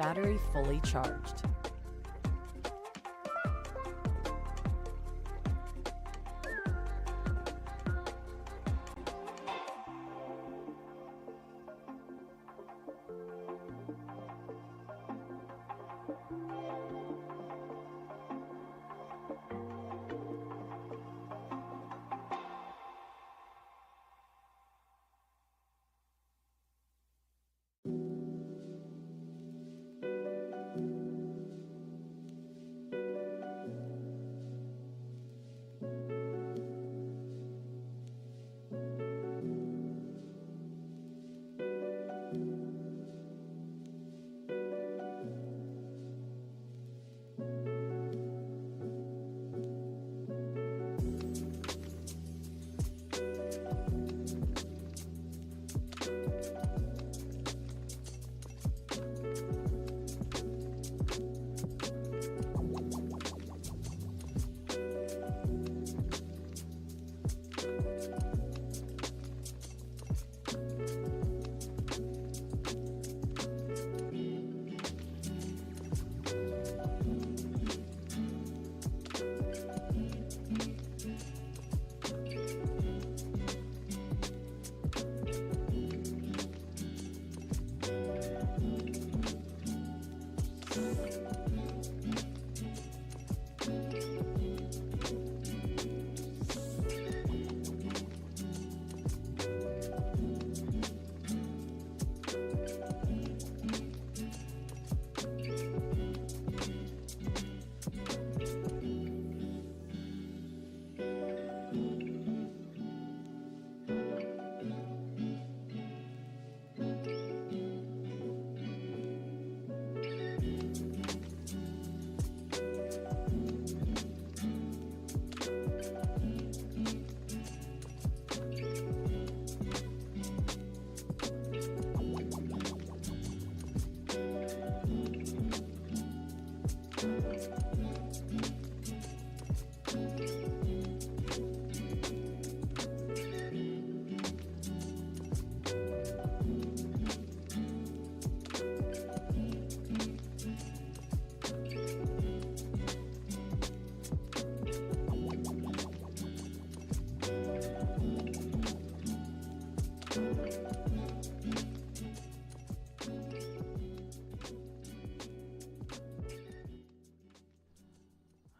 battery fully charged.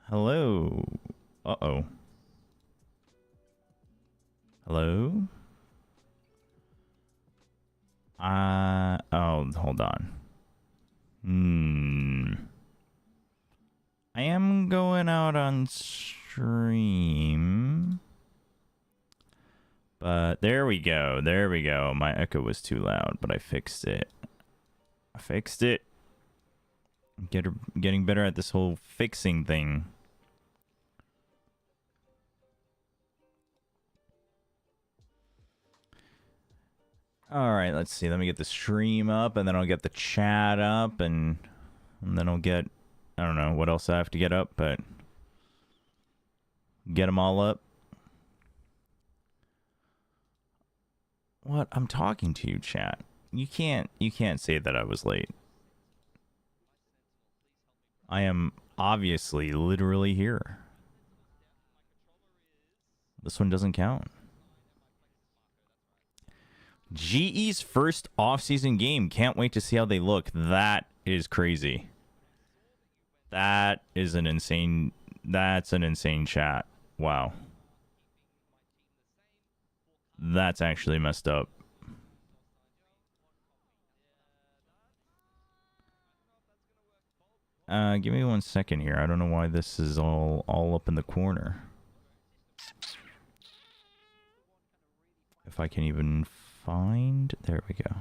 Hello. Uh-oh. Hello? Oh, hold on. I am going out on stream. But there we go. There we go. My echo was too loud, but I fixed it. I fixed it. Getting better at this whole fixing thing. All right, let's see. Let me get the stream up, and then I'll get the chat up, and then I'll get... I don't know what else I have to get up, but... Get them all up. What? I'm talking to you, chat. You can't say that I was late. I am obviously literally here. This one doesn't count. GE's first off-season game. Can't wait to see how they look. That is crazy. That is an insane... That's an insane chat. Wow. That's actually messed up. Give me 1 second here. I don't know why this is all up in the corner. If I can even find... There we go.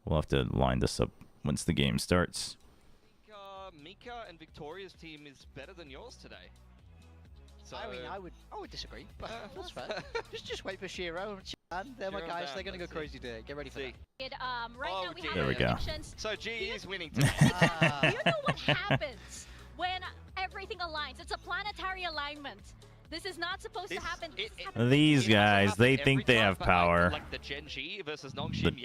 We'll have to line this up once the game starts. I think Mika and Victoria's team is better than yours today. So I mean, I would disagree, but that's fair. just wait for Shiro and they're my guys. They're gonna go crazy today. Get ready for that. Right now we have there we go. So GE is winning today. Do you know what happens when everything aligns? It's a planetary alignment. This is not supposed to happen. These guys, they think they have power. Like the Gen G versus Nongshim,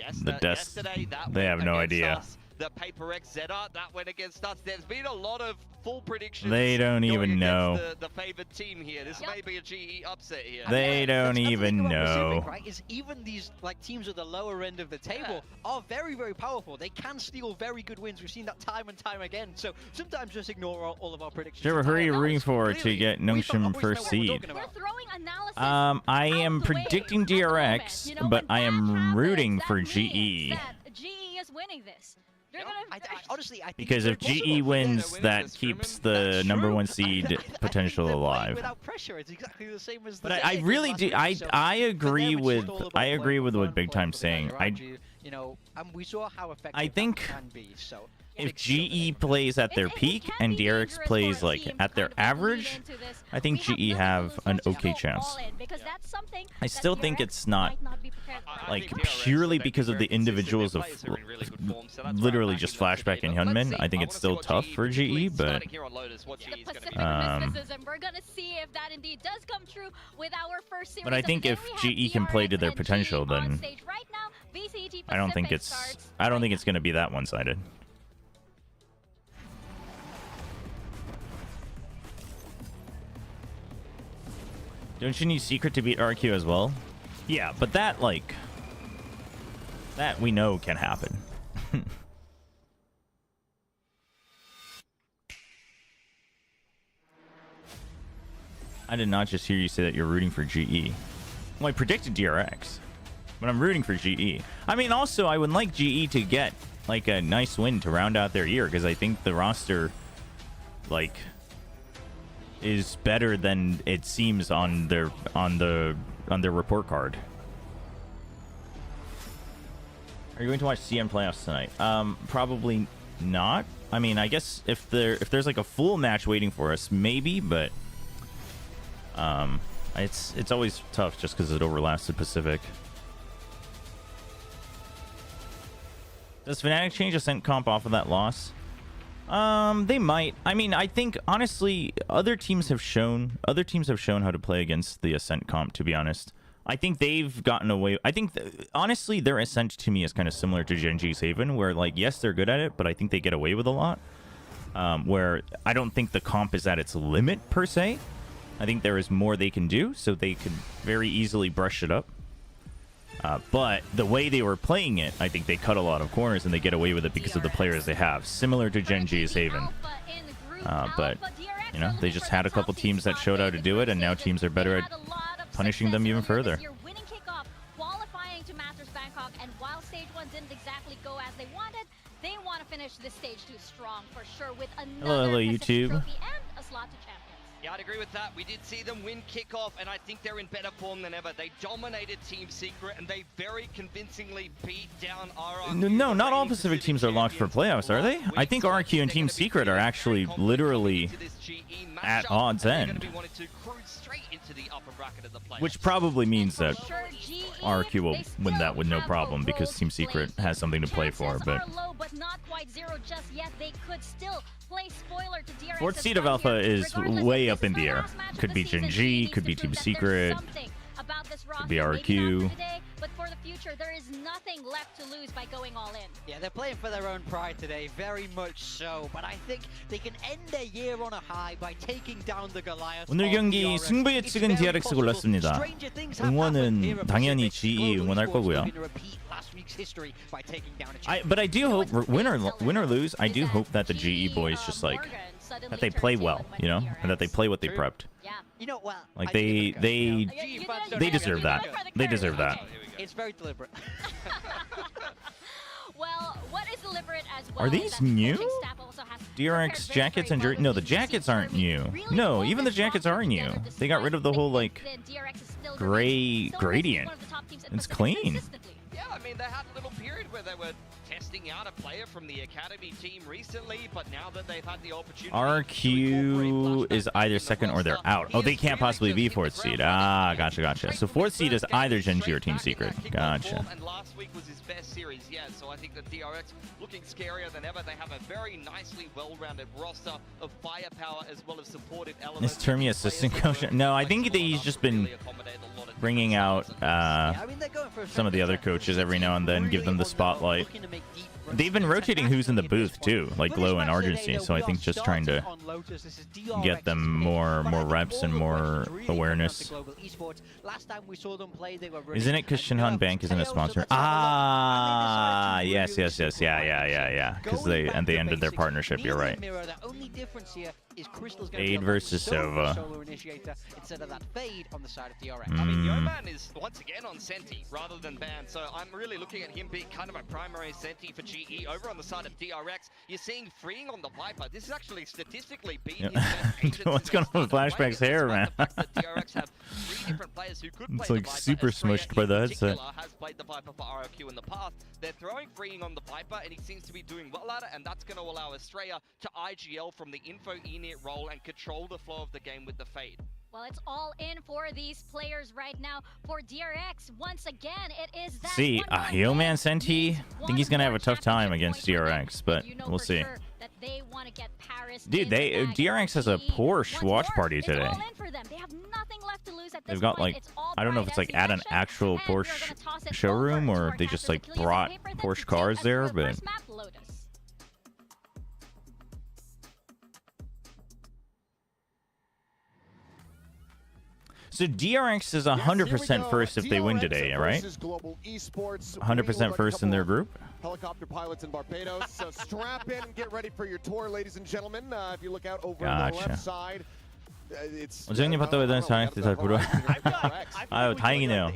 They have no idea. the Paper X ZETA that went against us. There's been a lot of full predictions. They don't going even against know. the favored team here. This may be a GE upset here. They don't even know. Right? Is even these like teams at the lower end of the table are very, very powerful. They can steal very good wins. We've seen that time and time again. So sometimes just ignore all of our predictions. Trevor, who are you rooting for to get Nongshim first seed? We're throwing analysis I am out the way predicting at the moment. DRX, You know, but when I am that rooting happens, for that means GE. that GE is winning this. They're Honestly, I think Because it's if very GE possible. wins, winning that this, keeps Truman. the That's number true. one seed I think potential they're playing alive. Without pressure, it's exactly the same as. But I really do. I agree with what Big Time's saying. You know, and we saw how effective I think that can be. So if GE plays at their peak and DRX plays like at their average, I think GE have an okay chance. I still think it's not like purely because of the individuals of literally just Flashback and Hyunmin. I think it's still tough for GE, but but I think if GE can play to their potential, then I don't think it's going to be that one-sided. Don't you need Secret to beat RQ as well? Yeah, but that we know can happen. I did not just hear you say that you're rooting for GE. Well, I predicted DRX, but I'm rooting for GE. I mean, also, I would like GE to get like a nice win to round out their year, because I think the roster like is better than it seems on their report card. Are you going to watch CN playoffs tonight? Probably not. I mean, I guess if there's like a full match waiting for us, maybe, but it's always tough just because it overlaps the Pacific. Does Fnatic change Ascent comp off of that loss? They might. I mean, I think honestly, other teams have shown how to play against the Ascent comp. To be honest, I think they've gotten away. I think honestly, their Ascent to me is kind of similar to Genji's Haven, where like yes, they're good at it, but I think they get away with a lot. Where I don't think the comp is at its limit per se. I think there is more they can do, so they could very easily brush it up. But the way they were playing it, I think they cut a lot of corners and they get away with it because of the players they have, similar to Genji's Haven. But, you know, they just had a couple teams that showed how to do it, and now teams are better at punishing them even further. Qualifying to Masters Bangkok, and while stage 1 didn't exactly go as they wanted, they want to finish this stage 2 strong for sure with another hello, Pacific YouTube. trophy and a slot to champions. Yeah, I'd agree with that. We did see them win kickoff, and I think they're in better form than ever. They dominated Team Secret, and they very convincingly beat down RRQ. No, not all Pacific teams are locked for playoffs, are they? I think RQ and Team Secret are actually literally at odds end. Which probably means that RQ will win that with no problem because Team Secret has something to play for, but fourth seed of Alpha is way up in the air. Could be Genji, could be Team Secret, could be RQ. But for the future, there is nothing left to lose by going all in. Yeah, they're playing for their own pride today, very much so. But I think they can end their year on a high by taking down the Goliath. 오늘 경기 승부의 측은 DRX 골랐습니다. 응원은 당연히 GE 응원할 거고요. But I do hope, win or lose, I do hope that the GE boys just like that they play well, you know, and that they play what they prepped. Yeah. You know, well, like they deserve that. They deserve that. It's very deliberate. Well, what is deliberate as well? Are these new? DRX jackets and jersey? No, the jackets aren't new. No, even the jackets are new. They got rid of the whole like gray gradient. It's clean. Yeah, I mean, they had a little period where they were testing out a player from the academy team recently, but now that they've had the opportunity, RQ is either second or they're out. Oh, they can't possibly be fourth seed. Ah, gotcha. So fourth seed is either Genji or Team Secret. Gotcha. And last week was his best series, yeah. So I think the DRX looking scarier than ever. They have a very nicely well-rounded roster of firepower as well as supportive elements. Is Termi assistant coach? No, I think he's just been bringing out some of the other coaches every now and then, give them the spotlight. they've been rotating who's in the booth too, like Glow and Argency. So I think just trying to get them more reps and more awareness. Isn't it because Shinhan Bank isn't a sponsor? Ah, yes, yeah. Because they ended their partnership. You're right. Fade versus Sova. Instead of that fade on the side of DRX. I mean, Yeoman is once again on Senti rather than Ban, so I'm really looking at him being kind of a primary Senti for GE. Over on the side of DRX, you're seeing freeing on the Viper. This is actually statistically been his best agent. What's going on with Flashback's hair, man? DRX have 3 different players who could play It's like the Viper. super Estrella, smushed by the in headset. particular, has played the Viper for ROQ in the past. They're throwing freeing on the Viper, and he seems to be doing well at it, and that's going to allow Estrella to IGL from the info init role and control the flow of the game with the fade. Well, it's all in for these players right now. For DRX, once again, it is that See, Yeoman Senti, I think he's gonna have a tough time against DRX, but we'll see. That they want to get Paris Dude, DRX has a Porsche watch party today. All in for them. They have nothing left to lose at this They've got point. like, It's all I don't know if bright, it's like as at you an mentioned, actual and we're Porsche gonna toss it showroom, over or to they our just Caster like Achilles brought paper, then Porsche to cars take us there, to the but first map, Lotus. so DRX is 100% first if they win today, right? 100% first in their group. Helicopter pilots in Barbados. So strap in and get ready for your tour, ladies and gentlemen. If you look out over on the left side, it's. 원장님 봤다 외다는 사이트 잘 보러. 아유 다행이네요.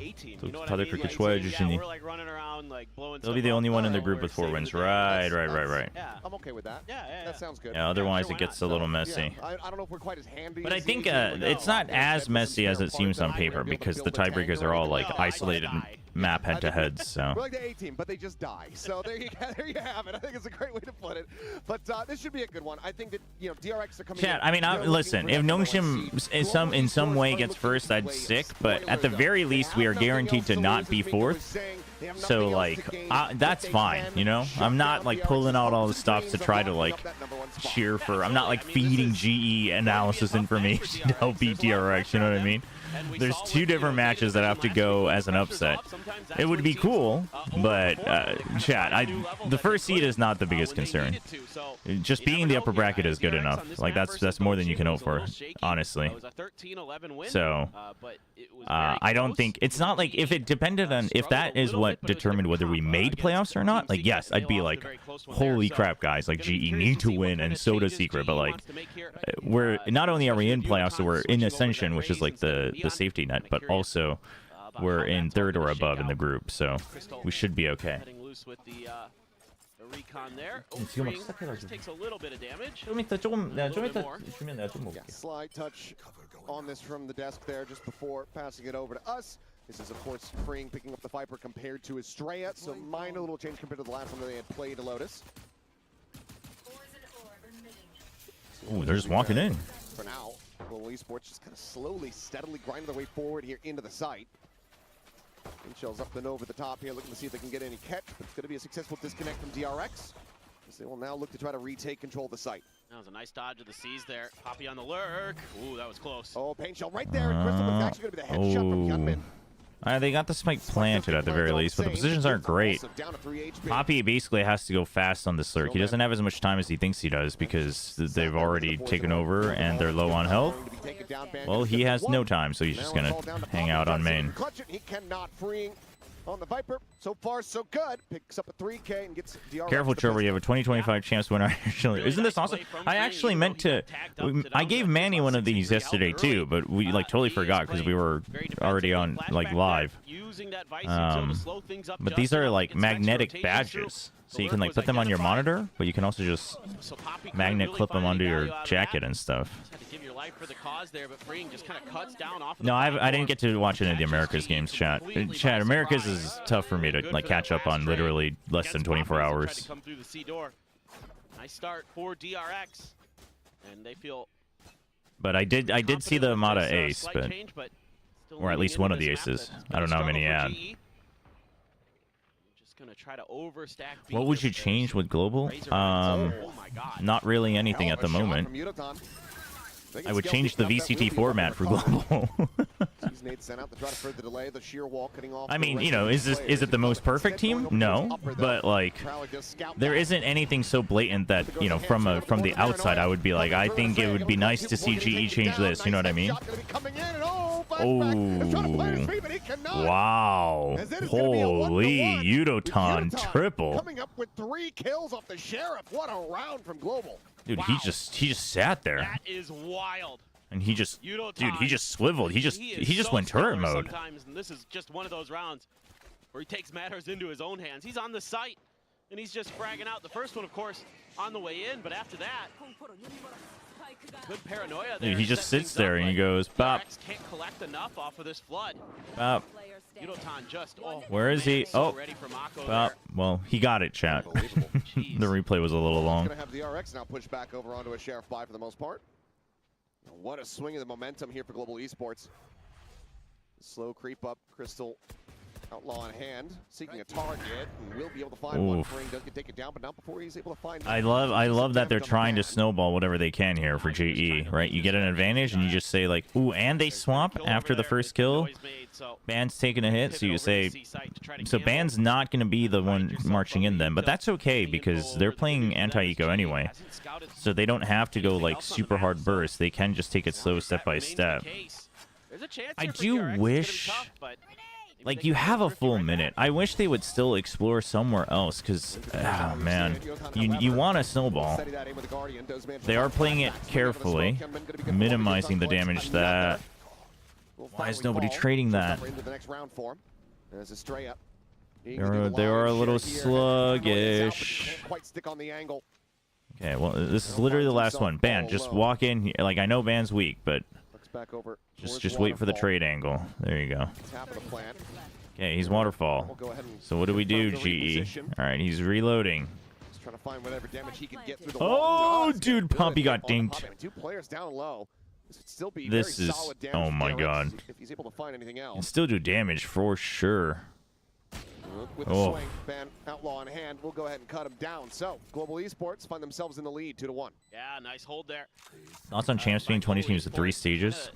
다들 그렇게 좋아해 주시니. They'll be the only one in the group with 4 wins. Right. I'm okay with that. That sounds good. Yeah, otherwise it gets a little messy. I don't know if we're quite as handy. But I think it's not as messy as it seems on paper because the tiebreakers are all like isolated map head-to-heads. So. We're like the A team, but they just die. So there you have it. I think it's a great way to put it. But this should be a good one. I think that DRX are coming. Chat. I mean, listen. If Nongshim in some way gets first, I'd sick. But at the very least, we are guaranteed to not be fourth. So like, that's fine. You know, I'm not like pulling out all the stops to try to like cheer for. I'm not like feeding GE analysis information to help beat DRX. You know what I mean? There's 2 different matches that have to go as an upset. It would be cool, but chat, the first seed is not the biggest concern. Just being the upper bracket is good enough. Like that's more than you can hope for, honestly. So I don't think it's not like if it depended on if that is what determined whether we made playoffs or not. Like yes, I'd be like, holy crap, guys! Like GE need to win, and so does Secret. But like, we're not only are we in playoffs, so we're in Ascension, which is like the safety net, but also we're in 3rd or above in the group, so we should be okay. Takes a little bit of damage. Slight touch on this from the desk there just before passing it over to us. This is, of course, freeing, picking up the Viper compared to Estrella, so minor little change compared to the last one that they had played Lotus. Ooh, they're just walking in. For now, Global Esports just kind of slowly, steadily grinding their way forward here into the site. Shells up and over the top here, looking to see if they can get any catch, but it's going to be a successful disconnect from DRX. As they will now look to try to retake control of the site. That was a nice dodge of the C's there. Poppy on the lurk. Ooh, that was close. Oh, paint shell right there. And Crystal was actually going to be the headshot from Hyunmin. They got the spike planted at the very least, but the positions aren't great. Poppy basically has to go fast on this lurk. He doesn't have as much time as he thinks he does because they've already taken over and they're low on health. Well, he has no time, so he's just going to hang out on main. He cannot freeing on the Viper. So far, so good. Picks up a 3K and gets DRX. Careful, Chobra. You have a 2025 chance winner. Isn't this awesome? I actually meant to. I gave Manny one of these yesterday too, but we like totally forgot because we were already on like live. But these are like magnetic badges, so you can like put them on your monitor, but you can also just magnet clip them onto your jacket and stuff. No, I didn't get to watch any of the Americas games, chat. Chat, Americas is tough for me to like catch up on literally less than 24 hours. Nice start for DRX, and they feel. But I did see the Amada ace, but or at least one of the aces. I don't know how many he had. What would you change with global? Not really anything at the moment. I would change the VCT format for global. These nades sent out to try to further delay the sheer wall cutting off. I mean, you know, is it the most perfect team? No, but like there isn't anything so blatant that, you know, from the outside I would be like, I think it would be nice to see GE change this, you know what I mean? Oh, wow. Holy Yudotan triple. Coming up with 3 kills off the Sheriff. What a round from Global. Dude, Wow. he just sat there. That is wild. And he just, Yudotan, dude, he just swiveled. He just so went turret stellar mode. Sometimes, and this is just one of those rounds where he takes matters into his own hands. He's on the site, and he's just fragging out. The first one, of course, on the way in, but after that, good paranoia there. Dude, he just set sits things there up, and he but goes, bop, DRX can't collect enough off of this flood. bop. Yudotan just, Where is man, he? so Oh, ready for Mako bop. there. Well, he got it, chat. The replay was a little long. Gonna have the DRX now push back over onto a Sheriff buy for the most part. What a swing of the momentum here for Global Esports. Slow creep up, Crystal Outlaw in hand, seeking a target, and will be able to find one. Frame does get taken down, but not before he's able to find. I love that they're trying to snowball whatever they can here for GE, right? You get an advantage and you just say like, ooh, and they swap after the first kill. Ban's taking a hit, so you say, so Ban's not going to be the one marching in them, but that's okay because they're playing anti-eco anyway. So they don't have to go like super hard burst. They can just take it slow step by step. I do wish, like, you have a full minute. I wish they would still explore somewhere else because, oh, man, you want a snowball. They are playing it carefully, minimizing the damage that... Why is nobody trading that? They are a little sluggish. Okay, well, this is literally the last one. Ban, just walk in here. Like, I know Ban's weak, but just wait for the trade angle. There you go. Okay, he's waterfall. So what do we do, GE? All right, he's reloading. Oh, dude, Pompey got dinked. 2 players down low. This is, oh my god. If he's able to find anything else. And still do damage for sure. With the swing, Ban Outlaw in hand, we'll go ahead and cut him down. So, Global Esports find themselves in the lead, 2-1. Yeah, nice hold there. Thoughts on champs being 20 teams with 3 stages?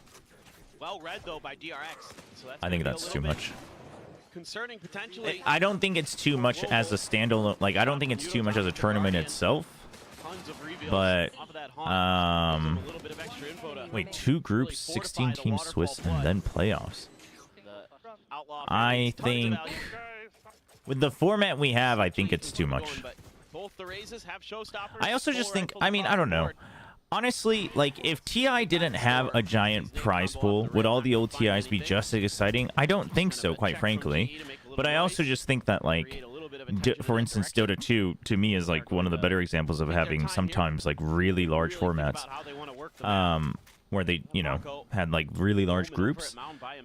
Well read though by DRX. So that's I think that's too much. Concerning potentially. I don't think it's too much as a standalone. Like, I don't think it's too much as a tournament itself. But, wait, 2 groups, 16 teams Swiss, and then playoffs. I think, with the format we have, I think it's too much. I also just think, I mean, I don't know. Honestly, like, if TI didn't have a giant prize pool, would all the old TIs be just as exciting? I don't think so, quite frankly. But I also just think that, like, for instance, Dota 2, to me, is, like, one of the better examples of having sometimes, like, really large formats. Where they, you know, had, like, really large groups.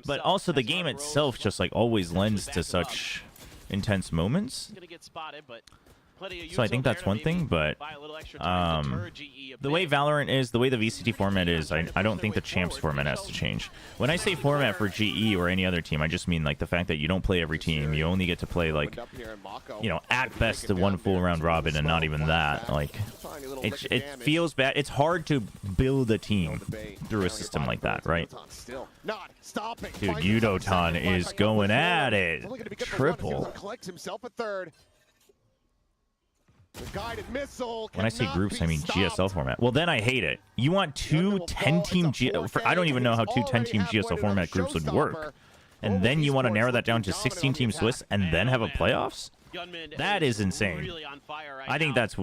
But also the game itself just, like, always lends to such intense moments. So I think that's one thing, but the way Valorant is, the way the VCT format is, I don't think the champs format has to change. When I say format for GE or any other team, I just mean like the fact that you don't play every team. You only get to play like, you know, at best the 1 full round robin, and not even that. Like, it feels bad. It's hard to build a team through a system like that, right? Dude, Yudotan is going at it. Triple. Collects himself a third. When I say groups, I mean GSL format. Well, then I hate it. You want 2 10-team I don't even know how 2 10-team GSL format groups would work. And then you want to narrow that down to 16-team Swiss and then have a playoffs? That is insane. I think that's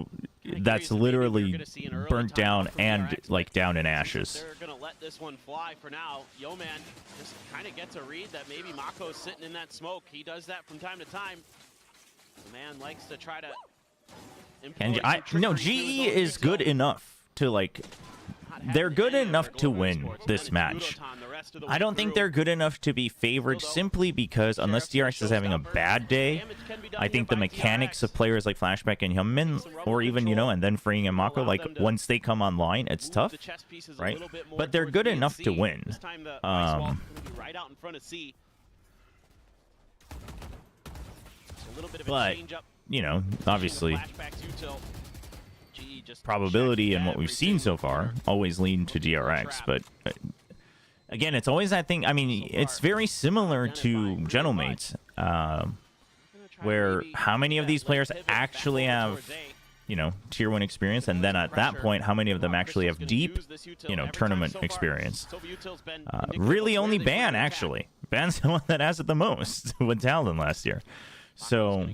literally burnt down and like down in ashes. They're gonna let this one fly for now. Yo-Man just kind of gets a read that maybe Mako's sitting in that smoke. He does that from time to time. The man likes to try to. And no, GE is good enough to like. They're good enough to win this match. I don't think they're good enough to be favored simply because unless DRX is having a bad day, I think the mechanics of players like Flashback and Hyunmin, or even, you know, and then Freeing and Mako, like once they come online, it's tough, right? But they're good enough to win. But, you know, obviously, probability and what we've seen so far always lean to DRX, but again, it's always that thing. I mean, it's very similar to Gentlemates, where how many of these players actually have, you know, tier 1 experience, and then at that point, how many of them actually have deep, you know, tournament experience? Really, only Ban actually. Ban's the one that has it the most with Talon last year. So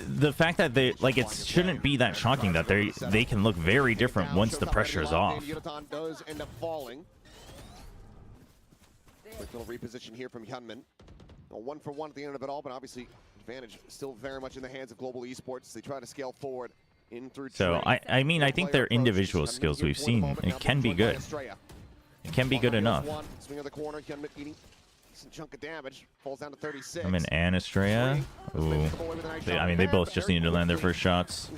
the fact that they like it shouldn't be that shocking that they can look very different once the pressure is off. Does end up falling. Quick little reposition here from Hyunmin. 1 for 1 at the end of it all, but obviously advantage still very much in the hands of Global Esports. They try to scale forward in through. So I mean, I think their individual skills we've seen, it can be good. It can be good enough. Swing of the corner, Hyunmin eating decent chunk of damage. Falls down to 36. I mean, and Estrella. Ooh. I mean, they both just needed to land their first shots.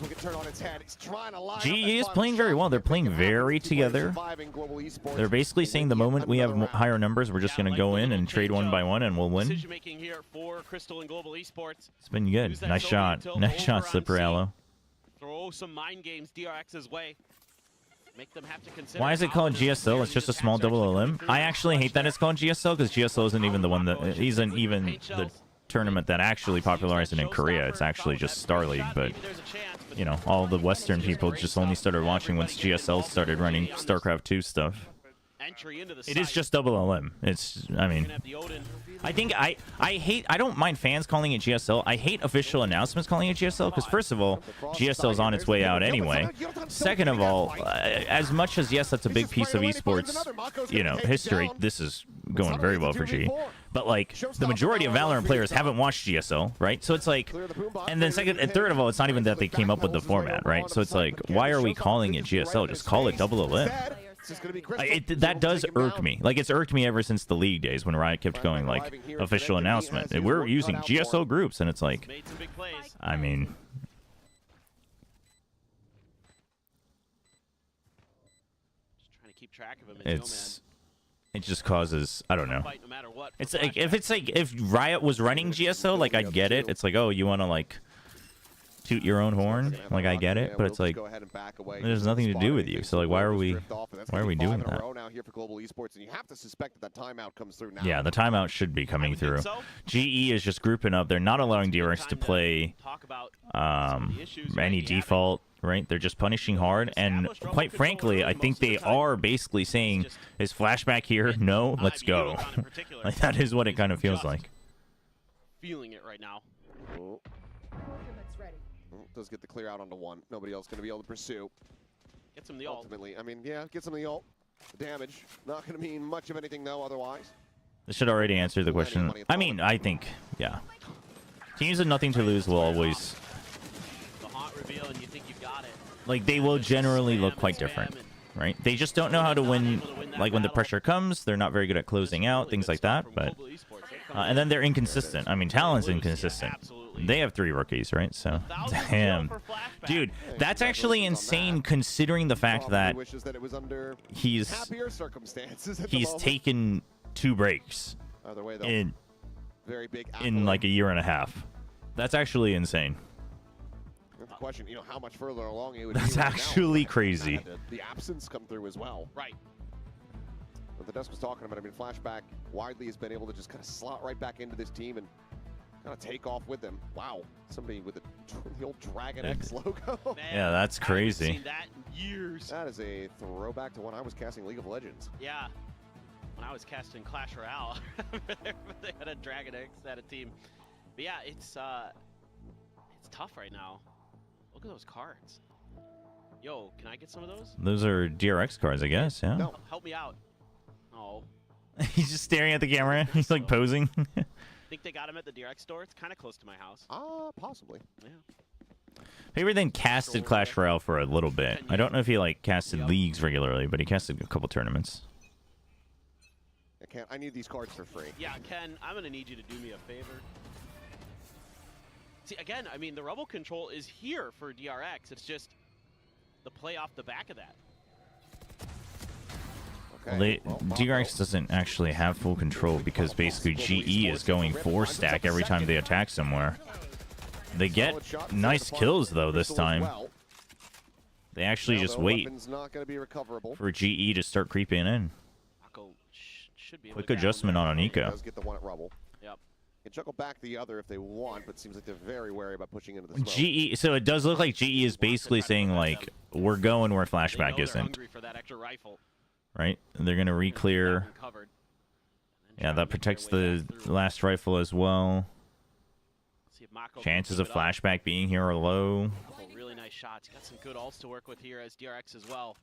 GE is playing very well. They're playing very together. They're basically saying the moment we have higher numbers, we're just going to go in and trade 1 by 1 and we'll win. It's been good. Nice shot. Nice shot, Slippery Aloe. Throw some mind games DRX's way. Make them have to consider. Why is it called GSL? It's just a small double elim. I actually hate that it's called GSL because GSL isn't even the one that isn't even the tournament that actually popularized it in Korea. It's actually just Star League, but you know, all the Western people just only started watching once GSL started running StarCraft 2 stuff. It is just double LM. It's, I mean, I think I don't mind fans calling it GSL. I hate official announcements calling it GSL because first of all, GSL is on its way out anyway. Second of all, as much as yes, that's a big piece of esports, you know, history. This is going very well for G. But like the majority of Valorant players haven't watched GSL, right? So it's like, and then second and third of all, it's not even that they came up with the format, right? So it's like, why are we calling it GSL? Just call it double LM. That does irk me. Like, it's irked me ever since the league days when Riot kept going, like, official announcement. We're using GSO groups, and it's like, I mean... It just causes, I don't know. It's like, if Riot was running GSO, like, I get it. It's like, oh, you want to, like... toot your own horn, like I get it, but it's like there's nothing to do with you. So like, why are we doing that? Yeah, the timeout should be coming through. GE is just grouping up. They're not allowing DRX to play any default, right? They're just punishing hard, and quite frankly, I think they are basically saying, "Is flashback here? No, let's go." Like that is what it kind of feels like. Feeling it right now. Does get the clear out onto 1. Nobody else going to be able to pursue. Get some of the ult. Ultimately, I mean, yeah, get some of the ult. The damage, not going to mean much of anything, though, otherwise. This should already answer the question. I mean, I think, yeah. Teams with nothing to lose will always... The haunt reveal and you think you've got it. Like, they will generally look quite different, right? They just don't know how to win, like, when the pressure comes. They're not very good at closing out, things like that, but... and then they're inconsistent. I mean, Talon's inconsistent. They have 3 rookies, right? So, damn. Dude, that's actually insane considering the fact that he's taken 2 breaks in like a year and a half. That's actually insane. Question, you know, how much further along it would That's actually crazy. The absence come through as well. Right. What the desk was talking about, I mean, Flashback widely has been able to just kind of slot right back into this team and kind of take off with them. Wow, somebody with the old Dragon X logo. Man, yeah, that's crazy. I haven't seen that in years. That is a throwback to when I was casting League of Legends. Yeah, when I was casting Clash Royale, they had a Dragon X, they had a team. But yeah, it's tough right now. Look at those cards. Yo, can I get some of those? Those are DRX cards, I guess. Yeah. No. Help me out. Oh. He's just staring at the camera. He's like posing. Think they got him at the DRX store? It's kind of close to my house. Possibly. Yeah. Faber then casted Clash Royale for a little bit. I don't know if he like casted leagues regularly, but he casted a couple tournaments. I need these cards for free. Yeah, Ken, I'm gonna need you to do me a favor. See, again, I mean, the Rebel control is here for DRX. It's just the play off the back of that. Okay. Well, DRX doesn't actually have full control because basically GE is going 4-stack every time they attack somewhere. They get nice kills, though, this time. They actually just wait for GE to start creeping in. Mako should be able Quick to grab him adjustment there. on He Anika. does get the one at Rubble. Yep. Can juggle back the other if they want, but seems like they're very wary about pushing into the smoke. GE, so it does look like GE is basically saying like, we're going where They know flashback they're isn't, hungry for that extra rifle. right? They're gonna They're gonna keep that re-clear. one covered, and then Yeah, try that to make their protects way the back through. last rifle as well. See if Mako can Chances keep of it up. flashback being here are low. Couple really nice shots. Got some good ults to work with here as DRX as well.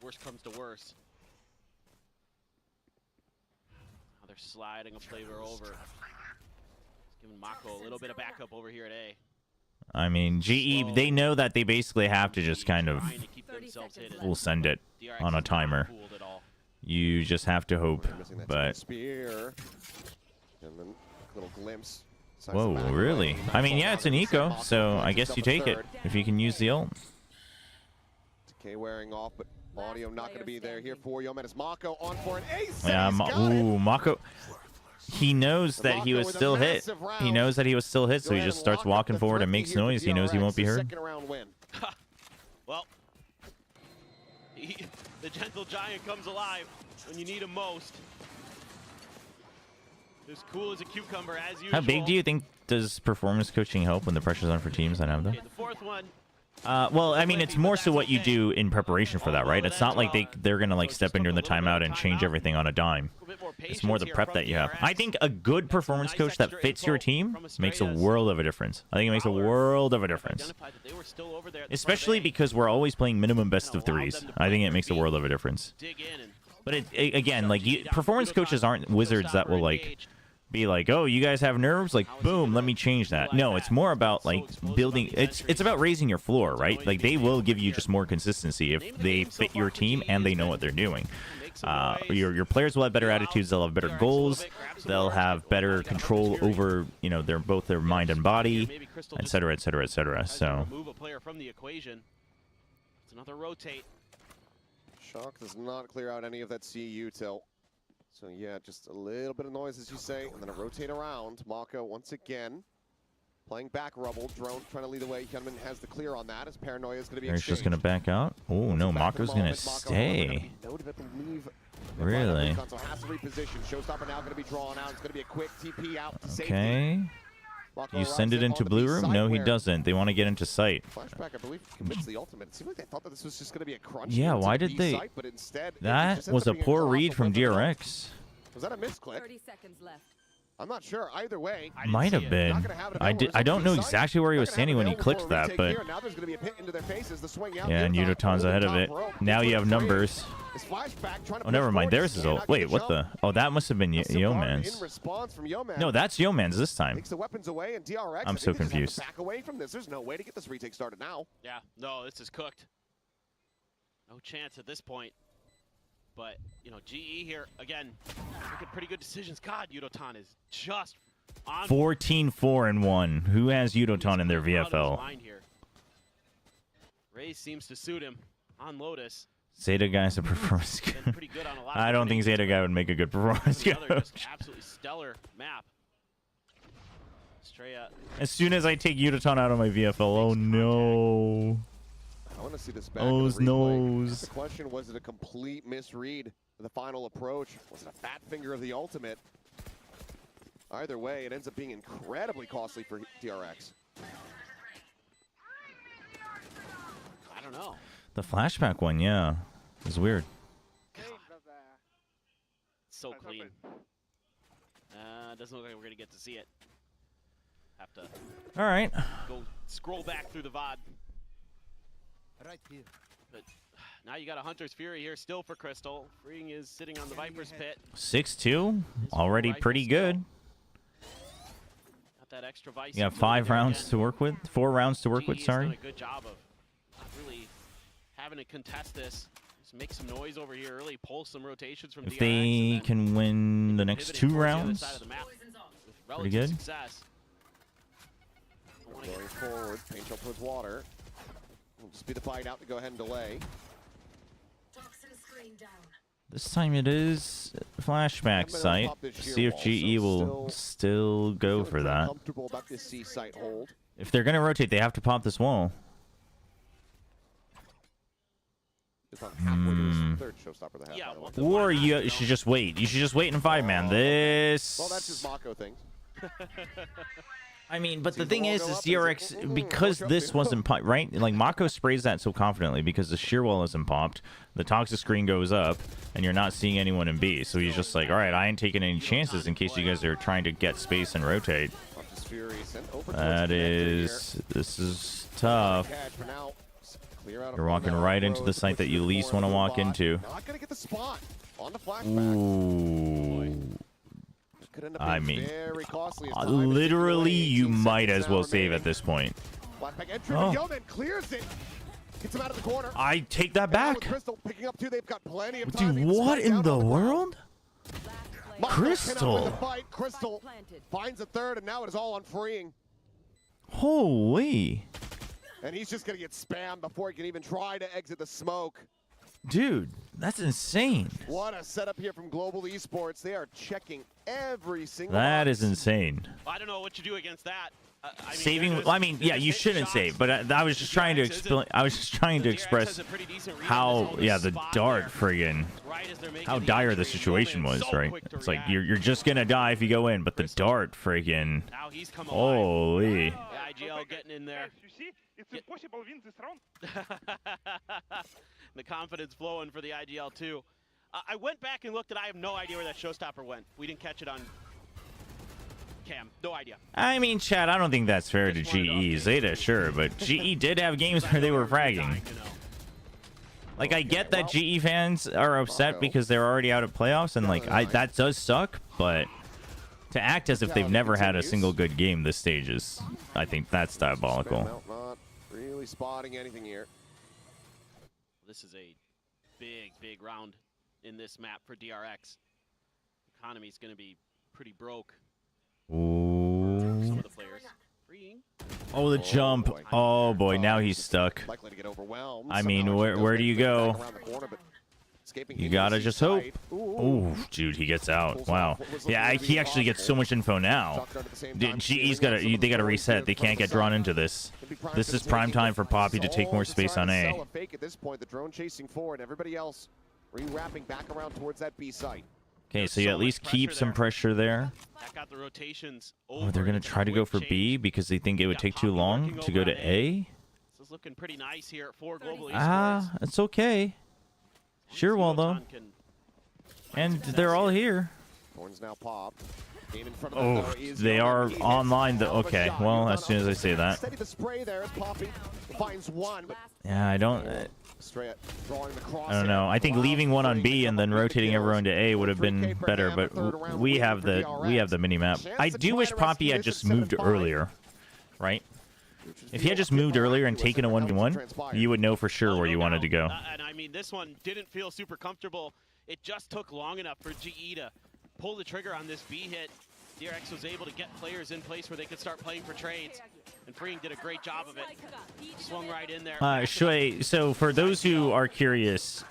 Worst comes to worst. Now they're sliding a flavor over. Just giving Mako a little bit of backup over here at A. I mean, GE, they know that they basically have to just kind of Trying to keep themselves hidden. full send it DRX on a is not timer. fooled at all. You just have to hope, Missing that but spear. And then a little glimpse. Size whoa, the back really? away. I mean, Nice yeah, all it's an out. eco, Mako so finds I guess himself you a take it third. if you can use the ult. Decay wearing off, but audio not going to be there here for Yeoman as Mako on for an ace. Yeah, and he's got it. ooh, Mako. He knows that he was with a still hit. massive He round. knows that he was still hit, Go so he ahead just and starts lock up walking the forward and three makes here for noise. He knows he won't be DRX, heard. Second round win. Well, the gentle giant comes alive when you need him most. As cool as a cucumber as usual. How big do you think does performance coaching help when the pressure's on for teams that have them? Okay, the fourth one. Well, I mean, it's more so what you do in preparation for that, right? It's not like they're gonna like step into the timeout and change everything on a dime. It's more the prep that you have. I think a good performance coach that fits your team makes a world of a difference. I think it makes a world of a difference. Especially because we're always playing minimum best of threes. I think it makes a world of a difference. But again, like performance coaches aren't wizards that will like be like, oh, you guys have nerves, like boom, let me change that. No, it's more about like building. It's about raising your floor, right? Like they will give you just more consistency if they fit your team and they know what they're doing. Your players will have better attitudes. They'll have better goals. They'll have better control over both their mind and body, etc., etc., etc. So Remove a player from the equation. It's another rotate. Shock does not clear out any of that CU tilt. So yeah, just a little bit of noise, as you say, and then a rotate around. Mako once again playing back Rubble. Drone trying to lead the way. Henman has the clear on that as Paranoia is going to be There's just exchanged. gonna back out. Oh no, Back for the Mako's gonna moment. Mako, however, stay. gonna be noted to leave. Really? So has to reposition. Showstopper now going to be drawn out. It's going to be a quick TP out to safety. Okay. Mako You arrives send it in into on the blue B room? side No, he where doesn't. They want to get into sight. Flashback, I believe, commits the ultimate. It seemed like they thought that this was just going to be a crunch. Yeah, into why the did B they? site, but instead, it That just ends was up a being poor colossal read from weapon. DRX. Was that a misclick? 30 seconds left. I'm not sure. Either way, Might have been. not gonna have it I available. I don't know It's exactly where he not was gonna have standing it when he available clicked for a that, retake but here. Now there's going to be a pit into their faces. The swing out. yeah, and Yudotan Yudotan's over ahead the of top it. rope. Now you have Three. numbers. His flashback trying to Oh, never push mind. forward. There's his Cannot ult. get the Wait, what the? jump. Oh, that must have been Savard Yeoman's. in response from Yeoman. No, that's Yeoman's this time. Takes the weapons away, and DRX. I'm I think so they just have to confused. Back away from this. There's no way to get this retake started now. Yeah, no, this is cooked. No chance at this point. But, GE here, again, making pretty good decisions. God, Yudotan is just on 14-4-1. Who has Yudotan in their out of his VFL? mind here. Ray seems to suit him on Lotus. Zeta guy's a performance Been coach. pretty good on a lot of I don't think dominations, Zeta guy would make a good performance the other just coach. absolutely stellar map. Straight up. As soon as I take Yudotan out of my VFL, oh no. I want to see this back. Oh, in his the replay. nose. The question, was it a complete misread of the final approach? Was it a fat finger of the ultimate? Either way, it ends up being incredibly costly for DRX. I don't know. The flashback one, yeah. It was weird. So clean. Doesn't look like we're going to get to see it. Have to All right. go scroll back through the VOD. Right here. But now you got a Hunter's Fury here still for Crystal. Freeing is sitting on the Viper's pit. 6-2. Already pretty good. Got that extra vice. You got 5 rounds to work with. 4 rounds to work with, GE's sorry. done a good job of not really having to contest this. Just make some noise over here early, pull some rotations from If DRX, they and then can win the next pivoting 2 towards the other rounds, side of the map with pretty relative good. Success. Don't wanna Going get- forward, paint shot towards water. Will just be the fight out to go ahead and delay. This time it is flashback site. See if GE will still go for that. Comfortable about this C site hold. If they're going to rotate, they have to pop this wall. Just on halfway to his third showstopper they have, Yeah, by the way. Or you should just wait. You should just wait in 5-man. This. Well, that's just Mako things. I mean, but the Sees the thing wall is go up, DRX, he's like, because watch out, this dude. wasn't popped, right? Like, Mako sprays that so confidently because the shear wall isn't popped, the toxic screen goes up, and you're not seeing anyone in B. So he's just like, all right, I ain't taking any chances in case you guys are trying to get space and rotate. Just Fury sent over That towards connector is, this is tough. here. Catch for now. Clear out You're of walking now. right into the Rose site that you pushes least forward want to to the walk bot. into. Not gonna get the spot on the flashback. Ooh. Could end up I being mean, very costly as time is literally, ticking away. you 18 might seconds as now well save remaining. at this point. Flashback entry, Oh. Yeoman clears it. Gets him out of the corner. I take that And now with back. Crystal picking up two. They've got plenty of time. Dude, to what strike in down the on ground. world? Mako Crystal. cannot win the fight. Crystal finds a third, and now it is all on freeing. Holy. And he's just going to get spammed before he can even try to exit the smoke. Dude, that's insane. What a setup here from Global Esports. They are checking every single That box. is insane. I don't know what you do against that. I mean, Saving. they're I mean, they're yeah, just you hitting shouldn't shots. save, but I was just trying to explain. I was just trying to The DRX express has a pretty decent read on how, this whole yeah, the spot dart there. friggin', Right as they're making how the dire the entry, situation Yeoman was, so right? quick to It's like react. you're just gonna die if you go in, but the dart friggin', Now he's come alive. holy. The IGL getting in there. You see, it's impossible to win this round. The confidence flowing for the IGL too. I went back and looked, and I have no idea where that showstopper went. We didn't catch it on cam. No idea. I mean, Chad, I don't think that's fair to Just wanted to GE. update. Zeta, sure, but GE did have games where they were fragging. Like, I get that GE fans are upset because they're already out of playoffs, and like, that does suck. But to act as if they've never had a single good game this stage is, I think that's diabolical. Not really spotting anything here. This is a big round in this map for DRX. Economy's going to be pretty broke. Some Ooh. of the players. Freeing. Oh, the jump. boy. Oh boy, now he's stuck. Likely to get overwhelmed. I mean, Somehow where- she does where make do you it back go? around the corner, but escaping You into gotta the just side. hope. Ooh. Ooh, dude, he gets out. Wow. Yeah, he actually gets so much info now. Shotgun at the same time. GE's they gotta reset. They can't get drawn into this. This is prime time for Poppy to take more space on A. Sell a fake at this point. The drone chasing forward. Everybody else rewrapping back around towards that B site. Okay, so you at least keep some pressure there. That got the rotations Oh, over they're gonna into try to the go quick for B change. because they think it would Got take too Poppy long working to over go to on A. This is looking pretty nice here for Global Esports. Ah, it's okay. Sure, well though, Zeroton can and they're all here. Horns now popped. Game in front of them, Oh, though, is they Yeoman. are He hits online. a hell of a Okay, shot. well, You've as soon as I say that. Steady the spray there as Poppy finds one, but Yeah, I don't. Straight drawing the cross. I don't know. I think leaving one on B and then rotating everyone to A would have been better, but we have the mini map. I do wish Poppy had just moved earlier, right? If he had just moved earlier and taken a 1v1, you would know for sure where you wanted to go. And I mean, this one didn't feel super comfortable. It just took long enough for GE to pull the trigger on this B hit. DRX was able to get players in place where they could start playing for trades. And Freeing did a great job of it. Swung right in there. Shui, so for those who are curious,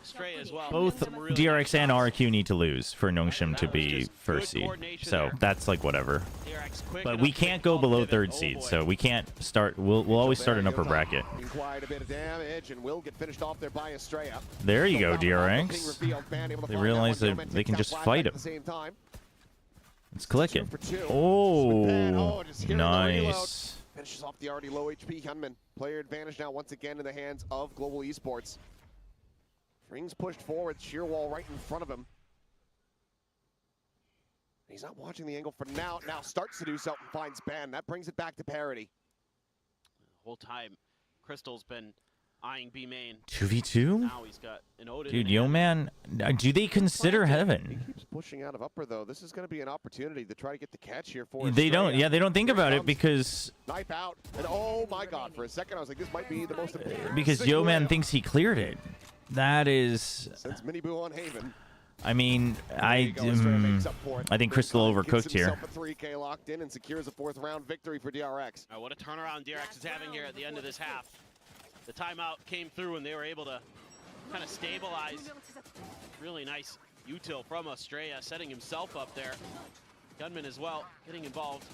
Stray as well. both Some really DRX and nice shots. RQ need to lose for Nongshim to be first seed. So that's like whatever. DRX quick But enough we to can't make go the below pivot. third Oh, seed, boy. so we can't start. We'll always start an upper bracket. Being quite a bit of damage and will get finished off there by Estrella. There you go, Being DRX. revealed, Van able to They find realize that that one. they Yeoman can takes just out fight flashback him. At the same time. Let's click it. 2 for 2. Oh, just hearing the reload. nice. Finishes off the already low HP Hyunmin. Player advantage now once again in the hands of Global Esports. Rings pushed forward, sheer wall right in front of him. He's not watching the angle for now. Now starts to do so and finds Ben. That brings it back to parity. The whole time, Crystal's been eyeing B main. 2v2? Now he's got an Odin. Dude, in yo hand. man, do they consider He heaven? keeps pushing out of upper though. This is going to be an opportunity to try to get the catch here for They don't. Estrella. Yeah, they don't think Here about it comes. because Knife out, and oh my god, for a second I was like, this might be the most important. Yo man thinks he cleared it. That is. Since Mini Boo on Haven. I mean, There you go, Estrella makes up for it. I think Crystal Gets overcooked here. himself a 3K locked in and secures a 4th round victory for DRX. What a turnaround DRX is having here at the end of this half. The timeout came through and they were able to kind of stabilize. Really nice util from Estrella, setting himself up there. Gunman as well, getting involved.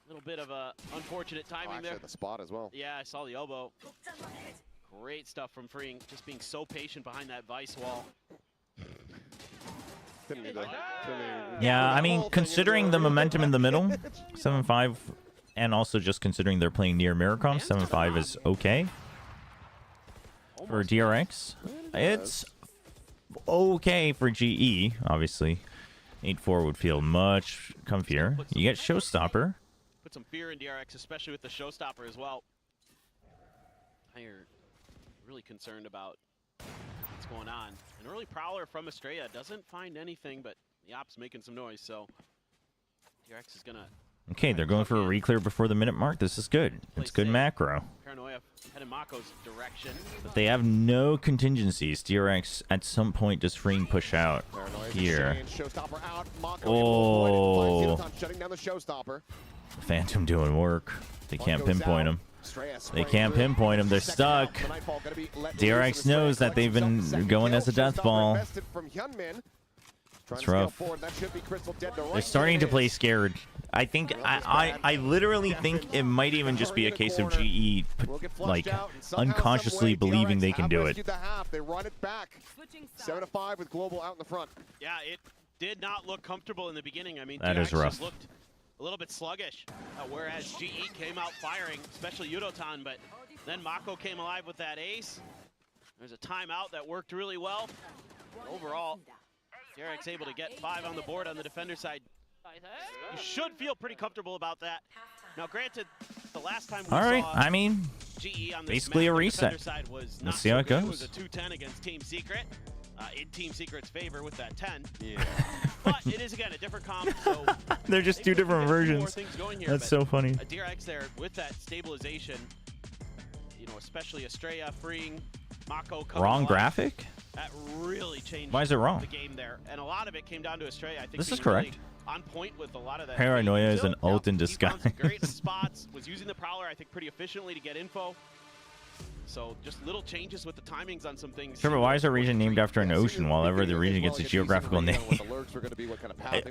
A little bit of a unfortunate timing Actually there. at the spot as well. Yeah, I saw the elbow. Great stuff from Freeing, just being so patient behind that Vice wall. Yeah, I mean, considering the momentum in the middle, 7-5, and also just considering they're playing near Miracom, 7-5 is okay. For DRX, it's okay for GE, obviously. 8-4 would feel much comfier. You get Showstopper. Put some fear in DRX, especially with the Showstopper as well. You're really concerned about what's going on. An early Prowler from Estrella doesn't find anything, but the op's making some noise, so DRX is gonna... Okay, they're going for a reclear before the minute mark. This is good. It's good macro. Paranoia heading Mako's direction. But they have no contingencies. DRX at some point does Freeing push out here. Oh, Phantom doing work. They can't pinpoint him. They can't pinpoint him. They're stuck. DRX knows that they've been going as a death ball. It's rough. They're starting to play scared. I think I literally think it might even just be a case of GE like unconsciously believing they can do it. They run it back. 7-5 with Global out in the front. Yeah, it did not look comfortable in the beginning. I mean, that is rough. Looked a little bit sluggish, whereas GE came out firing, especially Yudotan, but then Mako came alive with that ace. There's a timeout that worked really well. Overall, DRX able to get 5 on the board on the defender side. You should feel pretty comfortable about that. Now, granted, the last time we saw I mean, GE on basically a reset. Side was Let's see how it goes. It was a 2-10 against Team Secret, in Team Secret's favor with that 10. Yeah. But it is, again, a different comp. So they're just two different versions. Here, that's so funny. DRX there with that stabilization, you know, especially Estrella, Freeing, Mako. Wrong graphic? That really changed. Why is it wrong? The game there, and a lot of it came down to Estrella. I think this is correct. Really on point with a lot of that. Paranoia is an ult in disguise. Great spots. Was using the Prowler, I think, pretty efficiently to get info. So just little changes with the timings on some things. Sure, but why is our region named after an ocean while ever the region gets a geographical name?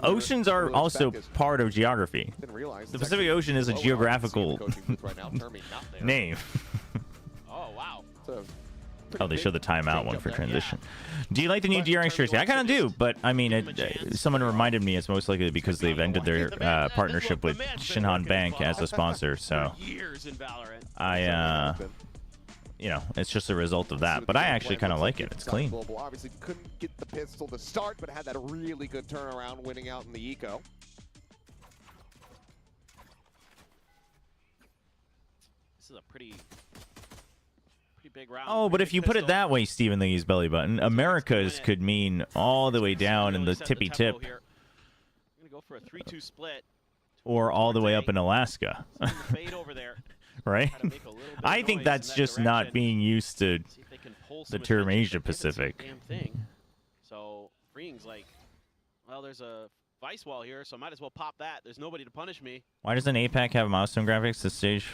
Oceans are also part of geography. The Pacific Ocean is a geographical name. Oh, wow. Oh, they show the timeout one for transition. Do you like the new DRX jersey? I kind of do, but I mean, someone reminded me it's most likely because they've ended their partnership with Shinhan Bank as a sponsor. So I, you know, it's just a result of that. But I actually kind of like it. It's clean. Obviously couldn't get the pistol to start, but had that really good turnaround, winning out in the eco. This is a pretty big round. Oh, but if you put it that way, Stephen Lee's belly button, Americas could mean all the way down in the tippy tip. We're gonna go for a 3-2 split. Or all the way up in Alaska. Over there. Right? I think that's just not being used to the term Asia Pacific. So Freeing's like, well, there's a Vice wall here, so I might as well pop that. There's nobody to punish me. Why doesn't APAC have milestone graphics this stage?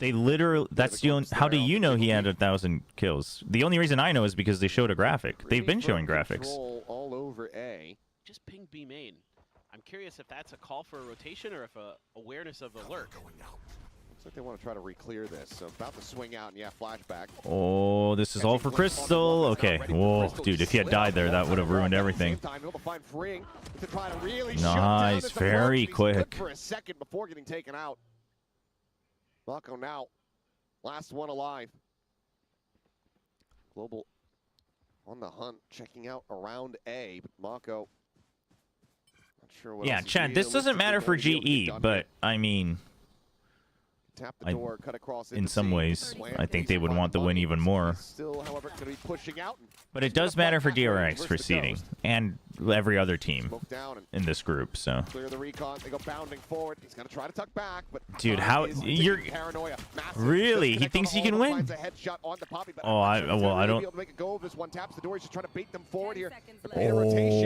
They literally, that's the only, how do you know he had 1,000 kills? The only reason I know is because they showed a graphic. They've been showing graphics. All over A. Just ping B main. I'm curious if that's a call for a rotation or if a awareness of alert. Looks like they want to try to re-clear this. So about to swing out and yeah, flashback. Oh, this is all for Crystal. Okay. Whoa, dude, if he had died there, that would have ruined everything. Nice, very quick. For a second before getting taken out. Mako now, last one alive. Global on the hunt, checking out around A, but Mako, not sure what. Yeah, Chad, this doesn't matter for GE, but I mean, tap the door, cut across in some ways, I think they would want the win even more. Still, however, going to be pushing out. But it does matter for DRX for seeding and every other team in this group. So clear the recon. They go bounding forward. He's going to try to tuck back, but dude, how you're paranoia. Really? He thinks he can win? Oh, I don't.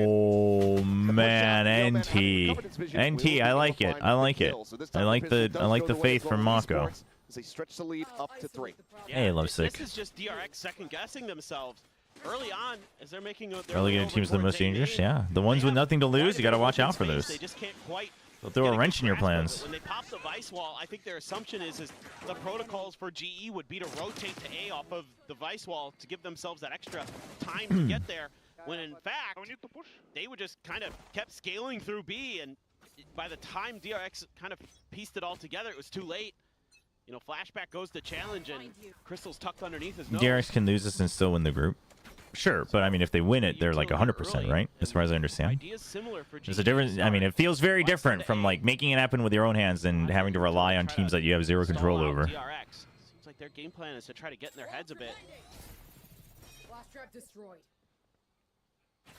Oh man, NT, I like it. I like it. I like the faith from Mako. They stretch the lead up to 3. Hey, Lovesick. This is just DRX second guessing themselves. Early on, as they're making early game teams the most dangerous. Yeah, the ones with nothing to lose, you got to watch out for those. They just can't quite They'll throw a get wrench in your grasp of it. plans. When they pop the Vice Wall, I think their assumption is the protocols for GE would be to rotate to A off of the Vice Wall to give themselves that extra time to get there. When in fact, We need to push. they would just kind of kept scaling through B, and by the time DRX kind of pieced it all together, it was too late. You know, Flashback goes to challenge, and Crystal's tucked underneath his nose. DRX can lose this and still win the group. Sure, but I mean, if they win it, they're like 100%, right? As far as I understand. Ideas similar for There's a difference. I mean, it feels very different from like making it happen with your own hands and having to rely on teams that you have zero control over. DRX. Seems like their game plan is to try to get in their heads a bit. Blast trap destroyed. Now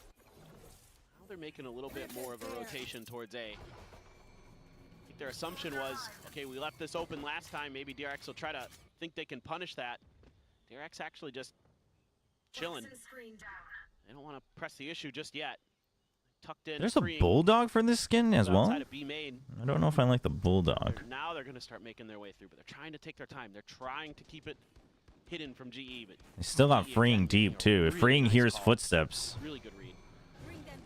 they're making a little bit more of a rotation towards A. I think their assumption was, okay, we left this open last time. Maybe DRX will try to think they can punish that. DRX actually just chilling. They don't want to press the issue just yet. Tucked in. There's a bulldog for this skin as well. Outside of B main. I don't know if I like the bulldog. Now they're going to start making their way through, but they're trying to take their time. They're trying to keep it hidden from GE, but They still got GE freeing again, deep too. If really freeing nice hears call. footsteps, Really good read.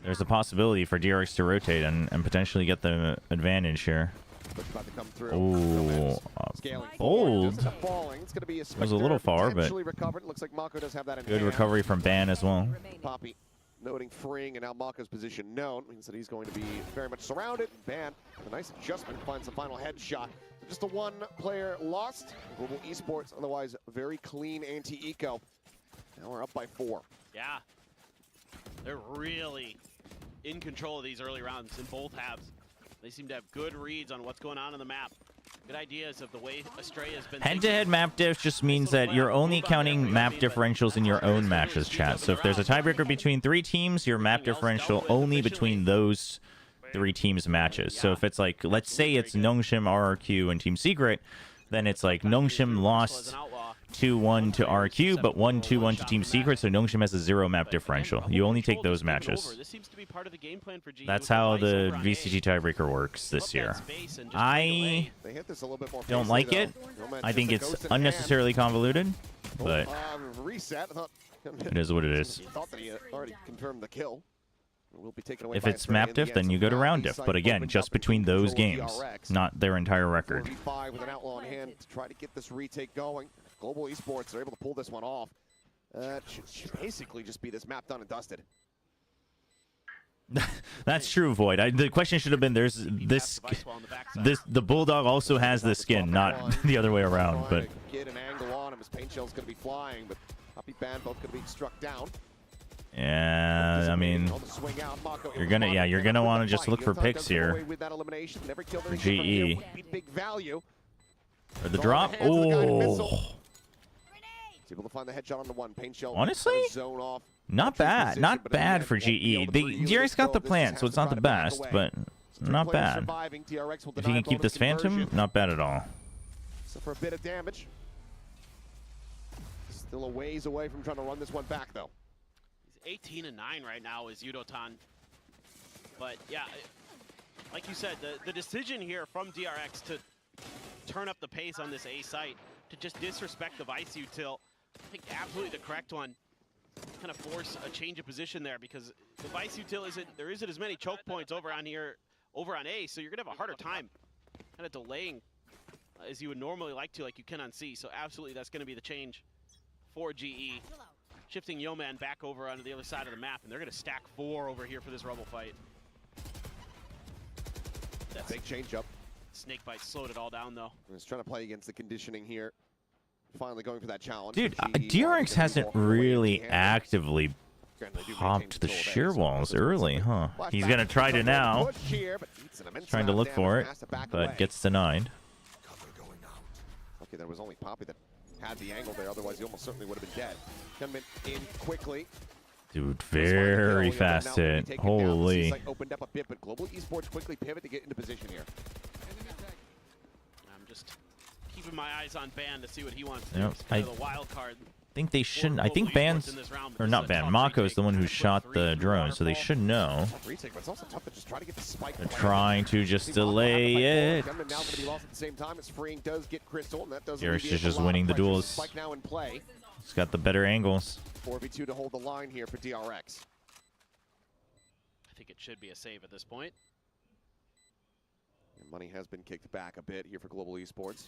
there's a possibility for DRX to rotate and potentially get the advantage here. It's about to come through. Oh, Scaling bold. forward, just falling. It's going to be a Was a little far, but potentially recovered. It looks like Mako does have that in good hand. recovery from Ban as well. Poppy noting freeing, and now Mako's position known means that he's going to be very much surrounded. Ban, a nice adjustment, finds the final headshot. Just a one-player lost. Global Esports, otherwise very clean anti-eco. Now we're up by 4. Yeah. They're really in control of these early rounds in both halves. They seem to have good reads on what's going on in the map. Good ideas of the way Astray has been. Head-to-head map diff just means that you're only counting map differentials in your own matches, chat. So if there's a tiebreaker between 3 teams, your map differential only between those 3 teams matches. So if it's like, let's say it's Nongshim, RRQ, and Team Secret, then it's like Nongshim lost 2-1 to RRQ, but 1-2-1 to Team Secret, so Nongshim has a 0 map differential. You only take those matches. This seems to be part of the game plan for GE. That's how the VCT tiebreaker works this year. I They hit this a little bit more don't pacey, like though. it. Nomad I think just a it's ghost in hand. unnecessarily convoluted, but Reset. I thought it is what it is. thought that he had already confirmed the kill. Will be taken away If by it's Astray map in the diff, end. then So you go to now round the diff. site But again, opened just up in between those control of games, DRX. not their entire record. 4v5 with an outlaw in hand to try to get this retake going. Global Esports are able to pull this one off. Should basically just be this map done and dusted. That's true, Void. The question should have been: there's this, the Bulldog also has this skin, not the other way around. But Trying to get an angle on him. His paint shell's going to be flying, but Poppy Ban both going to be struck down. yeah, I mean, On the swing out, Mako you're gonna want to just look for picks here with that elimination. Never killed for anything from here GE. would be big value. Or the drop. Oh, He's able to find the headshot on the one. Paint shell. Honestly, zone off. not bad. Not bad for GE. DRX got the plant, so it's not the best, but not bad. If you can keep this Phantom, not bad at all. So for a bit of damage. Still a ways away from trying to run this one back, though. He's 18-9 right now is Yudotan. But yeah, like you said, the decision here from DRX to turn up the pace on this A site, to just disrespect the Vice Util, I think absolutely the correct one. Kind of force a change of position there, because the Vice Util there isn't as many choke points over on A, so you're gonna have a harder time kind of delaying as you would normally like you can on C. So absolutely that's gonna be the change for GE. Shifting Yeoman back over onto the other side of the map, and they're gonna stack 4 over here for this Rebel fight. That's big change up. Snakebite slowed it all down though. He's trying to play against the conditioning here. Finally going for that challenge. Dude, GE DRX hasn't really active. actively popped the shear walls early, huh? He's gonna try to now. Trying to look for it, but gets denied. Okay, there was only Poppy that had the angle there, otherwise he almost certainly would have been dead. Gunman in quickly. Dude, very fast hit. Holy. Opened up a bit, but Global Esports quickly pivot to get into position here. I'm just keeping my eyes on Ban to see what he wants. Yep, It's kind of the wild card. I think they shouldn't. I think Ban's, or not Ban, Mako is the one who shot the drone, so they should know. Retake, but it's also tough to just try to get the spike. They're trying to just delay it. Gunman now going to be lost at the same time as freeing does get Crystal, and that does DRX alleviate is just a lot of winning the pressure. duels. Spike now in play. He's got the better angles. 4v2 to hold the line here for DRX. I think it should be a save at this point. And money has been kicked back a bit here for Global Esports.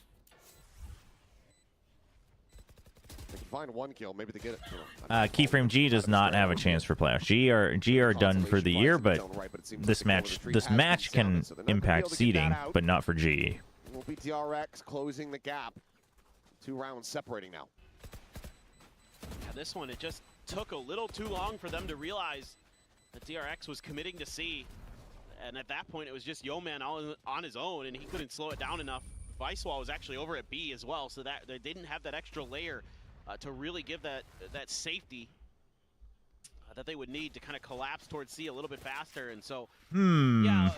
They can find one kill, maybe they get it. Keyframe G does not have a chance for playoffs. G are done for the year, but this match can impact seeding, but not for GE. It will be DRX closing the gap. 2 rounds separating now. Yeah, this one, it just took a little too long for them to realize that DRX was committing to C. And at that point, it was just Yeoman on his own, and he couldn't slow it down enough. Vicewall was actually over at B as well, so that they didn't have that extra layer to really give that safety that they would need to kind of collapse towards C a little bit faster. And so, yeah,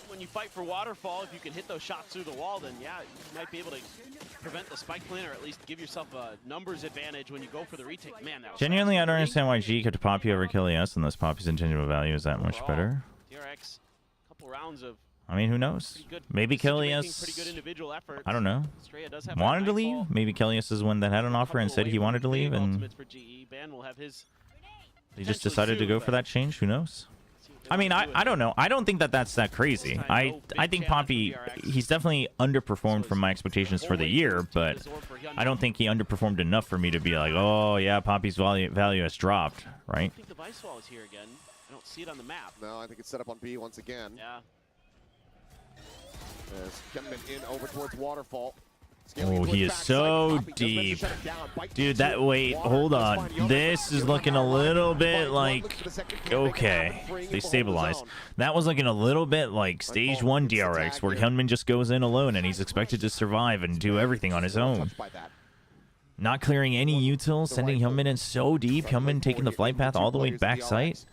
when you fight for Waterfall, if you can hit those shots through the wall, then yeah, you might be able to prevent the spike plan, or at least give yourself a numbers advantage when you go for the retake. Man, that was Genuinely, I don't understand why G kept Poppy over KillES unless Poppy's intangible value is that much better. DRX, a couple rounds of I mean, who knows? Maybe KillES, pretty good individual effort. I don't know, Does have wanted to leave? Maybe KillES is one that had an offer and said he wanted to leave, and they just decided to go for that change. Who knows? I mean, I don't know. I don't think that that's that crazy. I think Poppy, he's definitely underperformed from my expectations for the year, but I don't think he underperformed enough for me to be like, oh yeah, Poppy's value has dropped, right? I think the vice wall is here again. I don't see it on the map. No, I think it's set up on B once again. Yeah. As Kemman in over towards Waterfall. Oh, he is so deep. Dude, that, wait, hold on. This is looking a little bit like, okay, they stabilized. That was looking a little bit like stage 1 DRX, where Hyunmin just goes in alone and he's expected to survive and do everything on his own. Not clearing any util, sending Hyunmin in so deep, Hyunmin taking the flight path all the way back site.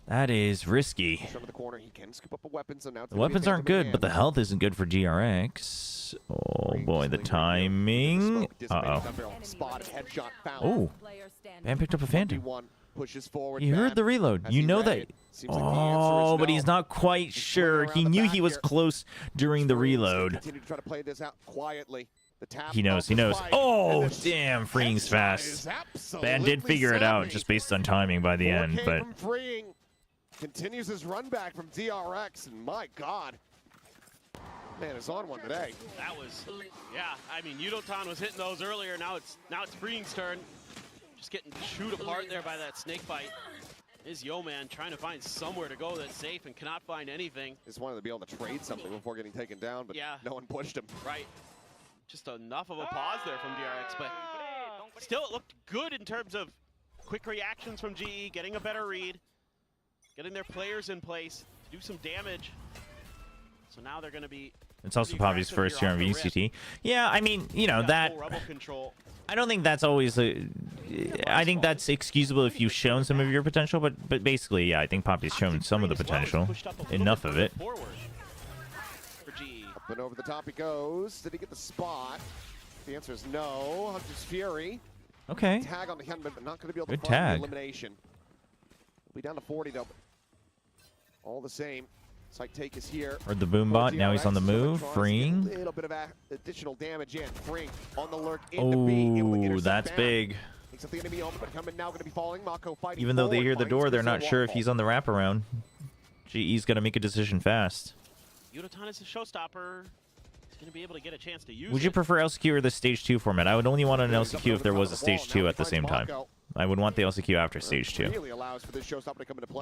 That is risky. The weapons aren't good, but the health isn't good for DRX. Oh boy, the timing. Uh-oh. Oh, Bam picked up a Phantom. He heard the reload. You know that. Oh, but he's not quite sure. He knew he was close during the reload. He knows, he knows. Oh, damn, freeing's fast. Ban did figure it out just based on timing by the end, but... Continues his run back from DRX, and my God, man is on one today. That was, yeah. I mean, Yudotan was hitting those earlier. Now it's Freeing's turn. Just getting chewed apart there by that snake bite. Is Yeoman trying to find somewhere to go that's safe and cannot find anything. Just wanted to be able to trade something before getting taken down, but yeah, no one pushed him. Right. Just enough of a pause there from DRX, but still it looked good in terms of quick reactions from GE, getting a better read. Getting their players in place to do some damage. So now they're going to be... It's also Poppy's first year on VCT. Yeah, I mean, you know, that... I don't think that's always... I think that's excusable if you've shown some of your potential, but basically, yeah, I think Poppy's shown some of the potential. Enough of it. Up and over the top he goes. Did he get the spot? The answer is no. Hunter's Fury. Okay. Tag on the Hyunmin, but not going to be able to Good find tag. the elimination. We'll be down to 40 though. All the same, site take is here. Heard the boom bot. Now he's on the move. Freeing. A little bit of additional damage in. Freeing on the lurk into B. Oh, that's big. Takes up the enemy element, but Hyunmin now going to be falling. Mako fighting. Even though they forward, hear the door, they're not finds sure if he's on the wraparound. GE's got to make a decision fast. Yudotan is a showstopper. He's going to be able to get a chance to use Would you prefer LCQ or the stage 2 format? I would only want an LCQ if there was a stage 2 at the same time. I would want the LCQ after stage 2.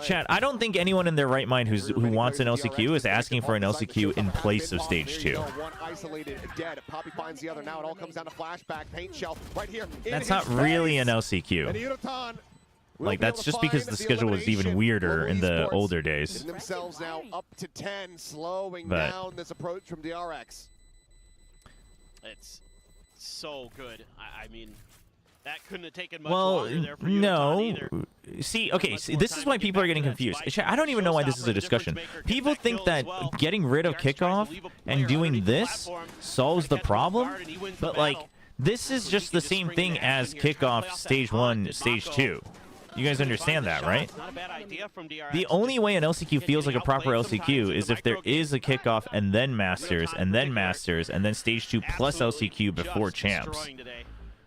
Chat, I don't think anyone in their right mind who wants an LCQ is asking for an LCQ in place of stage 2. One isolated dead. Poppy finds the other. Now it all comes down to flashback. Paint shell right here. That's not really an LCQ. Like, that's just because the schedule was even weirder in the older days. Themselves now up to 10, slowing down this approach from DRX. It's so good. I mean, that couldn't have taken much well, longer there for Yudotan no. either. See, okay, see, this is why people are getting confused. I don't even know why this is a discussion. People think that getting rid of kickoff and doing this solves the problem, but, like, this is just the same thing as kickoff stage 1, stage 2. You guys understand that, right? The only way an LCQ feels like a proper LCQ is if there is a kickoff and then Masters, and then stage 2 plus LCQ before champs.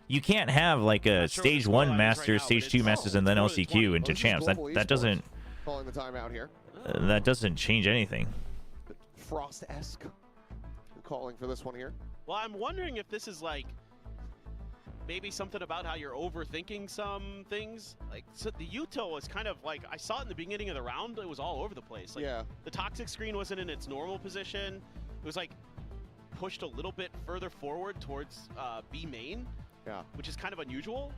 You can't have like a stage 1 Masters, stage 2 Masters, and then LCQ into champs. That doesn't change anything. Frost-esque calling for this one here. Well, I'm wondering if this is like maybe something about how you're overthinking some things. Like so the util was kind of like, I saw it in the beginning of the round, it was all over the place. Like, yeah. The toxic screen wasn't in its normal position. It was like pushed a little bit further forward towards B main, yeah, which is kind of unusual.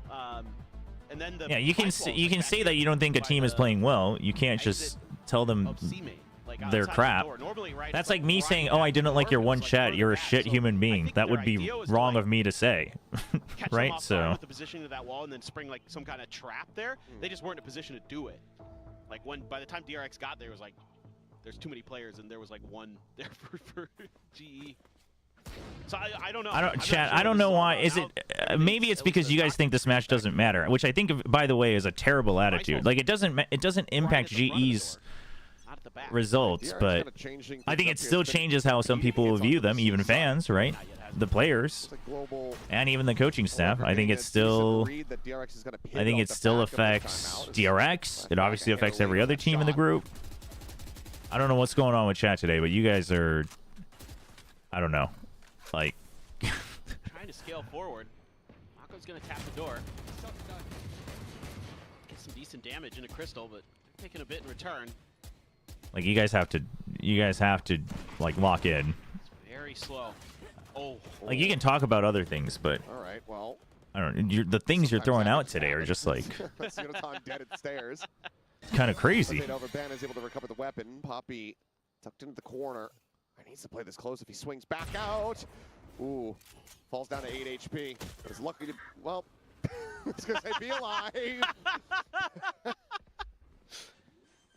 And then the you can say that you don't think a team is playing well. You can't just tell them they're crap. That's like me saying, "Oh, I didn't like your one chat. You're a shit human being." That would be wrong of me to say, right? So with the positioning of that wall and then spring like some kind of trap there, they just weren't in a position to do it. Like by the time DRX got there, it was like there's too many players and there was like one there for GE. So I don't know. I don't know why. Is it? Maybe it's because you guys think this match doesn't matter, which I think, by the way, is a terrible attitude. Like it doesn't impact GE's results, but I think it still changes how some people will view them, even fans, right? The players and even the coaching staff. I think it still affects DRX. It obviously affects every other team in the group. I don't know what's going on with chat today, but you guys are, I don't know, like trying to scale forward. Mako's gonna tap the door, get some decent damage into Crystal, but they're taking a bit in return. Like you guys have to like lock in. It's very slow. Oh. Like you can talk about other things, but all right, well, I don't know. The things you're throwing out today are just like dead at stairs. Kind of crazy. Ben is able to recover the weapon. Poppy tucked into the corner. He needs to play this close if he swings back out. Ooh, falls down to 8 HP. But is lucky to, well, I was gonna say be alive.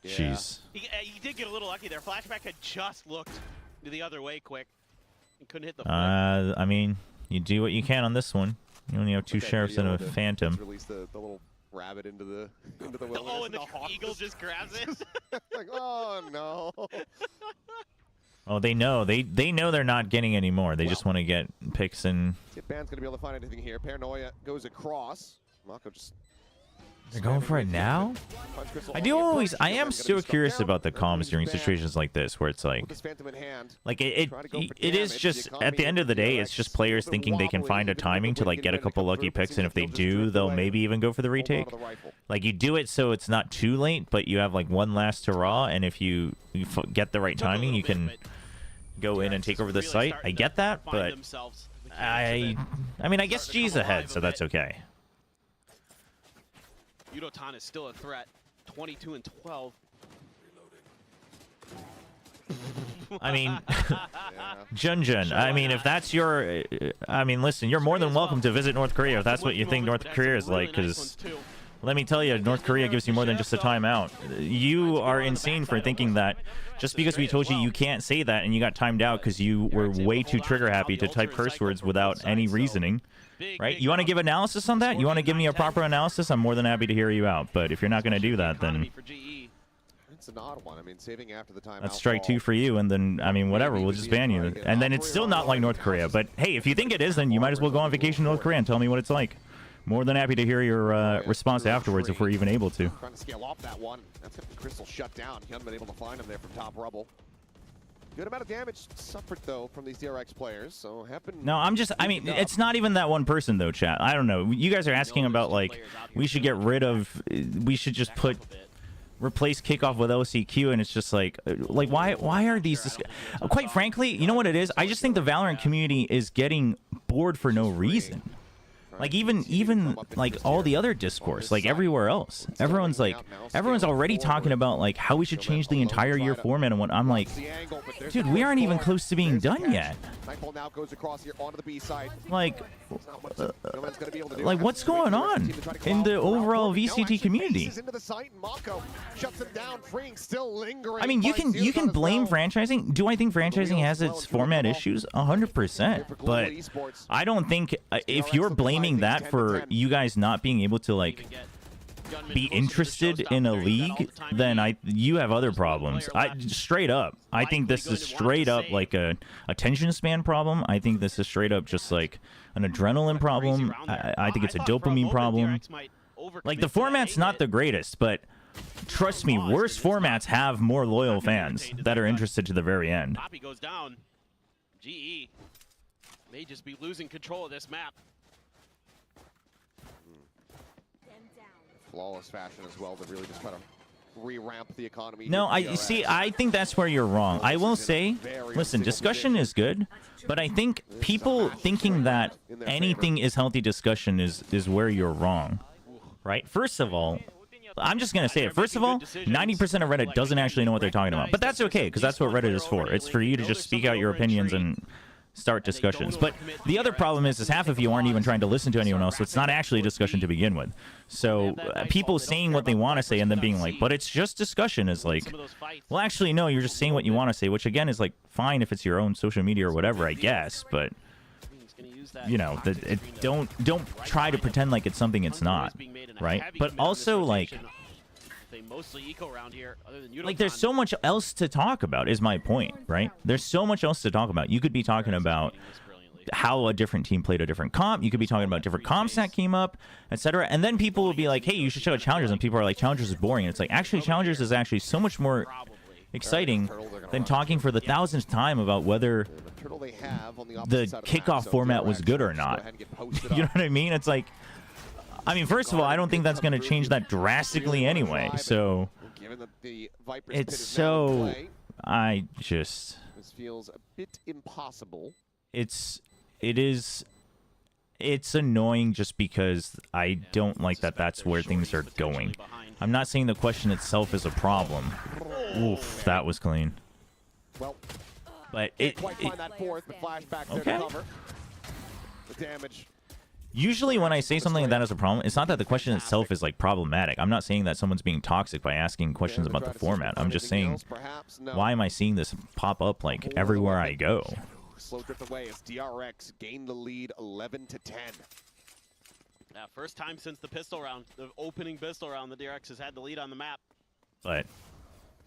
Jeez. He did get a little lucky there. Flashback had just looked the other way quick and couldn't hit the flip. I mean, you do what you can on this one. You only have two sheriffs and a phantom. Release the little rabbit into the wilderness. Oh, and the eagle just grabs it. Like, oh no. Oh, they know. They know they're not getting any more. They just want to get picks and. See if Band's gonna be able to find anything here. Paranoia goes across. Mako just. They're going for it now? I am still curious about the comms during situations like this, where it's like it is just, at the end of the day, it's just players thinking they can find a timing to like get a couple lucky picks, and if they do, they'll maybe even go for the retake. Like you do it so it's not too late, but you have like one last hurrah, and if you get the right timing, you can go in and take over the site. I get that, but I mean, I guess G's ahead, so that's okay. Yudotan is still a threat. 22 and 12. I mean, Junjun, I mean, if that's your, I mean, listen, you're more than welcome to visit North Korea if that's what you think North Korea is like, because let me tell you, North Korea gives you more than just a timeout. You are insane for thinking that just because we told you you can't say that and you got timed out because you were way too trigger happy to type curse words without any reasoning. Right? You want to give analysis on that? You want to give me a proper analysis? I'm more than happy to hear you out. But if you're not going to do that, then it's an odd one. I mean, saving after the timeout. That's strike 2 for you, and then I mean, whatever. We'll just ban you. And then it's still not like North Korea. But hey, if you think it is, then you might as well go on vacation to North Korea and tell me what it's like. More than happy to hear your response afterwards if we're even able to. Trying to scale off that one. That's got Crystal shut down. He hasn't been able to find him there from top rubble. Good amount of damage suffered, though, from these DRX players, so No, I mean, it's not even that one person, though, chat. I don't know. You guys are asking about, like, we should get rid of, we should just replace kickoff with LCQ, and it's just like why are these, quite frankly, you know what it is? I just think the Valorant community is getting bored for no reason. Like even like all the other discourse, like everywhere else, everyone's already talking about like how we should change the entire year format and what. I'm like, dude, we aren't even close to being done yet. Like what's going on in the overall VCT community? I mean, you can blame franchising. Do I think franchising has its format issues? 100%. But I don't think if you're blaming that for you guys not being able to like be interested in a league, then you have other problems. Straight up, I think this is straight up like a attention span problem. I think this is straight up just like an adrenaline problem. I think it's a dopamine problem. Like the format's not the greatest, but trust me, worse formats have more loyal fans that are interested to the very end. Poppy goes down. GE may just be losing control of this map. Flawless fashion as well to really just try to re-ramp the economy. No, I think that's where you're wrong. I will say, listen, discussion is good, but I think people thinking that anything is healthy discussion is where you're wrong, right? First of all, I'm just going to say it. First of all, 90% of Reddit doesn't actually know what they're talking about, but that's okay, because that's what Reddit is for. It's for you to just speak out your opinions and start discussions. But the other problem is half of you aren't even trying to listen to anyone else, so it's not actually a discussion to begin with. So people saying what they want to say and then being like, but it's just discussion, is like, well, actually, no, you're just saying what you want to say, which again is like fine if it's your own social media or whatever, I guess, but you know, don't try to pretend like it's something it's not, right? But also, like, there's so much else to talk about, is my point, right? There's so much else to talk about. You could be talking about how a different team played a different comp. You could be talking about different comps that came up, etc. And then people will be like, hey, you should check out Challengers. And people are like, Challengers is boring. And it's like, actually, Challengers is actually so much more exciting than talking for the 1000th time about whether the kickoff format was good or not. You know what I mean? It's like, I mean, first of all, I don't think that's going to change that drastically anyway. So it's so, I just, this feels a bit impossible. It's annoying just because I don't like that that's where things are going. I'm not saying the question itself is a problem. Oof, that was clean. Well, but find that fourth, but flashback there to cover. The damage. Usually when I say something like that is a problem, it's not that the question itself is like problematic. I'm not saying that someone's being toxic by asking questions about the format. I'm just saying, why am I seeing this pop up like everywhere I go? Slow drift away as DRX gained the lead 11-10. Yeah, first time since the pistol round, the opening pistol round, the DRX has had the lead on the map. But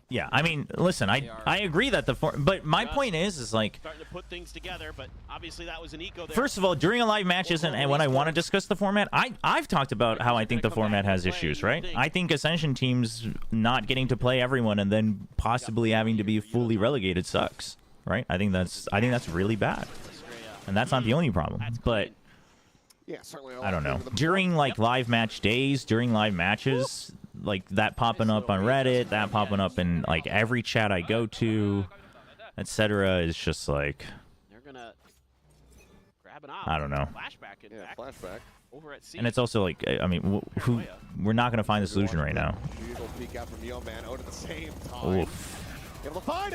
yeah, I mean, listen, I agree that but my point is like, starting to put things together, but obviously that was an eco there. First of all, during a live match and when I want to discuss the format, I've talked about how I think the format has issues, right? I think Ascension teams not getting to play everyone and then possibly having to be fully relegated sucks, right? I think that's really bad, and that's not the only problem. But yeah, certainly I don't know. During like live match days, during live matches, like that popping up on Reddit, that popping up in like every chat I go to, etc. is just like, they're gonna grab it off. I don't know. Flashback, flashback. Over at C. And it's also like, I mean, we're not gonna find the solution right now. Oof.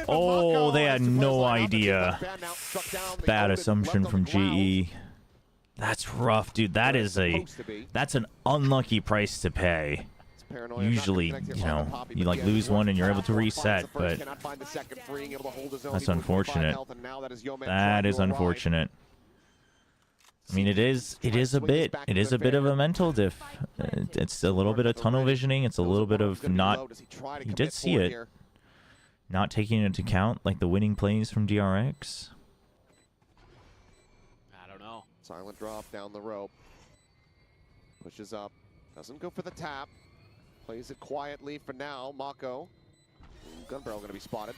Oh, they had no idea. Bad assumption from GE. That's rough, dude. That's an unlucky price to pay. Usually, you know, you like lose one and you're able to reset, but that's unfortunate. That is unfortunate. I mean, it is a bit of a mental diff. It's a little bit of tunnel visioning. It's a little bit of not. You did see it. Not taking into account like the winning plays from DRX. Silent drop down the rope. Pushes up. Doesn't go for the tap. Plays it quietly for now. Mako. Gun barrel going to be spotted.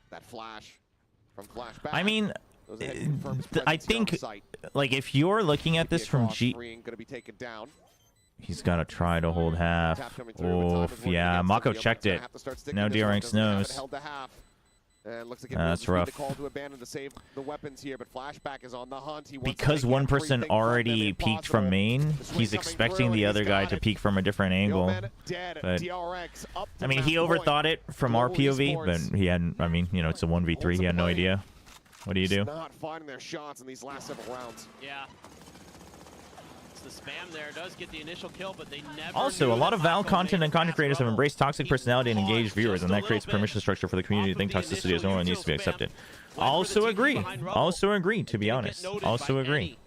That flash from flashback. I mean, I think like if you're looking at this from G, going to be taken down. He's got to try to hold half. Oh, yeah. Mako checked it. Now DRX knows. Looks like that's rough. Call to abandon to save the weapons here, but flashback is on the hunt. Because one person already peeked from main, he's expecting the other guy to peek from a different angle. But I mean, he overthought it from our POV, but he hadn't. I mean, you know, it's a 1v3. He had no idea. What do you do? Not finding their shots in these last several rounds. Yeah. The spam there does get the initial kill, but they never. Also, a lot of Val content and content creators have embraced toxic personality and engaged viewers, and that creates permission structure for the community to think toxicity is normal and needs to be accepted. Also agree. Also agree, to be honest. Also agree.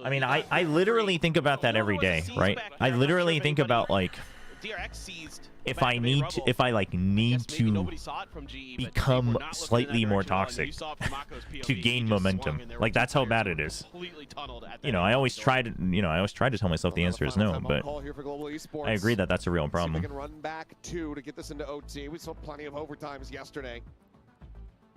I mean, I literally think about that every day, right? I literally think about, like, DRX seized. if I need to, if I like need Maybe to nobody saw it from GE, but become they were not looking in slightly that more direction at all, and toxic you saw it from Mako's POV, to he gain just momentum. swung, and there were Like two that's how players bad who it were is. completely tunneled at that You know, I end. always So try to, you know, I always try to tell myself the answer is no, but Call here for Global Esports. I agree that that's a real See if they problem. can run back 2 to get this into OT. We saw plenty of overtimes yesterday.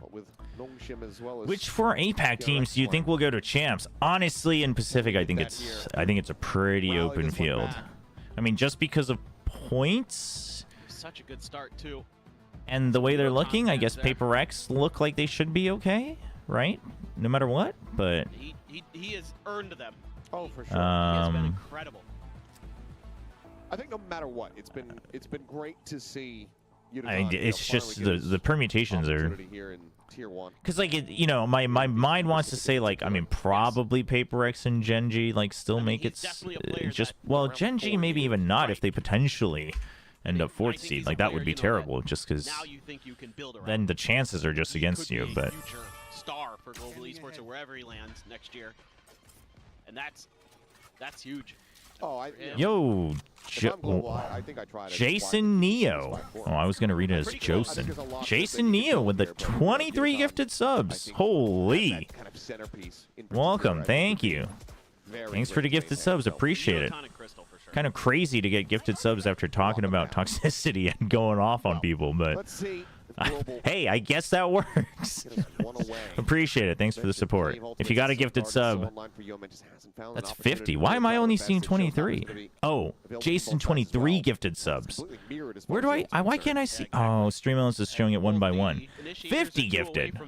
But with Nongshim as well as Which for APAC teams do you think will go to champs? Honestly, in Pacific, I think it's a pretty open field. I mean, just because of points such a good start too. and the way they're looking, I guess Paper X look like they should be okay, right? No matter what, but He has earned them. Oh, for sure. He has been incredible. I think no matter what, it's been great to see. I mean, it's just the permutations are here in Tier 1. because like it, you know, my mind wants to say like I mean probably Paper X and Genji like still make it just well Genji maybe even not if they potentially end up 4th seed, like that would be terrible just because Now you think you can build around. then the chances are just against you. But future star for Global Esports or wherever he lands next year, and that's huge. Oh, yo, I think I tried it. Jason Neo. Oh, I was gonna read it as Josen. Jason Neo with the 23 gifted subs. Holy! Welcome, thank you. Thanks for the gifted subs. Appreciate it. Kind of crazy to get gifted subs after talking about toxicity and going off on people, but Let's see. hey, I guess that works. Appreciate it. Thanks for the support. If you got a gifted sub, that's 50. Why am I only seeing 23? Oh, Jason 23 gifted subs. Where do why can't I see? Oh, Streamlabs is showing it one by one. 50 gifted.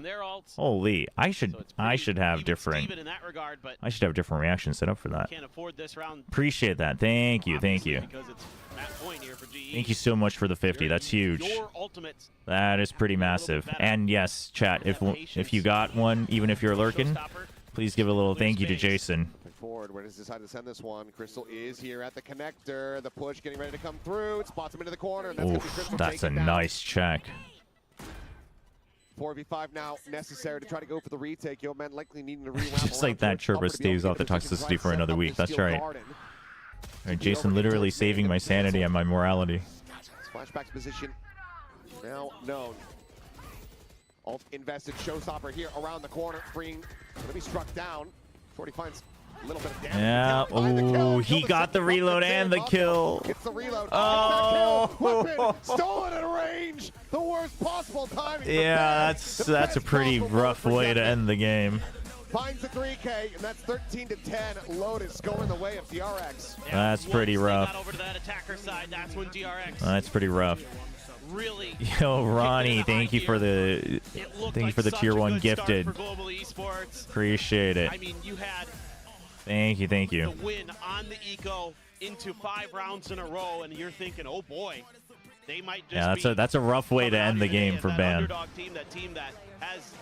Holy, I should have different reactions set up for that. Appreciate that. Thank you. Thank you so much for the 50. That's huge. That is pretty massive. And yes, chat, if you got one, even if you're lurking, please give a little thank you to Jason. Forward, where does he decide to send this one? Crystal is here at the connector. The push getting ready to come through. It spots him into the corner. And that's gonna be Crystal That's a taken down. nice check. 4v5 now necessary to try to go for the retake. Yo, man, likely needing to reroute. Just like that, Chobra staves off the toxicity for another week. That's right. All right, Jason literally saving my sanity and my morality. Flashback's position now known. Alt invested showstopper here around the corner. Freeing, gonna be struck down. Before he finds a little bit of damage. Yeah, oh, he got the reload and the kill. It's the reload. Oh, Weapon stolen at range. The worst possible timing. Yeah, that's a pretty rough way to end the game. Finds the 3K, and that's 13 to 10. Lotus going the way of DRX. That's pretty rough. Over to that attacker side, that's when DRX That's pretty rough. really. Yo, Ronnie, thank you for the tier 1 gifted. Appreciate it. I mean, you had Thank you. the win on the eco into 5 rounds in a row, and you're thinking, oh boy, they might just that's a rough way to end the game for Ban. Underdog team, that team that has,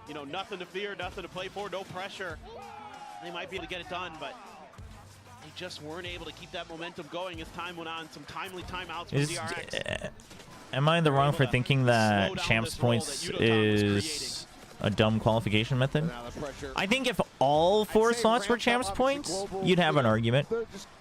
you know, nothing to fear, nothing to play for, no pressure. They might be able to get it done, but they just weren't able to keep that momentum going as time went on. Some timely timeouts from DRX. Am I in the wrong for thinking that champs points is a dumb qualification method? I think if all 4 slots were champs points, you'd have an argument.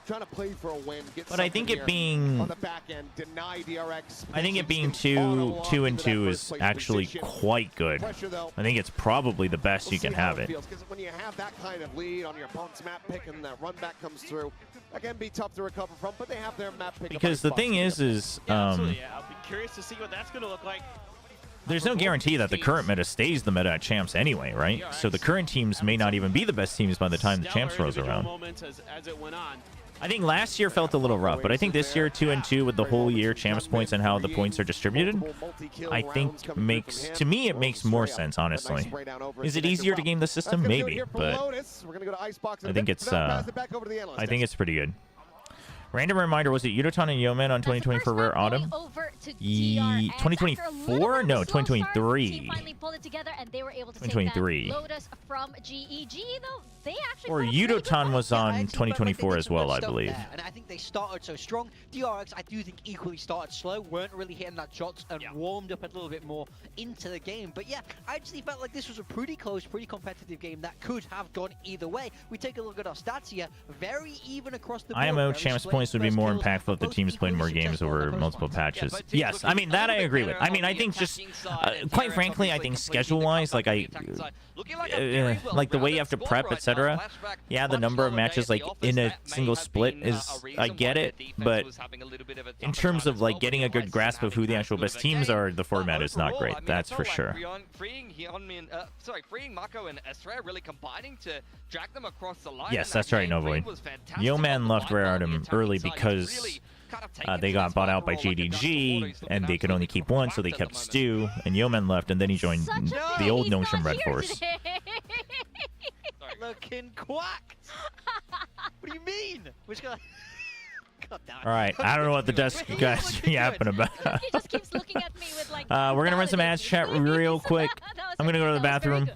Trying to play for a win, but I think it being on the back end, deny DRX. I think it being 2 and 2 is actually quite good. I think it's probably the best you can have it. Because when you have that kind of lead on your opponent's map pick and that run back comes through, that can be tough to recover from. But they have their map pick. Because the thing is I'll be curious to see what that's going to look like. There's no guarantee that the current meta stays the meta at champs anyway, right? So the current teams may not even be the best teams by the time the champs rolls around. I think last year felt a little rough, but I think this year 2 and 2 with the whole year champs points and how the points are distributed, I think to me it makes more sense, honestly. Is it easier to game the system? Maybe, but I think it's pretty good. Random reminder, was it Yudotan and Yeoman on 2024 Rare Autumn? 2024? No, 2023. 2023. Or Yudotan was on 2024 as well, I believe. And I think they started so strong. DRX, I do think equally started slow, weren't really hitting that shots and warmed up a little bit more into the game. But yeah, I actually felt like this was a pretty close, pretty competitive game that could have gone either way. We take a look at our stats here, very even across the board. IMO champs points Seamless would be more impactful if the teams played more games over multiple patches. Yes, I mean, that I agree with. I mean, I think just, quite frankly, I think schedule-wise, like, like the way you have to prep, etc. Yeah, the number of matches, like, in a single split is, I get it, but in terms of, like, getting a good grasp of who the actual best teams are, the format is not great, that's for sure. Freeing Mako and Estrella really combining to drag them across the line. Yes, that's right, Novoid. Yeoman left Rare Artem early because they got bought out by JDG, and they could only keep one, so they kept Stu, and Yeoman left, and then he joined the old Notion Red Force. Looking quack! What do you mean? Which guy? God damn it. All right, I don't know what the desk guys are yapping about. He just keeps looking at me with like. We're gonna run some ads chat real quick. I'm gonna go to the bathroom,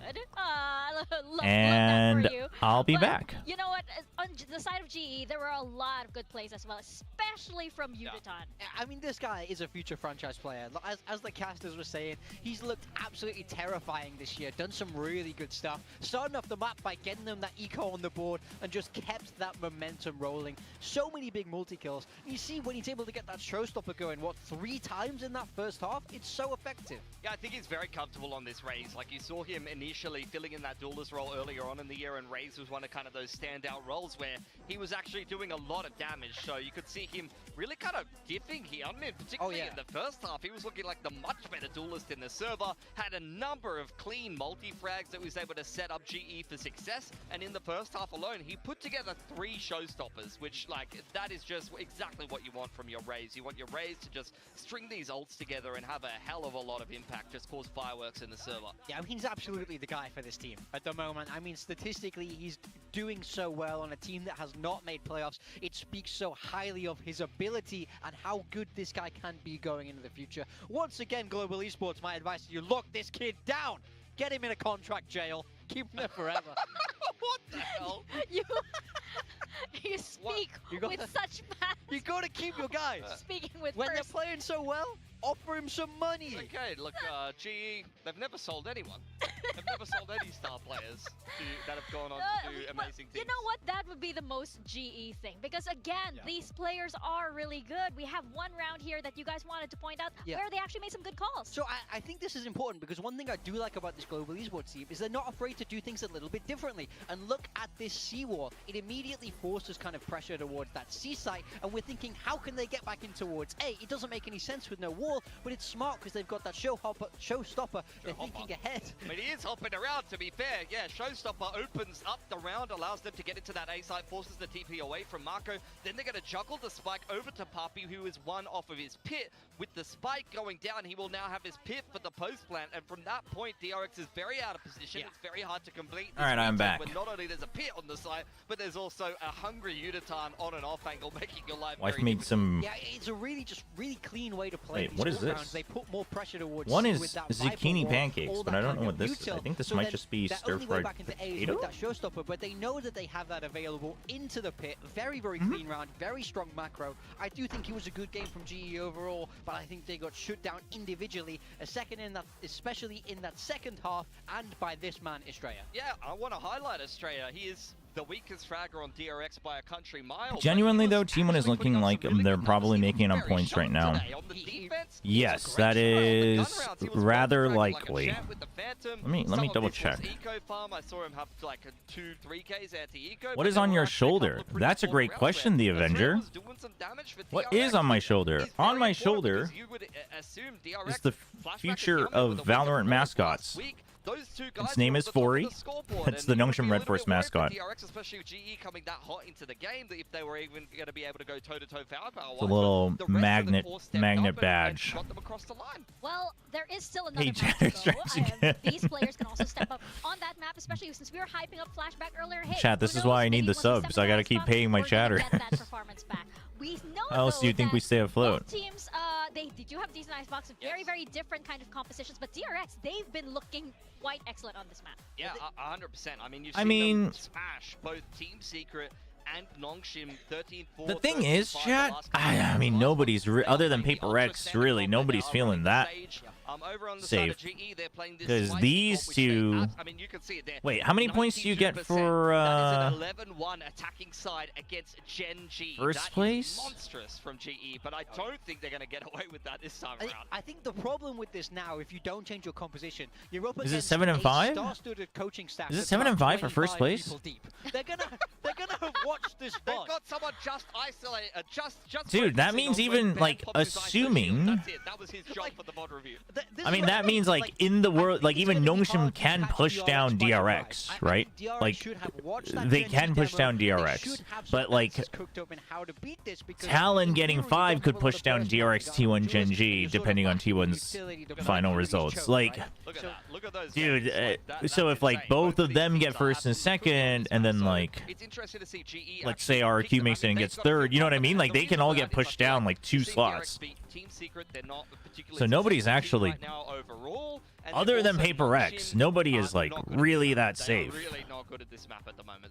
and I'll be back. You know what? On the side of GE, there were a lot of good plays as well, especially from Udaton. I mean, this guy is a future franchise player. As the casters were saying, he's looked absolutely terrifying this year. Done some really good stuff. Starting off the map by getting them that eco on the board and just kept that momentum rolling. So many big multi-kills. You see when he's able to get that showstopper going, what, 3 times in that first half? It's so effective. Yeah, I think he's very comfortable on this Raze. Like, you saw him initially filling in that duelist role earlier on in the year, and Raze was one of kind of those standout roles where he was actually doing a lot of damage. So you could see him really kind of diffing here. I mean, particularly in the first half, he was looking like the much better duelist in the server, had a number of clean multi-frags that was able to set up GE for success, and in the first half alone, he put together 3 showstoppers, which, like, that is just exactly what you want from your Raze. You want your Raze to just string these ults together and have a hell of a lot of impact, just cause fireworks in the server. Yeah, I mean, he's absolutely the guy for this team at the moment. I mean, statistically, he's doing so well on a team that has not made playoffs. It speaks so highly of his ability and how good this guy can be going into the future. Once again, Global Esports, my advice to you, lock this kid down. Get him in a contract jail. Keep him there forever. What the hell? You speak with such passion. You gotta keep your guys. Speaking with when they're playing so well, offer him some money. Okay, look, GE, they've never sold anyone. They've never sold any star players that have gone on to do amazing things. You know what? That would be the most GE thing. Because again, these players are really good. We have one round here that you guys wanted to point out where they actually made some good calls. So I think this is important because one thing I do like about this Global Esports team is they're not afraid to do things a little bit differently. And look at this C wall. It immediately forces kind of pressure towards that C site. And we're thinking, how can they get back in towards A? It doesn't make any sense with no wall, but it's smart because they've got that showstopper. They're thinking ahead. I mean, he is hopping around, to be fair. Yeah, showstopper opens up the round, allows them to get into that A site, forces the TP away from Marco. Then they're going to juggle the spike over to Papi, who is one off of his pit. With the spike going down, he will now have his pit for the post plant. And from that point, DRX is very out of position. It's very hard to complete. All right, I'm back. When not only there's a pit on the site, but there's also a hungry Udaton on and off angle, making your life Wife very made difficult. some... Yeah, it's a really clean way to play. Wait, what is this? They put more pressure towards One is with that zucchini Viper pancakes, wall, but I don't know what this is. I think this might then just be stir-fried back into A potato? with that showstopper, but they know that they have that available into the pit. Very, very clean round, very strong macro. I do think it was a good game from GE overall, but I think they got shut down individually. A second in that, especially in that second half, and by this man, Estrella. Yeah, I want to highlight Estrella. He is the weakest fragger on DRX by a country mile. Genuinely though, T1 is looking like they're probably making it on points right now. Yes, that is rather likely. Let me double check. What is on your shoulder? That's a great question, the Avenger. What is on my shoulder? On my shoulder is the future of Valorant mascots. Its name is Fori. It's the Nongshim Red Force mascot. DRX, especially with GE coming that hot into the game, that if they were even going to be able to go toe-to-toe firepower, It's a little magnet badge. got them across the line. Well, there is still another Hey, map to strikes go. again. These players can also step up on that map, especially since we were hyping up Flashback earlier. Hey, Chat, this is why I need the subs. I gotta keep paying my chatter. We know, How else do you think we stay afloat? Both teams, they do have decent icebox, very, very different kind of compositions, but DRX, they've been looking quite excellent on this map. Yeah, 100%. I mean, you've seen them smash both Team Secret and Nongshim 13-4. The thing is, chat, I mean, nobody's, other than Paper Rex, really, nobody's feeling that. Over on the side Safe. of GE, they're playing this Because spicy these comp, which they two... I mean, you can see it there. Wait, how many points do you get 92%. for That is an 11-1 attacking side against Gen G. first That place? is monstrous from GE, but I don't think they're going to get away with that this time around. I think the problem with this now, if you don't change your composition, you're up Is it against 7 and a 5? star-studded coaching staff. Is it that's 7 and about 5 for first 25 place? people deep. They're gonna watch this They've spot. got someone just isolated, just Dude, that focusing means on even, when Van like, pops his ISO assuming- shield. That's it. That was his job for the VOD review. I mean, that means, like, in the world, like, even Nongshim can push down DRX, right? Like, they can push down DRX. But, like, Talon getting 5 could push down DRX, T1, Gen G, depending on T1's final results. Like, Look at that. Look at those dude, guys. so if, like, insane. both of them get first and second, and then, like, It's interesting to see GE let's say RQ makes it and gets third, you know what I mean? Like, they can all get pushed down, like, 2 slots. So nobody's actually, other than Paper X, nobody is, like, really that safe.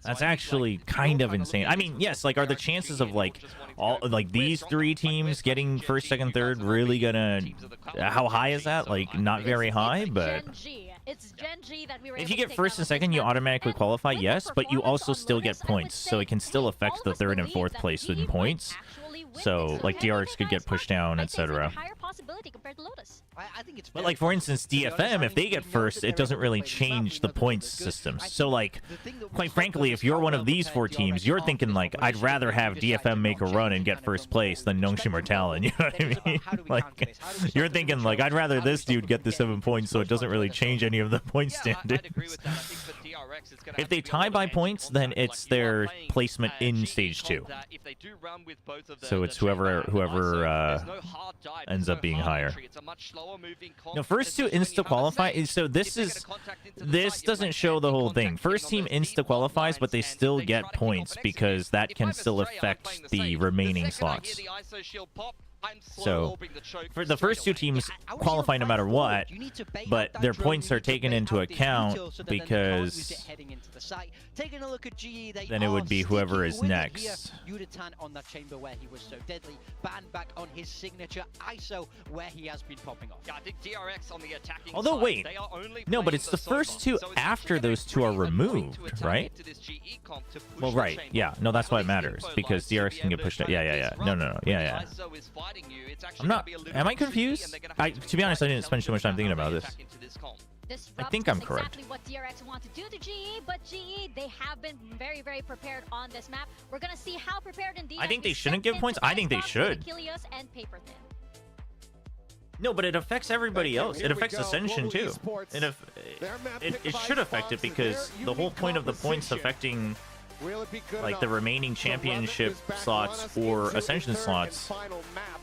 That's actually kind of insane. I mean, yes, like, are the chances of, like, all, like, these 3 teams getting first, second, third really gonna, how high is that? Like, not very high, but It's Gen G that we were if able you to get take first down and second, you with this automatically map. qualify, And yes, with but you performance also on still get Lotus, I would points, so say, it can still hey, affect all the of us third and believe fourth that place GE in might points. actually win So, this. like, Okay, DRX maybe could get nice pushed spot. down, I'd say it's like etc. a higher possibility compared to Lotus. I think it's But, very like, for possible. instance, To be honest, I DFM, if think they we get know first, that it they're doesn't able to really play this map, change we the know that points they're good. system. I So, think like, the thing that we quite spoke frankly, of if is you're how one well of these 4 prepared teams, DRX you're are thinking, for like, this I'd operation. rather They have decided DFM to make a not run change and get kind of first from place what than we Nongshim or expected Talon, you know what I Then it's mean? about how do we Like, counter this? How do we you're stop them thinking, from like, I'd showing? rather How do we this stop dude them get from the 7 getting points so it pushed doesn't by really the change any of the point Yeah, I'd standards. agree with that. I think for DRX, it's gonna If have they to be a tie lot by of points, anti-contact. then Like, it's you are their playing, placement in GE stage comp 2. that if they do run with both of So the it's whoever- chamber and whoever, ISO, there's no hard dive, ends there's up no being hard higher. entry. It's a much slower moving comp, No, first 2 especially when you insta have a qualify. stage. So If this they get is a contact into the this site, you doesn't play show the whole thing. anti-contact First on team those deep insta qualifies, but they lines, and still they get try to kick points off an because execute. that If can I'm still Astray, I'm affect playing the the same. remaining The second I slots. hear the ISO shield pop, I'm slow So orbing the choke for the straight first 2 away. teams I wish qualify you no would matter fight what, forward. You need to bait but out that their drone, points you are need to taken bait into out this account detail so that then they can't use it because heading into the site. Taking a look at GE, they then it would are be whoever is sticking with it here. next. Yudatan on that chamber where he was so deadly. Ban back on his signature ISO where he has been popping off. Yeah, I think DRX on the attacking Although, side, wait, they are only no, but playing it's the solo. first 2 So it's after actually those 2 are gonna be free removed, to attack right? into this GE comp to push Well, the right, chamber. yeah, no, that's why it At least matters info because lines to DRX be can able get to pushed out. kind Yeah, of yeah, yeah. disrupt No, no, no, yeah, when yeah. the ISO is fighting you, it's actually I'm not. gonna be a little Am I bit tricky, confused? and they're gonna have To be honest, I didn't spend too much time thinking about this. attack into this comp. Disrupt think I'm is correct. exactly what DRX want to do to GE, but GE, they have been very, very prepared on this map. We're going to see how prepared indeed. I think as they we shouldn't step give points. into I think they Icebox with should. Achilles and Paper Thin. No, but it affects everybody else. Here It we affects go. Ascension Global too. Esports. And if Their map it pick of should affect it Icebox and because their the whole unique point of the points composition. affecting Will it be good like the enough remaining to run it championship this back slots run us or into Ascension the third slots. and final map?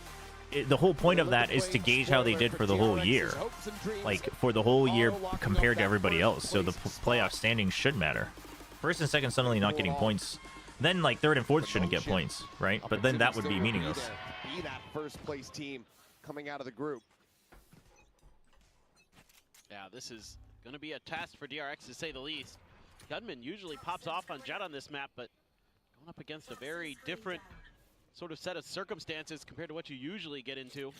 The whole point of Look that at is to the gauge how they spoiler did for the whole DRX's year. hopes and dreams. Like for the whole year All locking compared up to that everybody else. first So the place playoff spot. standings should matter. First and second suddenly not getting Cool. points. Then like third and fourth shouldn't get points, right? But then that would be Opportunity meaningless. still will be there. Be that first place team coming out of the group. Yeah, this is going to be a task for DRX to say the least. Gunman usually pops off on Jet on this map, but going up against a very different sort of set of circumstances compared to what you usually get into.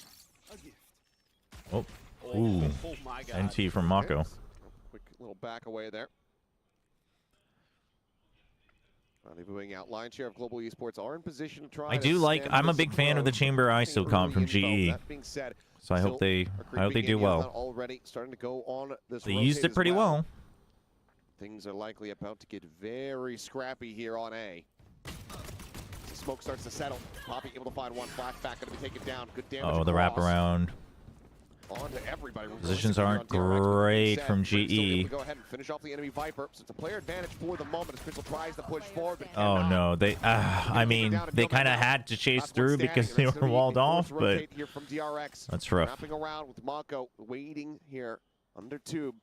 Oh, Oh, ooh, oh my God. NT from Mako. Quick little back away there. Rendezvousing out line share of global esports are in position to try. I do like. I'm a big fan of the Chamber ISO comp from GE. That being said, So I hope they do well. Already starting to go on this. They used rotate it pretty as well. Things are likely about to get very scrappy here on A. The smoke starts to settle. Poppy able to find one flashback, going to be taken down. Good damage. Oh, the wraparound. On to everybody. Positions Here aren't on DRX. great Said, from Briggs still able GE. to go ahead and finish off the enemy Viper. So it's a player advantage for the moment as Crystal tries to push forward. But Oh cannot. no, they. I mean, they kind of had to chase through because they were walled off, but Here from DRX. that's rough. Wrapping around with Mako waiting here under tube.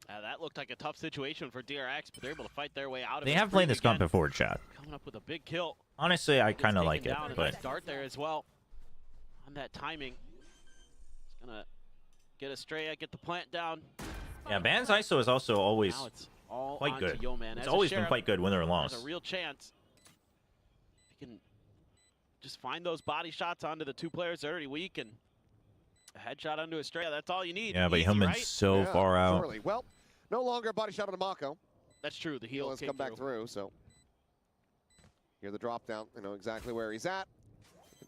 That looked like a tough situation for DRX, but they're able to fight their way out of it. They have played this comp again. before, chat. Coming up with a big kill. Honestly, I Gets kind of taken like it, down, and but nice dart there as well. On that timing. It's gonna get Estrella, get the plant down. yeah, Ban's ISO is also always Now it's all quite onto good. Yo Man. It's As a always been Sheriff, quite good, win or has loss. a real chance. If you can just find those body shots onto the two players that are already weak and headshot onto a straight. That's all you need. Yeah, but Easy, Hillman's right? so Yeah, far out. surely. Well, no longer a body shot on the Mako. That's true. The heel He'll has came come back through, so here the drop down. You know exactly where he's at.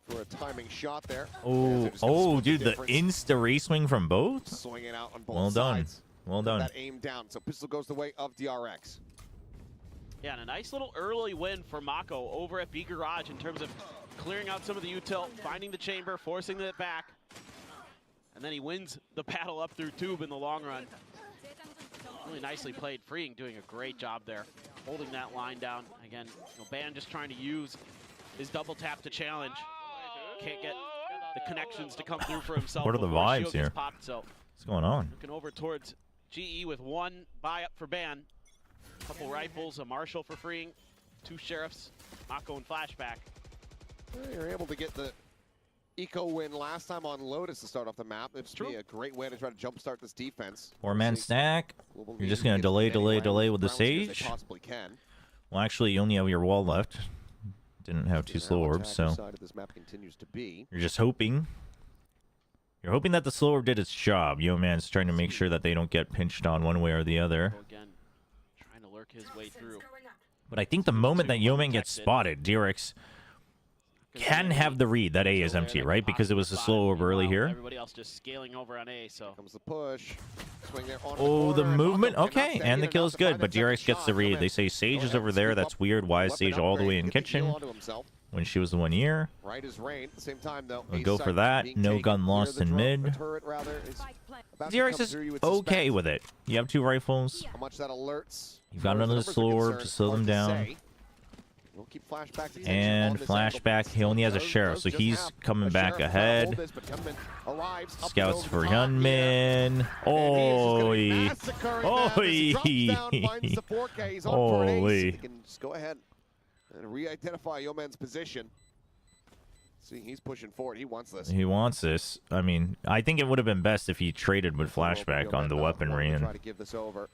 Looking for a timing shot there. Oh, dude, the insta race swing from both. Swinging out on both Well done. sides. Well done. That aim down. So pistol goes the way of DRX. Yeah, and a nice little early win for Mako over at B Garage in terms of clearing out some of the util, finding the chamber, forcing it back. And then he wins the battle up through tube in the long run. Really nicely played. Freeing doing a great job there, holding that line down. Again, Ban just trying to use his double tap to challenge. Can't get the connections to come through for himself. What are the before his vibes shield here? gets popped, so What's going on? looking over towards GE with one buy up for Ban. Couple rifles, a Marshall for Freeing, 2 sheriffs, Mako and flashback. You're able to get the eco win last time on Lotus to start off the map. It's be a great way to try to jumpstart this defense. 4-man stack. Global You're just League gonna gets delay, it anyway. delay with the Round as good as they Sage. possibly can. Well, actually, you only have your wall left. Didn't have 2 slow orbs, so Side of this map continues to be. you're just hoping. You're hoping that the slow orb did its job. Yo Man's trying to make sure that they don't get pinched on one way or the other. Again, trying to lurk his way through. But I think the moment that Yo Man gets spotted, DRX can have the read that A is empty, right? Because it was a slow orb early here. Everybody else just scaling over on A, so. Comes the push. Swing there on Oh, the corner, and movement. Mako cannot Okay, stay and the in kill's enough to good, find but that second DRX gets the shot. read. Yo They say Sage is over there. That's weird. Why is Weapon Sage all the way upgrade, in get the heal kitchen onto himself. when she was the 1 year? Right as rain. At the same time, though, We'll A go site for that. being No taken gun near lost the in drone, mid. the turret, rather, is about to DRX come is through, you would okay suspect. with it. You have 2 rifles. How much that alerts? You've got as far as the another numbers are slow orb to concerned, slow them hard to down. say. We'll keep flashbacks easy And on this angle. flashback. He only has a sheriff, so Does he's have coming a back sheriff to try to hold ahead. this, but Hyunmin arrives up Scouts over for the top here. Hyunmin. And he is just gonna Oi. massacre him as he drops down, finds the 4K. He's on for an ace. Holy. He can just go ahead and re-identify Yeoman's position. See, he's pushing forward. He wants this. He wants this. I mean, I think it would have been best if he traded with flashback on the weaponry and try to give this over.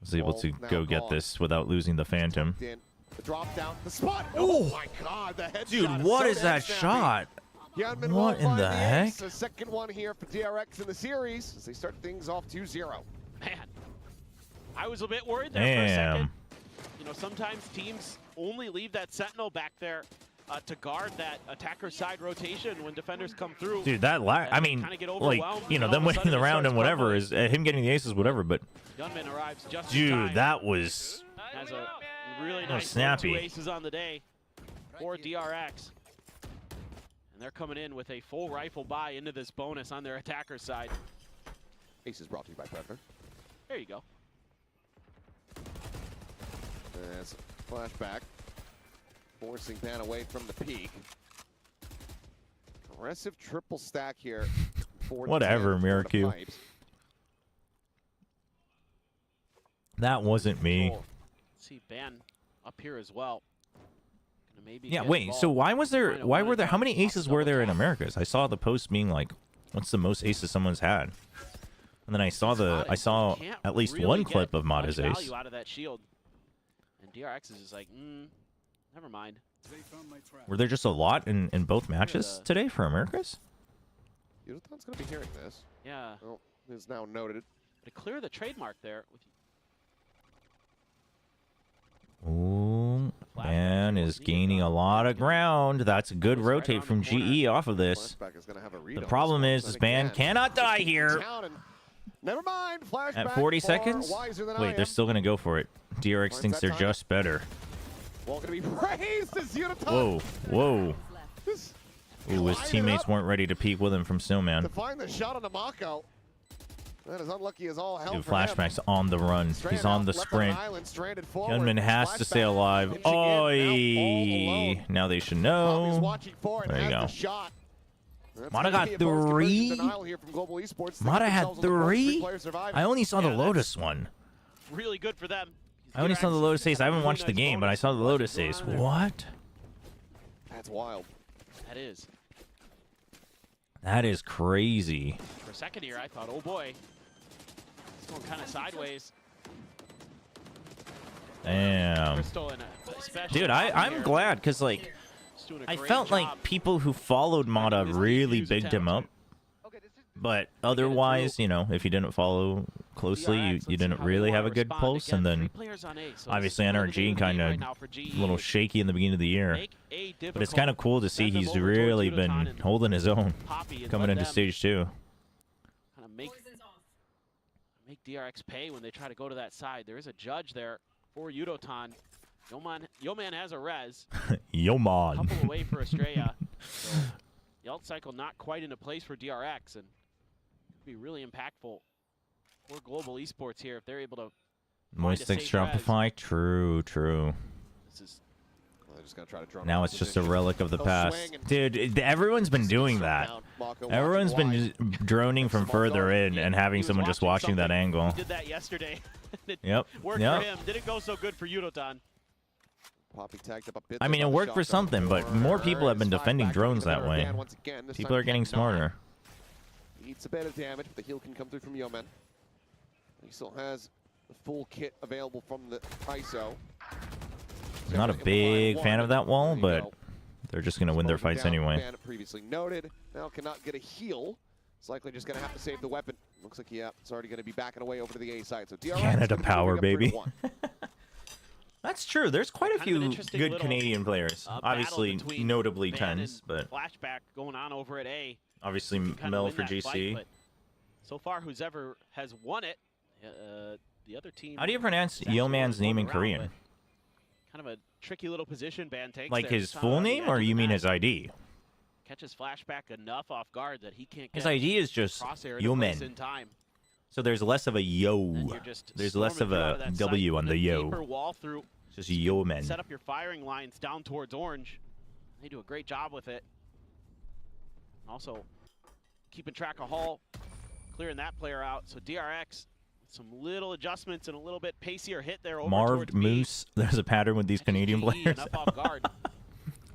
was able to go get this without losing the Phantom. In. The drop down, the spot. Oh. My God, the headshot. Dude, what is that shot? Hyunmin What won't in find the heck? ace. A second one here for DRX in the series as they start things off 2-0. Man, I was a bit worried there for a Damn. second. You know, sometimes teams only leave that sentinel back there to guard that attacker side rotation when defenders come through. Dude, that I mean, kinda get like, overwhelmed, you know, and all them of a winning the sudden it round and starts whatever crumbling. is him getting the aces, whatever. But Gunman arrives just in dude, time. that was Has a really Oh, nice snappy. 2 aces on the day for DRX. And they're coming in with a full rifle buy into this bonus on their attacker side. Ace is brought to you by Predator. There you go. As flashback, forcing Ban away from the peak. Aggressive triple stack here. 4 to Whatever, 10 for the Miraku. Pipes. that wasn't me. Let's see Ban up here as well. Gonna maybe Yeah, get wait. involved. So why was there? Trying to Why win were there? How it many off the aces were there in double tap. Americas? I saw the post being like, "What's the most aces someone's had?" And then I saw Can't at least really one get clip of much Mata's ace. value out of that shield. And DRX is just like, never mind. Were there just a lot in both matches today for Americas? Yudotan's going to be hearing this. Yeah. Well, it's now noted. To clear the trademark there. With Ooh, man is gaining a lot of ground. That's a good rotate from GE off of this. Flashback is gonna have a read The on problem this is one, this and band again, cannot die here. down and never mind. Flashback At 40 far seconds? wiser than I Wait, they're am. still going to go for it. DRX When's thinks that they're time? just better. Well, gonna be praised as Yudotan. Whoa, whoa. This Ooh, his glided teammates up weren't ready to peek with him from to Snowman. find the shot on the Mako. That is unlucky as all hell Dude, for him. flashback's on the run. Stranded He's on out, the left sprint. on an island, stranded forward. Gunman has to stay Flashback alive. pitching in, now all Oi! alone. Now they should Bobby's know. watching for it, There you has go. the shot. That's Mata gonna got be a bonus conversion 3. denial here from Global Esports. They Mata get had themselves on the board, 3? players surviving. I only saw the Yeah, Lotus one. really good for them. I only saw the Lotus ace. I haven't Really watched the nice game, but I bonus. saw the Lotus What's ace. going on there? What? That's wild. That is. That is crazy. For a second here, I thought, oh boy. It's going kind of sideways. Damn. Crystal in a special Dude, job I'm here. glad because, like, Just doing a I great felt job. like people who followed Mata This really defuse bigged him up. attempt. But otherwise, you know, if you didn't follow closely, you didn't really have a good pulse. And then obviously NRG kind of a little shaky in the beginning of the year. But it's kind of cool to see he's really been holding his own coming into stage 2. Kind of make DRX pay when they try to go to that side. There is a judge there for Yudotan. Yo man has a res. Yo man. Couple away for Estrella. So the alt cycle not quite into place for DRX, and be really impactful for global esports here if they're able to. Moistics Shopify. True. This is. They're just gonna try to drone Now it's just a relic of the past. Dude, everyone's been doing that. Everyone's been just droning from further in and having someone just watching that angle. He did that yesterday. Yep. Worked for him. Didn't go so good for Yudotan. Poppy tagged up a bit. I mean, it worked for something, but more people have been defending drones that way. People are getting smarter. Eats a bit of damage, but the heal can come through from Yeoman. He still has the full kit available from the ISO. I'm not a big fan of that wall, but they're just going to win their fights anyway. Previously noted, now cannot get a heal. It's likely just going to have to save the weapon. Looks like, yeah, it's already going to be backing away over to the A side. So DRX Canada power, baby. That's true. There's quite a few good Canadian players. Obviously, notably TENS, but flashback going on over at A. Obviously, Mel for GC. Fight, so far, who's ever has won it, the other team. How do you pronounce Yeoman's name in Korean? Kind of a tricky little position Ban takes. Like his full name, or you mean his ID? Catches flashback enough off guard that he can't get his ID is just Yeoman. So there's less of a yo. There's less of a W on the yo. Wall through. Just Yeoman. Set up your firing lines down towards orange. They do a great job with it. Also, keeping track of Hall, clearing that player out. So DRX, some little adjustments and a little bit pacier hit there over Marved Moose. There's a pattern with these Canadian players. Off guard.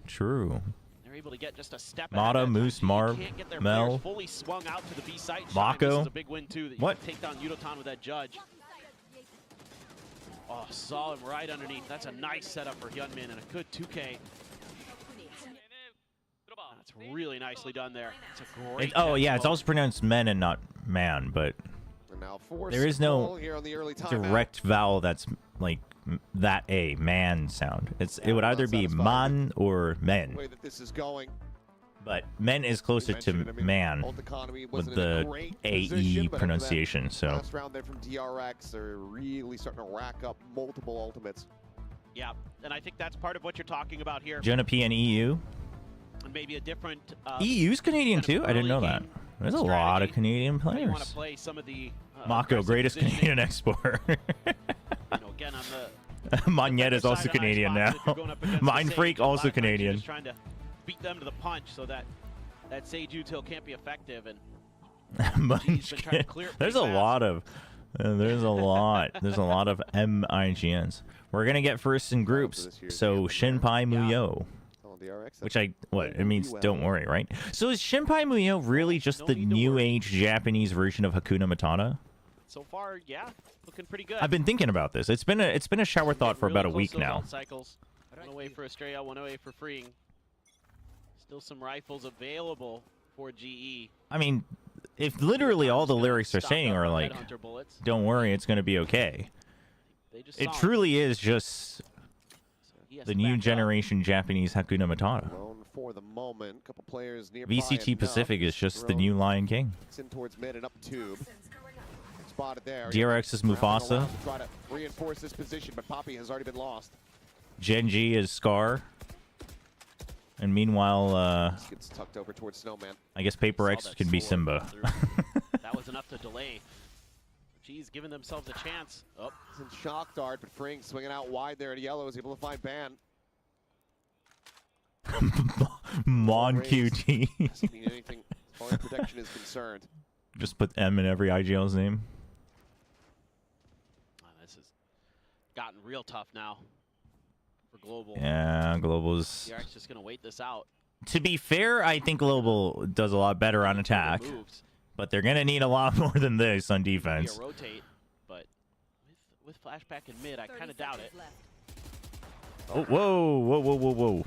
True. They're able to get just a step Mata, Moose, Marv, Mel, fully swung out to the B site. Mako. This is a big win too. That you can take down Yudotan with that judge. Oh, saw him right underneath. That's a nice setup for Hyunmin and a good 2K. That's really nicely done there. It's a great. Yeah, it's also pronounced men and not man, but there is no direct vowel that's like that a man sound. It would either be man or men. The way that this is going. But men is closer to man with the AE pronunciation. So last round there from DRX, they're really starting to rack up multiple ultimates. Yeah, and I think that's part of what you're talking about here. Jonah P and EU. And maybe a different. EU's Canadian too. I didn't know that. There's a lot of Canadian players. Want to play some of the Mako, greatest Canadian exporter. Again, on the Monyet is also Canadian now. Mind Freak also Canadian. Trying to beat them to the punch so that Sage Util can't be effective. And there's a lot of there's a lot of MIGNs. We're gonna get first in groups. So Shinpai Muyo. Which it means don't worry, right? So is Shinpai Muyo really just the new age Japanese version of Hakuna Matata? So far, yeah, looking pretty good. I've been thinking about this. It's been a shower thought for about a week now. Cycles. One away for Estrella, one away for Freeing. Still some rifles available for GE. I mean, if literally all the lyrics are saying are like, don't worry, it's going to be okay. It truly is just the new generation Japanese Hakuna Matata. For the moment, couple players VCT Pacific is just the new Lion King. It's in towards mid and up tube. Spotted there. DRX is Mufasa. Try to reinforce this position, but Poppy has already been lost. Genji is Scar. And meanwhile, gets tucked over towards Snowman. I guess Paper X can be Simba. That was enough to delay. G's giving themselves a chance. Oh, it's in shock dart, but Freeing swinging out wide there at yellow is able to find Ban. Mon QT. Doesn't mean anything as far as protection is concerned. Just put M in every IGL's name. Oh, this has gotten real tough now for Global. Yeah, Global's. DRX just gonna wait this out. To be fair, I think Global does a lot better on attack. But they're going to need a lot more than this on defense. Rotate, but with flashback in mid, I kind of doubt it. Oh, whoa.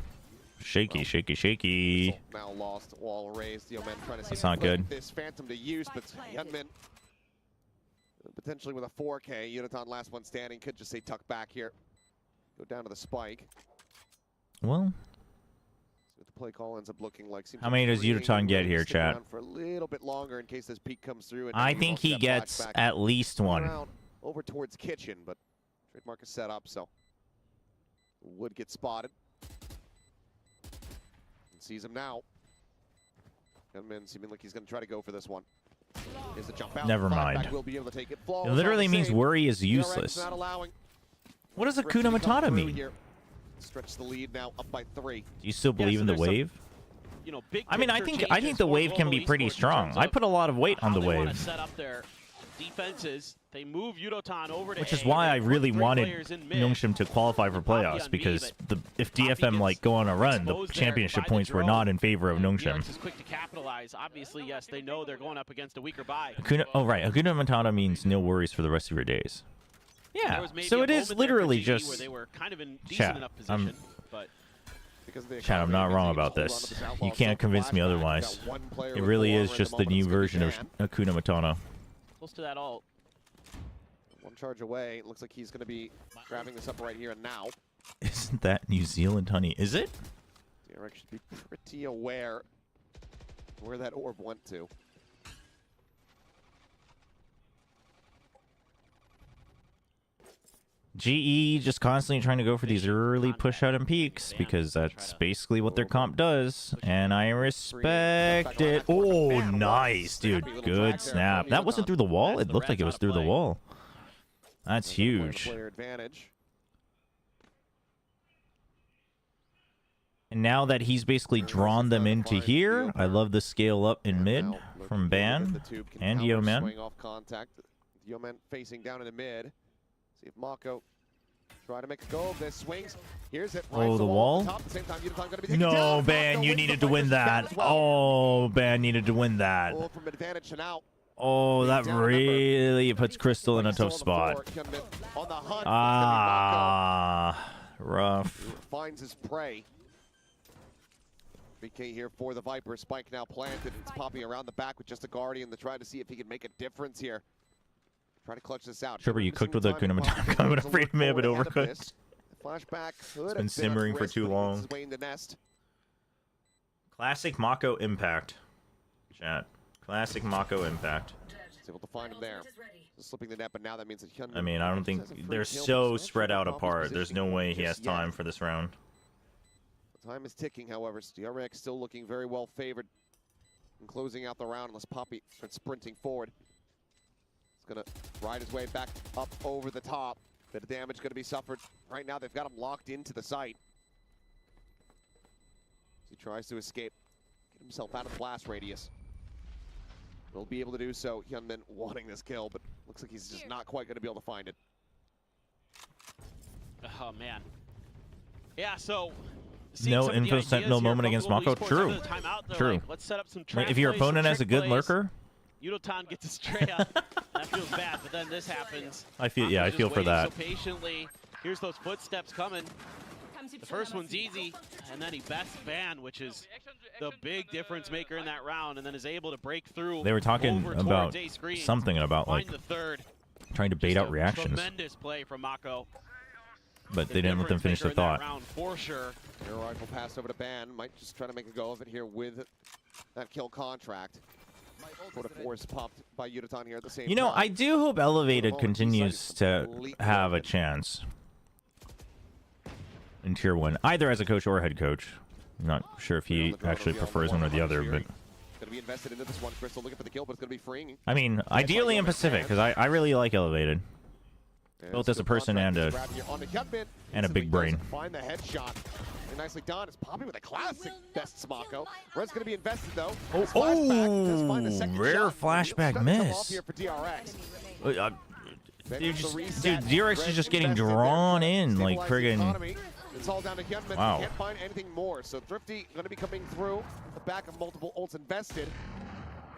Shaky, shaky, shaky. Now lost, wall raised. Yeoman trying to see That's not good. this Phantom to use, but Hyunmin potentially with a 4K. Unaton last one standing. Could just say tuck back here. Go down to the spike. Well, So the play call ends up looking like. how many does Udaton get here, Stick chat? around for a little bit longer in case this peak comes through. And I now think also he that gets flashback at least one. around over towards kitchen, but trademark is set up, so would get spotted. And sees him now. Gunman seeming like he's going to try to go for this one. Here's the jump out. Never Flashback mind. will be able to take it. It literally means worry is DRX useless. not allowing What does Drifty to Hakuna come Matata through mean? here. Stretch the lead now up by 3. Do you still Yeah, believe so in the there's some, wave? you know, big I mean, I picture think changes the for wave can be global pretty esports in strong. terms I of put a lot of weight on the how they wanna wave, set up their defenses. They move Udotan over to which is A, why they I put really 3 wanted players in mid. Nongshim to qualify for Poppy playoffs on B, because but if Poppy DFM gets like go on a run, the exposed there championship by the points were drone, not in favor of and Nongshim. DRX is quick to capitalize. Obviously, yes, they know they're going up against a weaker buy. Oh right, Hakuna Matata means no worries for the rest of your days. There Yeah, was maybe so a it is moment there for literally GE just where they were kind of in decent chat. enough position, but Because of the Chat, I'm economy, not it wrong means about hold on this. to Outlaw. You can't So convince me flashback, otherwise. got one player It with really four is at just the moment. new It's gonna be version of Dan. Hakuna Matata. close to that ult. One charge away. It looks like he's going to be grabbing this up right here and now. Isn't that New Zealand, honey? Is it? DRX should be pretty aware where that orb went to. GE just constantly trying to go for these early push out and peaks because that's basically what their comp does, and I respect it. Oh, nice, dude. Good snap. That wasn't through the wall? It looked like it was through the wall. That's huge. Player advantage. And now that he's basically drawn them into here, I love the scale up in mid from Ban and Yeoman. Swing off contact. Yeoman facing down in the mid. See if Mako try to make a go of this. Swings. Here's it. Oh, the wall? Top. At the same time, Udaton gonna be taken No, down. Ban, Mako you wins needed the to win fight that. as well. Oh, Ban needed to win that. Pull from advantage and out. Oh, that really puts Crystal in a tough spot. On the hunt. Ah, rough. Finds his prey. BK here for the Viper. Spike now planted. It's popping around the back with just a Guardian to try to see if he can make a difference here. Try to clutch this out. Chobra, you cooked with a Hakuna Matata. I would have afraid may have been overcooked. Flashback. It's been simmering for too long. Classic Mako impact. Chat. Classic Mako impact. He's able to find him there. Just slipping the net, but now that means that Hyunmin I mean, I don't think has a free they're kill, so but it's not spread sure out if Poppy's apart. There's no positioning way he has just yet. time for this round. The time is ticking, however. DRX still looking very well favored in closing out the round unless Poppy starts sprinting forward. He's going to ride his way back up over the top. Bit of damage going to be suffered. Right now, they've got him locked into the site. As he tries to escape, get himself out of the blast radius. Will be able to do so. Hyunmin wanting this kill, but looks like he's just not quite going to be able to find it. Oh man. Yeah, so No info sentinel moment against Mako. True. True. Let's set up some If your opponent has a good lurker, Udotan gets a stray up. That feels bad, but then this happens. I feel Mako's I just feel for waiting that. So patiently. Here's those footsteps coming. The first one's easy, and then he bests Van, which is the big difference maker in that round, and then is able to break through. They were talking over about towards A screen, something about like find the third. trying to bait Just out a reactions, Tremendous play from Mako. but The they didn't let them difference finish their maker in that thought. round for sure. Air rifle pass over to Ban. Might just try to make a go of it here with that kill contract. Quarter force popped by Udaton here at the same You know, time. I do hope Elevated Well, continues he's to completely have a open. chance in Tier 1, either as a coach or a head coach. I'm not sure if he actually prefers one or the other, but Gonna be invested into this one. Crystal looking for the kill, but it's gonna be freeing. I mean, ideally in Pacific, because I really like Elevated. Both as a person and a big brain. Find the headshot. And nicely done. It's Poppy with a classic best Mako. Red's gonna be invested though. Oh, Flashback. Does find the second rare shot. flashback Doesn't come off miss. here for DRX. Dude, DRX is just getting drawn in like friggin'. It's all down to Hyunmin. Wow. Can't find anything more. So Thrifty going to be coming through the back of multiple ults invested.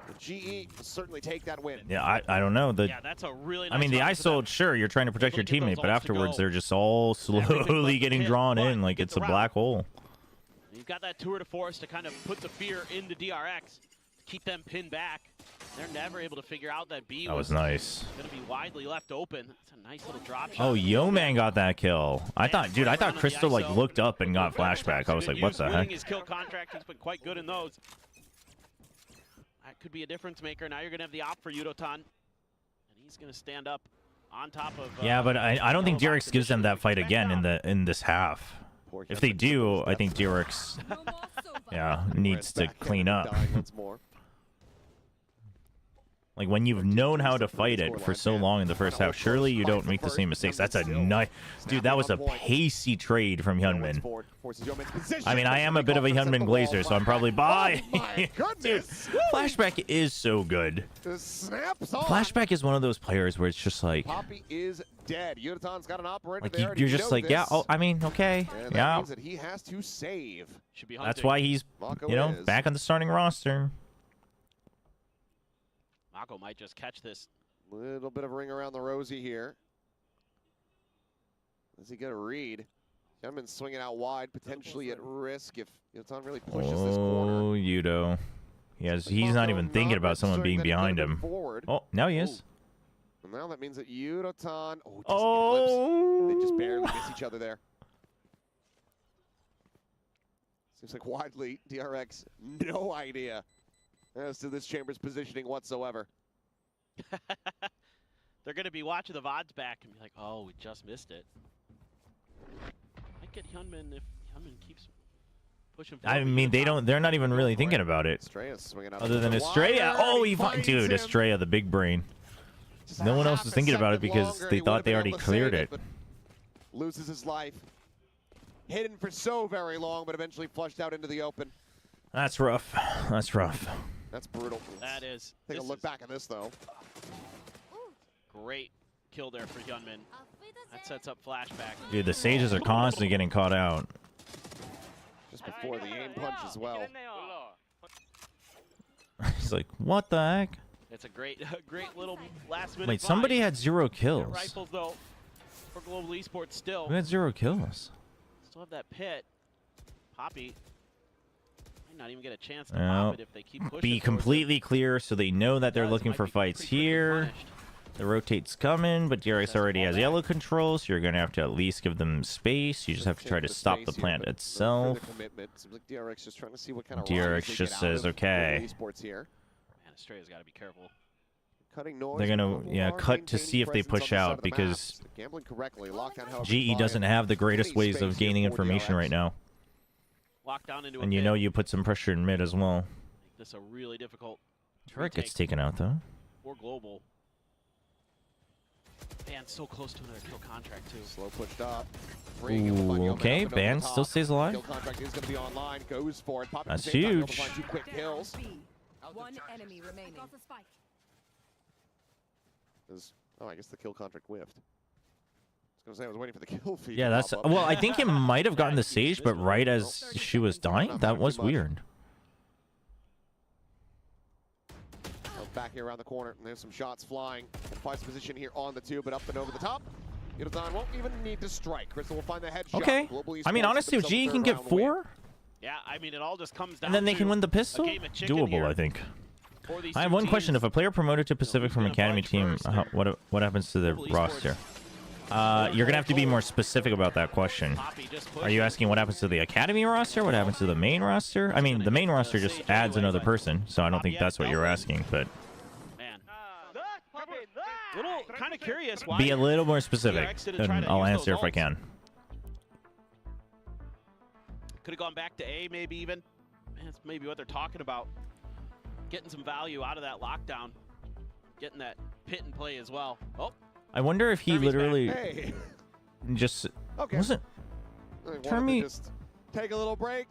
The GE will certainly take that win. Yeah, I don't know. Yeah, that's a really nice I mean, the round for them. ISO, sure, you're trying to protect your Able to get teammate, those but ults to afterwards go. they're just all Everything but slowly the getting hit, drawn but in like get it's the a round. black hole. He You've got that tour de force to kind of put the fear into DRX, to keep them pinned back. They're never able to figure out that B That was nice. going to be widely left open. That's a nice little drop shot. Oh, Yo Man got that kill. I thought, dude, I thought Crystal like looked up and got flashback. I was like, what the heck? His kill contract, he's been quite good in those. That could be a difference maker. Now you're going to have the op for Yudotan, and he's going to stand up on top of. Yeah, but I don't think DRX gives them that fight again in this half. If they do, I think DRX, yeah, needs to clean up. Like, when you've known how to fight it for so long in the first half, surely you don't make the same mistakes. That's a nice... Dude, that was a pacey trade from Hyunmin. I mean, I am a bit of a Hyunmin glazer, so I'm probably by. Dude, Flashback is so good. Flashback is one of those players where it's just like... Poppy is dead. Yudotan's got an operator like, there, you're just like, yeah, oh, I mean, okay, and that yeah. means that he has to save. That's why he's, you know, back on the starting roster. Mako might just catch this. Little bit of ring around the rosy here. Does he get a read? Hyunmin swinging out wide, potentially at risk if Yudotan really pushes this corner. Oh, Yudo. He's not even thinking about someone being behind him. Forward. Oh, now he is. And now that means that Yudotan... Oh, they just barely miss each other there. Seems like widely, DRX, no idea as to this chamber's positioning whatsoever. They're going to be watching the VODs back and be like, oh, we just missed it. Might get Hyunmin if Hyunmin keeps pushing forward. I mean, they're not even really thinking about it. Other than Estrella. Oh, dude, Estrella, the big brain. No one else is thinking about it because they thought they already cleared it. Loses his life. Hidden for so very long, but eventually flushed out into the open. That's rough. That's rough. That's brutal. That is. Take a look back at this, though. Great kill there for Hyunmin. That sets up flashback. Dude, the Sages are constantly getting caught out. Just before the aim punch as well. He's like, what the heck? It's a great little last minute. Wait, somebody had 0 kills. Rifles though for Global Esports still. Who had 0 kills? Still have that pit. Poppy might not even get a chance to pop it if they keep pushing. Be completely clear so they know that they're looking for fights here. The rotate's coming, but DRX already has yellow control, so you're going to have to at least give them space. You just have to try to stop the plant itself. DRX just says, okay. Man, Estrella's got to be careful. They're going to, cut to see if they push out, because GE doesn't have the greatest ways of gaining information right now. And you know you put some pressure in mid as well. Make this a really difficult. Turret gets taken out, though. Or Global. Man, so close to another kill contract, too. Slow pushed up. Ooh, okay, Ban still stays alive. Kill contract is going to be online. Goes for it. That's huge. Two quick kills. One enemy remaining. Oh, I guess the kill contract whiffed. I was going to say, I was waiting for the kill feed. Yeah, that's... Well, I think it might have gotten the Sage, but right as she was dying? That was weird. Back here around the corner, and there's some shots flying. Finds position here on the 2, but up and over the top. Yudotan won't even need to strike. Crystal will find the headshot. Okay. I mean, honestly, if GE can get 4... Yeah, I mean, it all just comes down and then they can win the pistol? Doable, I think. I have one question. If a player promoted to Pacific from Academy team, what happens to the roster? You're going to have to be more specific about that question. Are you asking what happens to the Academy roster? What happens to the main roster? I mean, the main roster just adds another person, so I don't think that's what you're asking, but... Little kind of curious why. Be a little more specific, and I'll answer if I can. Could have gone back to A, maybe even. Man, that's maybe what they're talking about. Getting some value out of that lockdown. Getting that pit in play as well. Oh. I wonder if he literally just wasn't. Termi just take a little break.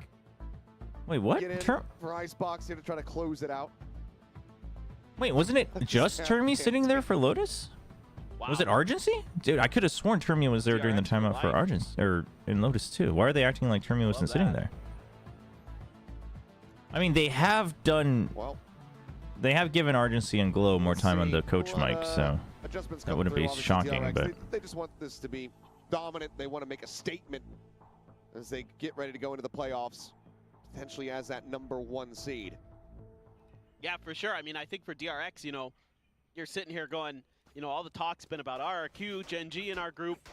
Wait, what? For Icebox here to try to close it out. Wait, wasn't it just Termi sitting there for Lotus? Wow. Was it Argency? Dude, I could have sworn Termi was there during the timeout for Argency, or in Lotus too. Why are they acting like Termi wasn't sitting there? I mean, they have done. Well, they have given Argency and Glow more time on the coach mic, so that wouldn't be shocking. But they just want this to be dominant. They want to make a statement as they get ready to go into the playoffs. potentially as that #1 seed. Yeah, for sure. I mean, I think for DRX, you know, you're sitting here going, you know, all the talk's been about RRQ, Gen G in our group.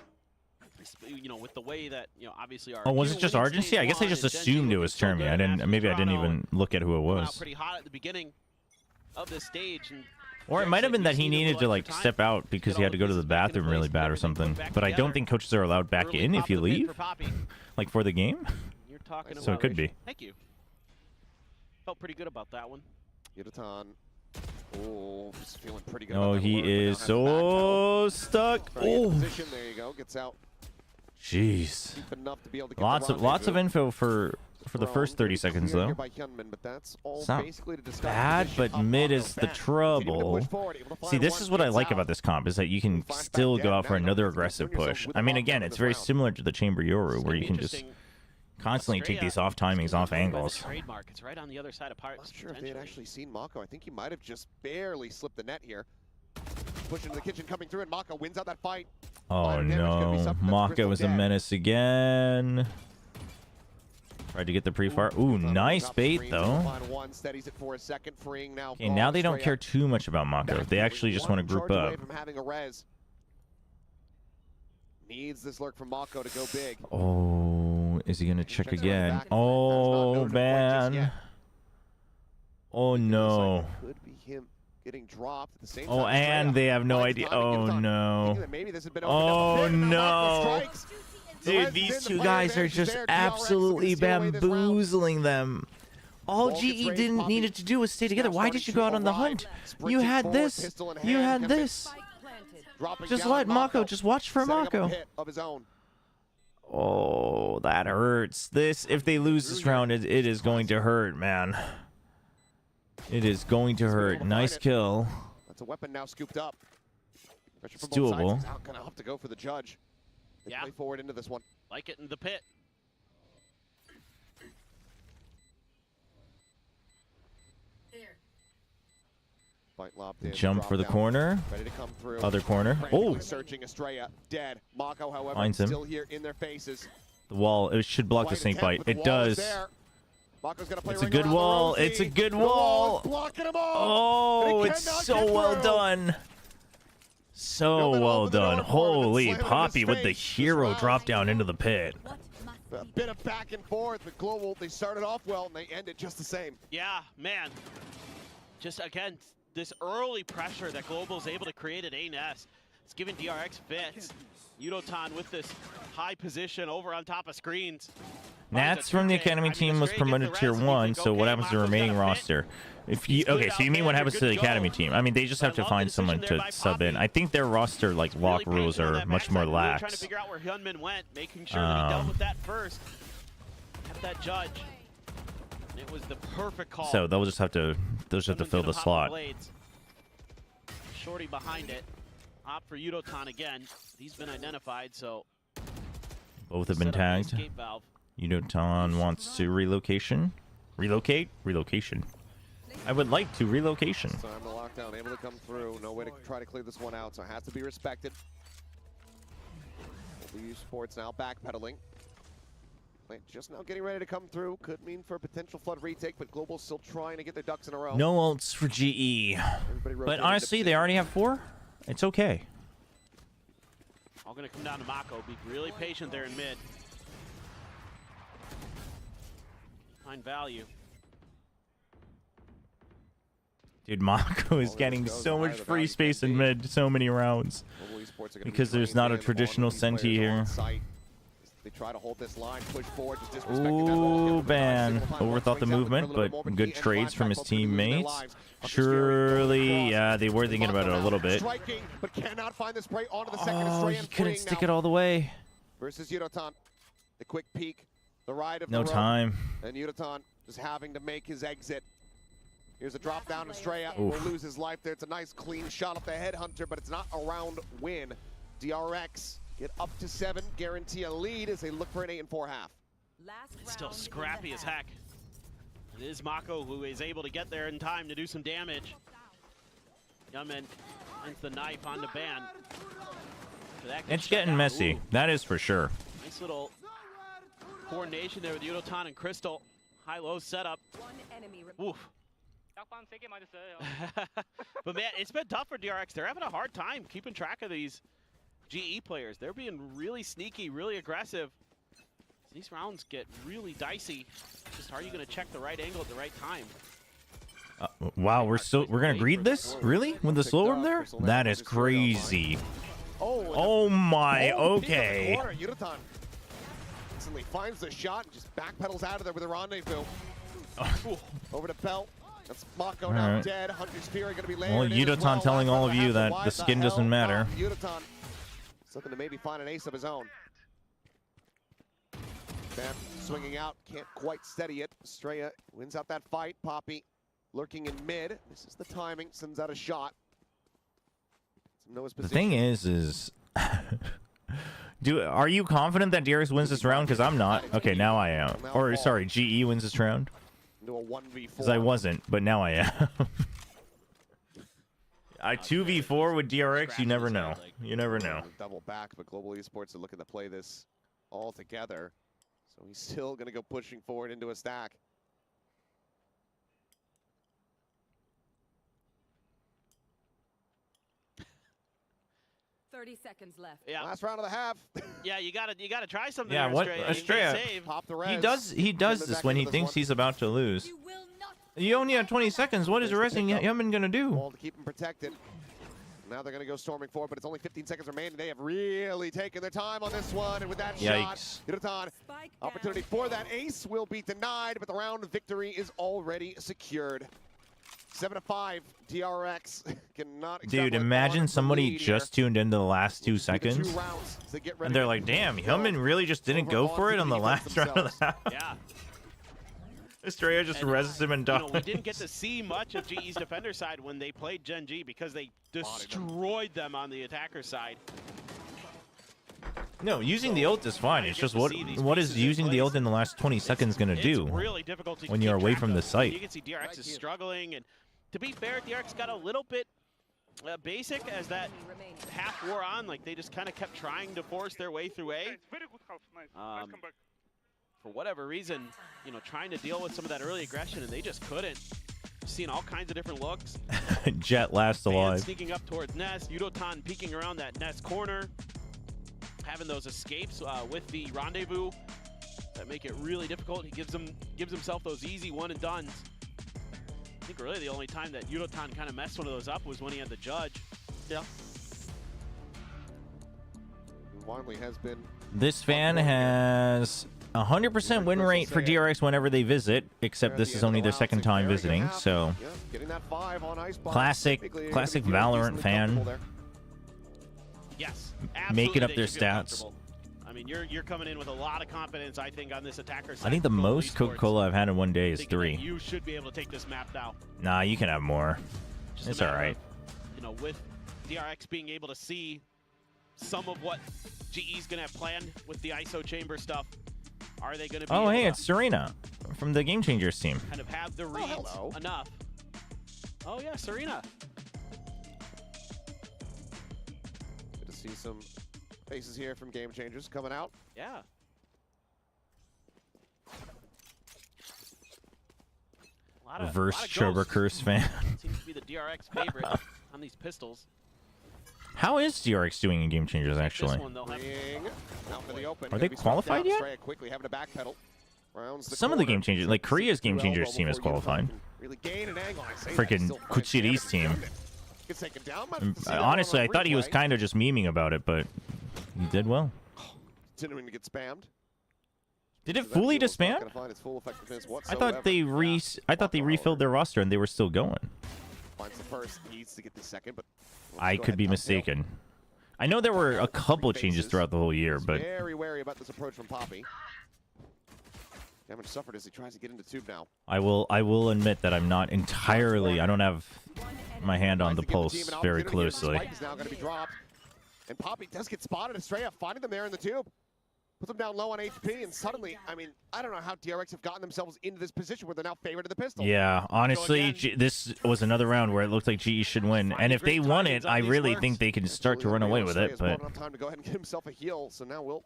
You know, with the way that, you know, obviously our. Oh, was it just Argency? I guess I just assumed it was Termi. I didn't. Maybe I didn't even look at who it was. Pretty hot at the beginning of this stage, and or it might have been that he needed to like step out because he had to go to the bathroom really bad or something. But I don't think coaches are allowed back in if you leave, like for the game. You're talking So it could be. Thank you. Felt pretty good about that one. Yudotan. Oh, he's feeling pretty good. Oh, he is so stuck. Oh, position. There you go. Gets out. Jeez. Enough to be able to get Lots of info for the first 30 seconds though. It's not bad, but mid is the trouble. See, this is what I like about this comp, is that you can still go out for another aggressive push. I mean, again, it's very similar to the Chamber Yoru, where you can just constantly take these off timings, off angles. Trademark. It's right on the other side of Pirates. Not sure if they had actually seen Mako. I think he might have just barely slipped the net here. Push into the kitchen, coming through, and Mako wins out that fight. Oh no, Mako is a menace again. Tried to get the pre-fire. Ooh, nice bait though. Okay, now they don't care too much about Mako. They actually just want to group up. Needs this lurk from Mako to go big. Oh, is he gonna check again? Oh man. Oh no. Could be him getting dropped at the same Oh, time. and they have no idea. Oh no. Oh no. Dude, these two guys are just absolutely bamboozling them. All GE didn't needed to do was stay together. Why did you go out on the hunt? You had this. You had this. Just let Mako. Just watch for Mako. Oh, that hurts. This, if they lose this round, it is going to hurt, man. It is going to hurt. Nice kill. That's a weapon now scooped up. It's doable. Gonna have to go for the judge. They play forward into this one. Like it in the pit. Jump for the corner. Ready to come through. Other corner. Oh! Searching Estrella. Dead. Mako, however, Finds him. still here in their faces. The wall. It should block the snake bite. It does. It's a good wall. It's a good wall. Oh, it's so well done. So well done. Holy Poppy with the hero drop down into the pit. A bit of back and forth with Global. They started off well and they ended just the same. Yeah, man. Just again, this early pressure that Global's able to create at A-Nest. It's giving DRX fits. Yudotan with this high position over on top of screens. Nats from the Academy team was promoted to Tier 1, so what happens to the remaining roster? If you okay, so you mean what happens to the Academy team? I mean, they just have to find someone to sub in. I think their roster like lock rules are much more lax. Trying to figure out where Hyunmin went, making sure that he dealt with that first. Have that judge. It was the perfect call. So they'll just have to fill the slot. Shorty behind it. Opt for Yudotan again. He's been identified, so both have been tagged. Yudotan wants to relocation. Relocation. I would like to relocation. Time the lockdown, able to come through. No way to try to clear this one out, so it has to be respected. esports now backpedaling. Just now getting ready to come through. Could mean for a potential flood retake, but Global's still trying to get their ducks in a row. No ults for GE. But honestly, they already have 4. It's okay. All going to come down to Mako. Be really patient there in mid. Find value. Dude, Mako is getting so much free space in mid so many rounds. Because there's not a traditional Senti here. They try to hold this line, push forward, just ooh, man. Overthought the movement, but good trades from his teammates. Surely, yeah, they were thinking about it a little bit. Oh, he couldn't stick it all the way. Versus Yudotan. The quick peek, the ride of no time. And Yudotan just having to make his exit. Here's a drop down. Estrella will lose his life there. It's a nice clean shot off the headhunter, but it's not a round win. DRX get up to 7, guarantee a lead as they look for an 8-4 half. It's still scrappy as heck. It is Mako who is able to get there in time to do some damage. Hyunmin finds the knife on the ban. It's getting messy. That is for sure. Nice little coordination there with Yudotan and Crystal. High-low setup. One enemy remaining. Oof. But man, it's been tough for DRX. They're having a hard time keeping track of these GE players. They're being really sneaky, really aggressive. These rounds get really dicey. Just how are you going to check the right angle at the right time? Wow, we're gonna greed this? Really? With the slow orb there? That is crazy. Oh my, okay. Yudotan instantly finds the shot and just backpedals out of there with a rendezvous. Over to Belt. That's Mako now right. dead. Hunter's Fury going to be layered. Well, Yudotan telling all of you that the skin doesn't matter. Yudotan is looking to maybe find an ace of his own. Bam swinging out, can't quite steady it. Estrella wins out that fight. Poppy lurking in mid. This is the timing. Sends out a shot. The thing is are you confident that DRX wins this round? Because I'm not. Okay, now I am. Or sorry, GE wins this round. Into a 1v4. Because I wasn't, but now I am. I 2v4 with DRX. You never know. You never know. Double back, but Global Esports are looking to play this all together. So he's still going to go pushing forward into a stack. Seconds left. Yeah. Last round of the half. Yeah, you gotta try something. Yeah, there, what Estrella? Estrella? Pop the res. He does this when he thinks he's about to lose. You only have 20 seconds. What is the rest of Yemen gonna do? Wall to keep him protected. Now they're going to go storming forward, but it's only 15 seconds remaining. They have really taken their time on this one, and with that shot, Yudotan, opportunity for that ace will be denied, but the round victory is already secured. 7-5, DRX cannot. Dude, imagine somebody just tuned into the last 2 seconds, and they're like, "Damn, Yemen really just didn't go for it on the last round of the half." Yeah. Estrella just rests him and dies. We didn't get to see much of GE's defender side when they played Gen G because they destroyed them on the attacker side. No, using the ult is fine. It's just what is using the ult in the last 20 seconds going to do really difficult to when you're away from the site? You can see DRX is struggling, and to be fair, DRX got a little bit basic as that half wore on. Like, they just kind of kept trying to force their way through A. Very good half. Nice. Nice comeback. For whatever reason, trying to deal with some of that early aggression, and they just couldn't. Seeing all kinds of different looks. Jet last alive. Sneaking up towards Nest. Yudotan peeking around that Nest corner. Having those escapes with the rendezvous that make it really difficult. He gives himself those easy one and dones. I think really the only time that Yudotan kind of messed one of those up was when he had the judge. Yeah. Wanley has been. This fan has 100% win rate for DRX whenever they visit, except this is only their second time visiting, so classic Valorant fan. Yes, making up their stats. I mean, you're coming in with a lot of confidence, I think, on this attacker side. I think the most Coca-Cola I've had in one day is 3. You should be able to take this map now. Nah, you can have more. It's all right. With DRX being able to see some of what GE's gonna have planned with the ISO chamber stuff. Are they going to be Oh, hey, it's Serena from the Game Changers team. Kind of have the reads enough. Oh, yeah, Serena. Good to see some faces here from Game Changers coming out. Yeah. Reverse Chobra Curse fan. Seems to be the DRX favorite on these pistols. How is DRX doing in Game Changers, actually? Are they qualified yet? Some of the Game Changers, like Korea's Game Changers team is qualified. Freaking Kuchiri's team. Honestly, I thought he was kind of just memeing about it, but he did well. Continuing to get spammed. Did it fully disband? I thought they refilled their roster and they were still going. Finds the first, needs to get the second, but I could be mistaken. I know there were a couple changes throughout the whole year, but very wary about this approach from Poppy. Damage suffered as he tries to get into tube now. I will admit that I'm not entirely. I don't have my hand on the pulse very closely. Spike is now going to be dropped, and Poppy does get spotted. Estrella finding them there in the tube. Puts them down low on HP, and suddenly, I mean, I don't know how DRX have gotten themselves into this position where they're now favored to the pistol. Yeah, honestly, this was another round where it looked like GE should win, and if they won it, I really think they can start to run away with it. But enough time to go ahead and get himself a heal, so now we'll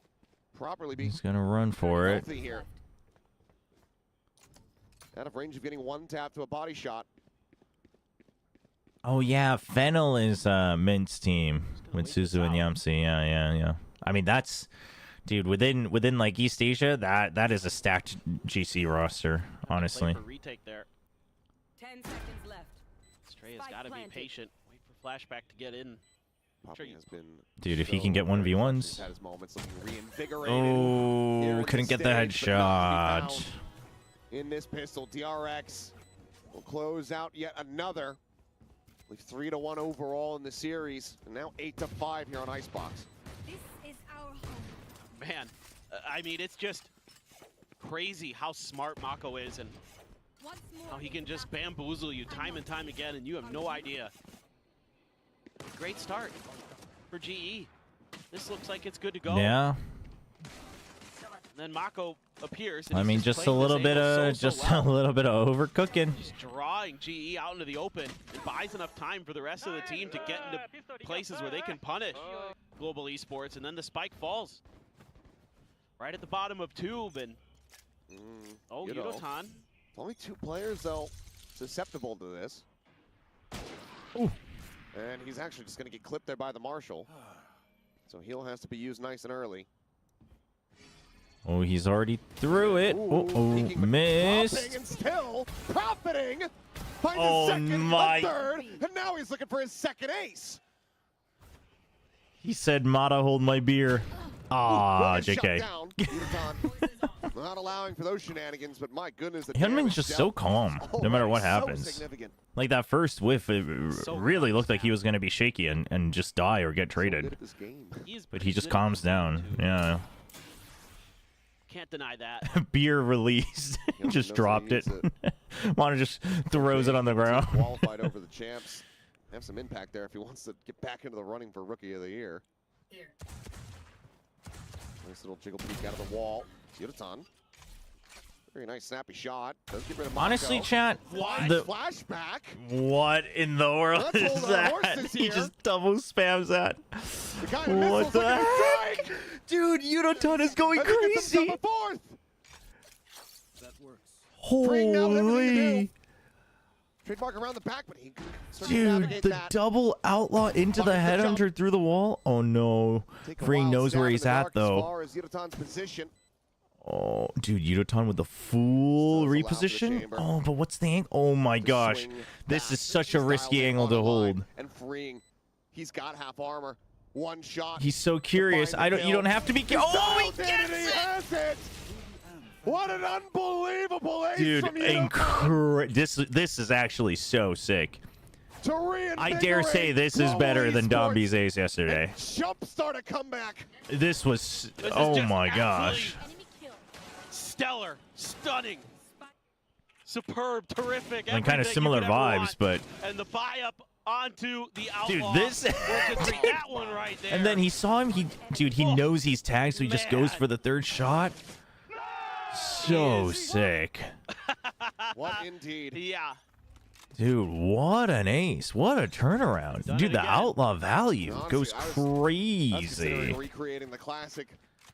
properly be. He's gonna run for it. Here. Out of range of getting one tap to a body shot. Oh yeah, Fennel is Mint's team with wait this Suzu and out. Yamsi. Yeah. I mean, that's, dude, within like East Asia, that is a stacked GC roster, honestly. Play for retake there. 10 seconds left. Stray has Spike got to be planted. patient. Wait for flashback to get in. Poppy has been Dude, if he so can get very 1v1s. clutch. He's had his moments looking reinvigorated. Oh, here at couldn't this get the stage, but not headshot. found in this pistol. DRX will close out yet another. 3-1 overall in the series, and now 8-5 here on Icebox. This is our home. Man, I mean, it's just crazy how smart Mako is and Once more. how he can just bamboozle you time and time again, and you have no idea. Great start for GE. This looks like it's good to go. Yeah. Then Mako appears. And I he's mean, just a playing little this bit angle of so a well. little bit of overcooking. Just drawing GE out into the open. It buys enough time for the rest of the team to get into places where they can punish global esports, and then the spike falls right at the bottom of Tube, and oh, you know. Yudotan. Only 2 players, though, susceptible to this. Ooh. And he's actually just going to get clipped there by the Marshal. So heal has to be used nice and early. Oh, he's already through it. Peeking, but Missed. dropping and still profiting. Finds Oh, a second, my. a third, and now he's looking for his second ace. He said, "Mata, hold my beer." Ah, What a JK. shutdown. Yudotan not allowing for those shenanigans, but my goodness, the Hyunmin's damage just dealt so calm, no matter what already so happens. significant. Like that first whiff, it So really calm looked like he down. was going to be shaky and just die or get So traded. good at this game. He's But pretty he just good at calms this game, down. too. Yeah. Can't deny that. Beer released. Hyunmin Just knows dropped he it. needs Mana just throws it on the ground. Qualified over the champs. Have some impact there if he wants to get back into the running for Rookie of the Year. Nice little jiggle peek out of the wall. Yudotan. Very nice snappy shot. Does get rid of Mako. Honestly, chat, Flash, the flashback. what in the world Let's is hold our that? horses He here. just double spams that. The kind of What missiles the looking to heck? strike. Dude, Yudotan is going I think it's crazy. a fourth. That works. Freeing now with everything to Holy. do. Trademark around the back, but he can sort of Dude, navigate the that. double outlaw into the Finds the jump. headhunter through the wall. Oh no. Take a Freeing wild knows stab where in he's the at dark though. As far as Yudotan's position. Oh, dude, Yudotan with the full Still allowed for the reposition. chamber. Oh, but what's the angle? Oh my To gosh. swing This back. is such a He's risky dialed in angle on to the line hold. And freeing. He's got half armor. One shot. He's so curious. find the You kill. don't have to be. Oh, he Dialed in gets and he it! has it. What an unbelievable ace Dude, from Yudotan this is actually so sick. to I dare say this is global better than esports Dombi's ace yesterday. and jumpstart a comeback. This was. This is Oh just my absolutely gosh. Enemy kill. Stellar, stunning, superb, terrific. And kind of everything you similar could ever vibes, want. but. And the buy up onto the Dude, outlaw. this. Orchestrate that one right there. And then he saw him. Dude, he knows he's tagged, so he just goes Man. for the third shot. So sick. What indeed. Yeah. Dude, what an ace. What a turnaround. Done Dude, it the again. outlaw value Honestly, goes I was crazy. considering recreating the classic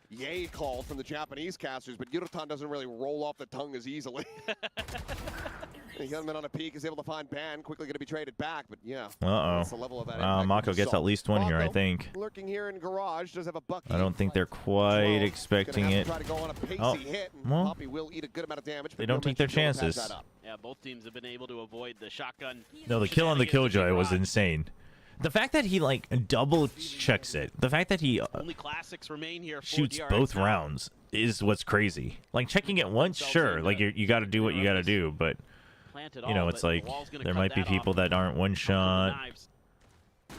yay call from the Japanese casters, but Yudotan doesn't really roll off the tongue as easily. Hyunmin on a peak is able to find Ban, quickly going to be traded back, but yeah. Uh-oh. That's the level of that impact Mako we gets saw. at least one here, I Mako, think. lurking here in garage, does have a bucket. I don't think they're quite expecting it. Try to go on a pacey Oh, hit, and well, Poppy will eat a good amount of damage. they but don't no take their mention Joe has chances. that up. Yeah, both teams have been able to avoid the shotgun. No, the kill on the Shenanigans of Killjoy was Garage. insane. The fact that he, like, double checks it, the fact that he Only classics remain here for shoots DRX both now. rounds is what's crazy. Like, checking it once, sure, like, you got to do what you got to do, but, Plant it you know, all, it's but the like, wall's gonna there cut might be that people off. that aren't one shot. Knives.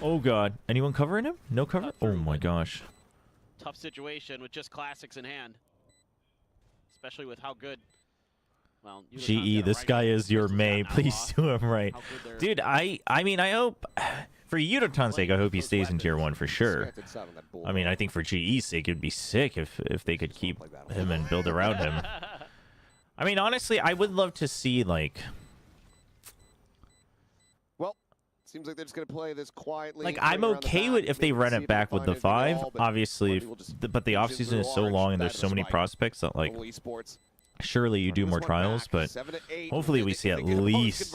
Oh, God. Anyone covering him? No cover? Cut Oh, through, my but- gosh. Tough situation with just classics in hand. Especially with how good. Well, Yudotan's got GE, a this right guy hand is your pistols May. on Please Outlaw. do him right. How good they're- Dude, I mean, I hope, for Yudotan's sake, I hope he stays in Tier 1 for sure. Slanted side on that bull. I mean, I think for GE's sake, it'd be sick if they could keep him and build around him. I mean, honestly, I would love to see, like... Well, seems like they're just going to play this quietly. Like, playing I'm around the okay back, with if they maybe run see it if back they with the find anything at 5, all, but obviously, Bungie will just but the inch offseason into is so large long and back there's to so many spike. prospects that, like, Global esports Surely you do more trials, but hopefully we see at least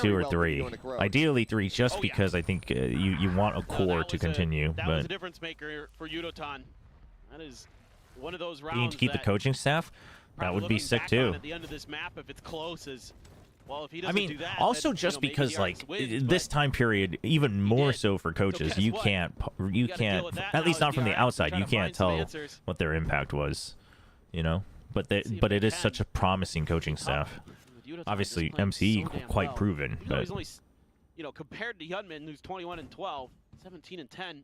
2 or 3. Ideally 3, just because I think you want a core to continue. That but was a difference maker for Yudotan. That is one of those rounds. you need to keep the coaching staff. That would be sick too. At the end of this map, if it's close, is well, if he I doesn't mean, do that, also then, just maybe because DRX like wins, this time period, even more so for coaches, guess you what? can't gotta deal with that at now least as not from the DRX, outside. trying You to can't find some tell answers. what their impact was, you know. But See if but they it is can. such a promising coaching staff. Yudotan Obviously, just playing MCE so damn quite well. proven, Even though but he's only, compared to Hyunmin, who's 21-12, 17-10, he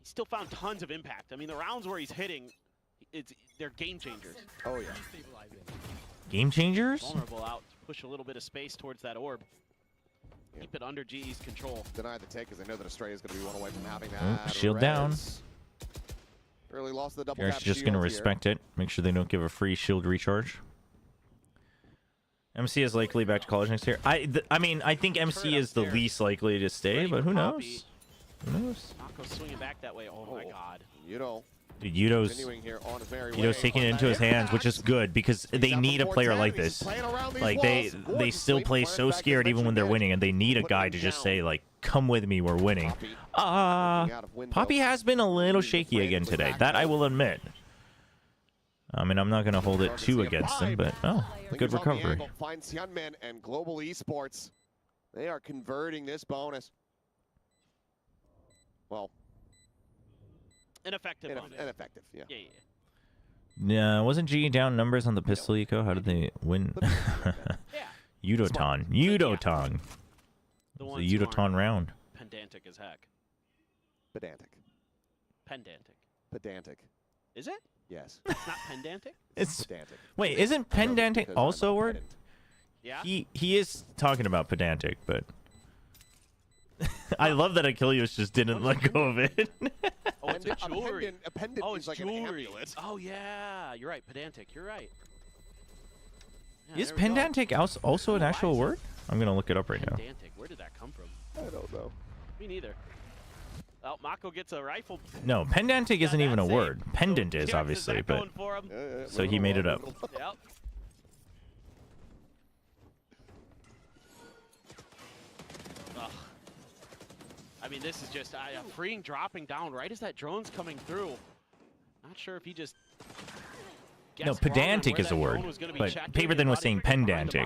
still found tons of impact. I mean, the rounds where he's hitting, they're game changers. Oh yeah. game changers. Vulnerable out, push a little bit of space towards that orb. Keep it under GE's control. Deny the take because I know that Australia is going to be one away from having Oh, that. shield down. Early loss of the double You're tap just going to shield respect it. Make sure they don't give a free shield recharge. MC is likely back to college next year. I mean, I think MC is the least likely to stay, but who knows? Who knows? Mako swinging back that way. Oh my god. You know, Dude, Yudo's continuing here on his merry Yudo's way. taking it into his hands, which is good because they need a player like this. Like they still play so scared even when they're winning, and they need a guy to just say like, "Come with me, we're winning." Poppy has been a little shaky again today. That I will admit. I mean, I'm not going to hold it too against him, but good recovery. Finds Hyunmin and Global Esports. They are converting this bonus. Well, Ineffective on it. ineffective, yeah. Yeah. Wasn't GE down numbers on the pistol eco? How did they win? Yudotan. Yudotan. The The one Yudotan round. Pedantic as heck. Pedantic. Pedantic. Is it? Yes. It's not pedantic? It's Pedantic. wait, isn't pedantic Because also a I'm word? pedant. Yeah. He is talking about pedantic, but I love that Achilles just didn't let go of it. Oh, it's a jewelry. A pendant Oh, is it's like an jewelry. amulet. Oh yeah, you're right. Pedantic. You're right. Yeah, Is there we go. pedantic also an actual word? I'm gonna look it up right now. Pedantic. Where did that come from? I don't know. Me neither. Well, Mako gets a rifle. No, pedantic isn't even a That's word. safe. Pendant So is DRX obviously, that but going for him? so he made it up. Yep. Ugh. I mean, this is just freeing dropping down right as that drone's coming through. Not sure if he just. No, pedantic is a word, but Paperthin was saying pendantic.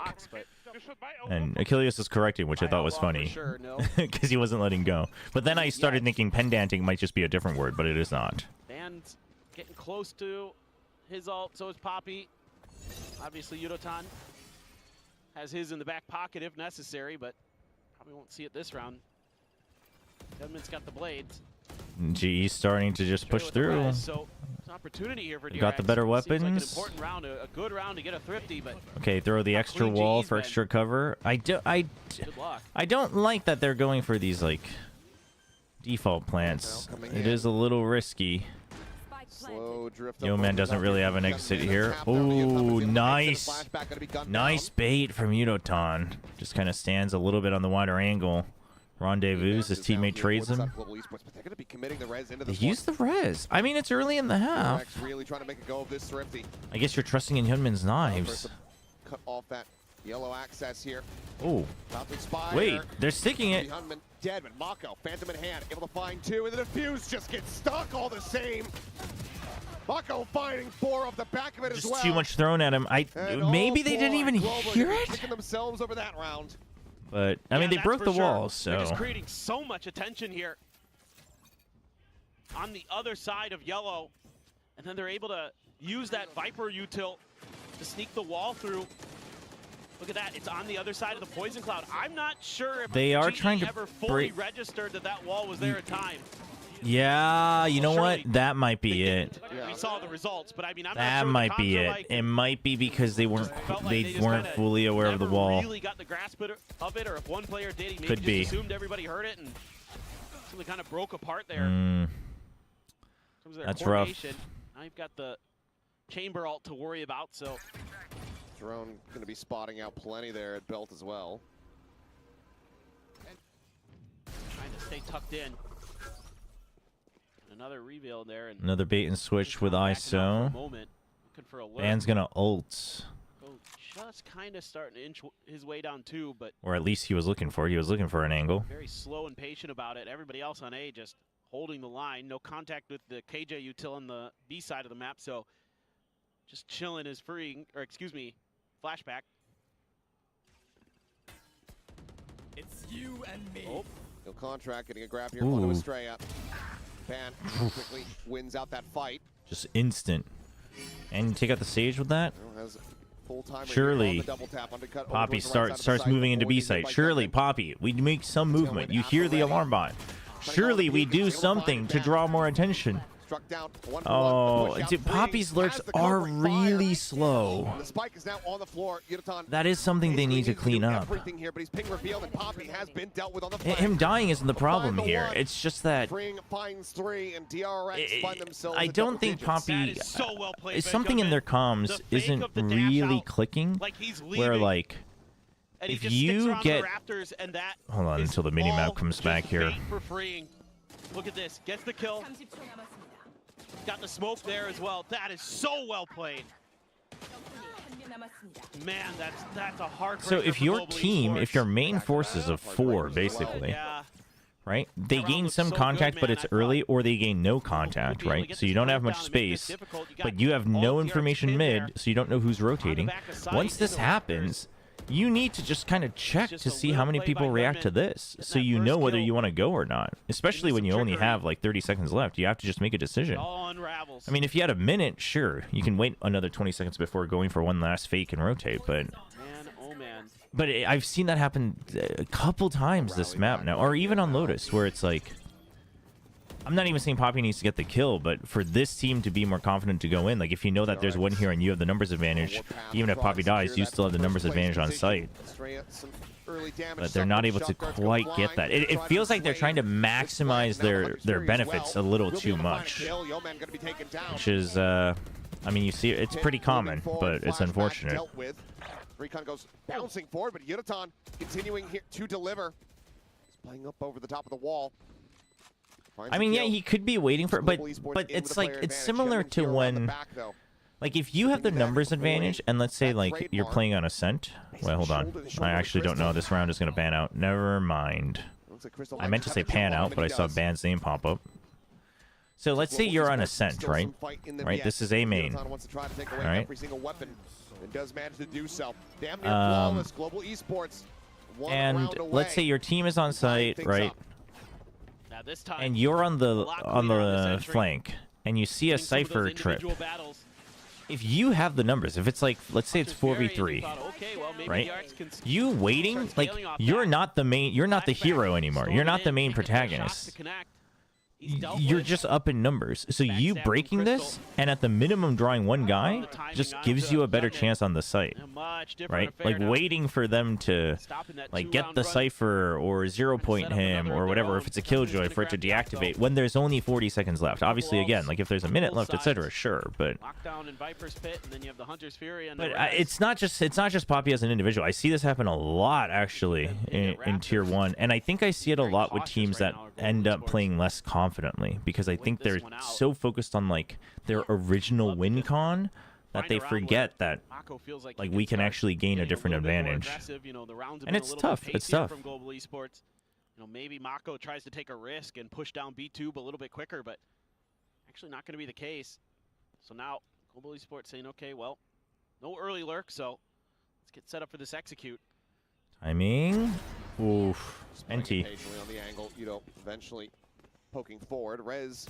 And Achilles is correcting, which I thought was funny, Sure, no. because he wasn't letting go. But then I started thinking pendantic might just be a different word, but it is not. Band's getting close to his ult, so is Poppy. Obviously, Yudotan has his in the back pocket if necessary, but probably won't see it this round. Gunman's got the blades. GE's starting to just push With the res, res, so there's an opportunity here for They got the DRX. better Seems like an weapons. important round, a good round to get a thrifty, but Okay, throw the extra clean wall GE's for been. extra cover. good luck. I don't like that they're going for these like default plants. coming It in. is a little risky. Slow drift. Yo man doesn't really have an exit here. Ooh, nice. Nice bait from Yudotan. Just kind of stands a little bit on the wider angle. Rendezvous, his teammate trades him. They use the res. I mean, it's early in the half. Really trying to make a go of this thrifty. I guess you're trusting in Hyunmin's knives. Cut off that yellow access here. Oh, About to expire. wait, they're sticking it. Hyunmin dead, but Mako, Phantom in hand, able to find two, and the defuse just gets stuck all the same. Mako finding four off the back of it as Just well. too much thrown at him. And Maybe all they didn't four even Global hear just it. Picking themselves over that round. But I mean, they that's broke for the sure. walls, They're so just creating so much attention here on the other side of yellow, and then they're able to use that Viper util to sneak the wall through. Look at that, it's on the other side of the poison cloud. I'm not sure if They are GE trying to ever fully break- registered that wall was there in time. yeah, you know what? Surely That might be it. We saw the results, but I mean, I'm not That sure what might the be comms are it. like. It might be because they weren't Felt like they just weren't kinda fully aware of the never wall. really got the grasp of it, or if one player did, he maybe Could just be. assumed everybody heard it and something kind of broke apart there. Mm, In terms of their That's rough. coordination. Now you've got the chamber ult to worry about, so Drone going to be spotting out plenty there at Belt as well. trying to stay tucked in. Another reveal there, and another bait and switch with backing out for a ISO. moment. Looking for a lurk. Ban's gonna ult. Oh, just kind of starting to inch his way down too, but Or at least he was looking for it. He was looking for an angle. very slow and patient about it. Everybody else on A just holding the line. No contact with the KJ util on the B side of the map, so just chilling is freeing, or excuse me, flashback. It's you and me. Oh, No contract, getting a grab here. One to Estrella. Ban quickly wins out that fight. Just instant. And you take out the stage with that? Has full-timer here Surely on the double tap, undercut over Poppy towards the right side of the starts site moving into before B leading site. by Surely, Devin. Poppy, we make some movement. You hear the alarm bot. Surely we do something to draw more attention. Struck down, one for one, Oh, the push out dude, three, Poppy's lurks has the are covering really fire. slow. The spike is now on the floor. Yutan That is something they basically need to needs clean do up. everything here, but he's ping revealed, and Poppy has been dealt with on the flank. Him dying isn't the problem 5-1. here. It's just that Freeing finds 3, and DRX find themselves I in don't double think digits. Poppy. that is so well played. It's by something in Jumpman. their The comms fake isn't of the dash really out, clicking. like he's Where leaving, like, and he if just you sticks around get- the rafters, and that hold on is until the mini map all comes just back here. bait for freeing. Look at this. Gets the kill. Got the smoke there as well. That is so well played. Man, that's a hard. So if your team, if your main force is of 4, basically, yeah, right? They That round gain looks some so contact, good, but man. it's I thought early, or they gain no we'll contact, be able to right? get So you this don't have breakdown much and make this space, difficult. You got but you have all no DRX information pinned mid, there. so you don't know who's rotating. back of sight, Once this in the happens, you need to just kind of check just to a see how little many play people by react to Nurman. this, Get so that you first know whether kill. you want to go or not. Especially when some you only trickery. have like 30 seconds left, you have to just make a decision. It all unravels. I mean, if you had a minute, sure, you can wait another 20 seconds before going for one last fake and rotate, but man, oh man. I've seen that happen a couple times this map now, or even on Lotus, where it's like, I'm not even saying Poppy needs to get the kill, but for this team to be more confident to go in, like if you know that there's one here and you have the numbers advantage, even if Poppy dies, you still have the numbers advantage on site. But they're not able to quite get that. It feels like they're trying to maximize their benefits a little too much, which is, I mean, you see, it's pretty common, but it's unfortunate. Recon goes bouncing forward, but Yutan continuing here to deliver. He's playing up over the top of the wall. I mean, yeah, he could be waiting for it, but it's like, it's similar to when, like, if you have the numbers advantage, and let's say, like, you're playing on Ascent. Well, hold on. I actually don't know. This round is going to ban out. Never mind. I meant to say pan out, but I saw Ban's name pop up. So let's say you're on Ascent, right? Right, this is A main. All right. And does manage to do so. Damn near flawless global esports. And let's say your team is on site, right? Now this time, And you're on the lot cleaner on this entry. flank, and you see a some of those Cypher trip. individual battles. If you have the numbers, if it's like, let's say it's Just very, and 4v3, you thought, okay, well, maybe right? DRX can You waiting, start like, scaling off you're that. not the main, you're not the Flashback, hero anymore. storm You're it not the in, main taking their shots to protagonist. connect. He's dealt You're with. just up in numbers. So you Backstab from breaking this, Crystal. and at the minimum drawing one guy, The timing just on gives to you a better Jumpman. chance on the site, A much different right? affair Like now. waiting for them to, Stopping that like, get two-round the run. Cypher or 0 point set up him another or of whatever, their if it's a own. killjoy Somebody's for it to gonna grab back, deactivate when there's only 40 seconds left. Obviously, walls again, like if there's a minute both left, etc., sides. sure, but Lockdown in Viper's Pit, and then you have the Hunter's Fury. And but the Res. it's not just Poppy as an individual. I see this happen a lot actually in tier 1, and I think I see it a Very lot with cautious teams right that now, our end global up esports. playing less confidently because I Wait think this they're one out. so focused on like their original Love to win just con that find they a round forget where that Mako feels like like he we can start actually gain a getting different little bit more advantage. aggressive. You know, the rounds have And been it's a little tough. bit It's pacier tough. from Global Esports. You know, maybe Mako tries to take a risk and push down B2 a little bit quicker, but actually not going to be the case. So now Global Esports saying, okay, well, no early lurk, so let's get set up for this execute. Timing. Oof. NT. Occasionally on the angle, eventually poking forward. Rez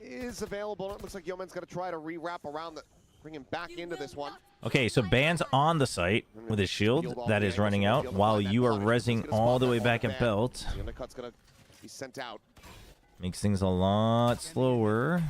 is available. It looks like Yeoman's going to try to re-wrap around the, bring him back into this one. Okay, so Ban's on the site with his shield that is running out while you are rezzing all the way back at belt. The undercut's going to be sent out. Makes things a lot slower.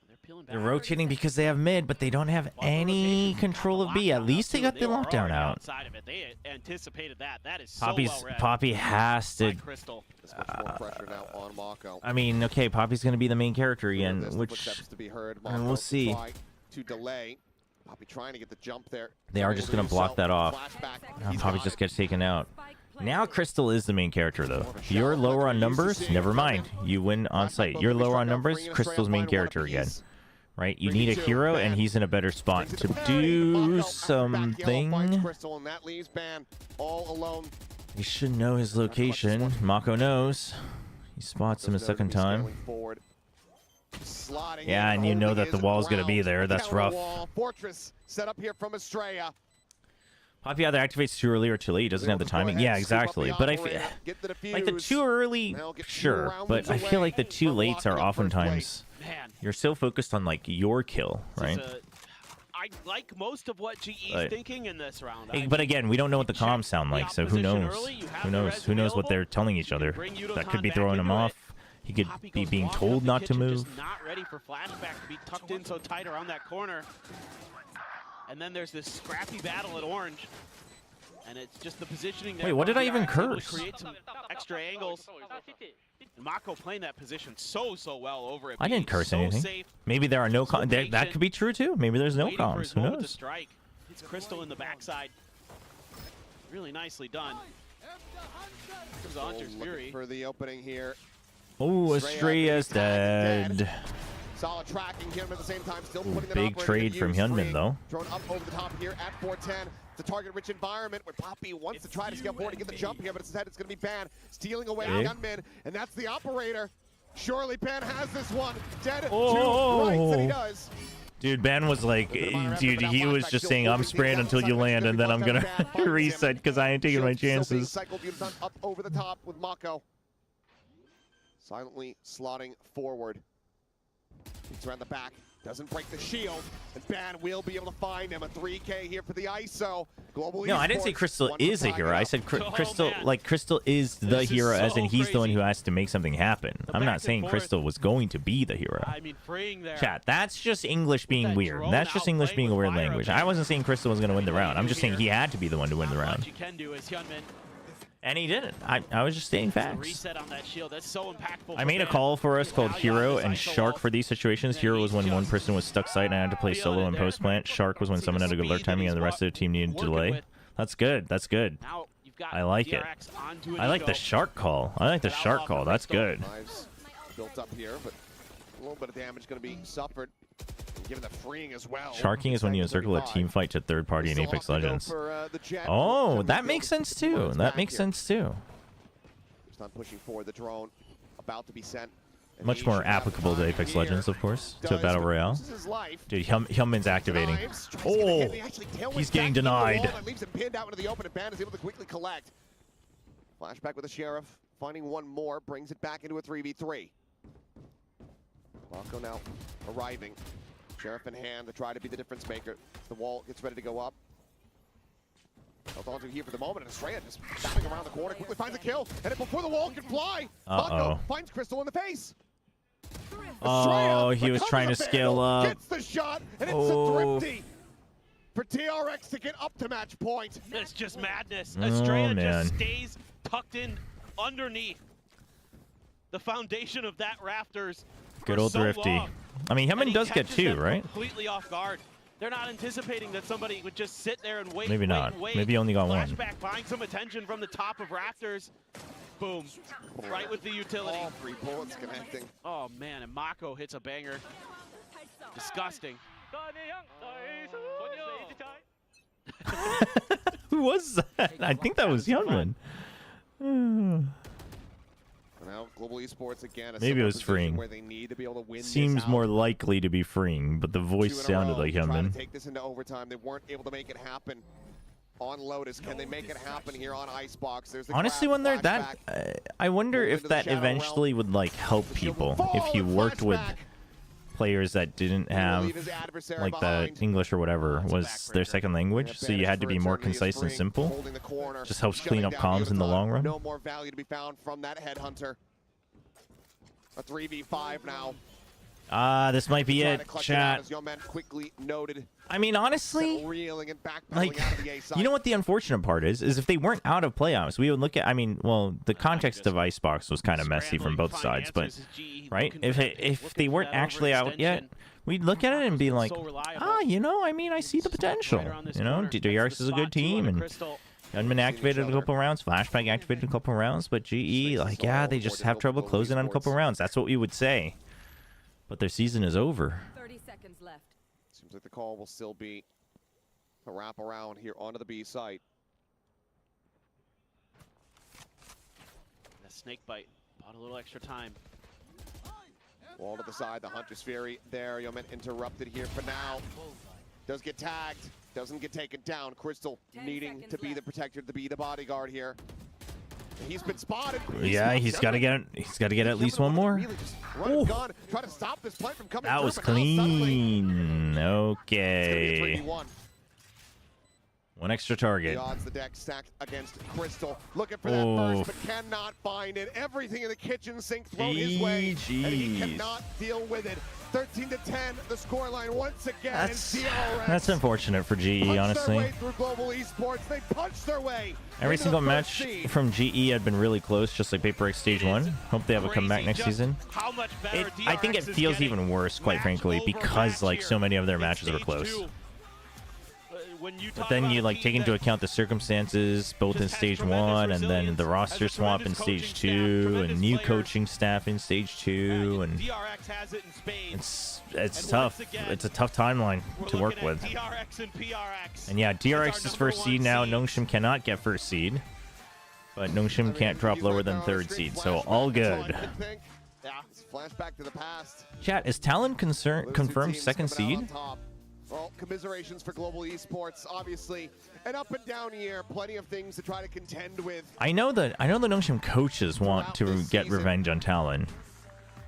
They're peeling back. They're rotating because they have mid, but they don't have any control of B. At least they got the lockdown out. Outside of it. They anticipated that. That is so well read Poppy has by to. Crystal. This much more pressure now on Mako. I mean, okay, Poppy's going to be the main character again, There's the which footsteps to be heard. and Mako we'll see. try to delay. Poppy trying to get the jump there. They are just going to block that off. Flashback. Now He's Poppy got just it. gets taken out. Now Crystal is the main character, though. You're lower on numbers? Never mind. You win on site. You're lower on numbers? Crystal's main character again. Right? You need a hero, and he's in a better spot to do something. Crystal, and that leaves Ban all alone. You should know his location. Mako knows. He spots him a second time. Yeah, and you know that the wall's going to be there. That's rough. Fortress set up here from Estrella. Poppy either activates too early or too late. He doesn't have the timing. Yeah, exactly. But I feel like the too early, sure. But I feel like the too lates are oftentimes you're so focused on like your kill, right? I like most of what GE's thinking in this round. But again, we don't know what the comms sound like, so who knows? Who knows? Who knows what they're telling each other? That could be throwing him off. He could be being told not to move. Not ready for flashback to be tucked in so tight around that corner. And then there's this scrappy battle at orange. And it's just the positioning there. Wait, what did I even curse? Create some extra angles. And Mako playing that position so well over it. I didn't curse anything. Maybe there are no comms. That could be true too. Maybe there's no comms. Who knows? It's Crystal in the backside. Really nicely done. Comes the Hunter's Fury. For the opening here. Oh, Estrella's dead. Solid tracking him at the same time, still putting the big trade from Hyunmin though. Thrown up over the top here at 410. The target-rich environment where Poppy wants to try to scale forward to get the jump here, but instead it's going to be Ban stealing away Hyunmin, and that's the operator. Surely Ban has this one. Dead to rights, and he does. Dude, Ben was like, dude, he was just saying, I'm spraying until you land, and then I'm going to reset because I ain't taking my chances. Cycle done up over the top with Mako. Silently slotting forward. He's around the back, doesn't break the shield, and Ban will be able to find him. A 3K here for the ISO. Global no, I didn't say Crystal is a hero. I said Crystal is the hero, as in he's the one who has to make something happen. I'm not saying Crystal was going to be the hero. I mean, freeing there. Chat, that's just English being weird. That's just English being a weird language. I wasn't saying Crystal was going to win the round. I'm just saying he had to be the one to win the round. What you can do is Hyunmin. And he didn't. I was just stating facts. Reset on that shield. That's so impactful. I made a call for us called Hero and Shark for these situations. Hero was when one person was stuck site and I had to play solo and post plant. Shark was when someone had a good alert timing and the rest of the team needed delay. That's good. That's good. I like it. I like the Shark call. I like the Shark call. That's good. Built up here, but a little bit of damage going to be suffered. Given the freeing as well. Sharking is when you encircle a team fight to third party in Apex Legends. Oh, that makes sense too. That makes sense too. Just on pushing forward the drone, about to be sent. Much more applicable to Apex Legends, of course, to Battle Royale. Dude, Hyunmin's activating. Oh, he's getting denied. Leaves him pinned out into the open, and Ban is able to quickly collect. Flashback with the Sheriff, finding one more, brings it back into a 3v3. Mako now arriving. Sheriff in hand to try to be the difference maker. The wall gets ready to go up. Held on to here for the moment, and Estrella just bobbing around the corner, quickly finds a kill, and before the wall can fly, Mako finds Crystal in the face. Oh, he was trying to scale up. Gets the shot, and it's a thrifty for DRX to get up to match point. It's just madness. Estrella just stays tucked in underneath the foundation of that rafters. Good old thrifty. I mean, Hyunmin does get two, right? Completely off guard. They're not anticipating that somebody would just sit there and wait. Maybe not. Maybe he only got one. Flashback, buying some attention from the top of rafters. Boom. Right with the utility. All 3 bullets connecting. Oh, man. And Mako hits a banger. Disgusting. Who was that? I think that was Hyunmin. Now, Global Esports again. Maybe it was freeing. Where they need to be able to win Seems more likely to be freeing, but the voice sounded like Hyunmin. Take this into overtime. They weren't able to make it happen on Lotus. Can they make it happen here on Icebox? There's the honestly, when they're that, I wonder if that eventually would like help people if you worked with players that didn't have like the English or whatever was their second language, so you had to be more concise and simple. Just helps clean up comms in the long run. No more value to be found from that headhunter. A 3v5 now. This might be it, chat. I mean, honestly, like, you know what the unfortunate part is if they weren't out of playoffs, we would look at, I mean, well, the context of Icebox was kind of messy from both sides, but, right? If they weren't actually out yet, we'd look at it and be like, you know, I mean, I see the potential. You know, DRX is a good team, and Gunman activated a couple rounds, Flashback activated a couple rounds, but GE, like, yeah, they just have trouble closing on a couple rounds. That's what we would say. But their season is over. 30 seconds left. Seems like the call will still be a wrap around here onto the B site. The snake bite bought a little extra time. Wall to the side, the Hunter's Fury there. Yeoman interrupted here for now. Does get tagged, doesn't get taken down. Crystal 10 needing seconds to be the left. protector, to be the bodyguard here. He's been spotted. Yeah, he's got to get at least one more. Really just run and gun, try to stop this play from coming That through, was but now suddenly clean. it's gonna be Okay. a 3v1. One extra target. The odds, the deck stacked against Crystal. Looking for that Oh. first, but cannot find it. Everything in the kitchen sink thrown his way, and he GGs. cannot deal with it. 13-10, the scoreline once again. and DRX That's unfortunate for GE, punched their honestly. way through global esports. They punched their way. Every into single the match first seed. from GE had been really close, just like Paper X Stage 1. Hope they have a comeback Crazy next just season. How much better I think it DRX is feels getting even worse, quite match frankly, over because match like here so many of their in matches were stage close. 2. When you But talk then about you a like team take into that account the circumstances, both in just has Stage tremendous 1 and then resilience, the roster has a swap in tremendous Stage coaching 2 staff, and tremendous new players. coaching staff in Stage 2 and DRX has it in spades. it's And tough. once again, It's a tough timeline We're to work looking at with. DRX and PRX. And yeah, as DRX our is first number seed one now. seed. Nongshim cannot get first seed, but Nongshim can't drop he's lower right than there on the third screen. seed, so Flashback, all that's all I good. can think. Yeah, it's flashback to the past. Chat, is Talon Those two confirmed teams second coming out seed? on top. Well, commiserations for global esports. Obviously, an up and down year. Plenty of things to try to contend with. I know the Nongshim coaches want to Throughout this get season. revenge on Talon.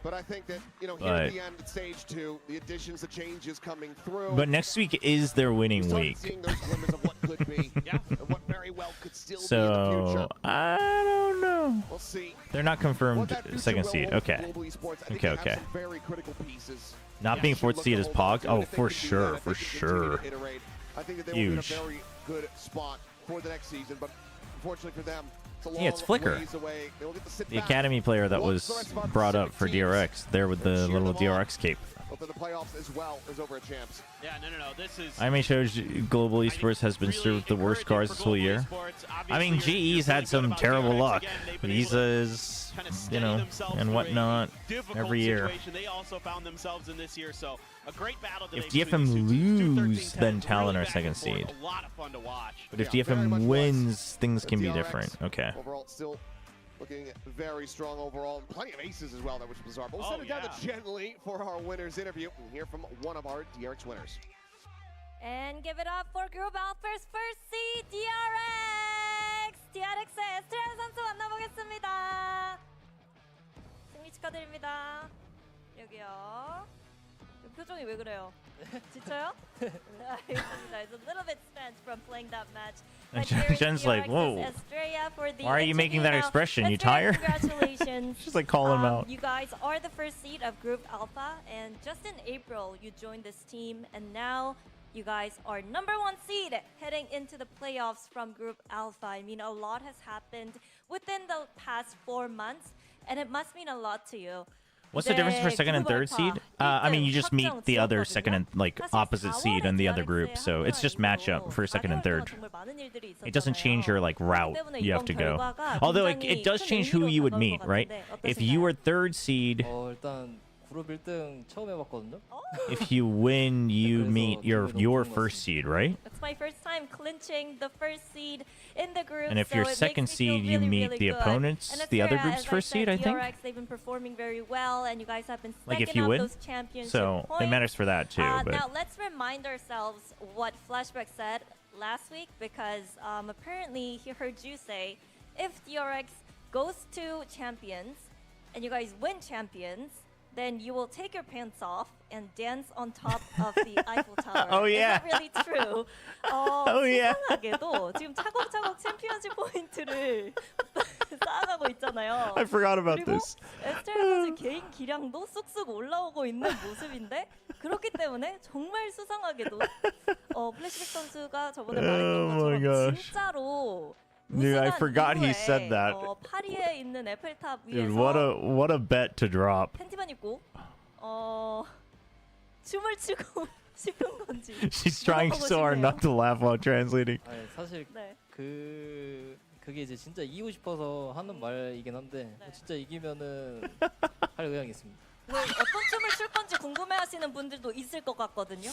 But I think that, here But- at the end of stage 2, the additions, the changes coming through. But next week is their we winning start week. seeing those glimmers of what could be. Yeah. And what very well could still be in the So future. I don't know. We'll see. They're not What confirmed that future second will seed. hold for Okay. global esports. I think Okay, they have okay. some very critical pieces. Not Yeah, being should fourth look seed to is hold on Pog. to it. Oh, If they for can do sure, that, for if they can continue sure. to iterate, I think that they will be in a Huge. very good spot for the next season. But unfortunately for them, it's a long Yeah, it's Flicker. ways away. They will get to sit The back, academy player that watch was the rest of our brought up Pacific for teams, DRX, there with the and cheer little them on. DRX cape. Both in the playoffs as well as over at champs. Yeah, no. This is. IMA shows Global I think Esports has been really served the worst encouraging cards for this whole global year. esports. I mean, Obviously, you're GE's had really some good about terrible DRX. luck. Again, they've been able to Visas, kinda you steady know, themselves and through a whatnot difficult every year. situation They also found themselves in this year, so a great battle today If between DFM these two teams. Two lose, 13-10s, then Talon really are back second and forth. seed. A lot of fun to watch. But if Yeah, very much DFM was. wins, things But can be DRX different. Okay. Overall, still looking very strong overall. And plenty of aces as well, that was bizarre. But we'll Oh, send it down yeah. to gently for our winners interview and hear from one of our DRX winners. And give it up for Group Alpha's first seed, DRX! DRX의 에스트레아 선수 만나보겠습니다. 승리 축하드립니다. 여기요. 이 표정이 왜 그래요? 지쳐요? 알겠습니다. It's a little bit spent from playing that match. But here's Jen's like, DRX's whoa. Estrella for the Why are you making that interview. expression? You Estrella, tired? Congratulations. She's like calling him out. You guys are the first seed of Group Alpha, and just in April you joined this team, and now you guys are #1 seed heading into the playoffs from Group Alpha. I mean, a lot has happened within the past 4 months, and it must mean a lot to you. What's the difference for 네, second and 그룹 third 알파 seed? I mean, you just meet 확정 the other 지었거든요. second and like 사실 opposite seed 4월에 and the other DRX의 group, so it's just matchup for second and third. 정말 많은 일들이 It doesn't change your like route you have to go. Although it does change who you would meet, right? If you were third seed, 일단 그룹 1등 처음 해봤거든요. if you win, you meet your first seed, right? It's my first time clinching the first seed in the group. And if so you're it makes second me feel seed, you really, meet really the good. opponents, And the other Estrella, group's as first seed, I said, think. DRX, they've been performing very well, and you guys have been Like if stacking you up win, those championship so points. it matters for that too. But Now let's remind ourselves what Flashback said last week, because apparently he heard you say if DRX goes to champions and you guys win champions, then you will take your pants off and dance on top of the Eiffel Tower. Oh, yeah. Is that really true? Oh, yeah. 수상하게도 지금 차곡차곡 챔피언십 포인트를 쌓아가고 있잖아요. I forgot about 그리고 this. 에스텔라 선수 개인 기량도 쑥쑥 올라오고 있는 모습인데 그렇기 때문에 정말 수상하게도 플래시백 선수가 저번에 Oh my 말했던 것처럼 gosh. 진짜로 Dude, I 우승한 forgot he 이후에, said that. 파리에 있는 에펠탑 Dude, 위에서 what a bet to drop. 팬티만 입고 춤을 추고 싶은 건지 She's trying 물어보고 so hard 싶네요. not to laugh while translating. 아니, 사실 네. 그게 이제 진짜 이기고 싶어서 하는 말이긴 한데 네. 진짜 이기면은 할 의향이 있습니다. 왜 어떤 춤을 출 건지 궁금해하시는 분들도 있을 것 같거든요.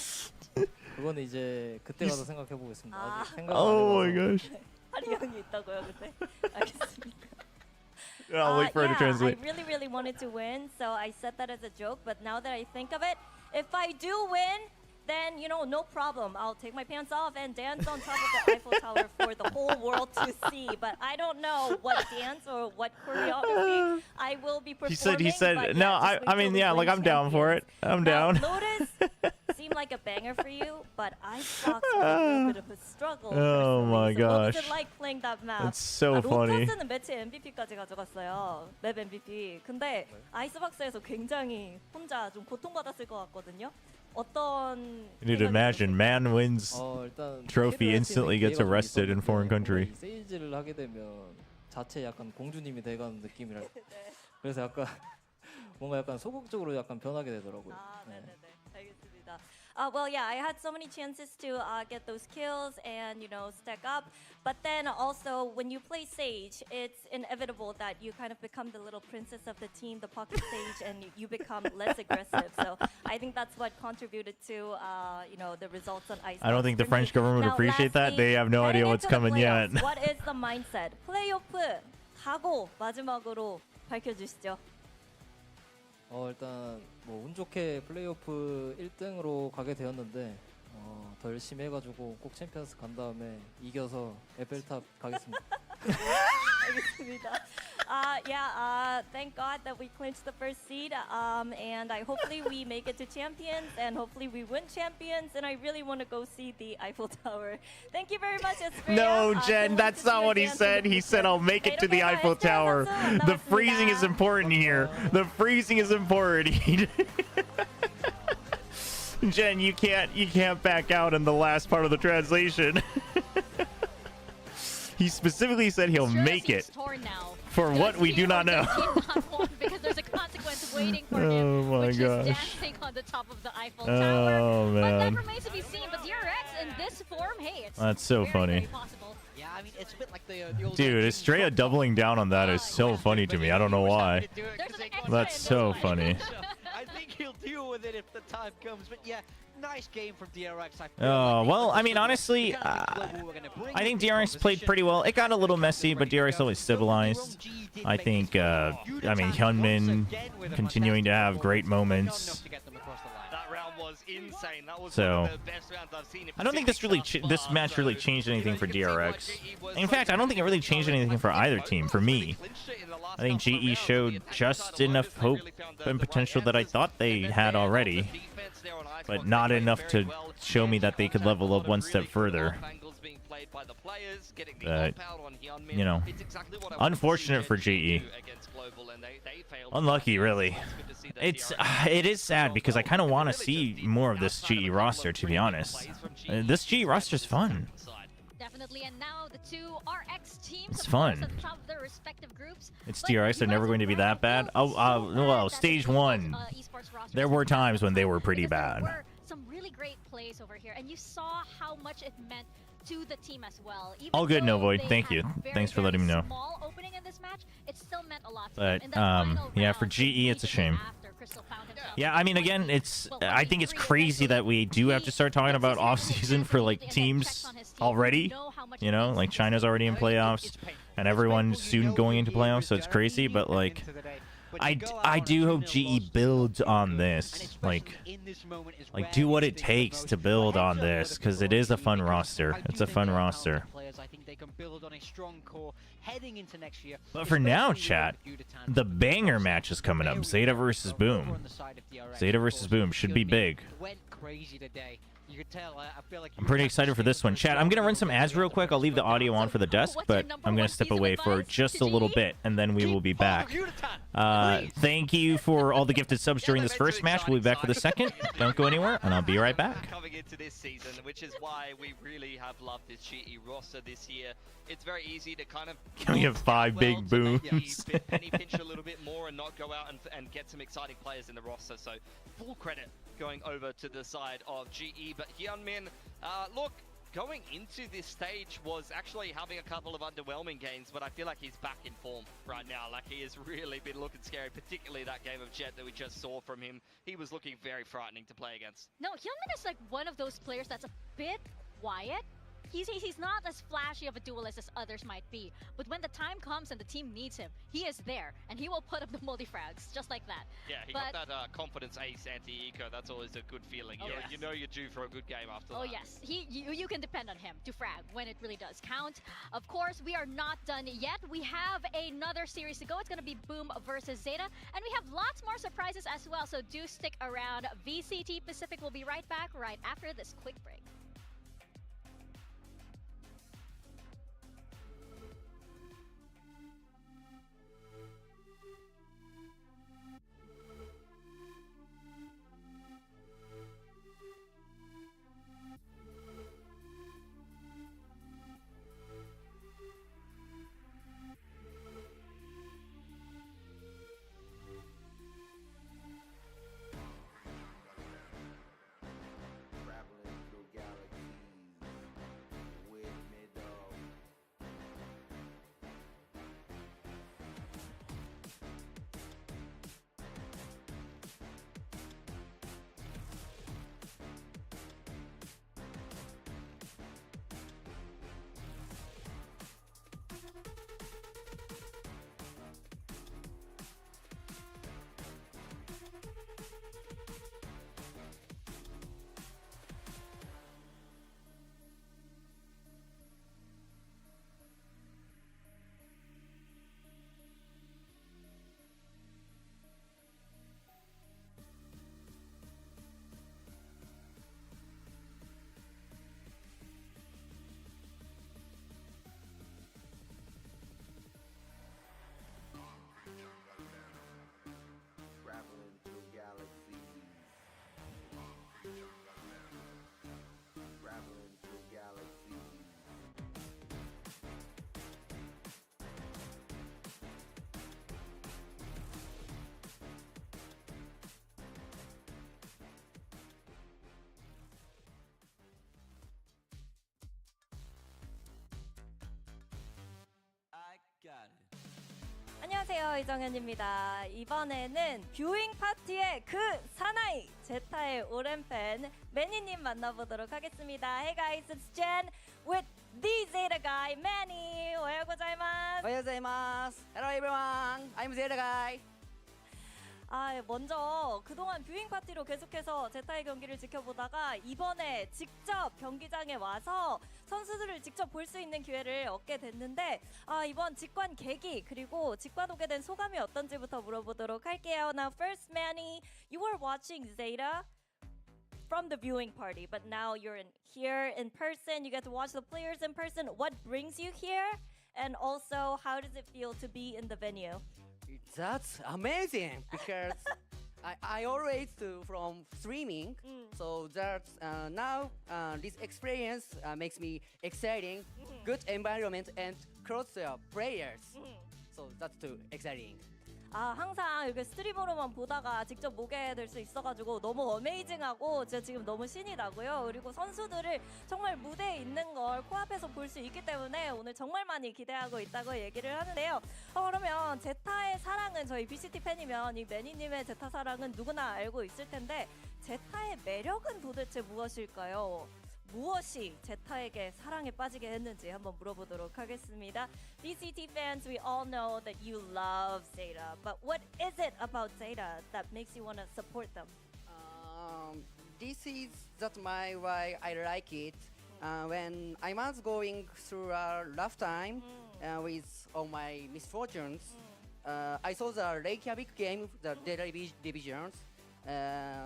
그거는 이제 그때 가서 생각해 보겠습니다. 아. 아직 생각 안 Oh my 해봐서. gosh. 할 의향이 있다고요, 그때? 알겠습니다. I'll wait for her to translate. I really wanted to win, so I said that as a joke. But now that I think of it, if I do win, then no problem. I'll take my pants off and dance on top of the Eiffel Tower for the whole world to see. But I don't know what dance or what choreography I will be performing. He said, but no, yeah, just I wait mean, till we yeah, win like I'm down for it. champions. I'm Now, down. Lotus seemed like a banger for you, but Icebox was a little bit of a struggle. Oh my personally. So what was gosh. it like playing that map? That's so funny. 로터스는 매치 MVP까지 가져갔어요. 맵 MVP. 근데 아이스박스에서 굉장히 혼자 좀 고통받았을 것 같거든요. 어떤 You need to imagine, man wins 일단 trophy 캐리할 수 instantly 있는 gets 기회가 좀 arrested in foreign 있었는데 country. 이 세이지를 하게 되면 자체 약간 공주님이 돼가는 느낌이랄. 네. 그래서 약간 뭔가 약간 소극적으로 약간 변하게 되더라고요. 아, 네. 네네네. 알겠습니다. Well, yeah, I had so many chances to get those kills and stack up. But then also, when you play Sage, it's inevitable that you kind of become the little princess of the team, the pocket Sage, and you become less aggressive. So I think that's what contributed to the results on Ice. I don't think the for me. French government would Now, appreciate that. They have no heading idea what's into the coming yet. playoffs, What is the mindset? 플레이오프 가고 마지막으로 밝혀주시죠. 일단 뭐 운 좋게 플레이오프 1등으로 가게 되었는데 더 열심히 해가지고 꼭 챔피언스 간 다음에 이겨서 에펠탑 가겠습니다. 알겠습니다. Thank God that we clinched the first seed, and hopefully we make it to champions, and hopefully we win champions, and I really want to go see the Eiffel Tower. Thank you very much, Espria. No, Can't Jen, wait that's to see not you what he dance in said. the He said, future. I'll make it to the 이렇게 Eiffel 에스테라 Tower. 선수 The freezing is 나왔습니다. important here. The freezing is important. Jen, you can't back out in the last part of the translation. He specifically said he'll make it. For what we do not know. Because there's a consequence waiting for Oh him, my which gosh. is dancing on the top of the Eiffel Oh, Tower. But man. that remains to be seen. But DRX in this form, hey, it's That's so very, funny. very possible. Yeah, I mean, it's a bit like the old Dude, Estrella doubling down on that is so funny to me. I don't know why. There's an extra That's in this so one. funny. I think he'll deal with it if the time comes. But yeah, nice game from DRX. Well, I mean, honestly, I think DRX played pretty well. It got a little messy, but DRX always stabilized. I think, I mean, Hyunmin continuing to have great moments. That round was insane. That was So, one of the best rounds I've seen in I don't think this really this match really changed anything for DRX. In fact, I don't think it really changed anything for either team. For me, I think GE showed just enough hope and potential that I thought they had already, but not enough to show me that they could level up one step further. But, unfortunate for GE. Unlucky, really. It is sad because I kind of want to see more of this GE roster, to be honest. This GE roster is fun. Definitely, and now the two RX teams It's of course, fun. at the top of their respective groups. It's But DRX, they're you never guys going to be that bad. overall Oh, feel so well, bad stage that one. esports rosters There were have times when they were because pretty there bad. were some really great plays over here, and you saw how much it meant to the team as well. Even All good, though Novoid. they Thank had you. very, Thanks for very letting me know. Small opening in this match, it still meant a lot to But, them. In that final yeah, round, for GE, it's a shame. after Crystal found himself Yeah, I mean, again, I think it's crazy that we do have to start talking about off-season for, like, teams already. You know, like, China's already in playoffs, and everyone's soon going into playoffs, so it's crazy, but, like, I do hope GE builds on this. Like, do what it takes to build on this, because it is a fun roster. It's a fun roster. But for now, chat, the banger match is coming up. ZETA versus Boom. ZETA versus Boom should be big. I'm pretty excited for this one. Chat, I'm going to run some ads real quick. I'll leave the audio on for the desk, but I'm going to step away for just a little bit, and then we will be back. Thank you for all the gifted subs during this first match. We'll be back for the second. Don't go anywhere, and I'll be right back. Coming into this season, which is why we really have loved this GE roster this year. It's very easy to kind of... Can we have 5 big booms? Penny pinch a little bit more and not go out and get some exciting players in the roster. So full credit going over to the side of GE. But Hyunmin, look, going into this stage was actually having a couple of underwhelming games, but I feel like he's back in form right now. Like, he has really been looking scary, particularly that game of Jet that we just saw from him. He was looking very frightening to play against. No, Hyunmin is like one of those players that's a bit quiet. He's not as flashy of a duelist as others might be, but when the time comes and the team needs him, he is there, and he will put up the multi-frags, just like that. Yeah, he got that confidence ace anti-eco. That's always a good feeling. You know you're due for a good game after that. Oh yes, you can depend on him to frag when it really does count. Of course, we are not done yet. We have another series to go. It's going to be Boom versus Zeta, and we have lots more surprises as well, so do stick around. VCT Pacific will be right back right after this quick break. 안녕하세요, 이정현입니다. 이번에는 뷰잉 파티의 그 사나이 제타의 오랜 팬 매니님 만나보도록 하겠습니다. Hey guys, it's Jen with the Zeta guy, Manny. 오하요 고자이마스. 오하요 고자이마스. Hello everyone, I'm Zeta guy. 먼저 그동안 뷰잉 파티로 계속해서 제타의 경기를 지켜보다가 이번에 직접 경기장에 와서 선수들을 직접 볼 수 있는 기회를 얻게 됐는데 이번 직관 계기 그리고 직관 오게 된 소감이 어떤지부터 물어보도록 할게요. Now first, Manny, you were watching Zeta from the viewing party, but now you're here in person. You get to watch the players in person. What brings you here? And also, how does it feel to be in the venue? That's amazing because I always do from streaming, so that's now this experience makes me exciting, good environment and close players. So that's too exciting. 항상 이렇게 스트리머로만 보다가 직접 보게 될 수 있어가지고 너무 어메이징하고 제가 지금 너무 신이 나고요. 그리고 선수들을 정말 무대에 있는 걸 코앞에서 볼 수 있기 때문에 오늘 정말 많이 기대하고 있다고 얘기를 하는데요. 그러면 제타의 사랑은 저희 VCT 팬이면 이 매니님의 제타 사랑은 누구나 알고 있을 텐데 제타의 매력은 도대체 무엇일까요? 무엇이 제타에게 사랑에 빠지게 했는지 한번 물어보도록 하겠습니다. VCT fans, we all know that you love Zeta, but what is it about Zeta that makes you want to support them? This is that's why I like it. When I was going through a rough time with all my misfortunes, I saw the Reykjavik game, the Zeta divisions,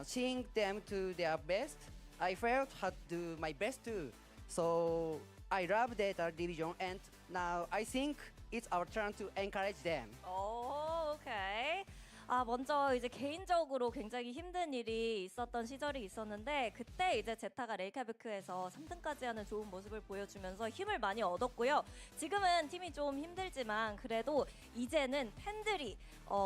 seeing them to their best. I felt had to do my best too. So I love Zeta division, and now I think it's our turn to encourage them. Oh, okay. 먼저 이제 개인적으로 굉장히 힘든 일이 있었던 시절이 있었는데 그때 이제 제타가 레이캬비크에서 3등까지 하는 좋은 모습을 보여주면서 힘을 많이 얻었고요. 지금은 팀이 좀 힘들지만 그래도 이제는 팬들이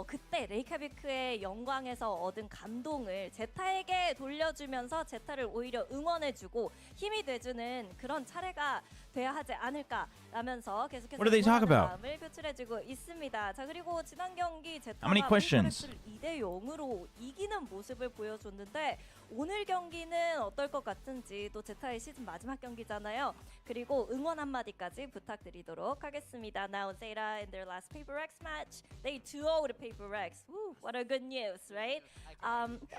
그때 레이캬비크의 영광에서 얻은 감동을 제타에게 돌려주면서 제타를 오히려 응원해주고 힘이 돼주는 그런 차례가 돼야 하지 않을까라면서 계속해서 What do they talk about? 마음을 표출해주고 있습니다. 자 그리고 지난 경기 제타가 How many questions? 2대 0으로 이기는 모습을 보여줬는데 오늘 경기는 어떨 것 같은지 또 제타의 시즌 마지막 경기잖아요. 그리고 응원 한마디까지 부탁드리도록 하겠습니다. Now ZETA in their last Paper X match, they 2-0'd Paper X. Woo, what a good news, right?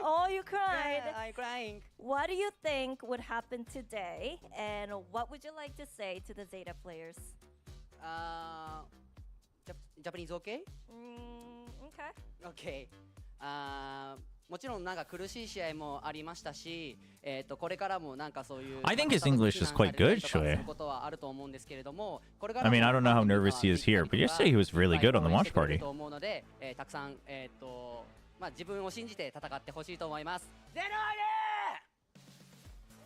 Oh, you cried. Yeah, I'm crying. What do you think would happen today, and what would you like to say to the ZETA players? Japanese okay? Okay. Okay. もちろんなんか苦しい試合もありましたし、これからもなんかそういう I think his English is quite good, する Shui. ことはあると思うんですけれども、これか I らも mean, I don't know how nervous he is here, but yesterday he was really good on the watch party. と思うので、たくさんまあ自分を信じて戦ってほしいと思います。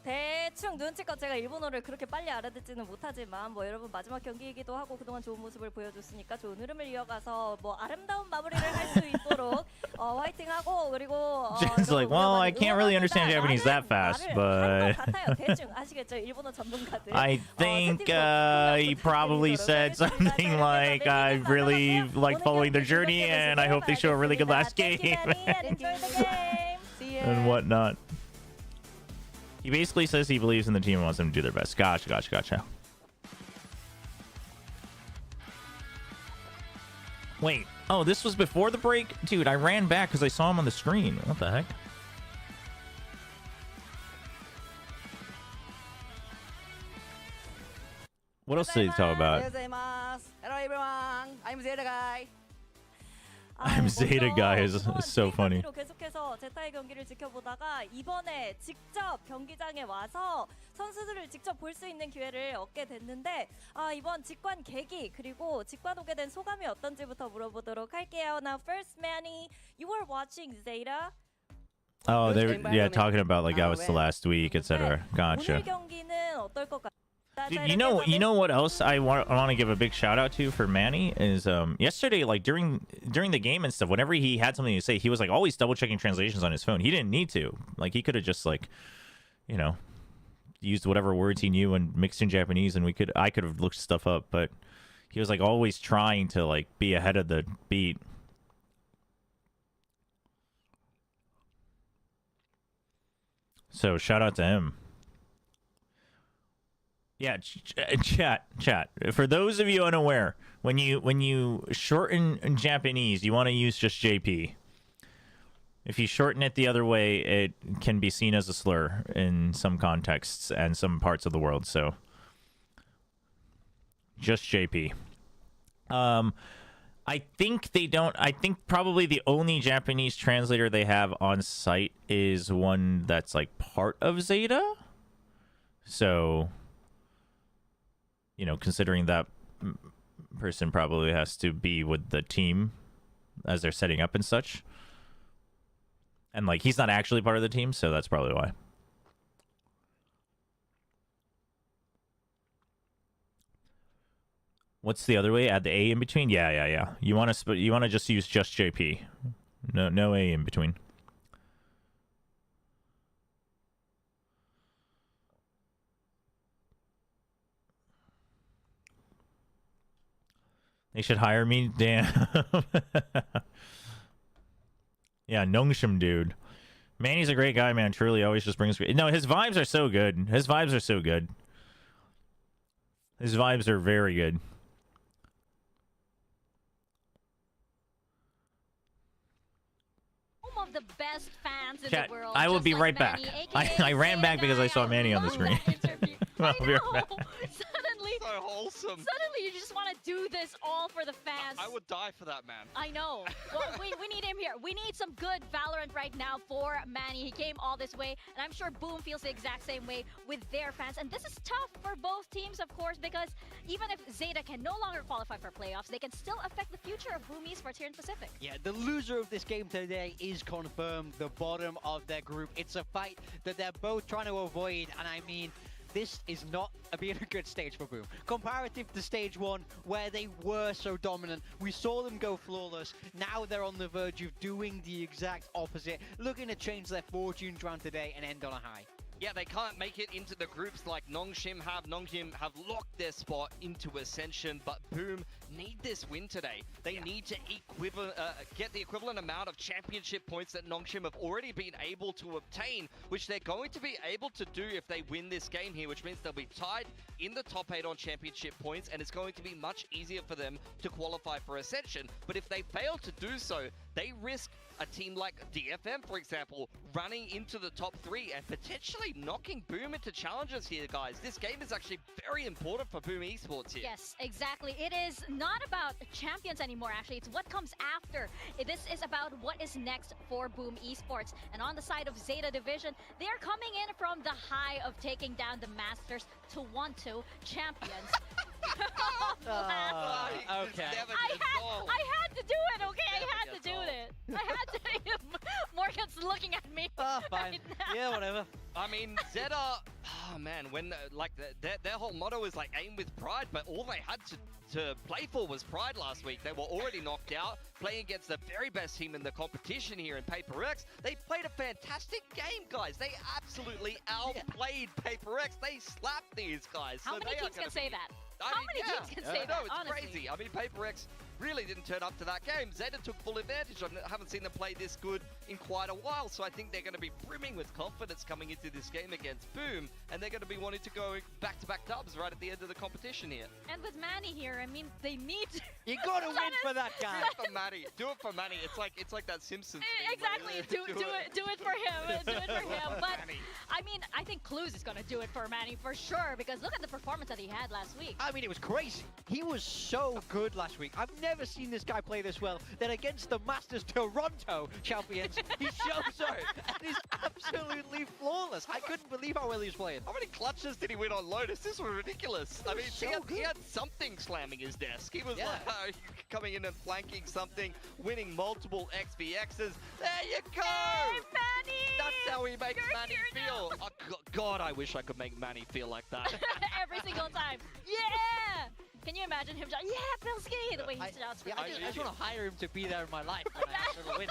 대충 눈치껏 제가 일본어를 그렇게 빨리 알아듣지는 못하지만 뭐 여러분 마지막 경기이기도 하고 그동안 좋은 모습을 보여줬으니까 좋은 흐름을 이어가서 뭐 아름다운 마무리를 할 수 있도록 화이팅하고 그리고 Jen's like, well, I can't really understand Japanese that fast, but 대충 아시겠죠? 일본어 전문가들. I think he probably said something like, I really like following their journey, and I hope they show a really good last game, Enjoy the game. See ya. and whatnot. He basically says he believes in the team and wants them to do their best. Gotcha. Wait. Oh, this was before the break? Dude, I ran back because I saw him on the screen. What the heck? What else did he talk about? Hello everyone, I'm ZETA guy. I'm ZETA guy is so funny. 계속해서 제타의 경기를 지켜보다가 이번에 직접 경기장에 와서 선수들을 직접 볼 수 있는 기회를 얻게 됐는데 이번 직관 계기 그리고 직관 오게 된 소감이 어떤지부터 물어보도록 할게요. Now first, Manny, you were watching ZETA. Oh, they were talking about like how it's the last week, etc. Gotcha. 오늘 경기는 어떨 것 같아요? Dude, you know what else I want to give a big shout out to for Manny is yesterday, like during the game and stuff, whenever he had something to say, he was like always double checking translations on his phone. He didn't need to, like he could have just like, you know, used whatever words he knew and mixed in Japanese, and I could have looked stuff up, but he was like always trying to like be ahead of the beat. So shout out to him. Yeah, chat. For those of you unaware, when you shorten Japanese, you want to use just JP. If you shorten it the other way, it can be seen as a slur in some contexts and some parts of the world. So, just JP. I think they don't. I think probably the only Japanese translator they have on site is one that's like part of ZETA. So, you know, considering that person probably has to be with the team as they're setting up and such. And, like, he's not actually part of the team, so that's probably why. What's the other way? Add the A in between? Yeah. You want to just use just JP. No A in between. They should hire me. Damn. Yeah, Nongshim, dude. Manny's a great guy, man. Truly, always just brings... No, his vibes are so good. His vibes are so good. His vibes are very good. Of the best fans in Chat, the world. I will be like right Manny, back. I ran back because I saw Manny on the screen. I I'll be right know. back. Suddenly, wholesome. Suddenly, you just want to do this all for the fans. I would die for that, man. I know. Well, we need him here. We need some good Valorant right now for Manny. He came all this way, and I'm sure Boom feels the exact same way with their fans. And this is tough for both teams, of course, because even if ZETA can no longer qualify for playoffs, they can still affect the future of Boom esports here in Pacific. Yeah, the loser of this game today is confirmed, the bottom of their group. It's a fight that they're both trying to avoid, and I mean, this is not being a good stage for Boom. Comparative to stage 1, where they were so dominant, we saw them go flawless. Now they're on the verge of doing the exact opposite, looking to change their fortunes around today and end on a high. Yeah, they can't make it into the groups like Nongshim have. Nongshim have locked their spot into Ascension, but Boom need this win today. They need to get the equivalent amount of championship points that Nongshim have already been able to obtain, which they're going to be able to do if they win this game here, which means they'll be tied in the top 8 on championship points, and it's going to be much easier for them to qualify for Ascension. But if they fail to do so, they risk a team like DFM, for example, running into the top 3 and potentially knocking Boom into challenges here, guys. This game is actually very important for Boom esports here. Yes, exactly. It is not about champions anymore, actually. It's what comes after. This is about what is next for Boom esports. And on the side of ZETA Division, they're coming in from the high of taking down the Masters to 1-2 champions. Okay. I had to do it, okay? I had to do it. I had to. Morgan's looking at me. Fine. Right now. Yeah, whatever. I mean, ZETA, oh man, when their whole motto is like aim with pride, but all they had to play for was pride last week. They were already knocked out, playing against the very best team in the competition here in Paper X. They played a fantastic game, guys. They absolutely outplayed Paper X. They slapped these guys. How many teams can say that? How many teams can say that? No, it's honestly? crazy. I mean, Paper X really didn't turn up to that game. ZETA took full advantage. I haven't seen them play this good in quite a while, so I think they're going to be brimming with confidence coming into this game against Boom, and they're going to be wanting to go back-to-back dubs right at the end of the competition here. And with Manny here, I mean, they need to... You gotta win for that guy. Do it for Manny. Do it for Manny. It's like that Simpsons thing. Exactly. Do it for him. Do it for him. But Manny. I mean, I think Clues is gonna do it for Manny for sure, because look at the performance that he had last week. I mean, it was crazy. He was so good last week. I've never seen this guy play this well. Then against the Masters Toronto champions, he shows up and is absolutely flawless. I couldn't believe how well he was playing. How many clutches did he win on Lotus? This was ridiculous. I mean, so he had something slamming his desk. He was Yeah. like coming in and flanking something, winning multiple XVXs. There you go! Hey, Manny! That's how he makes You're Manny here feel. Oh, God, I wish I could make Manny feel like that. Every single time. Yeah! Can you imagine him shouting, yeah, Pilski! The way he shouts for I just want to hire him to be there in my life when I actually win.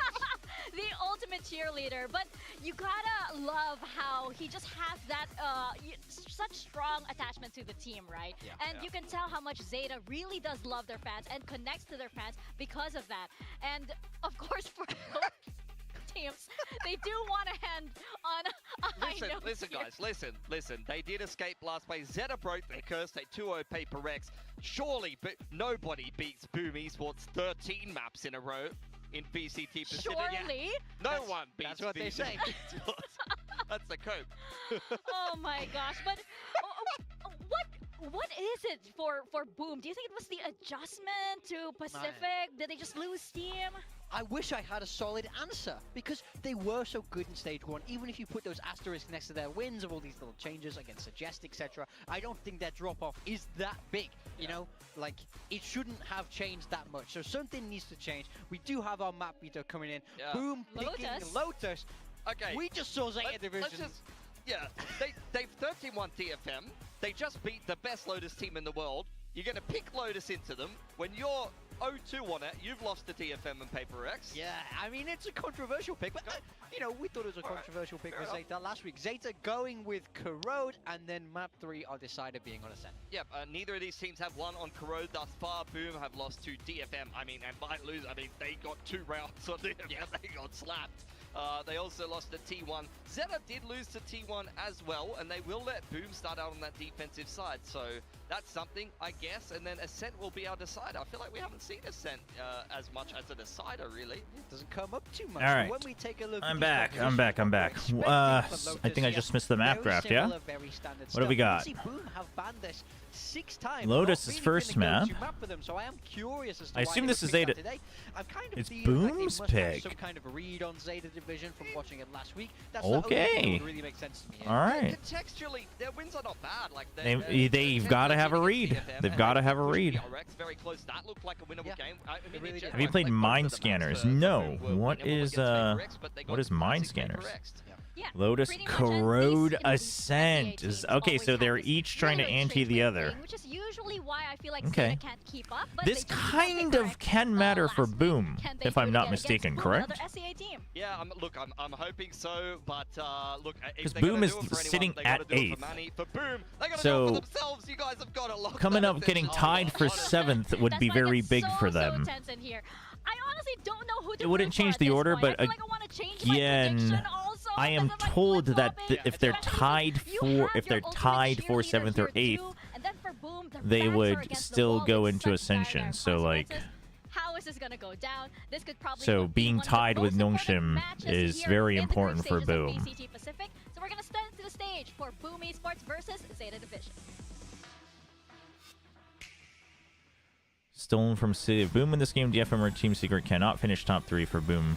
The ultimate cheerleader, but you gotta love how he just has that such strong attachment to the team, right? Yeah. And you can tell how much ZETA really does love their fans and connects to their fans because of that. And of course, for both teams, they do want to end on a high note Listen, here. guys, listen. They did escape last play. ZETA broke their curse. They 2-0 Paper X. Surely, but nobody beats Boom esports 13 maps in a row in VCT Pacific. Surely. No one beats that's what they VCT say. esports. That's the cope. Oh my gosh, but what is it for Boom? Do you think it was the adjustment to Pacific? Did they just lose steam? I wish I had a solid answer, because they were so good in stage 1. Even if you put those asterisks next to their wins of all these little changes against Suggest, etc., I don't think their drop-off is that big. You know, like, it shouldn't have changed that much. So something needs to change. We do have our map beater coming in. Yeah. Boom, picking Lotus. Okay. We just saw ZETA Division. They've 13-1 DFM. They just beat the best Lotus team in the world. You're going to pick Lotus into them. When you're 0-2 on it, you've lost to DFM and Paper X. Yeah, I mean, it's a controversial pick, but, you know, we thought it was a controversial pick with ZETA last week. ZETA going with Corrode, and then map 3 are decided being on Ascent. Yep, neither of these teams have won on Corrode thus far. Boom have lost to DFM. I mean, and by lose, I mean, they got 2 rounds on DFM. Yeah. They got slapped. They also lost to T1. ZETA did lose to T1 as well, and they will let Boom start out on that defensive side. So that's something, I guess. And then Ascent will be our decider. I feel like we haven't seen Ascent as much as a decider, really. It doesn't come up too much. All right. When we take a look I'm at back. these I'm back. I'm back. competitions, we're I expecting from think I Lotus, just yeah, missed the map very draft, yeah? similar, very standard What do we stuff. got? See, Boom have banned this 6 times. Lotus's Not really first been the map. go-to map for them, so I am curious as to I why assume they this would is pick that Zeta. today. I'm kind of It's feeling like they Boom's must have pick. some kind of read on Zeta Division from watching it last week. That's Okay. the only thing that would really make sense to me. All right. Contextually, their wins are not bad. Like They've got to have a read. They've got to have a read. DRX very close. That looked like a winnable game. I mean, really in did. general, Have you I played played Mind both of the maps Scanners? for No. Boom were What winnable is against VCT, but they what got is Mind classically Scanners? correct. Yeah, Lotus pretty much, and Corrode these, Ascent SEA is teams okay. always So have they're this each trying to really ante strange the way of other. playing, which is usually why I feel like Okay. Zeta can't keep up. But This they just kind did of correct, can matter for last week. Boom, Can they if do I'm it not again mistaken, against correct? another SEA team? Yeah, look, I'm hoping so, but look, if 'Cause they're gonna Boom do is it for sitting anyone, they gotta at do it 8th. For Manny. For Boom, they gotta do So, it for themselves. You guys have got a lot. Coming up, getting tied for 7th would That's be why very it's big so, for so them. tense in here. I honestly don't know who to It wouldn't root for change at the this order, point. but I feel like I want to change my again, prediction also, I am because I'm, like, told that flip-flopping. if they're Especially tied you for have if they're your ultimate tied for cheerleaders 7th or here 8th, too, and then for Boom, their they backs are would against the still wall. go It's into such dire Ascension. So like, consequences. How is this gonna go down? This could probably so be being one of the tied with most important Nongshim matches is here very in the group important for stages of Boom. VCT Pacific. So we're gonna step to the stage for Boom Esports versus Zeta Division. Stolen from City of Boom in this game. DFM or Team Secret cannot finish top 3 for Boom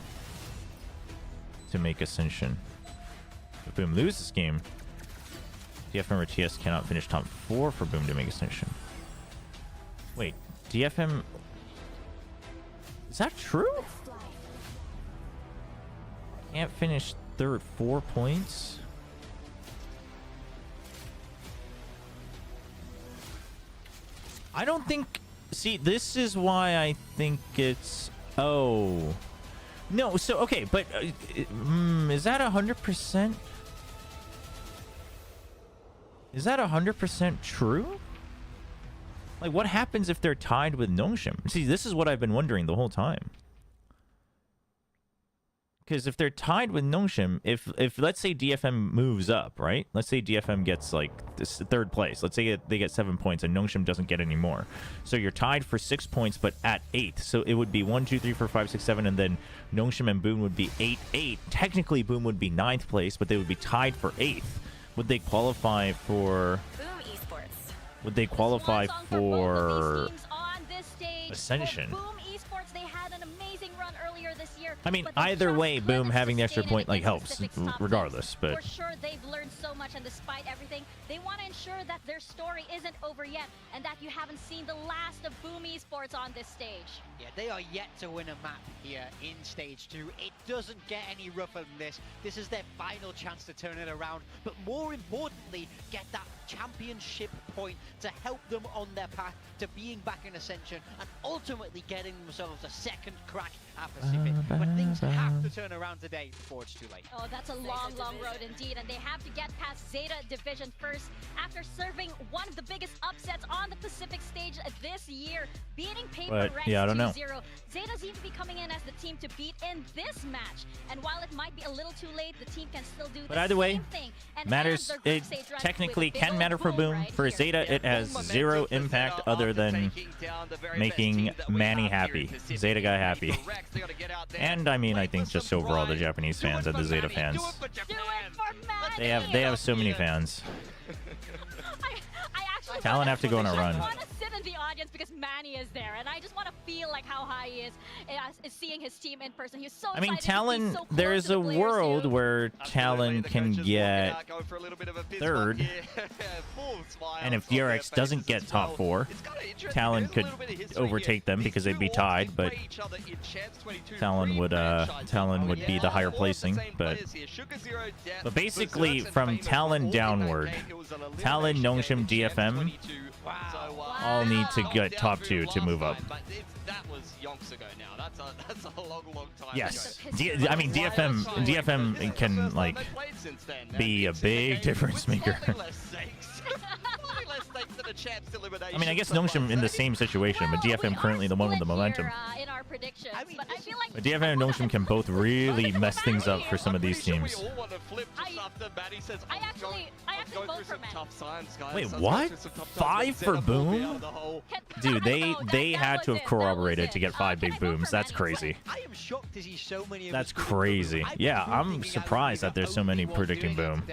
to make Ascension. If Boom loses this game, DFM or TS cannot finish top 4 for Boom to make Ascension. Wait, DFM... Is that true? Can't finish third 4 points? I don't think... See, this is why I think it's... Oh. No, so, okay, but... is that 100%? Is that 100% true? Like, what happens if they're tied with Nongshim? See, this is what I've been wondering the whole time. Because if they're tied with Nongshim, if let's say DFM moves up, right? Let's say DFM gets like this 3rd place. Let's say they get 7 points and Nongshim doesn't get any more. So you're tied for 6 points, but at 8th. So it would be 1, 2, 3, 4, 5, 6, 7, and then Nongshim and Boom would be 8, 8. Technically, Boom would be 9th place, but they would be tied for 8th. Would they qualify for? Boom Esports. Would they qualify for Ascension? Ascension? Boom Esports, they had an amazing run earlier this year. I mean, but they either just way, Boom couldn't having the extra sustain it point like against helps, Pacific's top regardless. teams. But For sure, they've learned so much, and despite everything, they want to ensure that their story isn't over yet, and that you haven't seen the last of Boom Esports on this stage. Yeah, they are yet to win a map here in Stage 2. It doesn't get any rougher than this. This is their final chance to turn it around, but more importantly, get that championship point to help them on their path to being back in Ascension and ultimately getting themselves a 2nd crack at Pacific. But things have to turn around today before it's too late. Oh, that's a long, long road indeed, and they have to get past Zeta Division first after serving one of the biggest upsets on the Pacific stage this year, beating Paper Rex yeah, I don't know. 2-0. Zeta seems to be coming in as the team to beat in this match, and while it might be a little too late, the team can still do But the either way, same thing. And matters. end their It group stage run technically with big can ol' matter for Boom. right For here. Zeta, it has zero impact other than making Manny happy. Zeta guy happy. And I mean, I think just overall the Japanese fans and the Zeta fans. Do it for Manny! They have so many fans. I actually Talon have to go on a run. I want to sit in the audience because Manny is there, and I just want to feel like how high he is seeing his team in person. He's so I mean, excited. He's Talon, so close there's to the a players, world too. where Talon can get 3rd. And if DRX doesn't get top 4, Talon could overtake them because they'd be tied, but Talon would be the higher placing. But basically, from Talon downward, Talon, Nongshim, DFM all need to get top 2 to move up. That was yonks ago now. That's a long time Yes, ago. I mean DFM can like be a big difference maker. Slightly less stakes. Slightly less stakes than get a chance to elimination. I mean, I guess Nongshim in the same situation, but DFM currently the one with the momentum. In our predictions, but I feel like But DFM and Nongshim can both really mess things up for some of these teams. I actually vote for men. Wait, what? 5 for Boom? Dude, they had to have corroborated to get 5 big booms. That's crazy. I am shocked to see so many of That's us crazy. Yeah, I'm surprised that there's so many predicting Boom.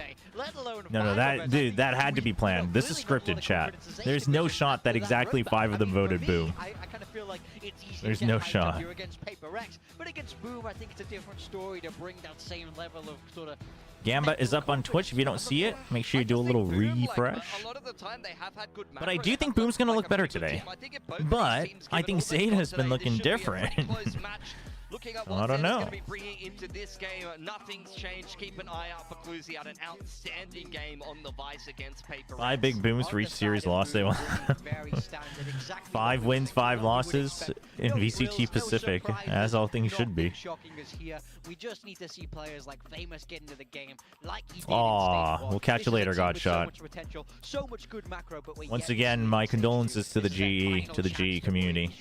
No, that had to be planned. This is scripted, chat. There's no shot that exactly 5 of them voted Boom. I kind of feel like it's easy There's to no get hyped shot. up here against Paper X, but against Boom, I think it's a different story to bring that same level of sort of. Gamba is up on Twitch. If you don't see it, make sure you do a little refresh. But I do think Boom's going to look better today. But I think ZETA has been looking different. Looking at I what don't Zeta's know. going to be bringing into this game, nothing's changed. Keep an eye out for Cluzy. Had an outstanding game on the Vice against Paper. 5 big booms for each series loss they won. 5 wins, 5 losses in VCT Pacific, as all things should be. We just need to see players like Famous get into the game, like he did Aw, we'll catch you later, Godshot. So much good macro, but Once again, my condolences to the GE community.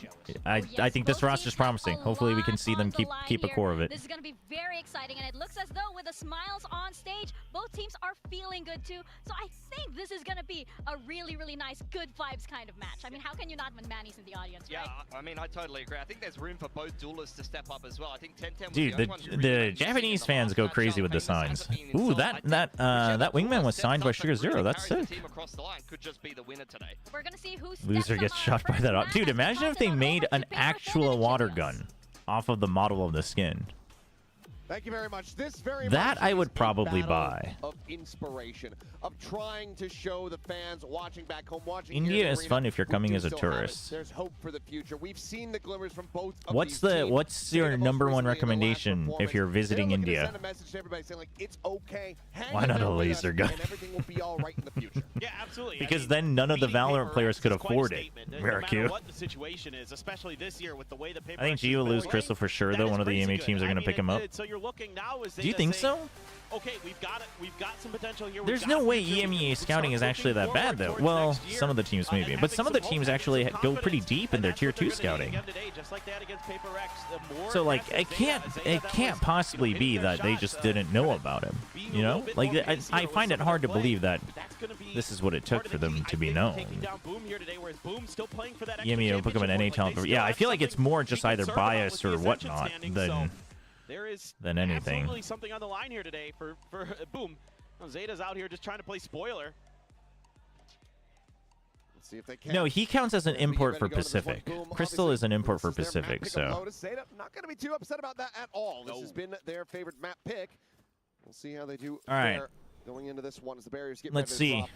I think this roster's promising. Hopefully we can see them keep a core of it. This is going to be very exciting, and it looks as though with the smiles on stage, both teams are feeling good too. So I think this is going to be a really, really nice, good vibes kind of match. I mean, how can you not when Manny's in the audience, right? Yeah, I mean, I totally agree. I think there's room for both duelists to step up as well. I think 10-10 was Dude, the only one who the really Japanese the fans last go match crazy out. with the Famous signs. hasn't been Ooh, installed. that wingman was signed by Sugar Zero. That's sick. Team across the line could just be the winner today. We're going to see who Loser gets shot by that. Dude, imagine if they made an actual water gun off of the model of the skin. Thank you very much. This very That much I is would a probably battle buy. Of inspiration, of trying to show the fans watching back home, watching India here in the is arena, fun if you're we coming do as a still have it. tourist. There's hope for the future. We've seen the glimmers from both of What's these teams. what's your Zeta most number one recently in their last recommendation if you're performance. visiting They're looking to India? send a message to everybody saying, like, it's okay. Hang Why in not there a with laser us, gun? And everything will be all right in the future. Yeah, absolutely. Because then none of the Valorant players could afford it. No Very cute. matter what the situation is, especially this year with the way the Paper I think X G will has been lose playing, Crystal for sure, that though. is One of the crazy EMA good. teams are I going to mean, pick him up. So you're looking now as Do you Zeta think saying, so? Okay, we've got it. We've got some potential here. There's no way EMEA scouting is actually that bad, though. Well, some of the teams maybe, but some of the teams actually go pretty deep in their tier 2 scouting. So like, it can't possibly be that they just didn't know about him. You know, like I find it hard to believe that this is what it took for them to be known. EMEA will pick up an NA talent. Yeah, I feel like it's more just either bias or whatnot than anything. Absolutely something on the line here today for Boom. Zeta's out here just trying to play spoiler. Let's see if they can. No, he counts as an import for Pacific. Crystal is an import for Pacific, so. Zeta not going to be too upset about that at all. This has been their favorite map pick. We'll see how they do. All right. Going into this one as the barriers get Let's ready to see. drop.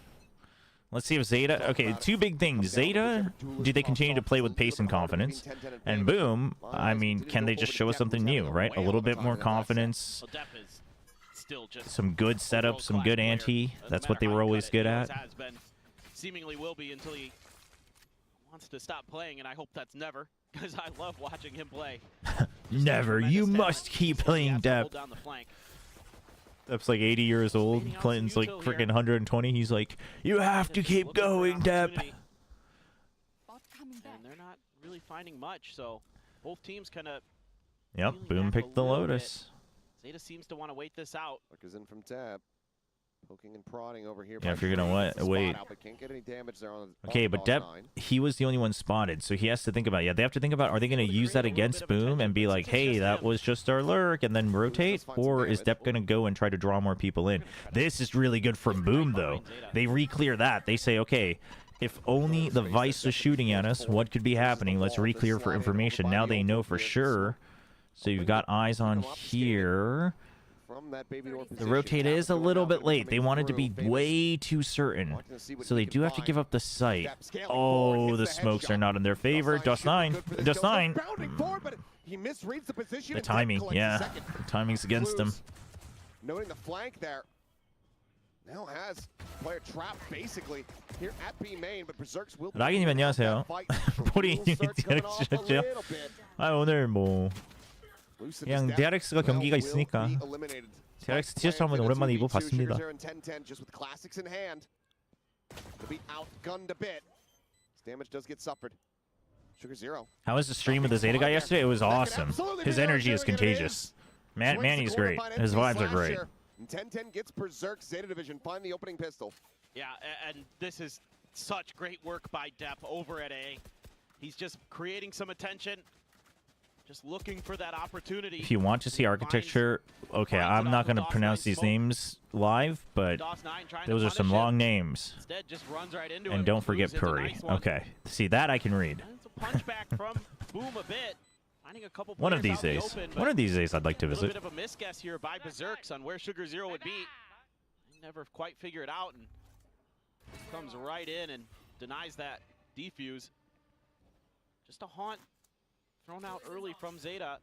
Let's see if Zeta. Okay, 2 big things. Zeta, do they continue to play with pace and confidence? And Boom, I mean, can they just show us something new, right? A little bit more confidence. Some good setup, some good anti. That's what they were always good at. Seemingly will be until he wants to stop playing, and I hope that's never, because I love watching him play. Never. You must keep playing Depp. Depp's like 80 years old. Clinton's like freaking 120. He's like, you have to keep going, Depp. And they're not really finding much, so both teams kind of. Yep, Boom picked the Lotus. Zeta seems to want to wait this out. Look is in from tab. Poking and prodding over here. Yeah, if you're gonna wait. Can't get any damage there on Okay, but Depp, he was the only one spotted, so he has to think about. Yeah, they have to think about. Are they gonna use that against Boom and be like, hey, that was just our lurk, and then rotate, or is Depp gonna go and try to draw more people in? This is really good from Boom, though. They re-clear that. They say, okay, if only the Vice was shooting at us, what could be happening? Let's re-clear for information. Now they know for sure. So you've got eyes on here. The rotate is a little bit late. They wanted to be way too certain. So they do have to give up the sight. Oh, the smokes are not in their favor. Dust 9. Dust 9. The timing, yeah. The timing's against him. Noting the flank there. Now has player trapped basically here at B main, but Berserks will. 라기님 안녕하세요. 포리 주셨죠? 아 오늘 뭐 그냥 DRX가 경기가 있으니까 DRX 티셔츠 한번 오랜만에 입어봤습니다. To be outgunned a bit. His damage does get suffered. Sugar Zero. How was the stream with the Zeta guy yesterday? It was awesome. His energy is contagious. Manny's great. His vibes are great. And 10-10 gets berserk. Zeta Division find the opening pistol. Yeah, and this is such great work by Depp over at A. He's just creating some attention. Just looking for that opportunity. If you want to see architecture, okay, I'm not going to pronounce these names live, but those are some long names. Instead, just runs right into And it. don't forget Moves, hits a Puri. nice one. Okay, see that I can read. And it's a punchback from Boom a bit. Finding a couple One of players these out in the days. open, One of these days I'd like to a little visit. bit of a misguess here by Berserks on where Sugar Zero would be. Never quite figure it out and comes right in and denies that defuse. Just a haunt thrown out early from Zeta.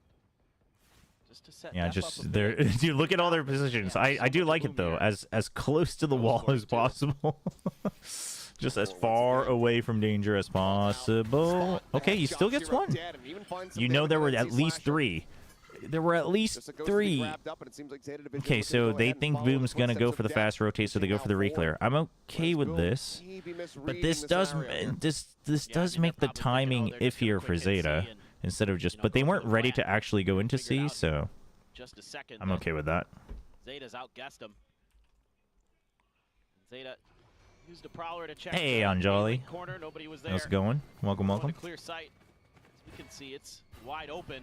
Just to set Yeah, Depp just up a there. bit. Dude, look at all their positions. I do like it though, as close to the wall as possible. Just as far away from danger as possible. Okay, he still gets one. You know there were at least three. There were at least three. Okay, so they think Boom's gonna go for the fast rotate, so they go for the reclear. I'm okay with this, but this does make the timing iffier for Zeta instead of just. But they weren't ready to actually go into C, so Just a second. I'm okay with that. Zeta's outguessed him. Zeta used a prowler to check. Hey, the Anjali. corner. Nobody was there. How's it going? Welcome, On a welcome. clear sight. As we can see, it's wide open.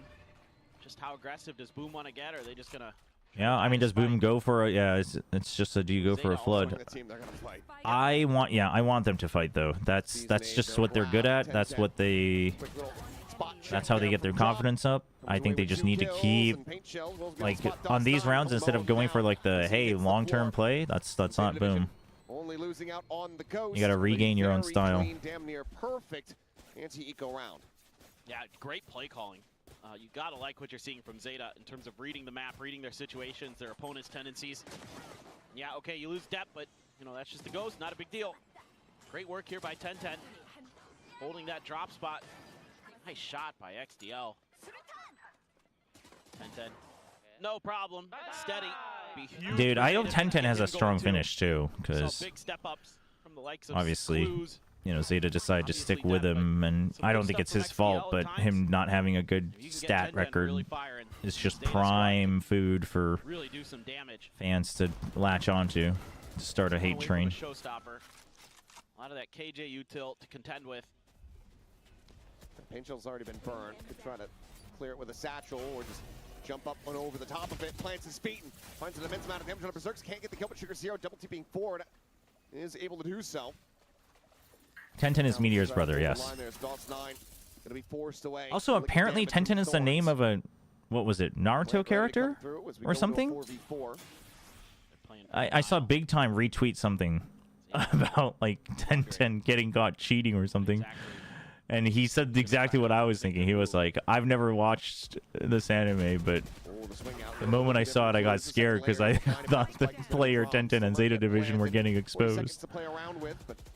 Just how aggressive does Boom want to get? Or are they just gonna? Yeah, I mean, does Boom go for a? Yeah, it's just a. Do you go for a flood? I want them to fight though. That's just what they're good at. That's what they. That's how they get their confidence up. I think they just need to keep, like, on these rounds instead of going for like the hey long-term play. That's not Boom. Only losing out on the ghost. You got to regain your own style. Damn near perfect anti-eco round. Yeah, great play calling. You gotta like what you're seeing from Zeta in terms of reading the map, reading their situations, their opponent's tendencies. Yeah, okay, you lose depth, but you know that's just the ghost. Not a big deal. Great work here by 10-10, holding that drop spot. Nice shot by XDL. 10-10. No problem. Steady. Be huge. Dude, I hope 10-10 has a strong finish too, because big step ups from the likes of obviously, Clues. you know, Zeta decided to stick with him, and I don't think it's his fault, but him not having a good stat record is just prime food for Really do some damage. fans to latch onto to start a hate train. Showstopper. A lot of that KJU tilt to contend with. Paint Shell's already been burned. Could try to clear it with a satchel or just jump up and over the top of it. Plants his feet and finds an immense amount of damage on the Berserks. Can't get the kill, but Sugar Zero double TPing forward is able to do so. 10-10 is Meteor's brother, yes. Gonna be forced away. Also, apparently 10-10 is the name of a, what was it, Naruto character or something? I saw Big Time retweet something about like 10-10 getting caught cheating or something. And he said exactly what I was thinking. He was like, I've never watched this anime, but the moment I saw it, I got scared because I thought the player 10-10 and Zeta Division were getting exposed.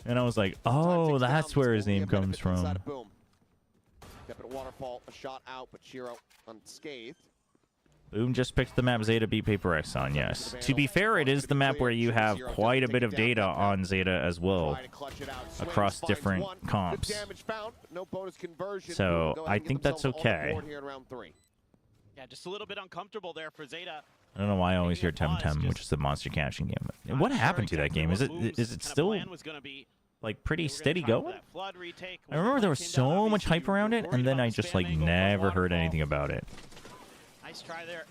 And I was like, oh, that's where his name comes from. Waterfall, a shot out, but Shiro unscathed. Boom just picked the map Zeta beat Paper X on, yes. To be fair, it is the map where you have quite a bit of data on Zeta as well, across different comps. So I think that's okay. Yeah, just a little bit uncomfortable there for Zeta. I don't know why I always hear Temtem, which is the monster catching game. What happened to that game? Is it still like pretty steady going? I remember there was so much hype around it, and then I just like never heard anything about it. Nice try there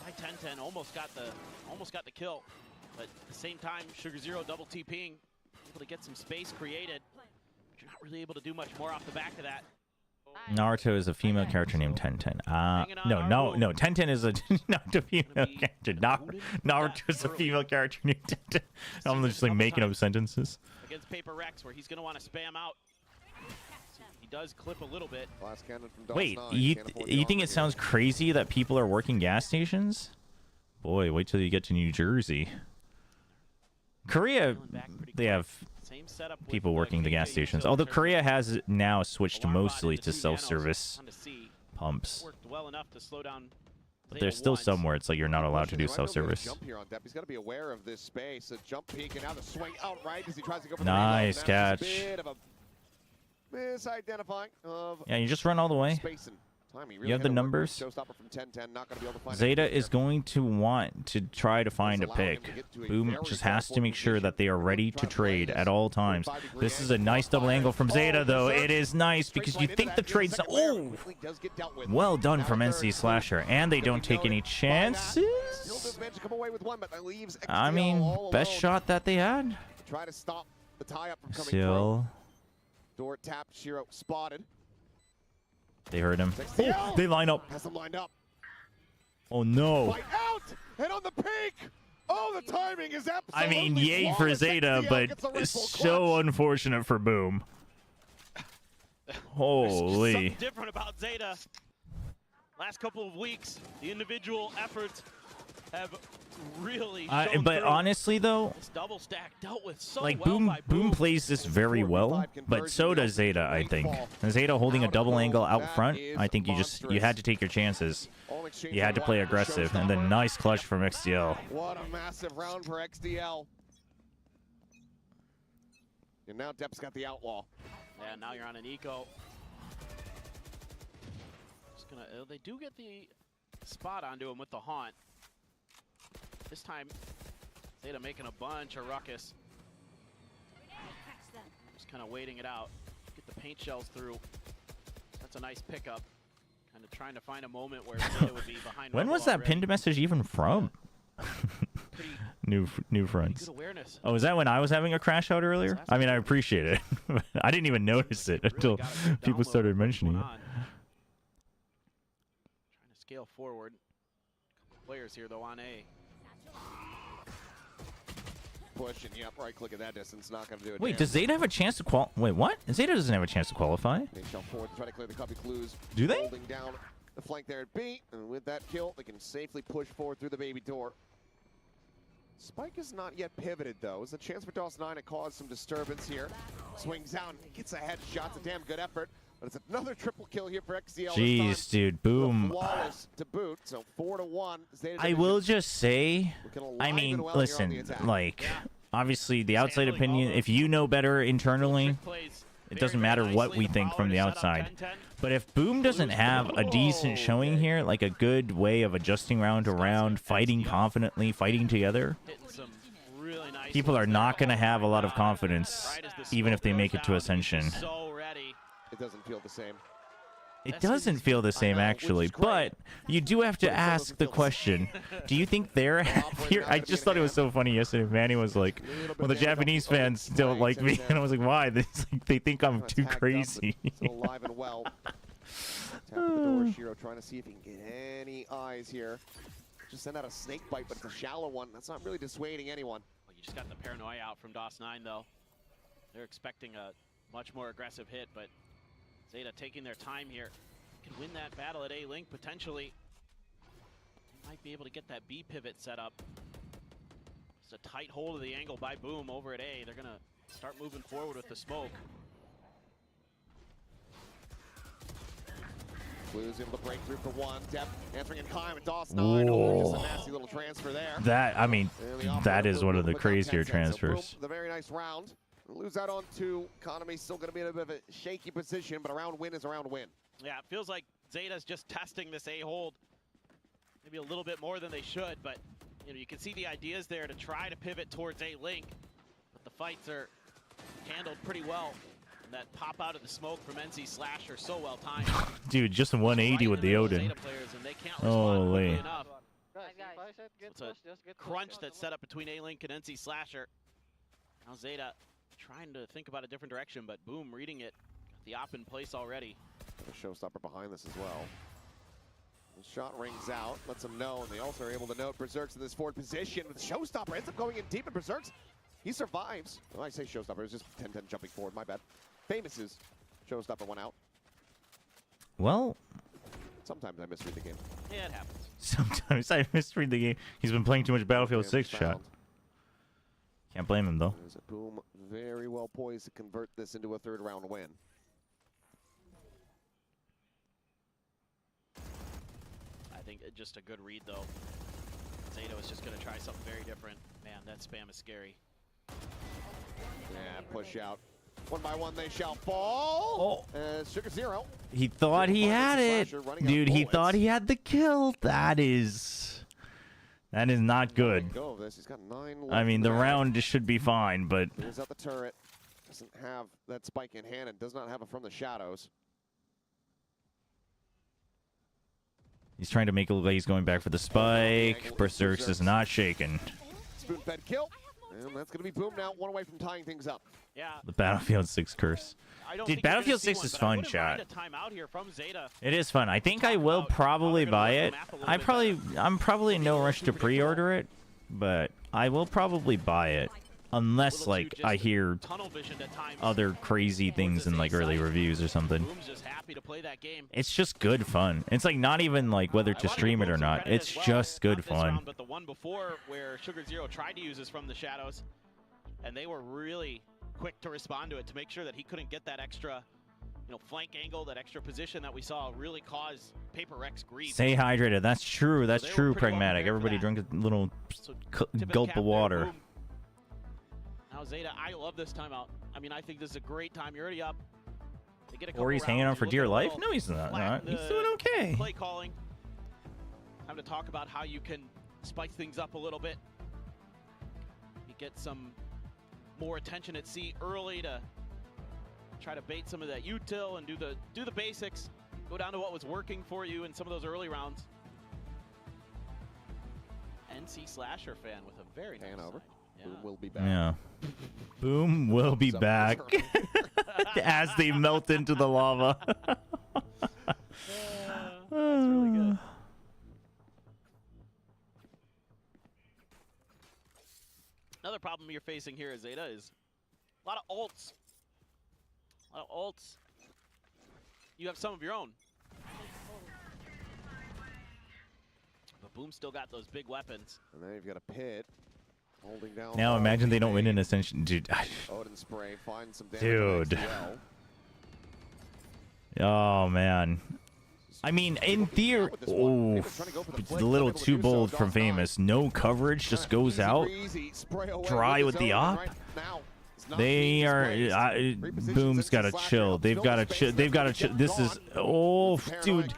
by 10-10. Almost got the kill, but at the same time, Sugar Zero double TPing, able to get some space created. But you're not really able to do much more off the back of that. Naruto is a female character named 10-10. No. 10-10 is a not a female character. Naruto is a female character named 10-10. I'm just like making up sentences. Against Paper Rex, where he's going to want to spam out. He does clip a little bit. Wait, you think it sounds crazy that people are working gas stations? Boy, wait till you get to New Jersey. Korea, they have people working the gas stations. Although Korea has now switched mostly to self-service pumps. Worked well enough to slow down But there's still somewhere it's like you're not allowed to do They might be able to self-service. Jump here on Depp. He's got to be aware of this space. A jump peek and now the swing outright as he tries to go for the Nice reload. Now catch. just a bit of a misidentifying of Yeah, you just run all the way. space and timing. You have the numbers. Showstopper from 10-10, not going to be able to find Zeta anything is going to want to try to find a pick. Boom just has to make sure that they are ready to trade at all times. This is a nice double angle from Zeta, though. It is nice because you think the trade's... Oh! Well done from NC Slasher. And they don't take any chances. I mean, best shot that they had. Try to stop the tie-up from coming Still, through. Door tapped, Shiro spotted. they heard him. Oh, they line up. Has them lined up. Oh, no. Fight out! And on the peak! Oh, the timing is absolutely I mean, yay for flawless. Zeta, XDL but gets a Red Bull so clutch. unfortunate for Boom. Holy. Something different about Zeta. Last couple of weeks, the individual efforts have really shown But through. honestly, though, This double stack dealt with so like well Boom by Boom plays this very well, but so does Zeta, I think. And Zeta holding a double angle out front, I think you had to take your chances. You had to play aggressive, and then nice clutch from XDL. What a massive round for XDL. And now Depp's got the outlaw. Yeah, now you're on an eco. Just gonna, they do get the spot onto him with the haunt. This time, Zeta making a bunch of ruckus. Just kind of waiting it out. Get the paint shells through. That's a nice pickup. Kind of trying to find a moment where Zeta would be behind. When Rebel was that already. pinned message even from? New fronts. Good awareness. Oh, was that when I was having a crash out earlier? I mean, I appreciate it. I didn't even notice it until people started mentioning it. Trying to scale forward. Couple players here though on A. Push and yep, right click at that distance, not going to do it. Wait, does Zeta have a chance to qual? Wait, what? Zeta doesn't have a chance to qualify. They shell forward to try to clear the copy clues. Do they? Holding down the flank there at B, and with that kill, they can safely push forward through the baby door. Spike is not yet pivoted though. It's a chance for DOS9 to cause some disturbance here. Swings out, gets a headshot. It's a damn good effort, but it's another triple kill here for XDL. Jeez, dude, Boom. Flawless to boot, so 4-1. I will just say, I mean, listen, like, obviously the outside opinion, if you know better internally, it doesn't matter what we think from the outside. But if Boom doesn't have a decent showing here, like a good way of adjusting round to round, fighting confidently, fighting together, people are not going to have a lot of confidence, even if they make it to Ascension. It doesn't feel the same. It doesn't feel the same, actually, but you do have to ask the question, do you think they're here? I just thought it was so funny yesterday. Manny was like, well, the Japanese fans don't like me. And I was like, why? They think I'm too crazy. Still alive and well. Tap at the door, Shiro trying to see if he can get any eyes here. Just send out a snake bite, but it's a shallow one. That's not really dissuading anyone. Well, you just got the paranoia out from DOS9 though. They're expecting a much more aggressive hit, but Zeta taking their time here. Can win that battle at A-Link potentially. Might be able to get that B pivot set up. It's a tight hold of the angle by Boom over at A. They're gonna start moving forward with the smoke. Blue's able to break through for one. Depp answering in time with DOS9. Oh, just a nasty little transfer there. That, I mean, that is one of the crazier transfers. So the very nice round. Lose out on two. Economy's still going to be in a bit of a shaky position, but a round win is a round win. Yeah, it feels like Zeta's just testing this A hold. Maybe a little bit more than they should, but you can see the ideas there to try to pivot towards A-Link. But the fights are handled pretty well. And that pop out of the smoke from NC Slasher so well timed. Dude, just a 180 with the Odin. Holy. It's a crunch that's set up between A-Link and NC Slasher. Now Zeta trying to think about a different direction, but Boom reading it. Got the op in place already. A showstopper behind this as well. The shot rings out, lets them know, and they also are able to note Berserk's in this forward position. With Showstopper ends up going in deep, and Berserk's, he survives. Well, I say Showstopper, it was just 10-10 jumping forward, my bad. Famous's Showstopper went out. Well, sometimes I misread the game. Yeah, it happens. Sometimes I misread the game. He's been playing too much Battlefield 6 chat. Can't blame him, though. There's a Boom very well poised to convert this into a third round win. think just a good read though. ZETA was just gonna try something very different. Man, that spam is scary. Yeah, push out. One by one they shall fall. Sugar Zero. He thought he had it. Dude, he thought he had the kill. That is not good. Go of this. He's got 9 left I mean, the in the mag. round should be fine, but Clears out the turret. Doesn't have that spike in hand and does not have it from the shadows. he's trying to make it look like he's going back for the spike. Berserks is not shaken. Spoon fed kill. And that's going to be Boom now. One away from tying things up. Yeah. The Battlefield 6 curse. Dude, Battlefield 6 is fun, chat. It is fun. I think I will probably buy it. I'm probably in no rush to pre-order it, but I will probably buy it unless like I hear other crazy things in like early reviews or something. It's just good fun. It's like not even like whether to stream it or not. It's just good fun. But the one before where Sugar Zero tried to use this from the shadows, and they were really quick to respond to it to make sure that he couldn't get that extra, flank angle, that extra position that we saw really cause Paper Rex grief. Stay hydrated. That's true. That's true, Pragmatic. Everybody drink a little gulp of water. Now ZETA, I love this timeout. I mean, I think this is a great time. You're already up. They get a Or he's hanging on for dear life? No, he's not. He's doing okay. Play calling. Time to talk about how you can spice things up a little bit. You get some more attention at C early to try to bait some of that util and do the basics. Go down to what was working for you in some of those early rounds. NC Slasher fan with a very nice over. Yeah. Boom will be back. Yeah. Boom will be back as they melt into the lava. That's really good. Another problem you're facing here as ZETA is a lot of ults. A lot of ults. You have some of your own. But Boom still got those big weapons. And then you've got a pit. Holding down Now imagine they don't win in Ascension. Dude. Odin spray finds some damage. Dude. Oh, man. I mean, in theory, it's a little too bold from Famous. No coverage, just goes out. Dry with the op. They are. Boom's got to chill. They've got to chill. They've got to chill. This is. Oh, dude.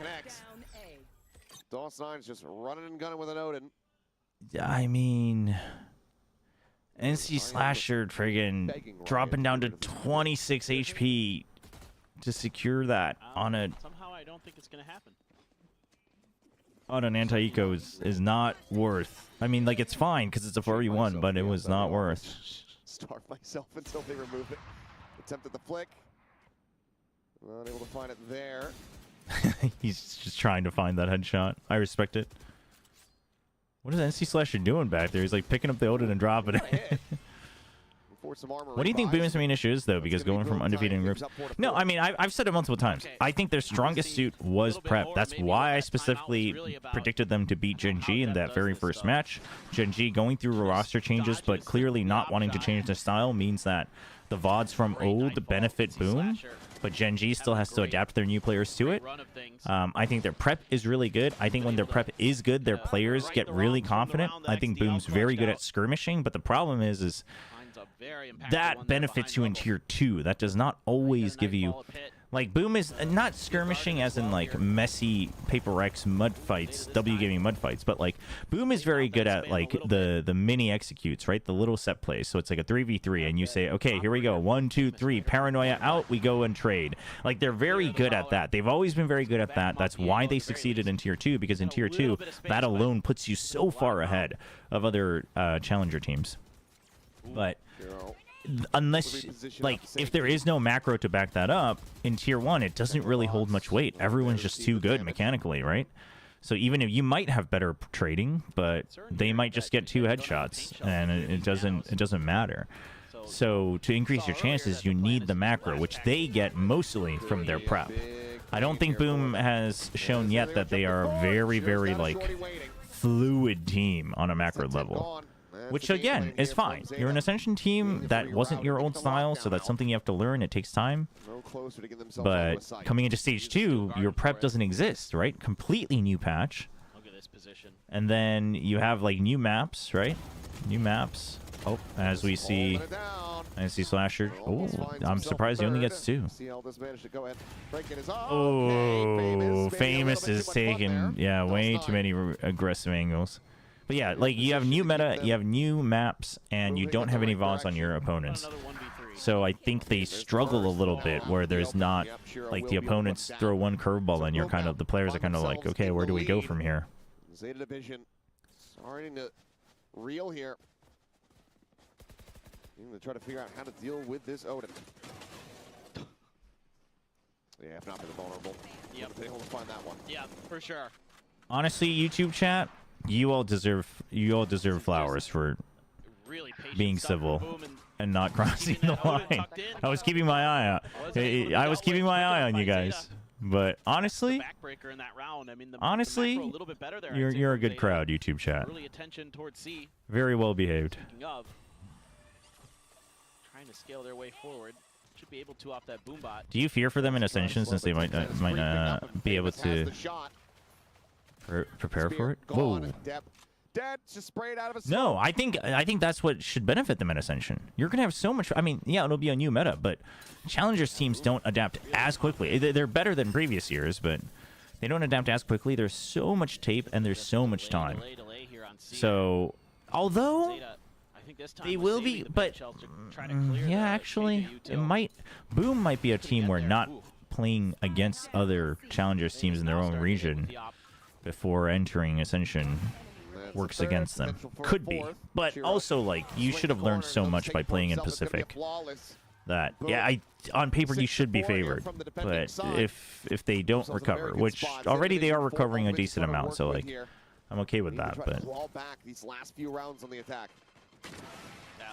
DOS9's just running and gunning with an Odin. I mean, NC Slasher friggin' dropping down to 26 HP to secure that on a. Somehow I don't think it's going to happen. On an anti-eco is not worth. I mean, like, it's fine because it's a 4v1, but it was not worth. Starve myself until they remove it. Attempted the flick. Not able to find it there. He's just trying to find that headshot. I respect it. What is NC Slasher doing back there? He's like picking up the Odin and dropping it. What do you think Boom's main issue is, though? Because going from undefeated in groups... No, I mean, I've said it multiple times. I think their strongest suit was prep. That's why I specifically predicted them to beat Gen G in that very first match. Gen G going through roster changes, but clearly not wanting to change their style means that the VODs from old benefit Boom, but Gen G still has to adapt their new players to it. I think their prep is really good. I think when their prep is good, their players get really confident. I think Boom's very good at skirmishing, but the problem is that benefits you in Tier 2. That does not always give you... Like, Boom is not skirmishing as in, like, messy Paper Rex mud fights, W Gaming mud fights, but, like, Boom is very good at, like, the mini executes, right? The little set plays. So it's like a 3v3, and you say, okay, here we go. 1, 2, 3. Paranoia out. We go and trade. Like, they're very good at that. They've always been very good at that. That's why they succeeded in Tier 2, because in Tier 2, that alone puts you so far ahead of other challenger teams. But... unless, like, if there is no macro to back that up, in Tier 1, it doesn't really hold much weight. Everyone's just too good mechanically, right? So even if you might have better trading, but they might just get 2 headshots, and it doesn't matter. So to increase your chances, you need the macro, which they get mostly from their prep. I don't think Boom has shown yet that they are a very, very, like, fluid team on a macro level. Which, again, is fine. You're an Ascension team that wasn't your old style, so that's something you have to learn. It takes time. But coming into Stage 2, your prep doesn't exist, right? Completely new patch. this position. And then you have like new maps, right? New maps. Oh, as we see, Slasher. Oh, I'm surprised he only gets 2. Oh, Famous is taking, yeah, way too many aggressive angles. But yeah, like you have new meta, you have new maps, and you don't have any VODs on your opponents. So I think they struggle a little bit where there's not, like the opponents throw one curveball and you're kind of, the players are kind of like, okay, where do we go from here? ZETA Division starting to reel here. I'm going to try to figure out how to deal with this Odin. Yeah, if not for the vulnerable. Yep. They will find that one. Yeah, for sure. Honestly, YouTube chat, you all deserve flowers for Really being civil and not crossing the line. I was keeping my eye out. I was keeping my eye on you guys. But honestly, backbreaker in that round. I mean, honestly, a little bit better there, you're a good crowd, YouTube chat. Early attention towards C. Very well behaved. Speaking of, trying to scale their way forward. Should be able to off that boom bot. Do you fear for them in Ascension since they might not be able to prepare for it? Whoa. Dead, just sprayed out of a No, I think that's what should benefit them in Ascension. You're gonna have so much. I mean, yeah, it'll be a new meta, but Challengers teams don't adapt as quickly. They're better than previous years, but they don't adapt as quickly. There's so much tape and there's so much time. So, although they will be, but yeah, actually, it might. Boom might be a team where not playing against other Challengers teams in their own region before entering Ascension works against them. Could be. But also, like, you should have learned so much by playing in Pacific that, yeah, on paper you should be favored. But if they don't recover, which already they are recovering a decent amount, so, like, I'm okay with that. But these last few rounds on the attack. Yeah,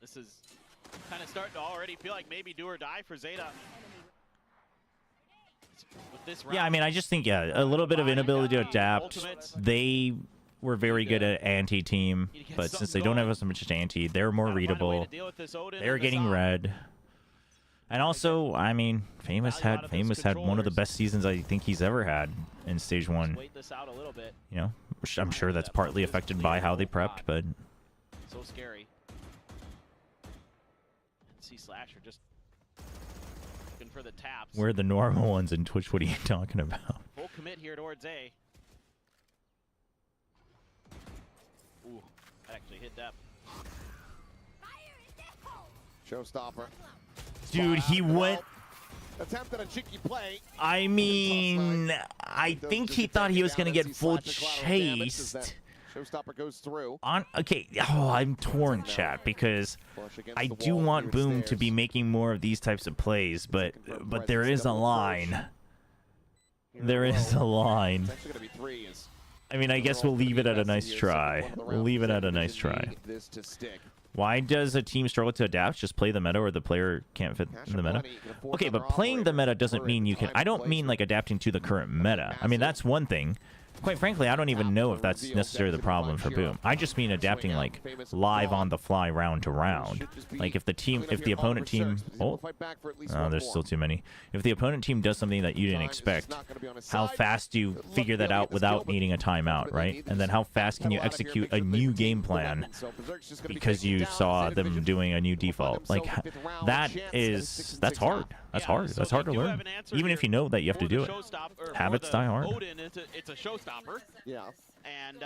this is kind of starting to already feel like maybe do or die for ZETA. yeah, I mean, I just think, yeah, a little bit of inability to adapt. They were very good at anti-team, but since they don't have as much anti, they're more readable. They're getting red. And also, I mean, Famous had one of the best seasons I think he's ever had in Stage 1. You know, I'm sure that's partly affected by how they prepped, but so scary. See Slasher just looking for the taps. we're the normal ones in Twitch. What are you talking about? Full commit here towards A. Ooh, actually hit that. Showstopper. Dude, he went. Attempted a cheeky play. I mean, I think he thought he was gonna get full chased. Showstopper goes through. Okay, oh, I'm torn, chat, because I do want Boom to be making more of these types of plays, but there is a line. There is a line. It's actually gonna be 3. I mean, I guess we'll leave it at a nice try. We'll leave it at a nice try. Why does a team struggle to adapt? Just play the meta or the player can't fit in the meta? Okay, but playing the meta doesn't mean you can... I don't mean, like, adapting to the current meta. I mean, that's one thing. Quite frankly, I don't even know if that's necessarily the problem for Boom. I just mean adapting, like, live on the fly round to round. Like, if the opponent team... Oh, there's still too many. If the opponent team does something that you didn't expect, how fast do you figure that out without needing a timeout, right? And then how fast can you execute a new game plan because you saw them doing a new default? Like, that's hard. That's hard. That's hard to learn. Even if you know that you have to do it. Habits die hard. It's a showstopper. Yeah. And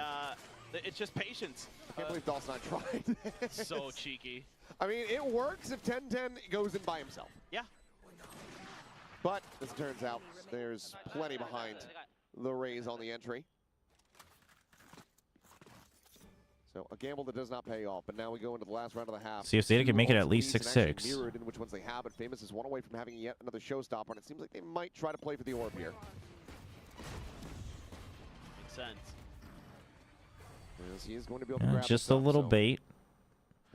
it's just patience. I can't believe Dawson tried. So cheeky. I mean, it works if 10-10 goes in by himself. Yeah. But as it turns out, there's plenty behind the Rays on the entry. So a gamble that does not pay off, but now we go into the last round of the half. See if ZETA can make it at least 6-6. Mirrored in which ones they have, but Famous is one away from having yet another showstopper, and it seems like they might try to play for the orb here. Makes sense. As he is going to be able to grab just a little bait.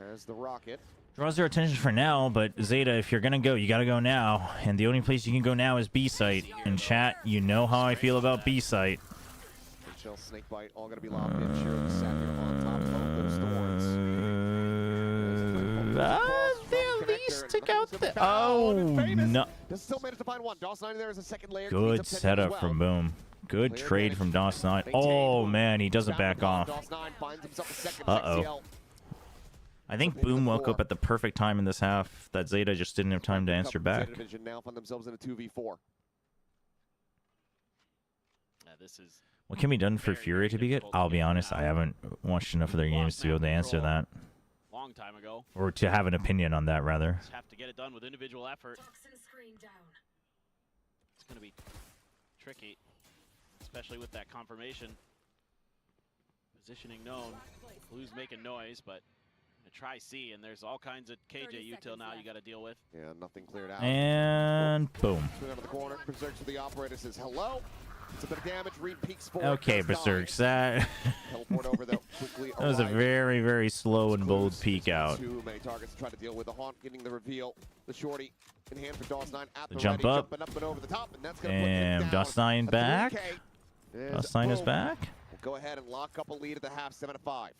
As the rocket. Draws their attention for now, but ZETA, if you're going to go, you got to go now. And the only place you can go now is B site. And chat, you know how I feel about B site. Snake bite, all going to be locked in. Sharon sat here on top of those thorns. They at least took out the... Oh, no. Still managed to find one. Dawson there is a second layer. Good setup from Boom. Good Clear trade advantage. from DOS9. Maintain. Oh, man, he doesn't Grab back the bomb. off. DOS9 finds himself a second Uh-oh. XCL. I think Into the Boom woke floor. up at the perfect time in this half that ZETA just didn't have time to answer back. ZETA Division now find themselves in a 2v4. Yeah, this is What can be done for very, Fury very to be good? difficult to I'll be get honest, out. I haven't watched enough of their games Lost to be able to map answer control. that. long time ago. Or to have an opinion on that, rather. Just have to get it done with individual effort. It's going to be tricky, especially with that confirmation. Positioning known. Blue's making noise, but a try C, and there's all kinds of KJ util now you got to deal with. Yeah, nothing cleared out. And boom. Swing out of the corner. Berserks with the operator says hello. It's a bit of damage. Reed peeks forward. Okay, does Berserks. die. That, Teleport over though. Quickly that was a arriving. very, very slow and bold Clues. peek out. Too many targets to try to deal with. The Haunt getting the reveal. The shorty in hand for DOS9 at the jump ready, up. jumping up and over the top, and that's gonna put And him down. DOS9 A back. 3K. There's DOS9 is Boom. back. We'll go ahead and lock up a lead at the half, 7-5.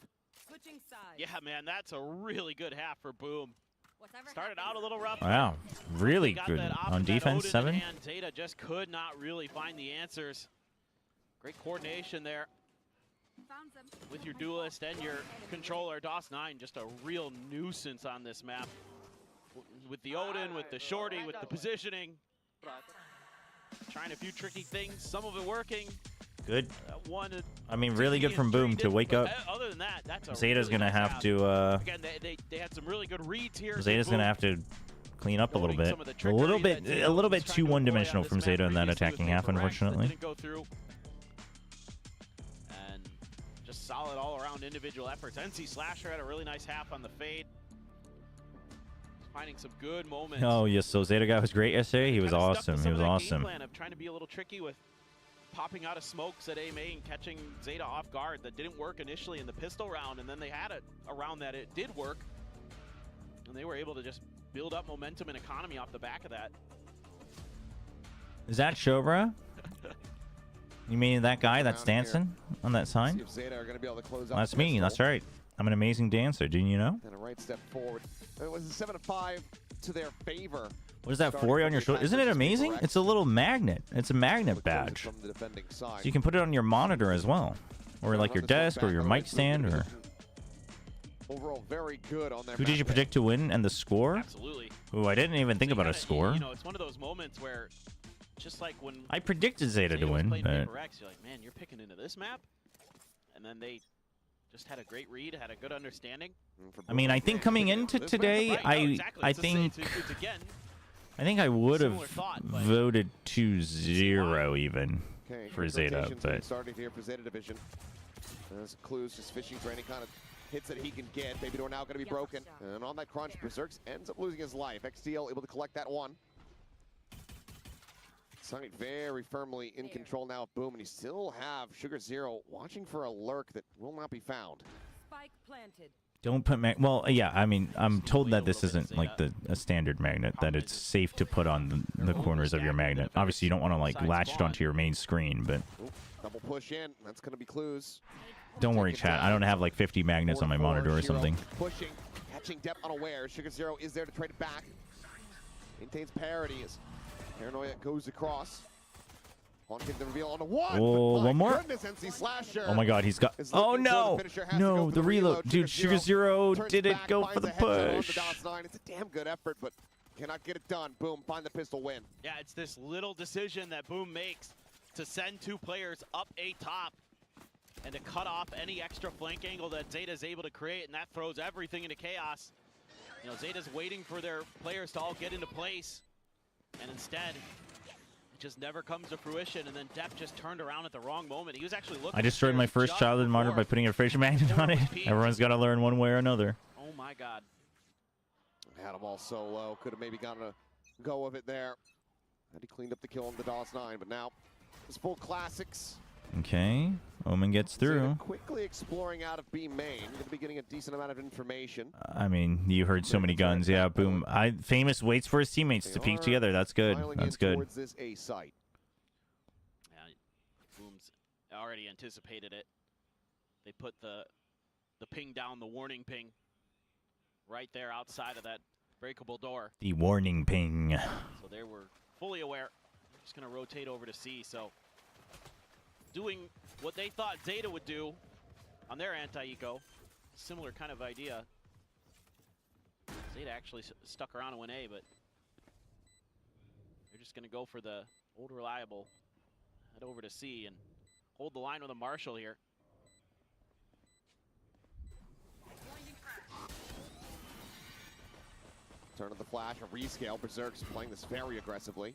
Switching sides. Yeah, man, that's a really good half for Boom. Whatever Started happens. out a little rough. Wow. Really Got good that option, on that defense, Odin in 7. hand. ZETA just could not really find the answers. Great coordination there with your duelist and your controller. DOS9 just a real nuisance on this map. With the Odin, with the shorty, with the positioning. Trying a few tricky things, some of it working. Good. One, I mean, really good from Boom to wake up. Other than that, that's a ZETA's really gonna nice have half. to, Again, they had some really good reads here. ZETA's gonna Boom have to clean up a little noting bit. some of the A little trickery bit, that a little bit Zeeta was too trying to one-dimensional employ from on this ZETA in that map previously attacking with half, the DRX that unfortunately. didn't go through. And just solid all-around individual efforts. NC Slasher had a really nice half on the fade. Finding some good moments. Oh, yes, so ZETA guy was great yesterday. He was Kinda stuck to awesome. some He of was that game awesome. plan of trying to be a little tricky with popping out of smokes at A main, catching ZETA off guard. That didn't work initially in the pistol round, and then they had a round that it did work. And they were able to just build up momentum and economy off the back of that. Is that Chobra? You mean that guy that's Around here. dancing on that See sign? if ZETA are going to be able to close out That's the me. pistol. That's right. I'm an amazing dancer. Didn't you know? And a right step forward. It was a 7-5 to their favor. What is that Starting 4 on from your the shoulder? attack Isn't it versus amazing? DRX. It's a little magnet. It's a magnet Quick close badge. From the defending side. So you can put it on your monitor as well. Or like your desk or your mic stand or... Overall, very good on their Who did you back end. predict to win and the score? Absolutely. Ooh, I didn't even think So you about a gotta- score. You know, it's one of those moments where, just like when I predicted ZETA to was win, playing but... Paper X, you're like, man, you're picking into this map? And then they just had a great read, had a good understanding. I mean, I think coming into This today, Right, no, exactly. I It's the same- think... it's again, I think I would have Similar thought, but- voted 2-0 even Okay, for quick ZETA, rotations getting but started here for ZETA Division. There's Clues just fishing for any kind of hits that he can get. Baby door now going to be broken. And on that crunch, Berserks ends up losing his life. XTL able to collect that one. Sight very firmly in control now of Boom, and you still have Sugar Zero watching for a lurk that will not be found. Spike planted. don't put well, yeah, I mean, I'm told that this isn't like a standard magnet, that it's safe to put on the corners of your magnet. Obviously, you don't want to like latch it onto your main screen, but Oop, double push in. That's going to be Clues. don't worry, chat. I don't have like 50 magnets on my 4-4, monitor or Shiro something. Pushing, catching depth unaware. Sugar Zero is there to trade it back. Maintains parity as Paranoia goes across. On getting the reveal on the one. Oh, but my one more? Goodness, NC Slasher Oh my God, he's got. is Oh looking for no, the finisher, has to go no, for the reload, dude. Sugar Sugar Zero turns didn't back, go finds for the a headshot on push. the DOS9. It's a damn good effort, but cannot get it done. Boom, find the pistol win. Yeah, it's this little decision that Boom makes to send two players up a top and to cut off any extra flank angle that ZETA is able to create, and that throws everything into chaos. You know, ZETA's waiting for their players to all get into place, and instead, it just never comes to fruition, and then Depp just turned around at the wrong moment. He was actually looking I destroyed my first just childhood monitor by before. putting a fishing magnet on it. Everyone's got to learn one way or another. Oh my God. Had him all solo. Could have maybe gotten a go of it there. Had he cleaned up the kill on the DOS9, but now it's full classics. Okay, Omen gets through. ZETA quickly exploring out of B main. Going to be getting a decent amount of information. I mean, you heard so many guns. Yeah, Boom. Famous waits for his teammates to peek together. That's good. Filing That's in good. towards this A site. Yeah, Boom's already anticipated it. They put the ping down, the warning ping, right there outside of that breakable door. The warning ping. So they were fully aware. Just going to rotate over to C. So doing what they thought ZETA would do on their anti-eco. Similar kind of idea. ZETA actually stuck around and went A, but they're just going to go for the old reliable. Head over to C and hold the line with a Marshall here. Turn of the flash, a rescale. Berserk's playing this very aggressively.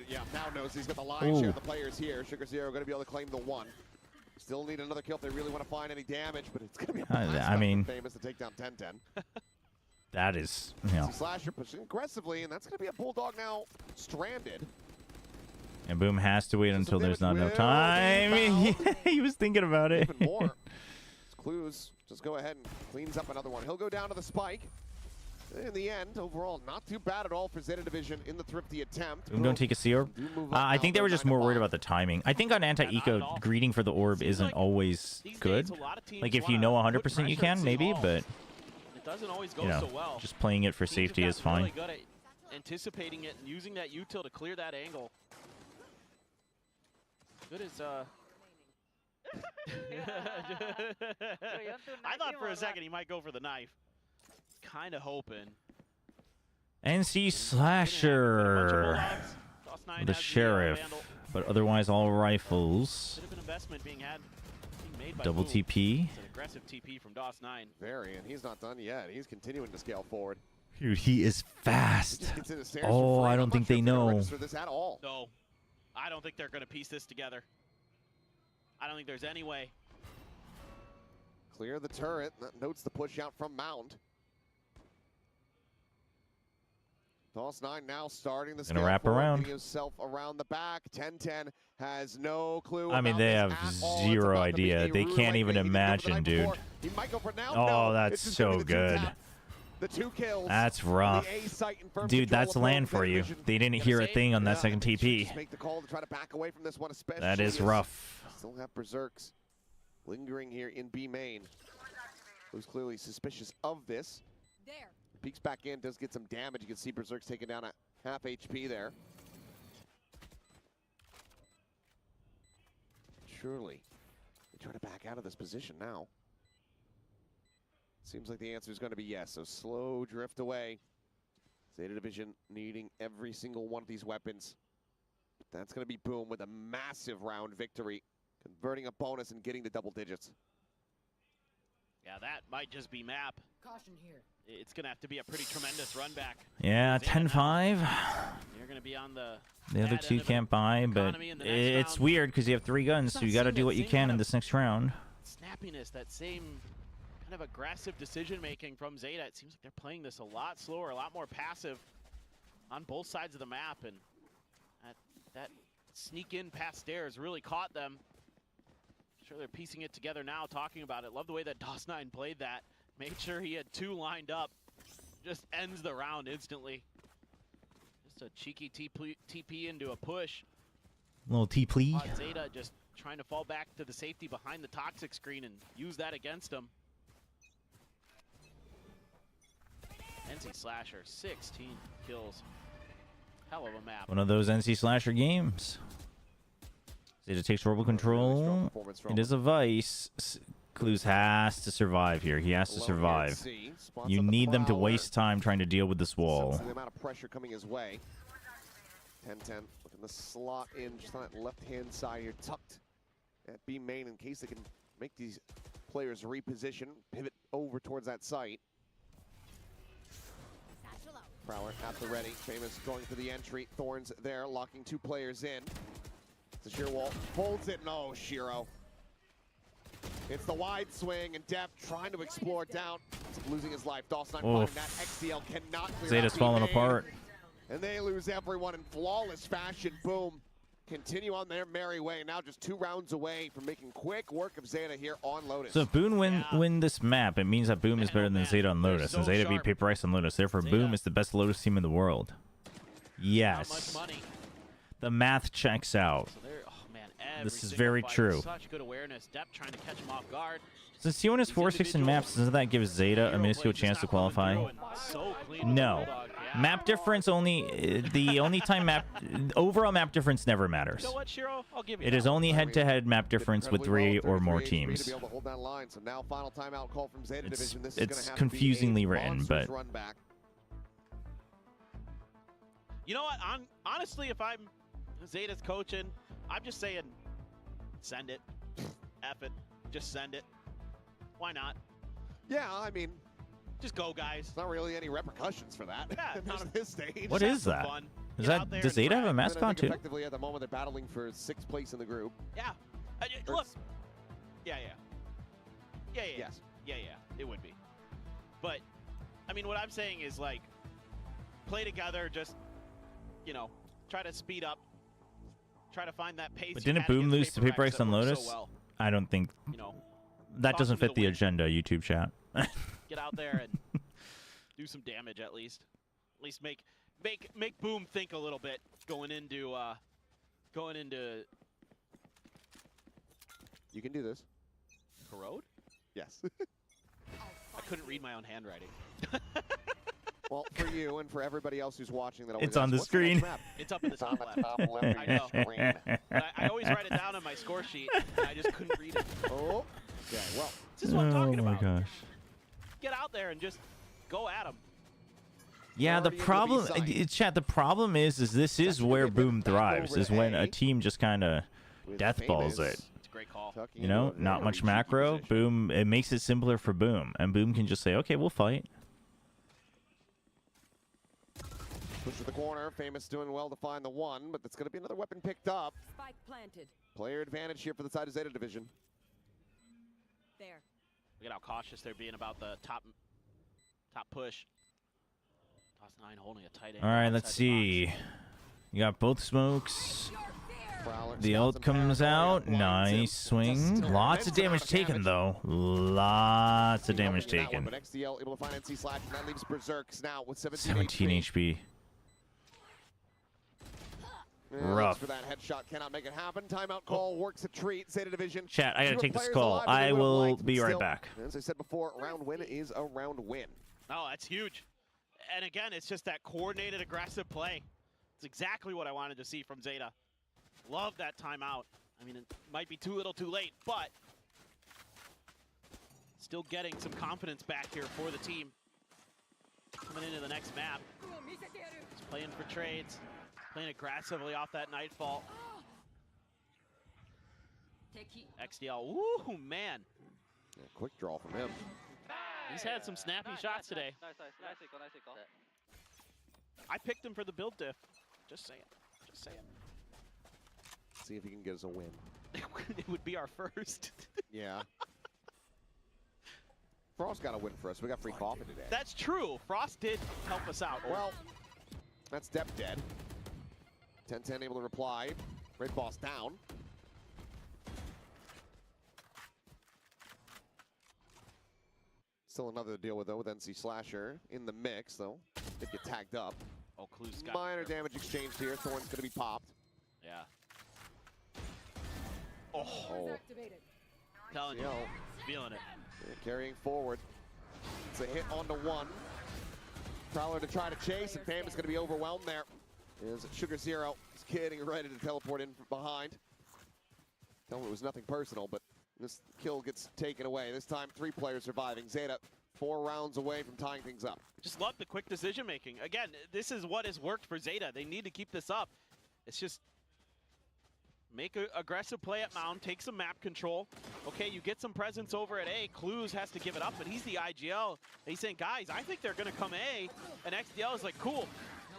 Yeah, now knows he's got the line share of the players here. Sugar Zero going to be able to claim the 1. Still need another kill if they really want to find any damage, but it's going to be I mean, famous to take down 10-10. that is, you know. Slasher pushing aggressively, and that's going to be a Bulldog now stranded. And Boom has to wait until there's not enough time. He was thinking about it. Even more. Clues just go ahead and cleans up another one. He'll go down to the spike. In the end, overall, not too bad at all for Zeta Division in the thrifty attempt. Boom don't take a C orb. I think they were just more worried about the timing. I think on anti-eco, greeting for the orb isn't always good. Like if you know 100% you can, maybe, but It doesn't always go so well. just playing it for safety is fine. Really good at anticipating it and using that util to clear that angle. Good as I thought for a second he might go for the knife. Kind of hoping. NC Slasher. The Sheriff. But otherwise all rifles. Bit of an investment being made by Double Boom. TP. It's an aggressive TP from DOS9. Very, and he's not done yet. He's continuing to scale forward. Dude, he is fast. Gets into stairs Oh, for free. I I'm don't not think sure they if they're gonna know. register this at all. No, I don't think they're going to piece this together. I don't think there's any way. Clear the turret. That notes the push out from Mound. DOS9 now starting the Gonna wrap around. Getting himself around the back. 10-10 has no clue. I mean, they have zero idea. They can't even imagine, dude. He might go for now. Oh, No, that's it's just gonna so be the two good. tap. The 2 kills. That's on the rough. A site in firm Dude, control that's of land Zeta for you. Division. They didn't hear a thing on that second TP. Just make the call to try to back away from this one, especially. That is as rough. Still have Berserks lingering here in B main. Who's clearly suspicious of this. There. Peeks back in, does get some damage. You can see Berserk's taking down at half HP there. Surely, they try to back out of this position now. Seems like the answer is going to be yes, so slow drift away. Zeta Division needing every single one of these weapons. But that's going to be Boom with a massive round victory, converting a bonus and getting the double digits. Yeah, that might just be map. Caution here. It's going to have to be a pretty tremendous run back. Yeah, 10-5. You're going to be on the The other two can't buy, but it's weird because you have 3 guns, so you got to do what you can in this next round. Snappiness, that same kind of aggressive decision-making from ZETA. It seems like they're playing this a lot slower, a lot more passive on both sides of the map, and that sneak in past stairs really caught them. Sure, they're piecing it together now, talking about it. Love the way that DOS9 played that. Made sure he had 2 lined up. Just ends the round instantly. Just a cheeky TP into a push. Little TP. ZETA just trying to fall back to the safety behind the toxic screen and use that against him. NC Slasher, 16 kills. Hell of a map. One of those NC Slasher games. Zeta takes orbital control. It is a vice. Clues has to survive here. He has to survive. You need them to waste time trying to deal with this wall. The amount of pressure coming his way. 10-10 looking to slot in just on that left-hand side here, tucked at B main in case they can make these players reposition, pivot over towards that site. Prowler at the ready. Famous going for the entry. Thorns there, locking 2 players in. It's a sheer wall. Folds it. No, Shiro. It's the wide swing, and Depp trying to explore down. Losing his life. DOS9 finding that. XDL cannot clear Zeta's out falling B-main. apart. And they lose everyone in flawless fashion. Boom. Continue on their merry way. Now just 2 rounds away from making quick work of Zeta here on Lotus. So if Boom win this map, it means that Boom is better than Zeta on Lotus, and Zeta beat Paper Ice on Lotus. Therefore, Boom is the best Lotus team in the world. Yes. The math checks out. This is very true. Such good awareness. Depp trying to catch him off guard. Since T1 is 4-6 in maps, doesn't that give Zeta a minuscule chance to qualify? So clean. No. Yeah. Map difference only, the only time overall map difference never matters. You know what, Shiro? I'll give you It is only head-to-head map difference with 3 or more teams. To be able to hold that line. So now final timeout call from Zeta Division. This is It's gonna have confusingly to be a written, monstrous but run back. You know what? Honestly, if I'm Zeta's coaching, I'm just saying, send it. F it. Just send it. Why not? Yeah, I mean, just go, guys. There's not really any repercussions for that. Yeah, not at this stage. What is that? Fun. Is that, does Zeta have a mascot too? Effectively, at the moment, they're battling for 6th place in the group. Yeah. Look. Yeah. Yes. Yeah. It would be. But, I mean, what I'm saying is, like, play together, just, you know, try to speed up. Try to find that pace. But didn't Boom lose to Paper X on Lotus? So well. I don't think. You know, that doesn't fit the agenda, YouTube chat. Get out there and do some damage at least. At least make Boom think a little bit going into. You can do this. Corrode? Yes. I couldn't read my own handwriting. Well, for you and for everybody else who's watching, that it's on the screen. It's up in the top left. I know. I always write it down on my score sheet. And I just couldn't read it. Oh. Yeah. Well, this is what I'm talking about. Oh my gosh. Get out there and just go at them. Yeah, the problem, chat. The problem is this is where Boom thrives. Is when a team just kind of deathballs it. It's a great call. You know, not much macro. Boom. It makes it simpler for Boom, and Boom can just say, "Okay, we'll fight." Push to the corner. Famous doing well to find the one, but that's going to be another weapon picked up. Spike planted. Player advantage here for the side of Zeta Division. There. Look at how cautious they're being about the top push. Toss 9 holding a tight end. All right, let's see. You got both smokes. The ult comes out. Nice swing. Lots of damage taken, though. Lots of damage taken. But XDL able to find NC Slash, and that leaves Berserks now with 17 HP. Rough. For that headshot, cannot make it happen. Timeout call works a treat. Zeta Division. Chat, I gotta take this call. I will be right back. As I said before, round win is a round win. Oh, that's huge. And again, it's just that coordinated, aggressive play. It's exactly what I wanted to see from Zeta. Love that timeout. I mean, it might be too little too late, but still getting some confidence back here for the team. Coming into the next map. Just playing for trades. Playing aggressively off that Nightfall. XDL, ooh, man. Yeah, quick draw from him. He's had some snappy shots today. Nice call. I picked him for the build diff. Just saying. See if he can get us a win. It would be our first. Yeah. Frost got a win for us. We got free coffee today. That's true. Frost did help us out. Well, that's Dep dead. 10-10 able to reply. Red Boss down. Still another to deal with, though, with NC Slasher in the mix, though. They get tagged up. Oh, Clue's got minor damage exchanged here. Thorn's going to be popped. Yeah. Oh. Telling you, feeling it. Yeah, carrying forward. It's a hit onto one. Prowler to try to chase, and Fam is going to be overwhelmed there. Is Sugar Zero is getting ready to teleport in from behind. Tell him it was nothing personal, but this kill gets taken away. This time, 3 players surviving. Zeta 4 rounds away from tying things up. Just love the quick decision making. Again, this is what has worked for Zeta. They need to keep this up. It's just make an aggressive play at Mound, take some map control. Okay, you get some presence over at A. Clues has to give it up, but he's the IGL. He's saying, guys, I think they're going to come A. And XDL is like, cool,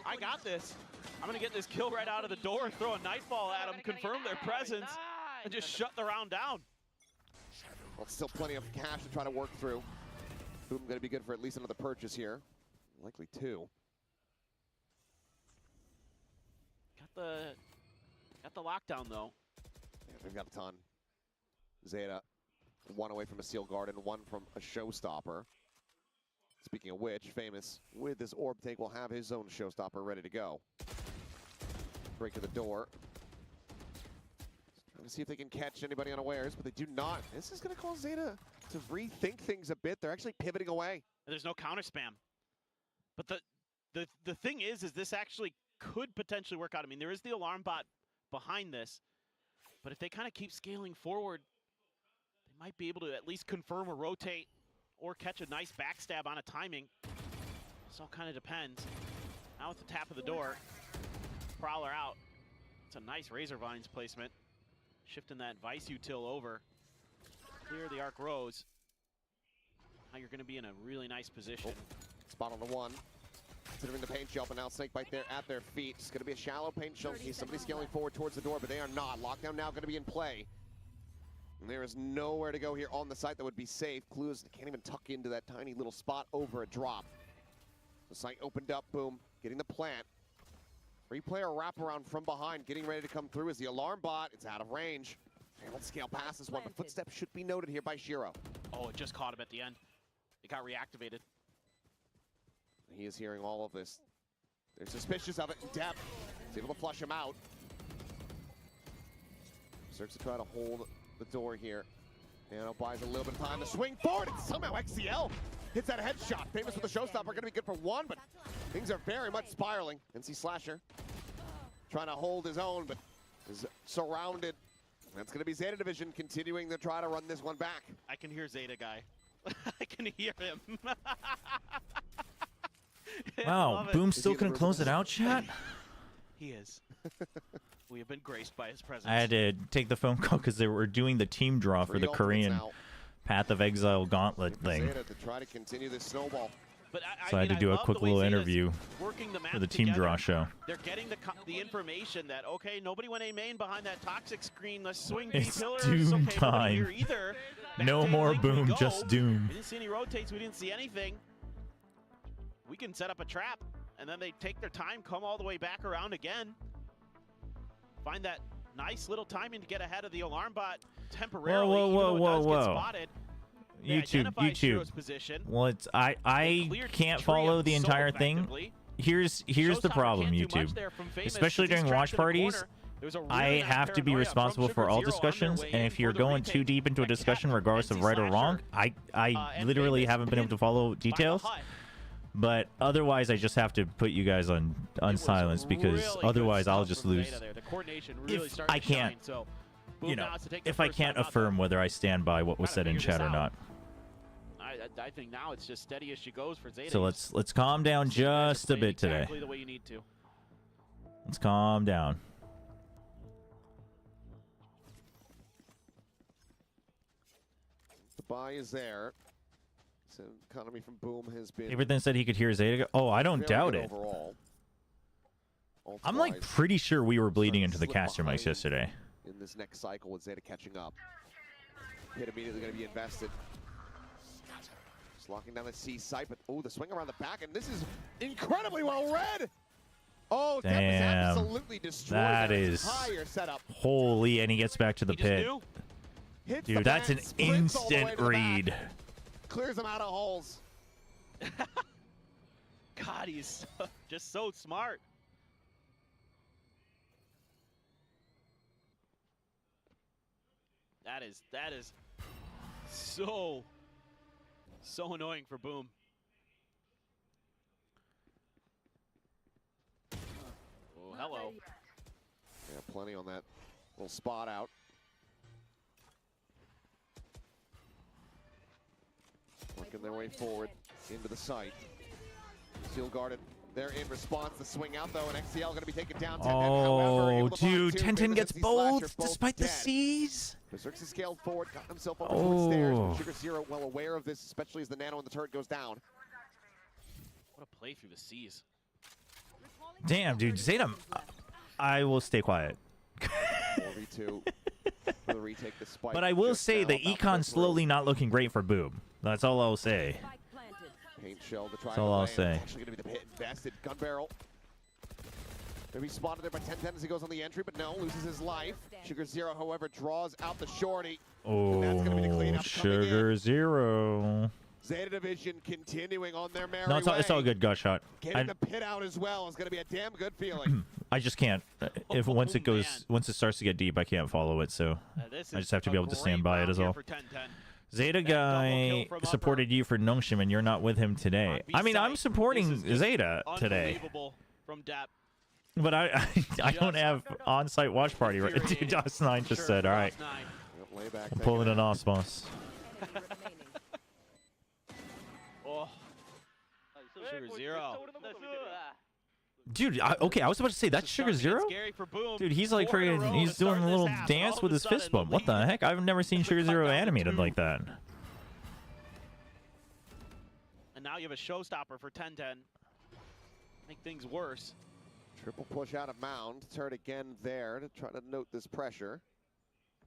I got this. I'm going to get this kill right out of the door, throw a Nightfall at them, confirm their presence, and just shut the round down. Well, still plenty of cash to try to work through. Boom going to be good for at least another purchase here. Likely 2. Got the lockdown, though. Yeah, they've got a ton. Zeta, 1 away from a Seal Garden, 1 from a Showstopper. Speaking of which, Famous, with this orb tank, will have his own Showstopper ready to go. Break to the door. Trying to see if they can catch anybody unawares, but they do not. This is going to cause Zeta to rethink things a bit. They're actually pivoting away. There's no counter spam. But The thing is this actually could potentially work out. I mean, there is the alarm bot behind this, but if they kind of keep scaling forward, they might be able to at least confirm or rotate or catch a nice backstab on a timing. This all kind of depends. Now with the tap of the door, Prowler out. It's a nice Razor Vines placement. Shifting that Vice util over. Clear the Arc Rose. Now you're going to be in a really nice position. Spot on the one. Considering the paint shell, but now Snakebite there at their feet. It's going to be a shallow paint shell. Somebody scaling forward towards the door, but they are not. Lockdown now going to be in play. And there is nowhere to go here on the site that would be safe. Clues can't even tuck into that tiny little spot over a drop. The site opened up, boom, getting the plant. 3-player wraparound from behind, getting ready to come through as the alarm bot. It's out of range. Failed scale past this one, but footsteps should be noted here by Shiro. Oh, it just caught him at the end. It got reactivated. He is hearing all of this. They're suspicious of it in depth. He's able to flush him out. Starts to try to hold the door here. Nano buys a little bit of time to swing forward, and somehow XCL hits that headshot. Famous with the showstopper, going to be good for one, but things are very much spiraling. NC Slasher trying to hold his own, but is surrounded. That's going to be ZETA Division continuing to try to run this one back. I can hear Zeta guy. I can hear him. Wow, Boom's still going to close it out, chat? He is. We have been graced by his presence. I had to take the phone call because they were doing the team draw for the Korean Path of Exile Gauntlet thing. To try to continue this snowball. But So I had to do a quick little interview for the team draw show. They're getting the information that, okay, nobody went A main behind that toxic screen. Let's swing B It's pillars. Doom Okay, time. here either. No Back more lane we Boom, go. just Doom. We didn't see any rotates. We didn't see anything. We can set up a trap, and then they take their time, come all the way back around again. Find that nice little timing to get ahead of the alarm bot temporarily. Whoa, even though it does get whoa. spotted. They identify Shiro's position. Well, it's I can't follow the entire thing. Here's the problem, YouTube. Especially during watch parties, I have to be responsible for all discussions, and if you're going too deep into a discussion, regardless of right or wrong, I literally haven't been able to follow details. But otherwise, I just have to put you guys on silence because otherwise I'll just lose. If I can't, you know, if I can't affirm whether I stand by what was said in chat or not. I think now it's just steady as she goes for Zeta. So let's calm down just a bit today. Exactly the way you need to. Let's calm down. The buy is there. So economy from Boom has been. Everything said he could hear Zeta go. Oh, I don't doubt it. Overall. I'm like pretty sure we were bleeding into the caster mics yesterday. In this next cycle with Zeta catching up. Hit immediately going to be invested. Just locking down the C site, but oh, the swing around the back, and this is incredibly well read. Oh, damn, that was absolutely destroyed. That is entire setup. Holy, and he gets back to the pit. Dude, that's an instant read. Clears him out of holes. God, he's just so smart. That is so annoying for Boom. Oh, hello. Yeah, plenty on that little spot out. Working their way forward into the site. Seal guarded. They're in response. The swing out though, and XCL going to be taken down. Oh, dude, 10-10 gets both despite the C's. Berserk's scaled forward, got himself over the stairs. Sugar Zero well aware of this, especially as the nano and the turret goes down. What a play through the C's. Damn, dude, Zeta. I will stay quiet. 4v2 for the retake despite. But I will say the econ slowly not looking great for Boom. That's all I'll say. Paint shell to try. That's all I'll say. Actually going to be the hit invested. Gun barrel. Maybe spotted there by 10-10 as he goes on the entry, but no, loses his life. Sugar Zero, however, draws out the shorty. Oh, and that's going to be the cleanup Sugar Zero. Zeta Division continuing on their merry No, it's all good, Gush Shot. Getting the pit out as well is going to be a damn good feeling. I just can't. If once it starts to get deep, I can't follow it. So I just have to be able to stand by it as well. Zeta guy supported you for Nongshim and you're not with him today. I mean, I'm supporting Zeta today. From Dap. But I don't have on-site watch party right. Dude, DOS9 just said, all right. I'm pulling an Osmos. Oh. Sugar Zero. Dude, okay, I was about to say, that's Sugar Zero? Dude, he's like freaking, he's doing a little dance with his fist bump. What the heck? I've never seen Sugar Zero animated like that. And now you have a showstopper for 10-10. Make things worse. Triple push out of Mound. Turret again there to try to note this pressure.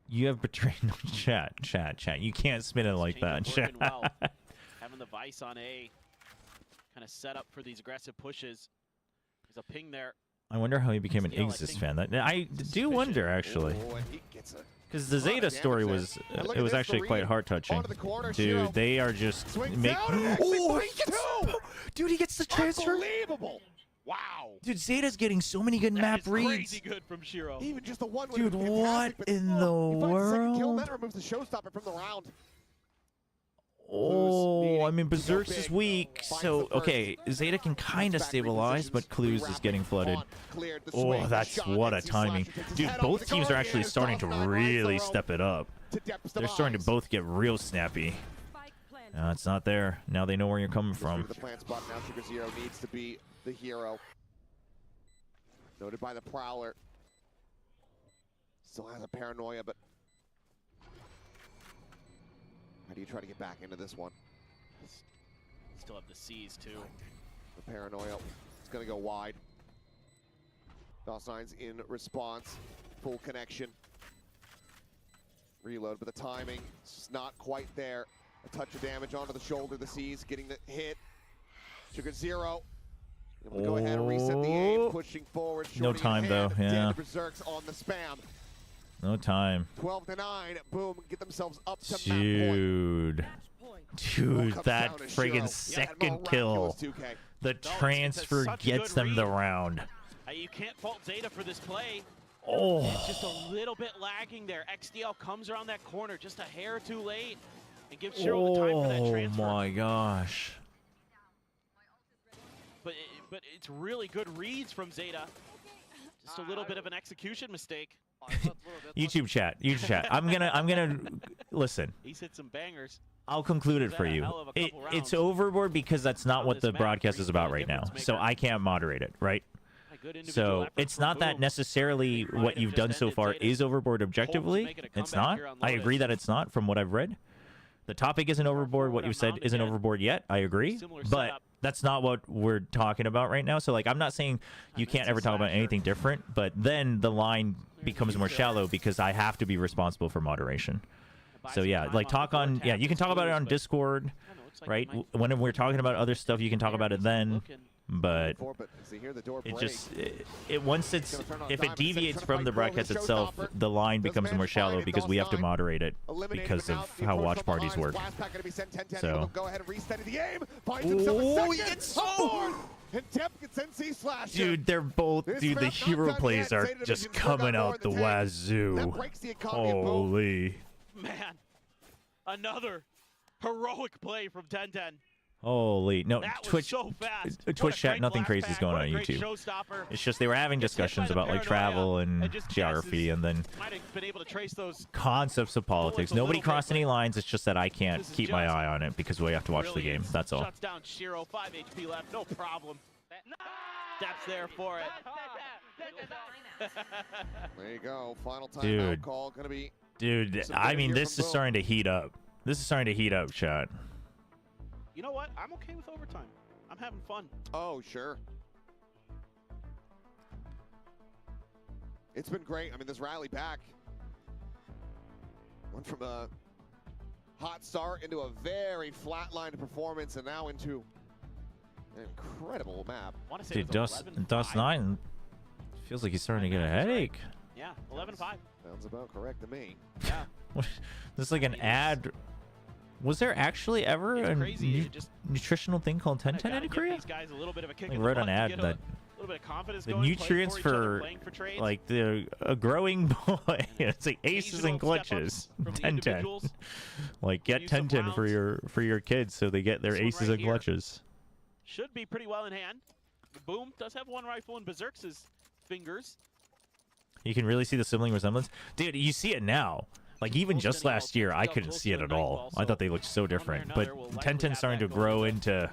You have betrayed chat. You can't spin it like that. Chat. Well. Having the Vice on A. Kind of set up for these aggressive pushes. There's a ping there. I wonder how he became an Exis fan. I do wonder, actually. Because the Zeta story was, it was actually quite heart-touching. Dude, they are just make. Oh, dude, he gets the transfer. Unbelievable! Wow. Dude, Zeta's getting so many good map reads. Crazy good from Shiro. Even just the one. Dude, what in the world? Kill, that removes the showstopper from the round. Oh, I mean, Berserk's is weak, so, okay, Zeta can kind of stabilize, but Clues is getting flooded. Oh, that's what a timing. Dude, both teams are actually starting to really step it up. They're starting to both get real snappy. No, it's not there. Now they know where you're coming from. The plant spot now, Sugar Zero needs to be the hero. Noted by the Prowler. Still has a paranoia, but how do you try to get back into this one? Still have the C's too. The paranoia is going to go wide. DOS9's in response. Full connection. Reload, but the timing is just not quite there. A touch of damage onto the shoulder. The C's getting the hit. Sugar Zero. Able to go ahead and reset the aim, pushing forward. No time though, yeah. Berserks on the spam. No time. 12-9. Boom. Get themselves up to Dude. map point. Dude, that friggin' second kill. The transfer gets them the round. You can't fault Zeta for this play. Oh. It's just a little bit lagging there. XDL comes around that corner just a hair too late and gives Shiro the time for that transfer. Oh my gosh. But it's really good reads from Zeta. Just a little bit of an execution mistake. YouTube chat. I'm gonna listen. He's hit some bangers. I'll conclude it for you. It's overboard because that's not what the broadcast is about right now. So I can't moderate it, right? So it's not that necessarily what you've done so far is overboard objectively. It's not. I agree that it's not from what I've read. The topic isn't overboard. What you've said isn't overboard yet. I agree. But that's not what we're talking about right now. So, like, I'm not saying you can't ever talk about anything different, but then the line becomes more shallow because I have to be responsible for moderation. So, yeah, like, you can talk about it on Discord, right? When we're talking about other stuff, you can talk about it then. But it just if it deviates from the broadcast itself, the line becomes more shallow because we have to moderate it because of how watch parties work. So dude, they're both the hero plays are just coming out the wazoo. Holy man, another heroic play from 10-10. Holy no! Twitch, so fast. Twitch chat, nothing crazy is going on YouTube. It's just they were having discussions about like travel and geography, and then concepts of politics. Nobody crossed any lines. It's just that I can't keep my eye on it because we have to watch the game. That's all. Shuts down Shiro, 5 HP left, no problem. That's there for it. There you go. Final timeout call gonna be. Dude, I mean, this is starting to heat up. This is starting to heat up, chat. You know what? I'm okay with overtime. I'm having fun. Oh, sure. It's been great. I mean, this rally back went from a hot start into a very flatlined performance and now into an incredible map. Dude, DOS9 feels like he's starting to get a headache. Yeah, 11-5. Sounds about correct to me. Yeah. This is like an ad. Was there actually ever a nutritional thing called 10-10 in Korea? These guys a little bit of a kick I wrote an ad that little bit of confidence The going, playing nutrients for each other, for playing for trades. like a growing boy. It's like aces and Occasional clutches. step-ups from the 10-10. individuals. Like get Use some 10-10 for your kids so they get their This one aces right and here. clutches. Should be pretty well in hand. Boom does have one rifle in Berserk's fingers. You can really see the sibling resemblance. Dude, you see it now. Like even just last year, I couldn't see it at all. I thought they looked so different. But 10-10 starting to grow into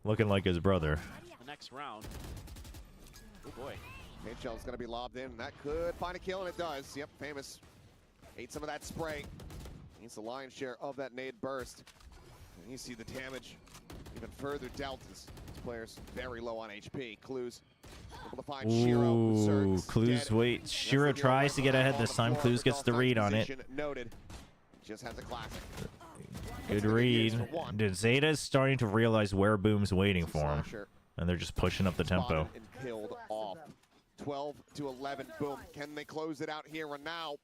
looking like his brother. The next round. Oh boy. Shell's going to be lobbed in, and that could find a kill, and it does. Yep, Famous ate some of that spray. Needs the lion's share of that nade burst. And you see the damage even further dealt as this player's very low on HP. Clues able to find Shiro, who Ooh, surges Clues dead. wait. Shiro tries to get ahead this time. Clues gets the read on it. Noted. Just has a classic. Good read. Dude, Zeta's starting to realize where Boom's waiting for him. Slasher And they're just pushing up the tempo. spotted and killed off. 12 to 11. Boom. Can they close it out here and now?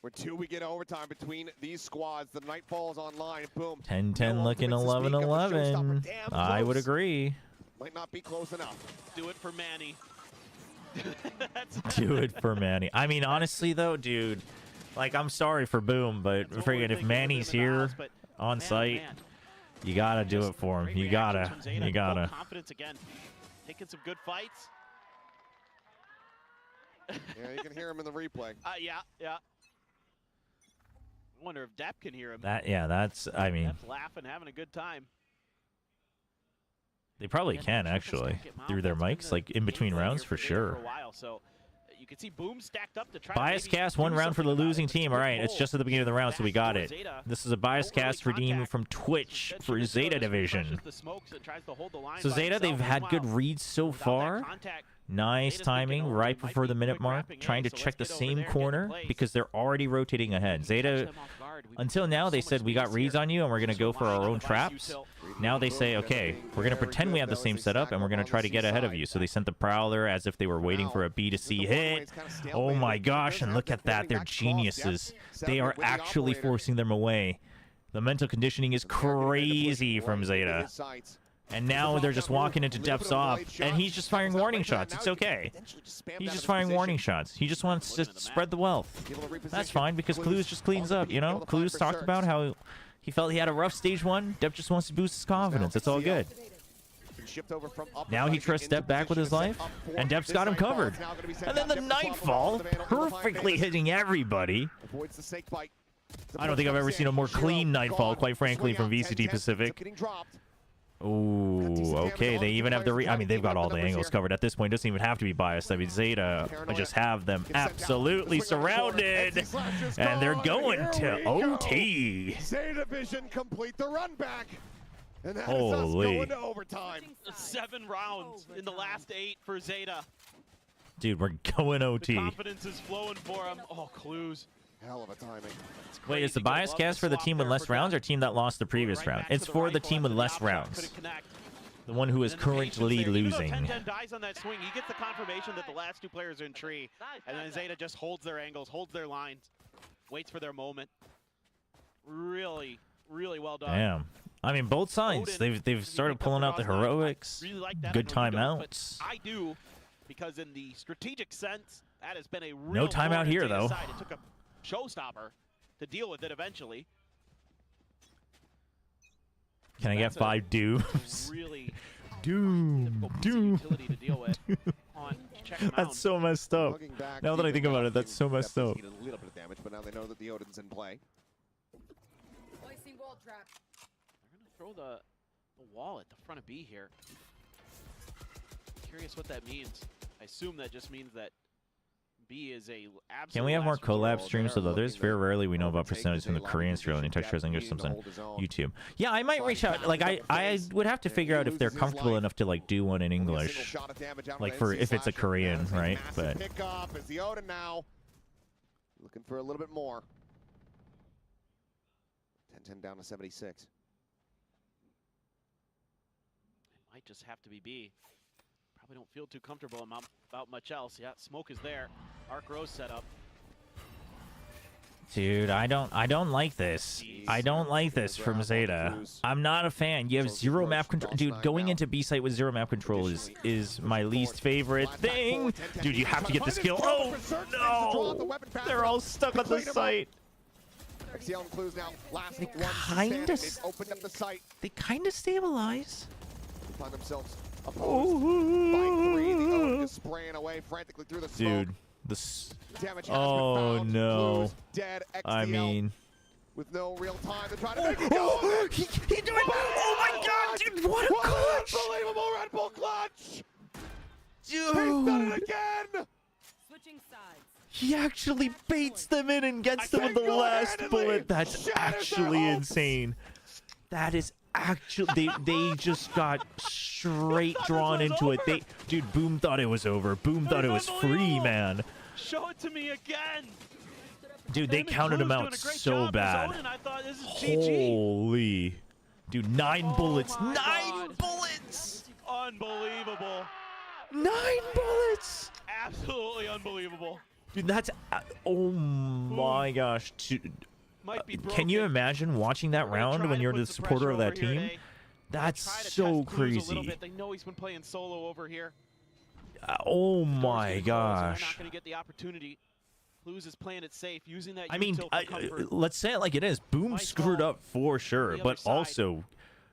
We're 2 we get overtime between these squads. The Nightfall is online. Boom. 10-10 No looking ultimates to speak of. The 11-11. showstopper damn I would close. agree. Might not be close enough. Do it for Manny. Do it for Manny. I mean, honestly, though, dude, like, I'm sorry for Boom, but That's what we're friggin' if thinking Manny's with him in the here house, but on man, oh site, man. you gotta do Just it for him. great You reactions gotta. from Zeta. You Full gotta. confidence again. Taking some good fights. Yeah, you can hear him in the replay. Yeah. I wonder if Depp can hear him. That's, I mean, Depp's laughing, having a good time. they probably Yeah, can, Triple actually, stack it, Mount. through their That's been mics, the like, in between game plan rounds, here for Zeta sure. For a while, so you can see Boom stacked up to try Bias to maybe cast, do 1 round for the something about losing it. team. All right, it's just at the beginning of the round, so we got it. This is a bias cast redeemed from Twitch for Zeta Division. So Zeta, they've had good reads so far. Nice timing, right before the minute mark, trying to check the same corner because they're already rotating ahead. Zeta, until now, they said we got reads on you and we're going to go for our own traps. Now they say, okay, we're going to pretend we have the same setup and we're going to try to get ahead of you. So they sent the Prowler as if they were waiting for a B to C hit. Oh my gosh, and look at that. They're geniuses. They are actually forcing them away. The mental conditioning is crazy from Zeta. And now they're just walking into Depth's off, and he's just firing warning shots. It's okay. He's just firing warning shots. He just wants to spread the wealth. That's fine, because Clues just cleans up, you know? Clues talked about how he felt he had a rough stage 1. Depp just wants to boost his confidence. It's all good. Now he trusts Depp back with his life, and Depp's got him covered. And then the Nightfall, perfectly hitting everybody. I don't think I've ever seen a more clean Nightfall, quite frankly, from VCT Pacific. Ooh, okay, they even have the I mean, they've got all the angles covered at this point. It doesn't even have to be biased. I mean, Zeta just have them absolutely surrounded, and they're going to OT. Zeta Vision complete the run back, and that is us Holy. going to overtime. 7 rounds in the last 8 for Zeta. Dude, we're going The OT. confidence is flowing for him. Oh, Clues. Hell of a timing. Wait, is the bias cast for the team with less rounds or team that lost the previous round? It's for the team with less rounds. The one who is currently losing. 10-10 dies on that swing. He gets the confirmation that the last 2 players are in tree. And then Zeta just holds their angles, holds their lines, waits for their moment. Really, really well done. Damn. I mean, both sides. They've started pulling out the heroics. Really like that. Good I know you don't, timeouts. but I do, because in the strategic sense, that has been a real No timeout thorn in here, Zeta's though. side. It took a showstopper to deal with it eventually. Can I get 5 dooms? Really Doom. Doom. utility to deal with. On check him out. That's so messed up. Hugging back, Now that I keeping think about up, it, that's so messed Depp up. has needed a little bit of damage, but now they know that the Odin's in play. Placing wall trap. They're going to throw the wall at the front of B here. Curious what that means. I assume that just means that B is a absolute. Can we have more last resort. collab streams with others? Very rarely we know about percentages from the Korean stream and touch English subs on YouTube. Yeah, I might reach out. Like I would have to figure out if they're comfortable enough to like do one in English, like for if it's a Korean, right? But Pick up is the Odin now. Looking for a little bit more. 10-10 down to 76. It might just have to be B. Probably don't feel too comfortable about much else. Yeah, smoke is there. Arc Rose set up. Dude, I don't like this. I don't like this from ZETA. I'm not a fan. You have zero map control. Dude, going into B site with zero map control is my least favorite thing. Dude, you have to get the skill. Oh, no. They're all stuck on the site. They kind of stabilize. Find themselves opposed by 3. The Owen just spraying away frantically through the smoke. Dude, Damage has been oh found. no. Blues dead. XDL I mean, with no real time to try to make it go. He doing it. Oh my god, dude, what a clutch. Unbelievable Red Bull clutch. Dude. He's done it again. Switching sides. He actually baits them in and gets them with the last bullet. That's actually insane. That is actually they just got straight drawn into it. Dude, Boom thought it was over. Boom thought it was free, man. Show it to me again. Dude, they counted him out so bad. Holy. Dude, 9 bullets. 9 bullets. Unbelievable. 9 bullets. Absolutely unbelievable. Dude, that's oh my gosh. Dude, can you imagine watching that round when you're the supporter of that team? That's so crazy. They know he's been playing solo over here. Oh my gosh. They're not going to get the opportunity. Luz is playing it safe, using that. I mean, let's say it like it is. Boom screwed up for sure, but also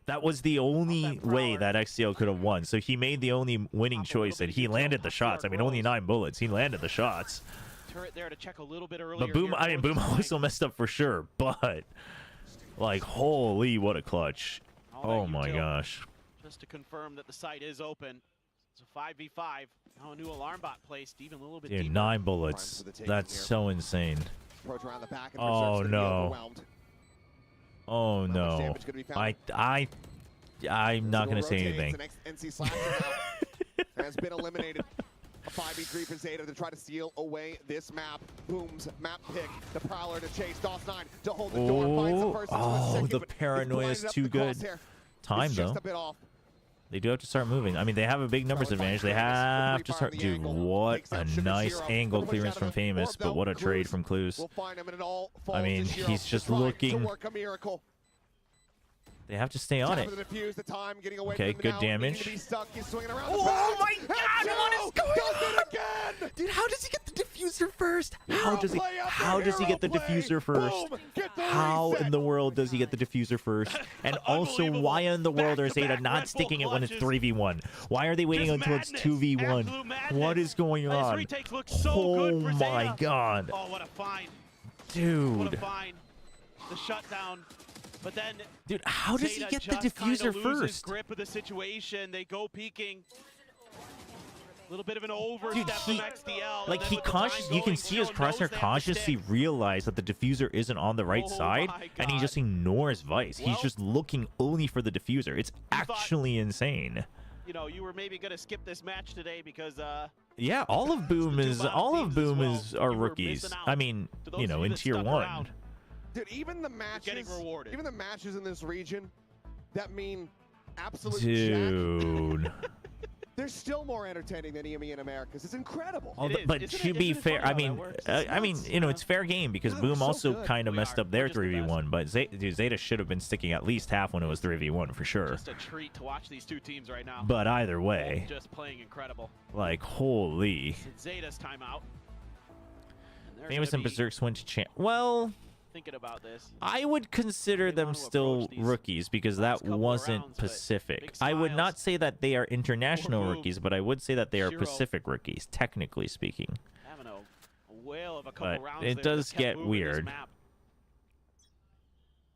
that was the only way that XCL could have won. So he made the only winning choice, and he landed the shots. I mean, only 9 bullets. He landed the shots. Turret there to check a little bit earlier. But Boom, I mean, Boom also messed up for sure. But like, holy, what a clutch! Oh my gosh. Just to confirm that the site is open. It's a 5v5. Now a new alarm bot placed, even a little bit Dude, deeper. 9 bullets. That's so insane. Oh no. Oh no. I'm not gonna say anything. Has been eliminated. A 5v3 for ZETA to try to steal away this map. Boom's map pick. The Prowler to chase. DOS9 to hold the door. Finds the first into a second, the but paranoia is too good. Time it's though. just a bit off. They do have to start moving. I mean, they have a big numbers advantage. They have to start. Dude, what a nice angle clearance from Famous, but what a trade from Clues. I mean, he's just looking. They have to stay on it. Okay, good damage. Oh my god, what is going on? Dude, how does he get the diffuser first? How does he get the diffuser first? How in the world does he get the diffuser first? And also, why in the world are ZETA not sticking it when it's 3v1? Why are they waiting until it's 2v1? What is going on? Oh my god. Oh, what a find. Dude. What a find. The shutdown. But then, dude, how does he get the diffuser first? Grip of the situation. They go peeking. A little bit of an overstep from XDL. Like he you can see his crosshair consciously realize that the diffuser isn't on the right side, and he just ignores Vice. He's just looking only for the diffuser. It's actually insane. You know, you were maybe gonna skip this match today because yeah, all of Boom are rookies. I mean, you know, in tier 1. Dude, even the matches in this region that mean absolute dude. They're still more entertaining than EME in Americas. It's incredible. But to be fair, I mean, you know, it's fair game because Boom also kind of messed up their 3v1. But ZETA should have been sticking at least half when it was 3v1 for sure. Just a treat to watch these two teams right now. But either way, just playing incredible. Like holy. It's ZETA's timeout. Famous and Berserk went to champ. Well. Thinking about this, I would consider them still rookies because that wasn't Pacific. I would not say that they are international rookies, but I would say that they are Pacific rookies, technically speaking. Having a whale of a couple rounds it does get weird.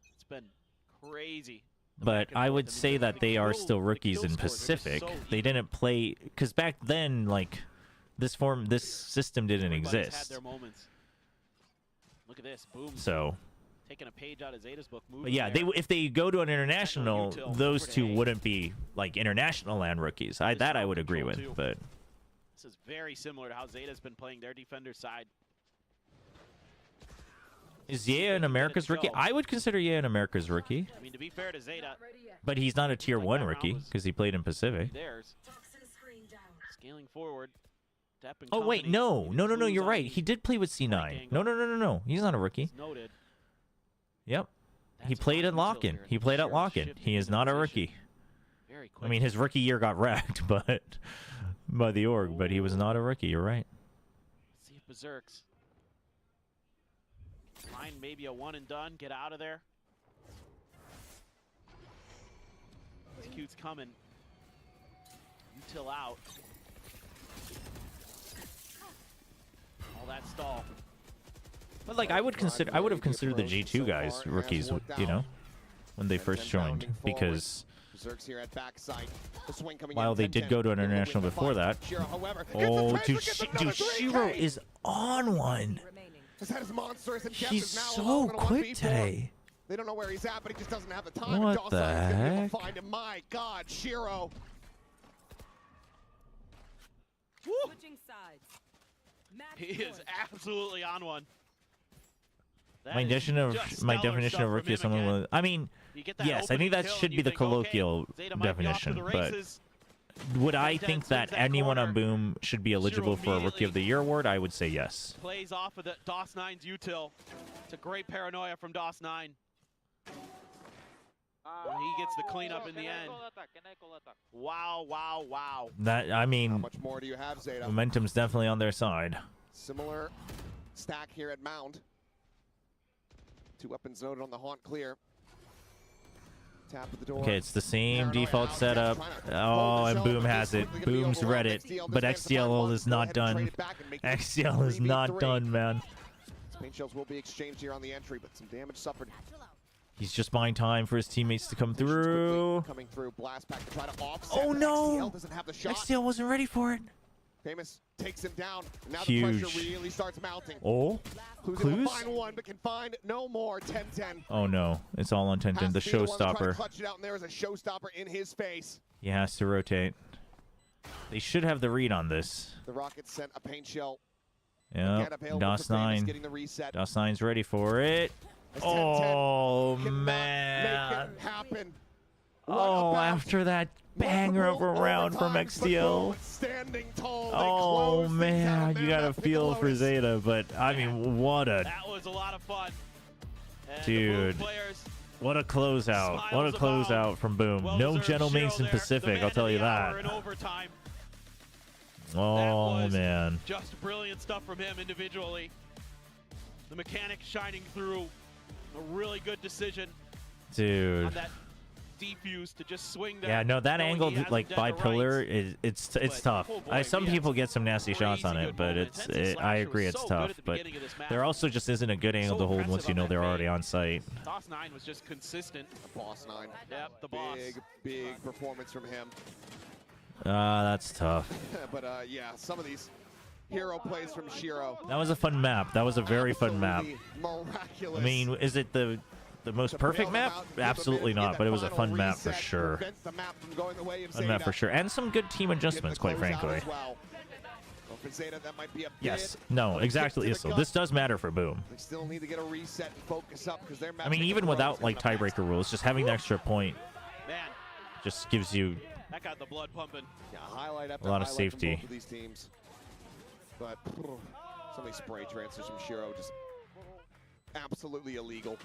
It's been crazy. But I would say that they are still rookies in Pacific. They didn't play because back then, like this system didn't exist. Look at this, Boom. So, taking a page out of ZETA's book. But yeah, if they go to an international, those two wouldn't be like international land rookies. That I would agree with. But this is very similar to how ZETA's been playing their defender side. Is Ye an America's rookie? I would consider Ye an America's rookie. I mean, to be fair to ZETA, but he's not a tier 1 rookie because he played in Pacific. Scaling forward. Depp and Oh wait, company. no, Maybe no, no, no. clues You're on right. the He did play with C9. ranking No, no, no, no, no. He's not a rookie. It's noted. Yep. He That's played a at lot of lock-in. utility He here. played at Shearer lock-in. shifting He is into not a position rookie. Very quick. I mean, his rookie year got wrecked, but by the org. But he was not a rookie. You're right. See if Berserks. Line maybe a one and done. Get out of there. Execute's coming. Util out. All that stall. But like, I would have considered the G2 guys rookies, you know, when they first joined, because while they did go to an international before that. Oh, dude, Shiro is on one. He's so quick today. They don't know where he's at, but he just doesn't have the time. What the heck? Find him. My God, Shiro. Switching sides. Match He is point. absolutely on one. That My is definition of just my stellar definition stuff of from rookie is him someone again. with. I mean, You get that yes, I opening think that kill and should you be the think, okay, colloquial Zeta might be off to definition. the But races. would I 10-10 think swings that that anyone on corner. Boom should be eligible for a Rookie of the Year award? I would say yes. Plays off of the DOS9's util. It's a great paranoia from DOS9. He gets the cleanup in the end. Wow, wow, wow. That I How mean, much more do you have, Zeta? momentum's definitely on their side. Similar stack here at Mound. 2 weapons noted on the haunt clear. Tap at the door. Okay, it's the same Paranoia default out, setup. trying to Oh, hold and his Boom own, has but it. it's quickly gonna be Boom's read overrun. it, XTL but does find XTL one. is Go not ahead and trade done. it back and make it XTL is 3v3. not done, man. Paint shells will be exchanged here on the entry, but some damage suffered. He's just buying time for his teammates to come Positions quickly through. coming through. Blast back to try to offset. Oh but no! XTL doesn't have the shot. XTL wasn't ready for it. Famous takes him down. And now Huge. the pressure really starts mounting. Oh, Who's gonna clues? find one, but can find no more. 10-10. Oh no, it's all on Tenten, the Has to be one that's trying to showstopper. clutch it out, and there is a showstopper in his face. He has to rotate. They should have the read on this. The Rockets sent a paint shell. Yep, Again, available for Famous, DOS9. getting the reset. DOS9's ready for it. As 10-10 Oh cannot man. make it happen. What Oh, about after that banger of a multiple round from overtimes, but XTL. Boom standing tall. They Oh close things out man, there. you got a That feel for Piccolo's- Zeta, but I mean, what a That was a lot of fun. And Dude. The Boom players, what a closeout! What a Smiles closeout about. from Boom. No well-deserved gentlemen Shiro in there, Pacific, the I'll man tell of you the hour that. in overtime. Oh was man. Just brilliant stuff from him individually. The mechanic shining through. A really good decision Dude. on that defuse to just swing that. Yeah, no, that knowing angle he has like him by dead to pillar rights. is it's But, tough. oh boy, Some we had people get some nasty shots on crazy it, good but moments. it's Tensei I Slasher agree was it's so good tough. at the But beginning of this match. there also just isn't a good angle So to hold aggressive once you on know that they're fade. already on site. DOS9 was just consistent. Boss 9. Yep, the boss. Big performance from him. That's tough. But yeah, some of these hero plays from Shiro. That was a fun map. That was a very fun map. Absolutely miraculous. I mean, is it the most perfect map? Absolutely not, but it was a fun map for sure. Fun map for sure, and some good team adjustments, quite frankly. For Zeta, that might be a Yes. bit No. of a Exactly. kick to the So gut. this does matter for Boom. They still need to get a reset and focus up because they're. I mean, even without like tiebreaker rules, just having the extra point Man, just gives you that got the blood pumping. Yeah, highlight after a lot of highlight from safety. both of these teams. But so many spray transfers from Shiro, just absolutely illegal.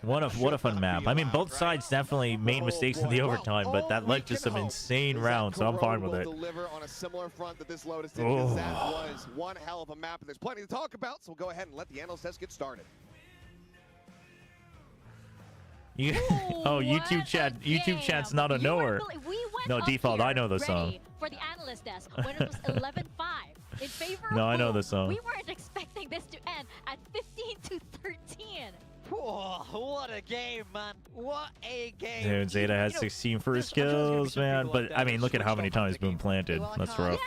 what a fun map. I mean, both sides definitely made mistakes in the overtime, but that led to some insane rounds, so I'm fine with it. Deliver on a similar front that this Lotus did, because that was one hell of a map, and there's plenty to talk about. So we'll go ahead and let the analyst test get started. Oh, YouTube chat. YouTube chat's not a knower. No, default. I know the song. For the analyst desk, when it was 11-5 in favor of No, I know Boom, the song. We weren't expecting this to end at 15-13. Oh, what a game, man. What a game. Dude, Zeta had 16 first kills, man. But I mean, look at how many times Boom planted. That's rough.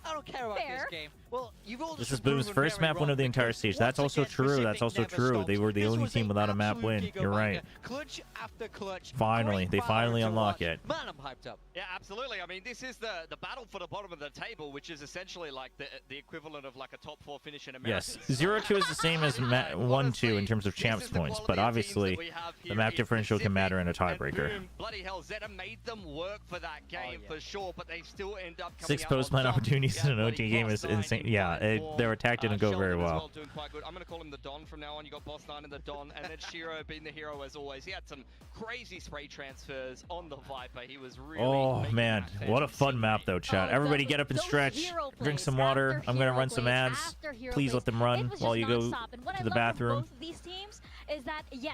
I don't care about this game. Well, This is Boom's first map win of the entire stage. That's also true. That's also true. They were the only team without a map win. You're right. Clutch after clutch. Finally, they finally unlock it. Man, I'm hyped up. Yeah, absolutely. I mean, this is the battle for the bottom of the table, which is essentially like the equivalent of like a top 4 finish in America. Yes, 0-2 is the same as 1-2 in terms of champs points, but obviously the map differential can matter in a tiebreaker. Bloody hell, ZETA made them work for that game for sure, but they still end up coming 6 out post-plan on top. opportunities in an OT game is insane. Yeah, their attack didn't go very well. Doing quite good. I'm going to call him the Don from now on. You got Boss 9 and the Don, and then Shiro being the hero as always. He had some crazy spray transfers on the Viper. He was really. Oh man, what a fun map though, chat. Everybody get up and stretch, drink some water. I'm gonna run some ads. Please let them run while you go to the bathroom.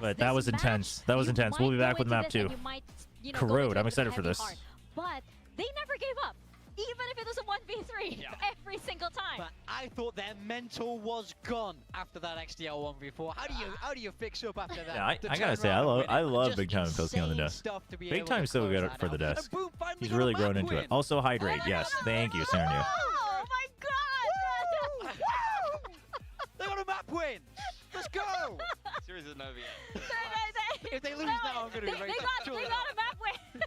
But that was intense. That was intense. We'll be back with map 2. Corrode, I'm excited for this. But they never gave up. Even if it was a 1v3 every single time. But I thought their mental was gone after that XDL 1v4. How do you fix up after that? Yeah, I gotta say, I love Big Time Filsky on the desk. Big Time's so good for the desk. He's really grown into it. Also hydrate, yes. Thank you, Saranu. Oh my god! They got a map win! Let's go! Series isn't over yet. If they lose now, I'm gonna be very They got a map win!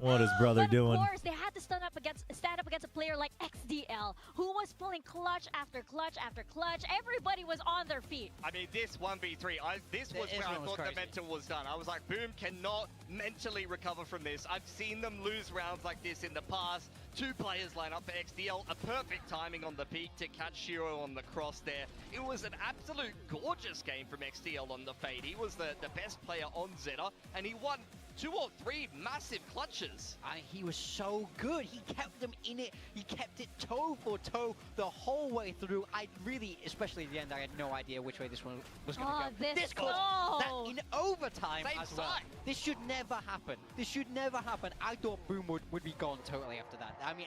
What is brother doing? Of course, they had to stand up against a player like XDL, who was pulling clutch after clutch after clutch. Everybody was on their feet. I mean, this 1v3, this was where I thought the mental was done. I was like, Boom cannot mentally recover from this. I've seen them lose rounds like this in the past. 2 players line up for XDL, a perfect timing on the peak to catch Shiro on the cross there. It was an absolute gorgeous game from XDL on the fade. He was the best player on ZETA, and he won 2 or 3 massive clutches. He was so good. He kept them in it. He kept it toe for toe the whole way through. I really, especially at the end, I had no idea which way this one was going to go. This clutch, that in overtime Same as well. side. This should never happen. This should never happen. I thought Boom would be gone totally after that. I mean,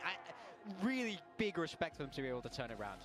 really big respect for them to be able to turn it around.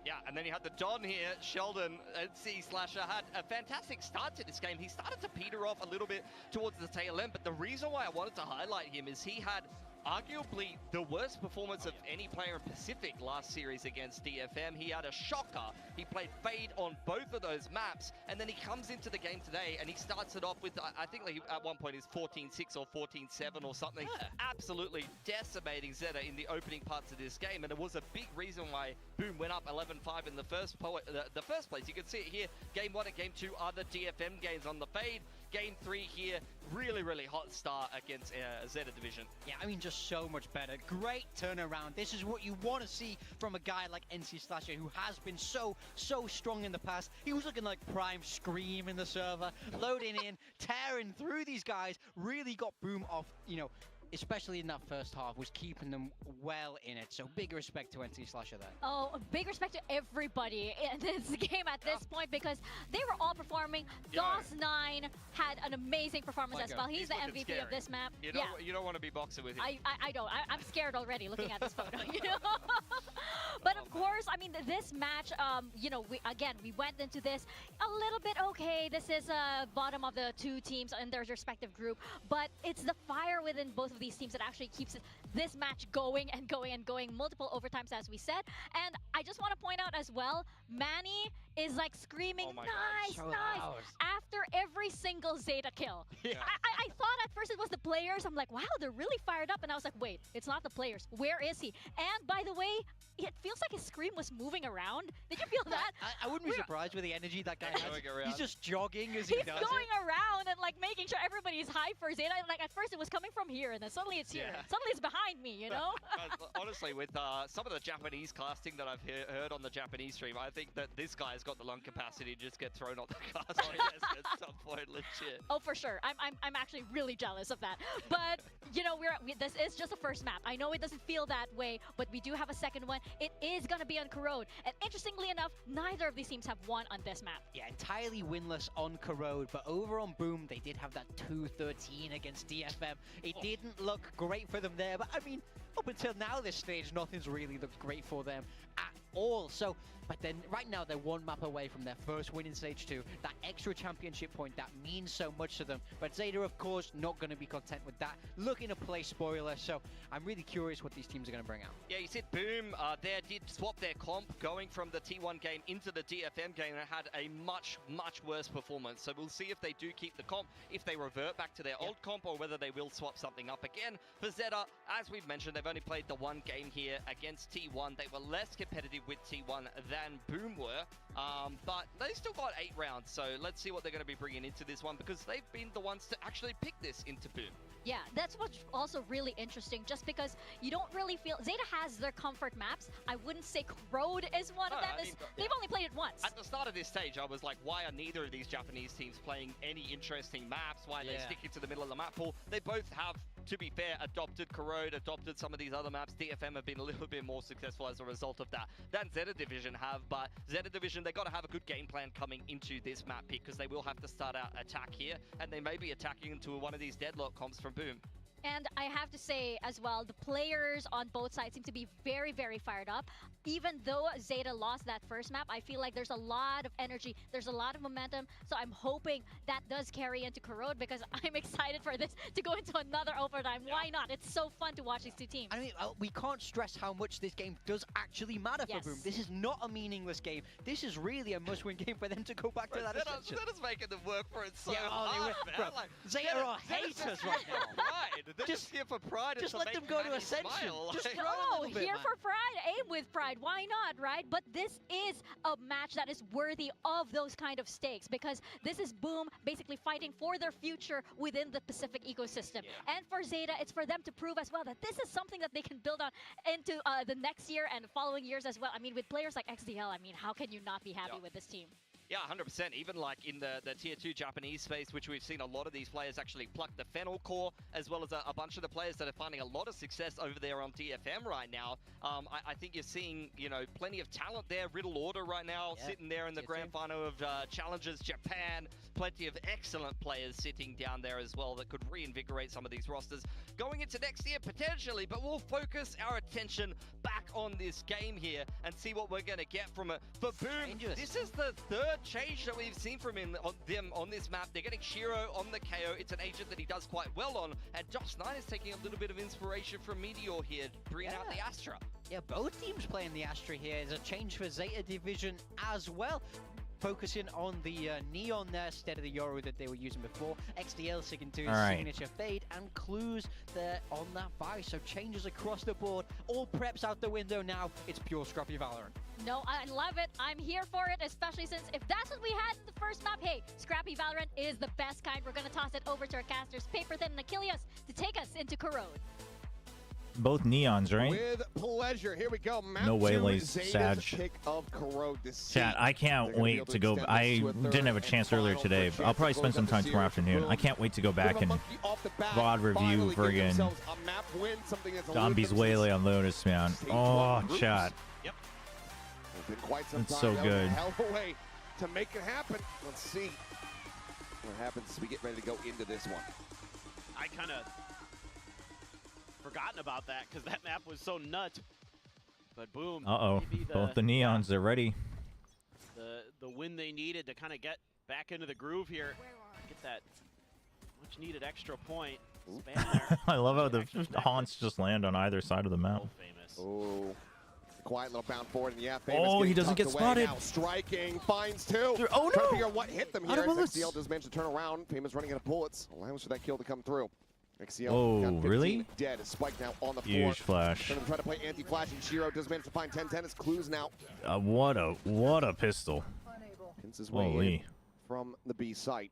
Yeah, and then you had the Don here. Sheldon and C-Slasher had a fantastic start to this game. He started to peter off a little bit towards the tail end, but the reason why I wanted to highlight him is he had arguably the worst performance of any player in Pacific last series against DFM. He had a shocker. He played Fade on both of those maps, and then he comes into the game today and he starts it off with, I think at one point is 14-6 or 14-7 or something. Absolutely decimating ZETA in the opening parts of this game, and it was a big reason why Boom went up 11-5 in the first place. You can see it here. Game 1 and Game 2 are the DFM games on the Fade. Game 3 here, really, really hot start against ZETA Division. Yeah, I mean, just so much better. Great turnaround. This is what you want to see from a guy like NC-Slasher, who has been so strong in the past. He was looking like prime Scream in the server, loading in, tearing through these guys, really got Boom off, you know, especially in that first half, was keeping them well in it. So big respect to NC-Slasher there. Oh, big respect to everybody in this game at this point, because they were all performing. DOS9 had an amazing performance as well. He's the MVP of this map. You don't want to be boxing with him. I don't. I'm scared already looking at this photo, you know? But of course, I mean, this match, you know, we went into this a little bit okay. This is bottom of the 2 teams in their respective group, but it's the fire within both of these teams that actually keeps this match going and going and going, multiple overtimes as we said. And I just want to point out as well, Manny is like screaming, nice, nice, after every single ZETA kill. Yeah. I thought at first it was the players. I'm like, wow, they're really fired up. And I was like, wait, it's not the players. Where is he? And by the way, it feels like his scream was moving around. Did you feel that? I wouldn't be surprised with the energy that guy has. He's just jogging as he does it. He's going around and like making sure everybody's hyped for ZETA. Like at first it was coming from here, and then suddenly it's here. Suddenly it's behind me, you know? Honestly, with some of the Japanese casting that I've heard on the Japanese stream, I think that this guy's got the lung capacity to just get thrown off the cast at some point, legit. Oh, for sure. I'm actually really jealous of that. But you know, this is just a first map. I know it doesn't feel that way, but we do have a second one. It is gonna be on Corrode, and interestingly enough, neither of these teams have won on this map. Yeah, entirely winless on Corrode, but over on Boom, they did have that 2-13 against DFM. It didn't look great for them there, but I mean, up until now this stage, nothing's really looked great for them at all. So But then right now they're one map away from their first win in Stage 2. That extra championship point, that means so much to them. But ZETA, of course, not going to be content with that. Looking to play spoiler, so I'm really curious what these teams are going to bring out. Yeah, you said Boom there did swap their comp going from the T1 game into the DFM game and had a much worse performance. So we'll see if they do keep the comp, if they revert back to their old comp, or whether they will swap something up again. For ZETA, as we've mentioned, they've only played the one game here against T1. They were less competitive with T1 than Boom were, but they still got 8 rounds. So let's see what they're going to be bringing into this one, because they've been the ones to actually pick this into Boom. Yeah, that's what's also really interesting, just because you don't really feel... ZETA has their comfort maps. I wouldn't say Road is one of them. They've only played it once. At the start of this stage, I was like, why are neither of these Japanese teams playing any interesting maps? Why are they sticking to the middle of the map pool? They both have, to be fair, adopted Corrode, adopted some of these other maps. DFM have been a little bit more successful as a result of that than ZETA Division have, but ZETA Division, they've got to have a good game plan coming into this map pick, because they will have to start out attack here, and they may be attacking into one of these deadlock comps from Boom. And I have to say as well, the players on both sides seem to be very, very fired up. Even though ZETA lost that first map, I feel like there's a lot of energy, there's a lot of momentum. So I'm hoping that does carry into Corrode, because I'm excited for this to go into another overtime. Why not? It's so fun to watch these two teams. I mean, we can't stress how much this game does actually matter for Boom. This is not a meaningless game. This is really a must-win game for them to go back to that ascension. ZETA's making them work for it so hard, man. Bro, Like, ZETA are haters right now. Pride. They're just here for pride. Just and let them go to Ascension. Just throw a little bit, here man. for pride, aim with pride. Why not, right? But this is a match that is worthy of those kind of stakes, because this is Boom basically fighting for their future within the Pacific ecosystem. And for ZETA, it's for them to prove as well that this is something that they can build on into the next year and the following years as well. I mean, with players like XDL, I mean, how can you not be happy with this team? Yeah, 100%. Even like in the Tier 2 Japanese space, which we've seen a lot of these players actually pluck the Fennel core, as well as a bunch of the players that are finding a lot of success over there on DFM right now. I think you're seeing, you know, plenty of talent there. Riddle Order right now sitting there in the grand final of Challengers Japan. Plenty of excellent players sitting down there as well that could reinvigorate some of these rosters going into next year potentially, but we'll focus our attention back on this game here and see what we're going to get from it. For Boom, this is the third change that we've seen from them on this map. They're getting Shiro on the KO. It's an agent that he does quite well on, and Josh Knight is taking a little bit of inspiration from Meteor here, bringing out the Astra. Yeah, both teams playing the Astra here is a change for ZETA Division as well. Focusing on the Neon there instead of the Yoru that they were using before. XDL sticking to his signature fade, and Clues there on that Vice. So changes across the board. All preps out the window now. It's pure Scrappy Valorant. No, I love it. I'm here for it, especially since if that's what we had in the first map, hey, Scrappy Valorant is the best kind. We're going to toss it over to our casters, Paper Thin and Achilles, to take us into Corrode. Both Neons, right? With pleasure. Here we go. Map No way, Lays. ZETA's Sad. pick of Corrode this Chat, I can't wait to go. I didn't have a chance earlier today, but I'll probably spend some time tomorrow afternoon. I can't wait to go back and VOD review friggin' Zombies Waylay on Lotus, man. Oh, chat. Yep. Been quite some It's time so now. good. A hell of a way to make it happen. Let's see what happens as we get ready to go into this one. I kind of forgotten about that because that map was so nuts. But Boom. Uh-oh. Both the Neons are ready. The win they needed to kind of get back into the groove here. Get that much needed extra point. Span there. I love how the haunts just land on either side of the map. Oh, quiet little bound forward, and yeah, Oh, he doesn't get spotted. Now. Striking, finds two. Oh, Trying no. to figure out what hit them Out here. of bullets. XCL does manage to turn around. Famous running out of bullets. Allows for that kill to come through. XCL Oh, got 15 really? dead. Is Spike now on the floor. Huge flash. Trying to play anti-flashing. Shiro does manage to find 10-10. His Clues now. What a pistol. Pins his way in Holy. from the B site.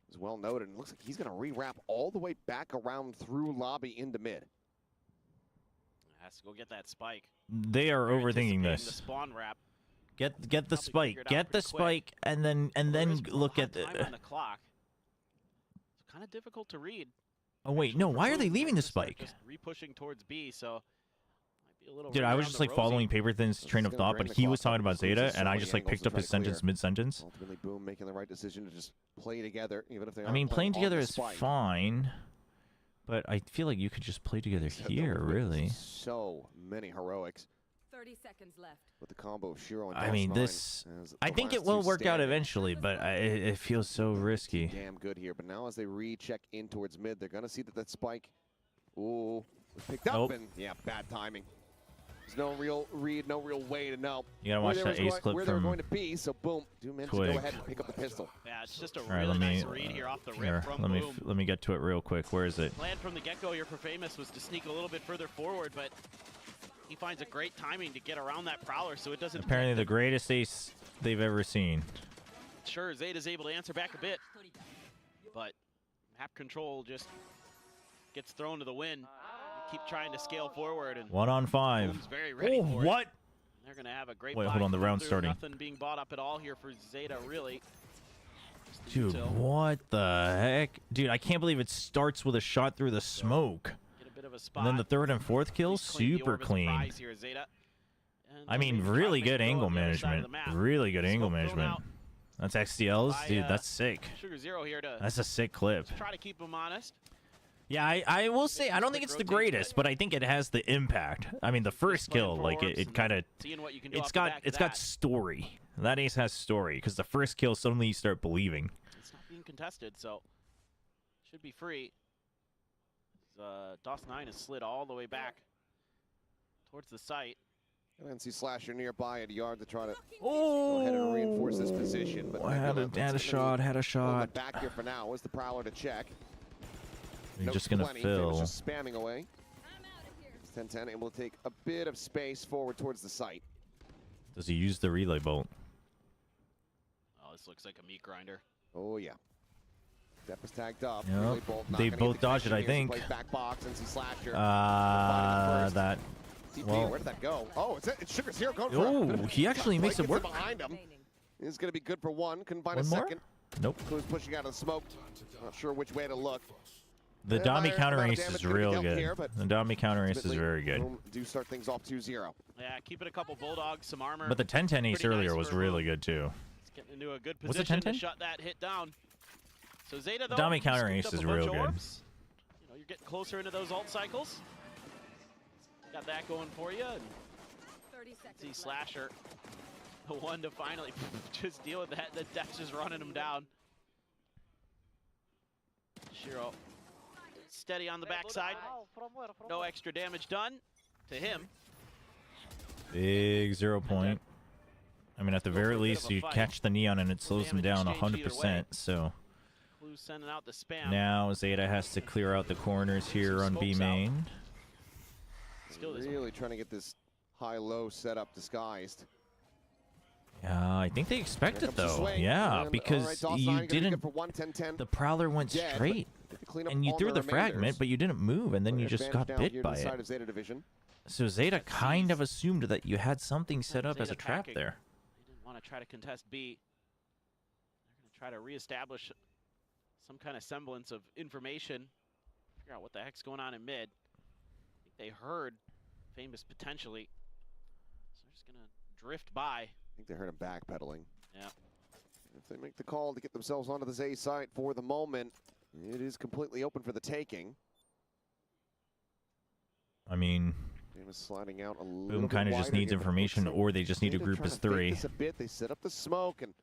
As well noted. And looks like he's going to re-wrap all the way back around through lobby into mid. Has to go get that spike. They are They're overthinking anticipating this. The spawn wrap. Get the Probably spike. figured out Get the pretty quick. spike, and then look at Time the. on the clock. It's kind of difficult to read. Oh wait, no. Why are they leaving the spike? Just re-pushing towards B, so might be a little. Dude, ring I was around just the like rosy. following Paper Thin's train of gonna thought, drain but the he was clock talking about out. Clues ZETA, has and so I many just like angles picked to up try his to sentence clear. mid-sentence. Ultimately, Boom making the right decision to just play together, even if they I aren't mean, playing on together the is spike. fine, but I feel like you could just play together Said here, the witness really. So many heroics. 30 seconds left. With the combo of Shiro and I mean, I think it will work out eventually, but it feels so risky. Damn good here, but now as they recheck in towards mid, they're gonna see that spike, ooh, was picked up, and yeah, bad timing. There's no real read, no real way to know You gotta watch that ace clip where they're from going to be. So boom, Doom managed to go ahead and pick up the pistol. Yeah, it's just a All right, really let me nice read here off the rip from Boom. let me get to it real quick. Where is it? Plan from the get-go here for Famous was to sneak a little bit further forward, but he finds a great timing to get around that Prowler so it doesn't... Apparently the greatest ace they've ever seen. Sure, Zeta's able to answer back a bit, but map control just gets thrown to the wind. Keep trying to scale forward, and 1 on 5. Boom's very ready for what? it. They're gonna have a great Wait, buy hold on, the coming round's through. starting. Nothing being bought up at all here for Zeta, really. Just the Dude, util. what the heck? Dude, I can't believe it starts with a shot through the smoke. Get a bit of a spot. And then the third and fourth kill, Clean the super orb as a clean. prize here, Zeta. And I mean, maybe try to really make a good go angle on the other side of management. the map. Really good angle Smoke thrown management. out That's XDLs? by, Dude, that's sick. Sugar Zero here to That's a sick clip. try to keep him honest. Yeah, I will say, I don't think it's the greatest, but I think it has the impact. I mean, the first kill, like, it kind of, Seeing what you can do it's off the got back of got that. story. That ace has story, because the first kill, suddenly you start believing. It's not being contested, so should be free. DOS9 has slid all the way back towards the site. And NC Slasher nearby at yard to try to go ahead and reinforce this position. But Had a shot. Back here for now. Was the Prowler to check? You're Note just going to plenty. Famous fill. just spamming away. 10-10 able to take a bit of space forward towards the site. Does he use the relay bolt? Oh, this looks like a meat grinder. Oh yeah. Depp is tagged up. Yep. Relay bolt not They gonna both get the dodged it, I connection here. think. Plays back box, NC Slasher. That. TP, Well, where did that go? Oh, it's Sugar Zero going for oh, it. he actually makes it work. Behind him. It's going to be good for one. Couldn't find One a more? second. Nope. Who's pushing out of the smoke? Not sure which way to look. The Dami counter ace is real good. The Dami counter ace is very good. Boom, do start things off 2-0. Yeah, keeping a couple Bulldogs, some armor. But the 10-10 ace Pretty earlier nice was for really Boom. good too. He's getting into a good Was it position to 10-10? shut that hit down. So Zeta, though, Dami counter scooped ace up is a bunch real of good. orbs. You know, you're getting closer into those ult cycles. Got that going for you. And 30 seconds see left. Slasher, the one to finally just deal with that. The Death's just running him down. Shiro steady on the backside. No extra damage done to him. Big 0 point. I mean, at the very least, you catch the neon and it slows him down 100%. So Clue's sending out the spam. now Zeta has to clear out the corners here on B main. Still this Really trying to get this high-low setup disguised. Yeah, I think they expect Here it comes the though. swing, Yeah, and, because all right, DOS9 you gonna be good didn't. for 1-10-10. The Prowler went Dead, but straight, get to clean up and you all threw the remainders. fragment, but you didn't move, and then you just got Advantage down bit here by to the side it. of Zeta Division. So Zeta kind of assumed that you had something set up as a Zeta trap packing. there. They didn't want to try to contest B. They're going to try to reestablish some kind of semblance of information. Figure out what the heck's going on in mid. I think they heard Famous potentially. So they're just going to drift by. I think they heard him backpedaling. Yeah. If they make the call to get themselves onto the A site for the moment, it is completely open for the taking. I mean, Famous sliding out a little Boom bit kind of just wider needs here, but it looks information, like or they just need to Zeta group trying as to fake 3. this a bit. They set up the smoke and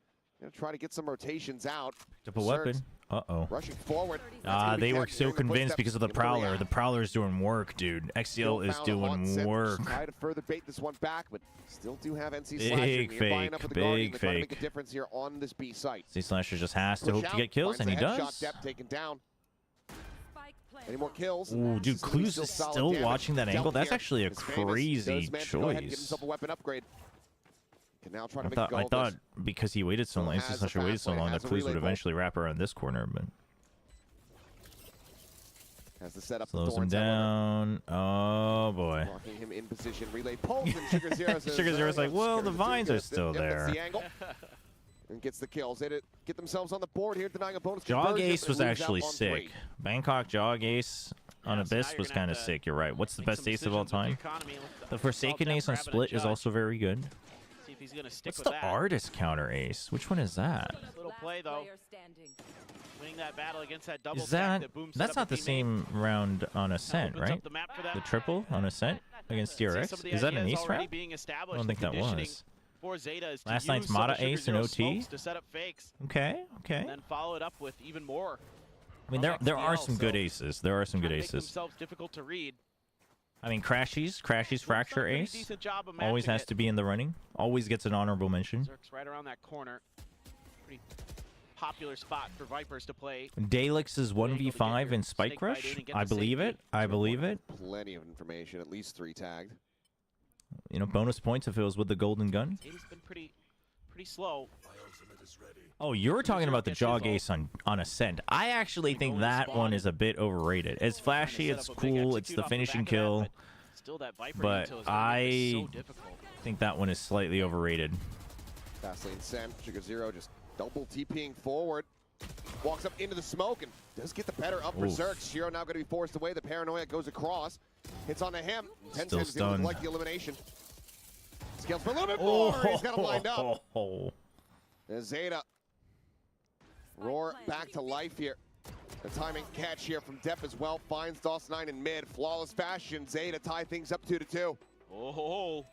try to get some rotations out. Picked up a weapon. Certs Uh-oh. rushing forward. That's gonna be They were kept so hearing the convinced footsteps. because of the Able to Prowler. react. The Prowler's doing work, dude. Still XCL is found a hot doing set. work. Try to further bait this one back, but still do have NC Big Slasher nearby fake, enough with the Guardian big to try to make fake. a difference here on this B site. C Slasher just has to hope Push to out, get kills, and he finds the does. headshot, Depp taken down. Spike planted. Any more kills? Ooh, dude, This is gonna be Clues is solid still damage watching that dealt angle. That's here. actually a As Famous crazy does manage to go ahead and get choice. himself a weapon upgrade. Can now try to I make thought, a go I of thought this. because he waited so Still long, has C the Slasher waited so fast long play, that has a Clues would relay bolt. eventually wrap around this corner, but Has to set up slows the him thorns, however. down. Oh boy. Locking him in position. Relay pulls and Sugar Zero says, Sugar Zero's like, well, Sugar the vines Zero are still yep, that's there. the angle. And gets the kills. They get themselves on the board here, denying a bonus Jog conversion, Ace and was lose out actually on sick. 3. Bangkok Jog Ace on Yeah, so now Abyss you're was gonna have kind of to sick. You're right. What's the make best some ace of all decisions with time? economy. The Forsaken Ace on Split is also very good. See if he's going to stick What's with the that. artist counter ace? Which one is that? Little play, though. Winning that battle against that double Is that stack Boom set that's up not the with BME. same round on Ascent, Opens right? up the map for that. The triple on Ascent against See, some DRX. of the Is that an ideas ace already round? being I established. don't think The that conditioning was. For Zeta is to Last use night's some of Mata Sugar ace in Zero's OT. smokes to set up fakes, Okay, okay. and then follow it up with even more. I mean, from there are XDL, some good so aces. There are some good trying to make aces. themselves difficult to read. I mean, Crashy's Doing fracture a pretty ace decent job of always matching has it. to be in the running. Always gets an honorable mention. Zerk's right around that corner. Pretty popular spot for Vipers to play. Dalex's Being able to get 1v5 your in Spike snake bite Rush. in and get I the believe safety. it. I believe it. Plenty of information, at least 3 tagged. You know, bonus points if it was with the golden gun. Zeta's been pretty slow. Oh, you're talking about the Gets jog his ace on Ascent. I actually think going that spawn. one is a bit overrated. It's flashy, Set it's up a big cool, it's execute the off finishing back of that, kill. but still that Viper But intel is gonna make this I so difficult. think that one is slightly overrated. Fast lane sent. Sugar Zero just double TPing forward. Walks up into the smoke and does get the better of Oof. Berserk. Shiro now going to be forced away. The paranoia goes across. Hits onto him. 10 Still is able to stunned. like the elimination. Scales for a little bit more. He's got him lined up. And Zeta roar back to life here. The timing catch here from Depp as well. Finds DOS9 in mid. Flawless fashion. Zeta tie things up 2-2. Oh,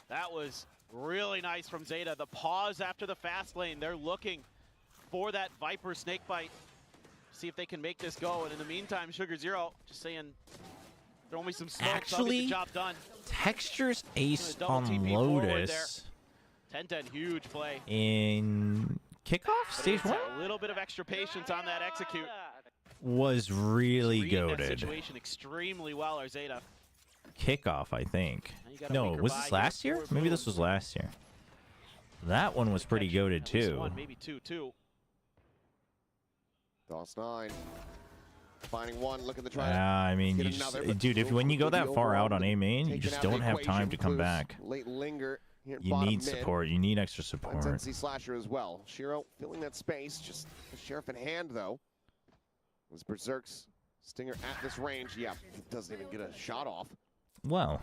that was really nice from Zeta. The pause after the fast lane. They're looking for that Viper snake bite. See if they can make this go. And in the meantime, Sugar Zero just saying, throw me some smoke. I'll get Actually, the job done. Texture's ace Double on TP forward Lotus 10-10, huge play. in kickoff But stage it's 1 a little bit of extra patience on that execute. was really Reading that goated. situation extremely well, our Zeta. Kickoff, I think. Now you got a No, weaker was buy this here last year? for Maybe Boom. this was last year. That one was pretty goated At least too. one, maybe two. DOS9 finding one, looking to try I mean, get you just, another, but dude, if Boom when you go quickly that far overall, out on A main, you taken just out of don't the have time equation. to come Clues back. Late linger here at You bottom need mid. support. You need extra support. Finds NC Slasher as well. Shiro filling that space, just the sheriff in hand though. Was Berserk's stinger at this range? Yeah, doesn't even get a shot off. Well,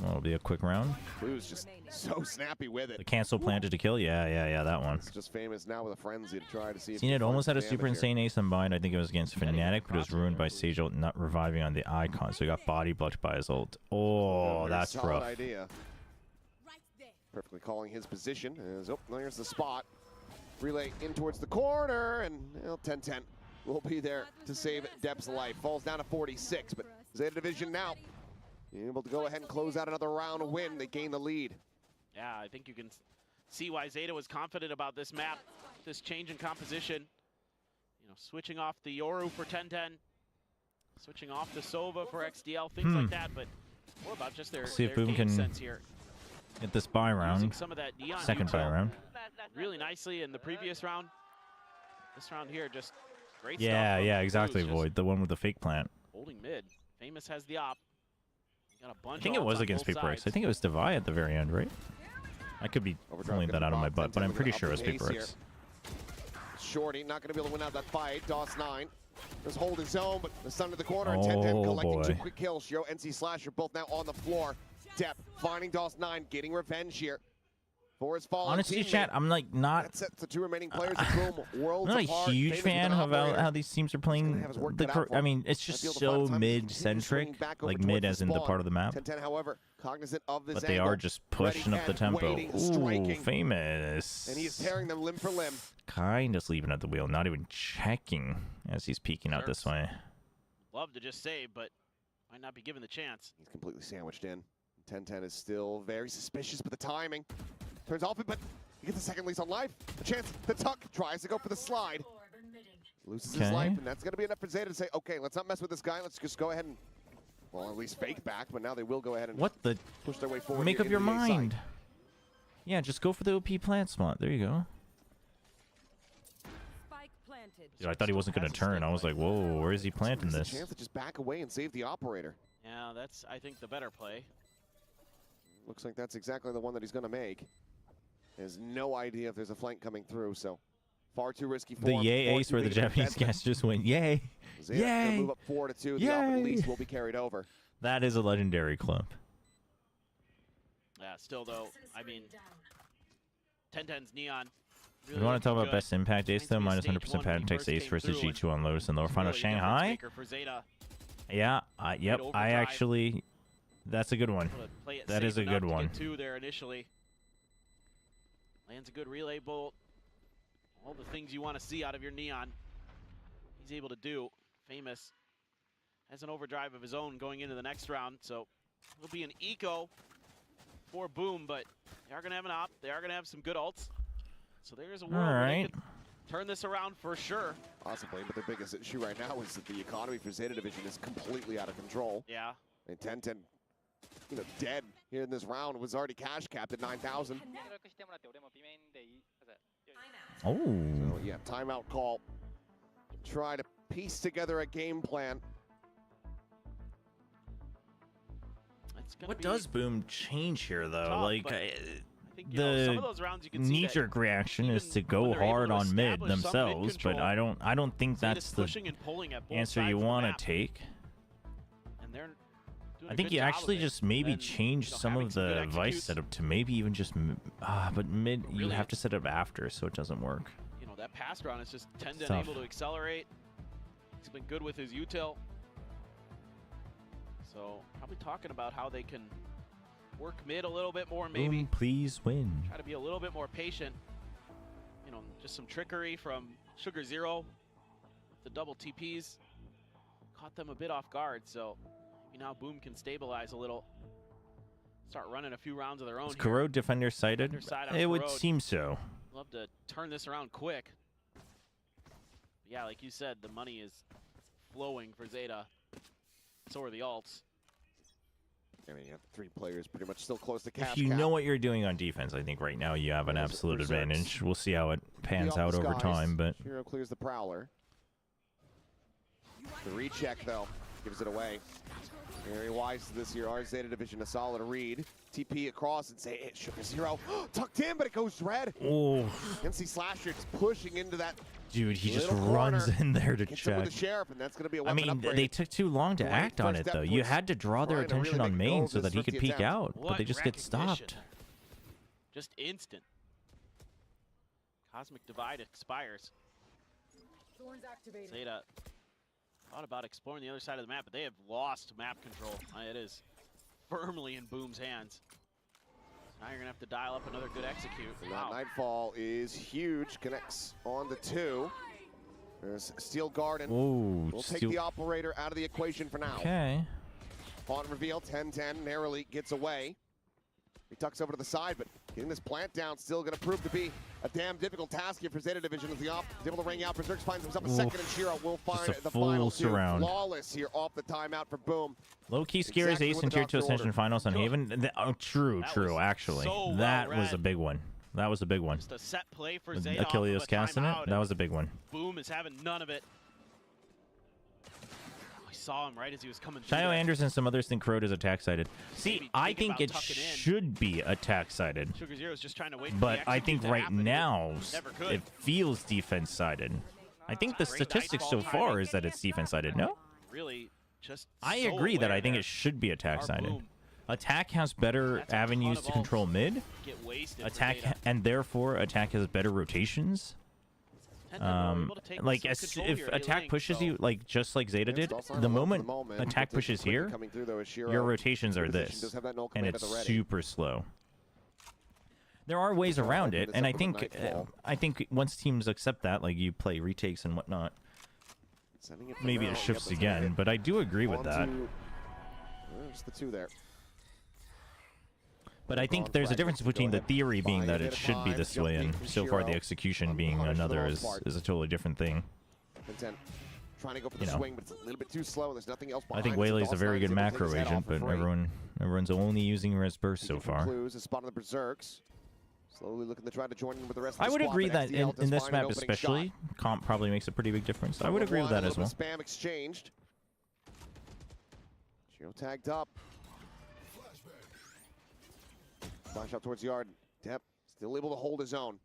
it'll be a quick round. Clues just so snappy with The it. cancel planted to kill. Yeah, that one. It's just famous now with a frenzy to try to see if Seen he it can almost find had a some super damage here. insane ace unbind. I think it was against Fnatic, but it was ruined by Sage ult not reviving on the icon, so he got body blocked by his ult. Oh, Very that's solid rough. idea. Perfectly calling his position. As, oh, there's the spot. Relay in towards the corner, and 10-10 will be there to save Depp's life. Falls down to 46, but Zeta Division now able to go ahead and close out another round win. They gain the lead. Yeah, I think you can see why Zeta was confident about this map, this change in composition. You know, switching off the Yoru for 10-10, switching off the Sova for XDL, things like that, but more about just their, See if their Boom game can sense here. Get this buy round. Using some of that neon Second buy util round. really nicely in the previous round. This round here, just great stuff. Yeah, from Clues, exactly, just Void. The one with the fake plant. holding mid. Famous has the op. Got a bunch I think of it ults was on against both Paper X. I sides. think it was Devi at the very end, right? I could be pulling that out of my butt, but I'm pretty sure it was Paper X. Shorty not going to be able to win out that fight. DOS9 does hold his own, but the sun to the corner. Oh, 10-10 collecting two boy. quick kills. Shiro, NC Slasher both now on the floor. Depp finding DOS9, getting revenge here for his fallen Honestly, teammate. chat, I'm like not. That sets the two remaining players of Boom worlds I'm not apart. a huge Famous fan with an of operator. how these teams are playing. have his work The cut out for I him. mean, it's Might just be able to so find time to continue mid-centric, swinging back over like towards mid the as in the spawn. part of the map. 10-10, however, cognizant of this But they angle, are just pushing ready up the and tempo. waiting, Ooh, striking, Famous. and he is tearing them limb for limb. Kind of sleeping at the wheel, not even checking as he's peeking out this way. Love to just save, but might not be given the chance. He's completely sandwiched in. 10-10 is still very suspicious, but the timing turns off it, but he gets a second lease on life. A chance, the tuck tries to go for the slide. Loses his Okay. life, and that's going to be enough for Zeta to say, okay, let's not mess with this guy. Let's just go ahead and, well, at least fake back, but now they will go ahead and What the? push their way forward. Make here up your into the A side. mind. Yeah, just go for the OP plant spot. There you go. Spike planted. Dude, I thought he wasn't going to turn. I was like, whoa, where is he planting There's this? a chance to just back away and save the operator. Yeah, that's, I think, the better play. Looks like that's exactly the one that he's going to make. He has no idea if there's a flank coming through, so far too risky for The him. yay Far ace too where the big of a Japanese defenseman. guys just went, yay. Zeta gonna Yay. move up 4-2. The op at Yay. least will be carried over. That is a legendary clip. Yeah, still though, I mean, 10-10's Neon. We want to talk about best impact ace though. Minus 100% pattern takes ace versus G2 on Lotus in the lower final. Shanghai. Yeah. Yep. I actually. That's a good one. That is a good one. Two there initially. Lands a good relay bolt. All the things you want to see out of your Neon, he's able to do. Famous has an overdrive of his own going into the next round, so it'll be an eco for Boom, but they are going to have an op. They are going to have some good ults. So there's a world where they could turn this around for sure. Possibly, but their biggest issue right now is that the economy for Zeta Division is completely out of control. Yeah. And 10-10, you know, dead here in this round, was already cash capped at 9,000. Oh. So, yeah, timeout call. Try to piece together a game plan. What does Boom change here, though? Tough, like, some of those rounds you can see knee-jerk reaction is to go hard on mid themselves, but I don't think that's the answer you want to take. And they're doing I think you actually just maybe change some of the Vice setup to maybe even just, but mid you have to set up after, so it doesn't work. You know, that past round is just 10-10 able to accelerate. He's been good with his util. So probably talking about how they can work mid a little bit more, maybe. Boom, please win. Try to be a little bit more patient. You know, just some trickery from Sugar Zero. The double TPs caught them a bit off guard, so now Boom can stabilize a little. Start running a few rounds of their own. Is Corrode defender sighted? It would seem so. Love to turn this around quick. But yeah, like you said, the money is flowing for Zeta. So are the alts. I mean, you have 3 players pretty much still close to cash. If you know what you're doing on defense, I think right now you have an absolute advantage. We'll see how it pans out over time, but Hero clears the Prowler. The recheck, though, gives it away. Very wise this year. Our Zeta Division, a solid read. TP across and say, it Sugar Zero. Tucked in, but it goes red. Oh. NC Slasher just pushing into that. Dude, he just runs in there to check. With the sheriff, and that's going to be a I mean, they took too long to act on it, though. You had to draw their attention on main so that he could peek out, but they just get stopped. Just instant. Cosmic Divide expires. Zeta thought about exploring the other side of the map, but they have lost map control. It is firmly in Boom's hands. Now you're going to have to dial up another good execute. And that Nightfall is huge. Connects on the 2. There's Steel Garden. Ooh, we'll take the operator out of the equation for now. Okay. Pawn reveal, 10-10, narrowly gets away. He tucks over to the side, but getting this plant down still going to prove to be a damn difficult task here for Zeta Division. As the op is able to ring out. Berserk finds himself a second, and Shiro will find the final 2. Flawless here off the timeout for Boom. Low-key scares Ace in Tier 2 Ascension Finals on Haven. Oh, true, actually. So that was a big one. That was a big one. Just a set play for Zeta. Achilles casting it. That was a big one. Boom is having none of it. I saw him right as he was coming through. Shayo Anders and some others think Corrode is attack-sided. See, I think it should be attack-sided. Sugar Zero's just trying to wait for but the I think right now it it feels defense-sided. I think the statistics so far is that it's defense-sided. No? Really, just I agree that I think it should be attack-sided. Attack has better avenues to control mid. Attack and therefore attack has better rotations. Like if attack pushes you, like just like Zeta did, the moment attack pushes here, your rotations are this, and it's super slow. There are ways around it, and I think once teams accept that, like you play retakes and whatnot, maybe it shifts again. But I do agree with that. There's the 2 there. But I think there's a difference between the theory being that it should be this way and so far the execution being another is a totally different thing. Trying to go for the swing, but it's a little bit too slow. There's nothing else behind. I think Whaley's a very good macro agent, but everyone's only using Res Burst so far. Clues, a spot on the Berserks. Slowly looking to try to join in with the rest of the I would squad, agree but that XDL in this does map find an especially, shot. comp probably makes a pretty big difference. I would agree with that as well. Spam exchanged. Shiro tagged up. Flash out towards yard. Depp still able to hold his own.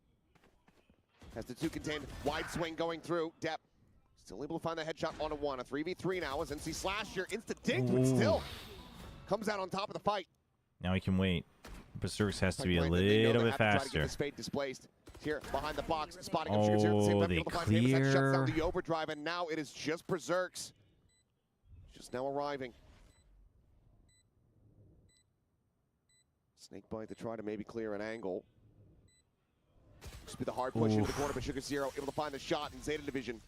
Has the 2 contained. Wide swing going through. Depp still able to find the headshot on a 1. A 3v3 now as NC Slash here. Insta dinked, but still comes out on top of the fight. Now he can wait. Berserks has to be a They know they little bit have to try to get faster. this fade displaced. Here, behind the box, spotting him. Sugar Zero at the same Oh, time, they able to find Famous. That shuts down clear. the overdrive, and now it is just Berserks. Just now arriving. Snakebite to try to maybe clear an angle. Just be the hard push into the corner, but Sugar Zero able to find the shot in Zeta Division.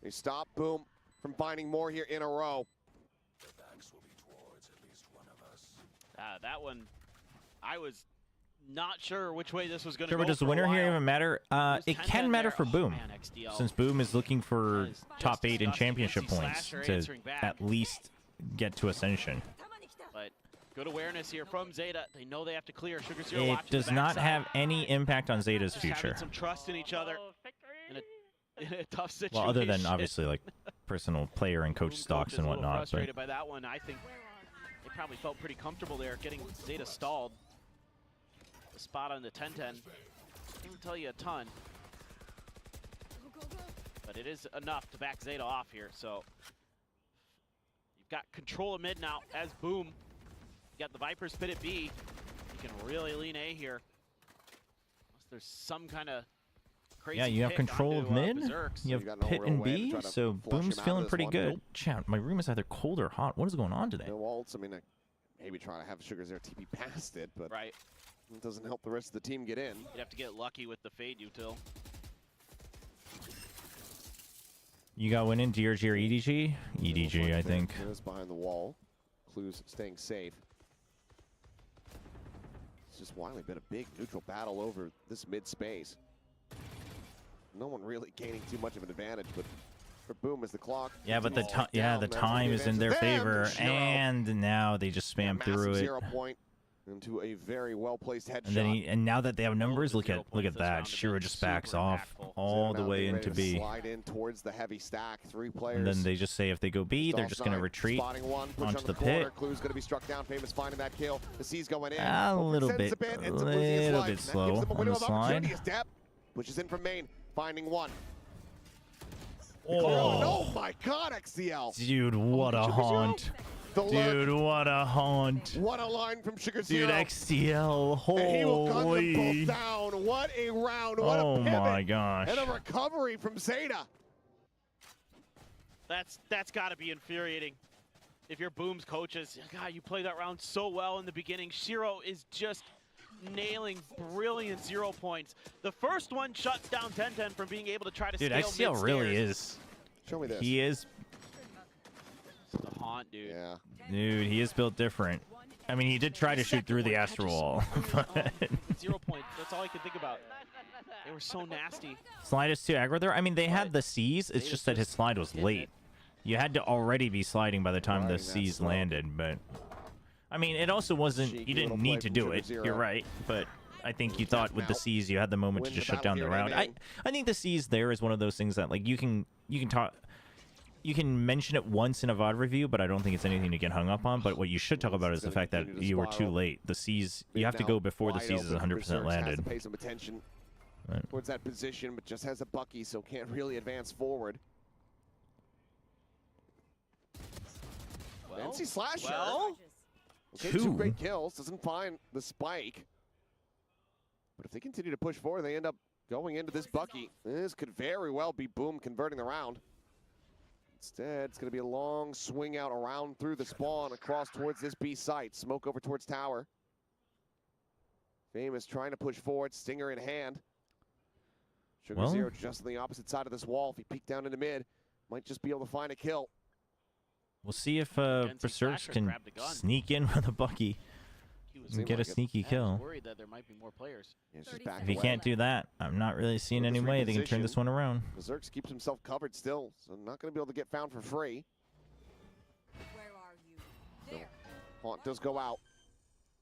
They stop Boom from finding more here in a row. That one, I was not sure which way this was going to Sure, go. but does the for a winner here while. even matter? It 10-10 can matter there. for Oh, Boom, man, XDL. since Boom is looking for That is top just 8 in disgusting. championship NC points Slasher to answering back. at least get to Ascension. But good awareness here from Zeta. They know they have to clear. Sugar Zero It watching does the not backside. have any impact on Zeta's Just having future. some trust in each other in a tough situation. Well, other than obviously like personal player and coach Boom stocks is and a little whatnot. But frustrated by that one. I think they probably felt pretty comfortable there getting Zeta stalled. The spot on the 10-10 didn't tell you a ton, but it is enough to back Zeta off here. So you've got control of mid now as Boom. You got the Viper spit at B. You can really lean A here. Unless there's some kind of crazy yeah, you have pick control of onto, mid. Berserks. You you have got no Pit real and way to B, try to so flush Boom's him out of feeling this pretty one. good. Nope. Chat, my room is either cold or hot. What is going on today? No ults. I mean, maybe try to have Sugar Zero TP past it, but Right. it doesn't help the rest of the team get in. You'd have to get lucky with the fade util. You got winning DRG or EDG? EDG, I think. There's behind the wall. Clues staying safe. It's just Wiley been a big neutral battle over this mid space. No one really gaining too much of an advantage, but for Boom as the clock. Yeah, but the continues to tick yeah, down, the that's gonna time be is in advantage their to them. favor, Zero. and now they just spam Massive through it. 0 point into a very well placed headshot. And then and now that they have numbers, look at points this that. round have Shiro been just backs super off impactful. all Zero the now way getting into ready to B. Slide in towards the heavy stack. 3 players. And then they just say if they go B, they're just going to retreat Spotting one, push onto on the corner. pit. Clue's going to be struck down. Famous finding that kill. The C's going in. A little Overextends bit, ends up losing his little life. bit That slow gives them a on window the of opportunity slide. as Depp pushes in from main, finding one. Oh, no, my God, XCL. dude, what a haunt. The look. Dude, what a haunt. What a line from Sugar Dude, Zero. XTL, And he will gun them holy. both down. What a round. What Oh a pivot. my gosh. And a recovery from Zeta. That's got to be infuriating. If you're Boom's coaches, God, you played that round so well in the beginning. Shiro is just nailing brilliant 0 points. The first one shuts down 10-10 from being able to try to Dude, scale XTL really mid-stairs. is. Show me this. He is, The haunt, dude. Yeah. dude, he is built different. I mean, he did try to shoot through the astral wall. But 0 points. That's all I could think about. They were so nasty. slide is too aggro there. I mean, they had the C's. It's just that his slide was late. You had to already be sliding by the time the Riding that C's slope. landed, but I mean, it also wasn't. Cheeky You didn't little need play to from do Sugar it. Zero. You're right, but I think you thought with the Now, C's you had the moment to win just the shut down battle the here round. in I think the C's there is one of those things that like you can talk. You can mention it once in a VOD review, but I don't think it's anything to get hung up on. But what you should talk about is the fact that continue to you were too spiral. late. The C's, you Mid have to now, go before the wide C's is open. 100% Berserks has landed. to pay some attention Right. towards that position, but just has a Bucky, so can't really advance forward. Well, NC Slasher. well, Okay, Two. 2 great kills. Doesn't find the spike. But if they continue to push forward, they end up going into this Bucky. This could very well be Boom converting the round. Instead, it's going to be a long swing out around through the spawn across towards this B site. Smoke over towards tower. Famous trying to push forward, Stinger in hand. Sugar Well- Zero just on the opposite side of this wall. If he peeked down into mid, might just be able to find a kill. We'll see if NC Berserks Slasher can grabbed the gun. sneak in with a Bucky he was and Seemed get a like it. sneaky I was kill. worried that there might be more players. Yeah, it's just 30 back If he away. can't do that, I'm not really seeing With any this way they can turn this reposition, one around. Berserks keeps himself covered still, so not going to be able to get found for free. Where are you? There. Haunt does go out.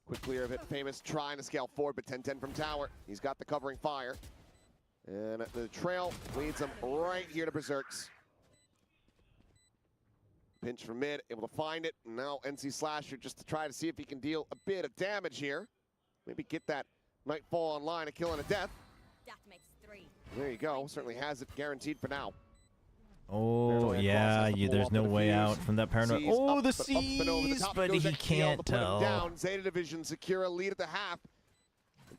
Quick clear of it. Famous trying to scale forward, but 10-10 from tower. He's got the covering fire. And the trail leads him right here to Berserks. Pinch from mid, able to find it. Now NC Slasher just to try to see if he can deal a bit of damage here. Maybe get that Nightfall online, a kill and a death. That makes 3. There you go. Certainly has it guaranteed for now. Oh, Paranoia yeah, cross has to pull there's up no and way defuse. out from that paranoia. C's Oh, up, the but up and over the C's, top but goes he XTL to can't put him tell. down. Zeta Division secure a lead at the half.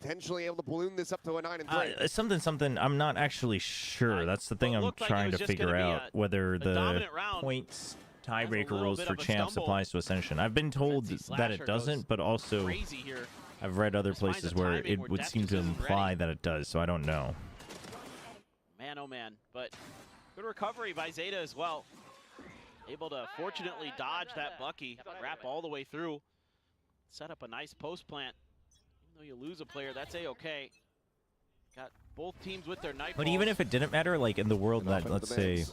potentially able to balloon this up to a 9-3. Something. I'm not actually sure. That's the thing I'm trying to figure out, whether the points tiebreaker rules for champs applies to Ascension. I've been told that it doesn't, but also I've read other places where it would seem to imply that it does, so I don't know. Man, oh man. But good recovery by ZETA as well. Able to fortunately dodge that Bucky, wrap all the way through. Set up a nice post plant. Even though you lose a player, that's A-okay. Got both teams with their knife. But even if it didn't matter, like in the world that, let's say,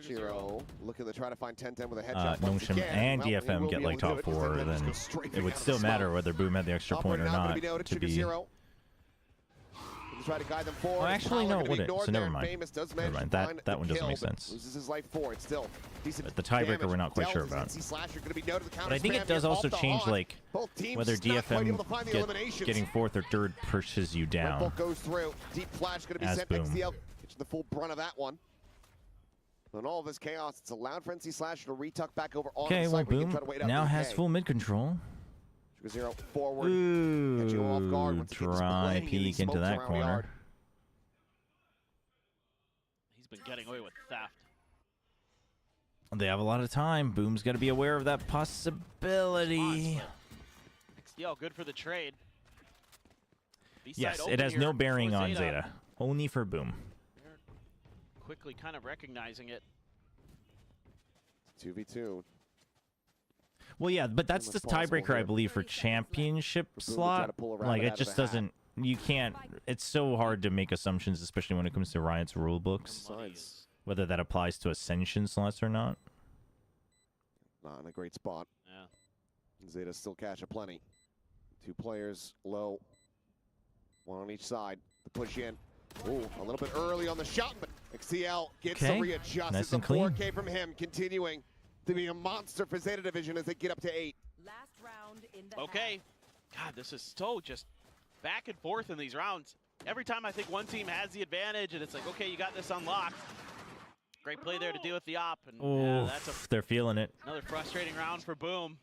Shiro looking to try to find 10-10 with a headshot. Nongshim and DFM get like top 4, then it would still matter whether Boom had the extra point or not to be. Try to guide them forward. Well, actually, no, it wouldn't. So never mind. Never mind. That one doesn't make sense. Loses his life forward. Still, but the tiebreaker we're not quite sure about. But I think it does also change, like, whether DFM getting 4th or 3rd pushes you down. Goes through. Deep flash going to be sent Boom. XDL. Gets the full brunt of that one. In all of this chaos, it's allowed for NC Slasher to retuck back over on the side. Boom now has full mid control. Zero forward. Ooh, dry peek into that corner. He's been getting away with theft. They have a lot of time. Boom's got to be aware of that possibility. XDL, good for the trade. Yes, it has no bearing on ZETA. Only for Boom. They're quickly kind of recognizing it. 2v2. Well, yeah, but that's the tiebreaker, I believe, for championship slot. Like, it just doesn't. You can't. It's so hard to make assumptions, especially when it comes to Riot's rule books, whether that applies to Ascension slots or not. Not in a great spot. Yeah. ZETA still cash aplenty. 2 players low. 1 on each side. The push in. Ooh, a little bit early on the shot, but XCL gets to readjust. Nice and the clean. 4K from him, continuing to be a monster for ZETA Division as they get up to 8. Last round in the Okay. God, this is so just back and forth in these rounds. Every time I think one team has the advantage and it's like, okay, you got this unlocked. Great play there to deal with the op. And Oh, that's they're feeling it. another frustrating round for Boom.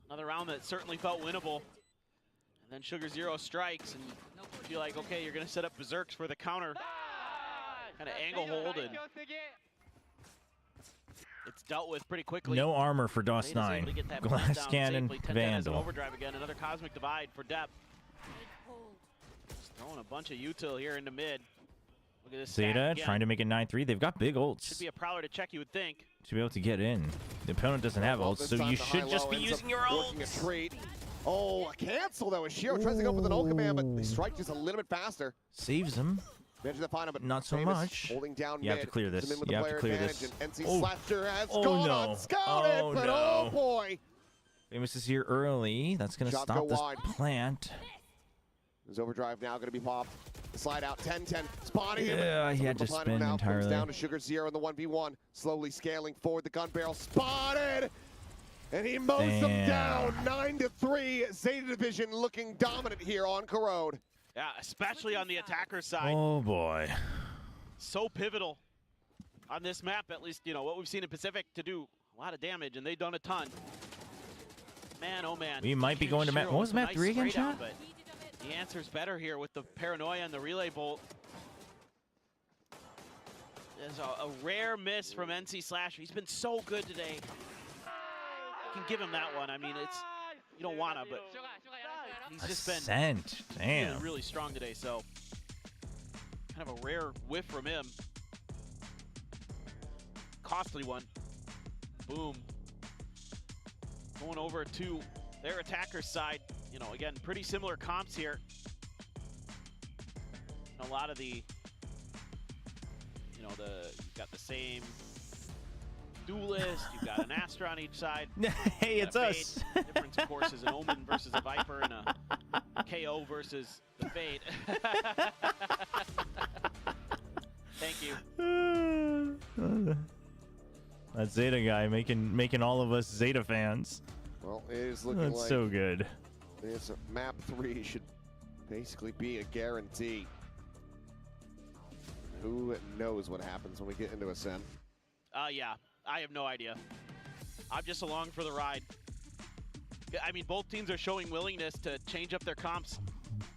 Another round that certainly felt winnable. And then Sugar Zero strikes and you feel like, okay, you're going to set up Berserks for the counter. Kind of angle hold and it's dealt with pretty quickly. No armor for DOS9. Glass Cannon, Vandal. Overdrive again, another Cosmic Divide for Depp. Just throwing a bunch of util here into mid. Look at this ZETA trying to make it 9-3. They've got big ults. Should be a prowler to check, you would think. To be able to get in. The opponent doesn't have ults, so you should just be using your ults. Oh, a cancel though. Shiro tries to go for the null command, but they strike just a little bit faster. Saves him. But not so much. Holding down you have to clear this. You have to clear this. NC Slasher has gone unscouted, but oh boy. Famous is here early. That's going to stop this plant. His overdrive now going to be popped. Slide out 10-10. Spotting him. Yeah, he had to spin entirely. Comes down to Sugar Zero in the 1v1. Slowly scaling forward. The gun barrel spotted. And he mows them down. 9-3. ZETA Division looking dominant here on Corrode. Yeah, especially on the attacker side. Oh boy. So pivotal on this map, at least, you know, what we've seen in Pacific to do a lot of damage, and they've done a ton. Man, oh man. We might be going to map. What was map 3 again, chat? But the answer's better here with the paranoia and the relay bolt. There's a rare miss from NC Slasher. He's been so good today. You can give him that one. I mean, it's, you don't wanna, but he's just been Damn. really strong today, so kind of a rare whiff from him. Costly one. Boom. Going over to their attacker's side. You know, again, pretty similar comps here. A lot of the, you know, you've got the same duelist, you've got an Astra on each side. Hey, it's us. The difference, of course, is an Omen versus a Viper and a KO versus the Fade. Thank you. That ZETA guy making all of us ZETA fans. Well, it is looking like so good. This map 3 should basically be a guarantee. Who knows what happens when we get into Ascent? Yeah, I have no idea. I'm just along for the ride. I mean, both teams are showing willingness to change up their comps.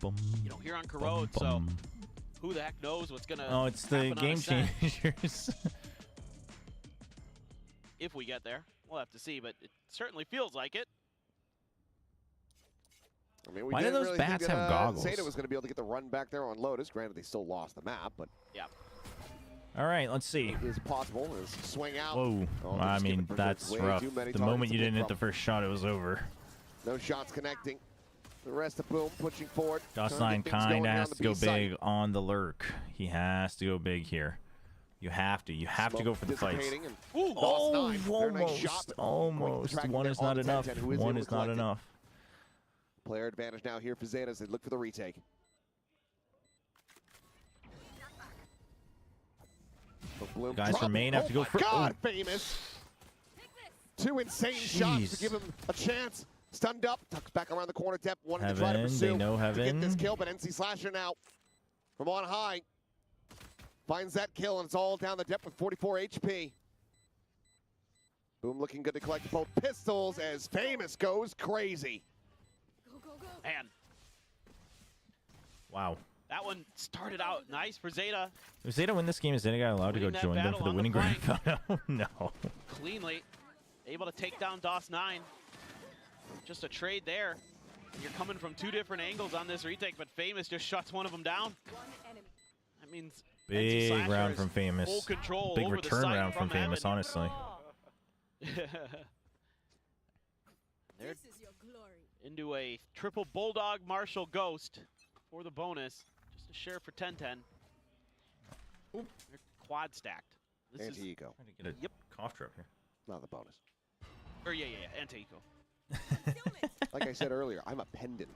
You know, here on Corrode, so who the heck knows what's gonna Oh, it's the happen on game Ascent. changers. If we get there, we'll have to see, but it certainly feels like it. I mean, we Why do didn't those really bats think that, have goggles? ZETA was going to be able to get the run back there on Lotus. Granted, they still lost the map, but Yeah. All right, let's see. it is possible. It's swing out. Whoa. Oh, I just mean, giving that's way rough. too many The targets moment to you pick didn't hit the from. first shot, it was over. No shots connecting. The rest of Boom pushing forward. DOS9 trying to get things going kind of here has on the to go B side. big on the lurk. He has to go big here. You have to. You have to go for the fights. Dissipating and Ooh, Oh, DOS9, very nice shot, almost. but going to track One there is on not the enough. 10-10, who is One able is to not collect it. enough. Player advantage now here for ZETA as they look for the retake. But Bloom Guys from main have to go my for- God, Famous. Two insane shots to Jeez. give him a chance. Stunned up, tucks back around the corner depth, wanted to try to Heaven, pursue they know to get this Heaven. kill, but NC Slasher now from on high finds that kill, and it's all down the depth with 44 HP. Boom looking good to collect both pistols as Famous goes crazy. Man, Wow. that one started out nice for ZETA. If ZETA win this game, is ZETA guy allowed to go Winning that join them battle for the on the winning grand flank. final? No. Cleanly able to take down DOS9. Just a trade there. You're coming from two different angles on this retake, but Famous just shuts one of them down. That means NC Big Slasher round is from Famous. Full control Big over the return site round from Famous, Heaven. honestly. They're This is your glory. into a triple Bulldog Marshall Ghost for the bonus. Just a share for 10-10. They're quad stacked. This is, Anti-eco, Trying to get a Yep. cough drop here. not the bonus. or yeah, anti-eco. Like I said earlier, I'm a pendant.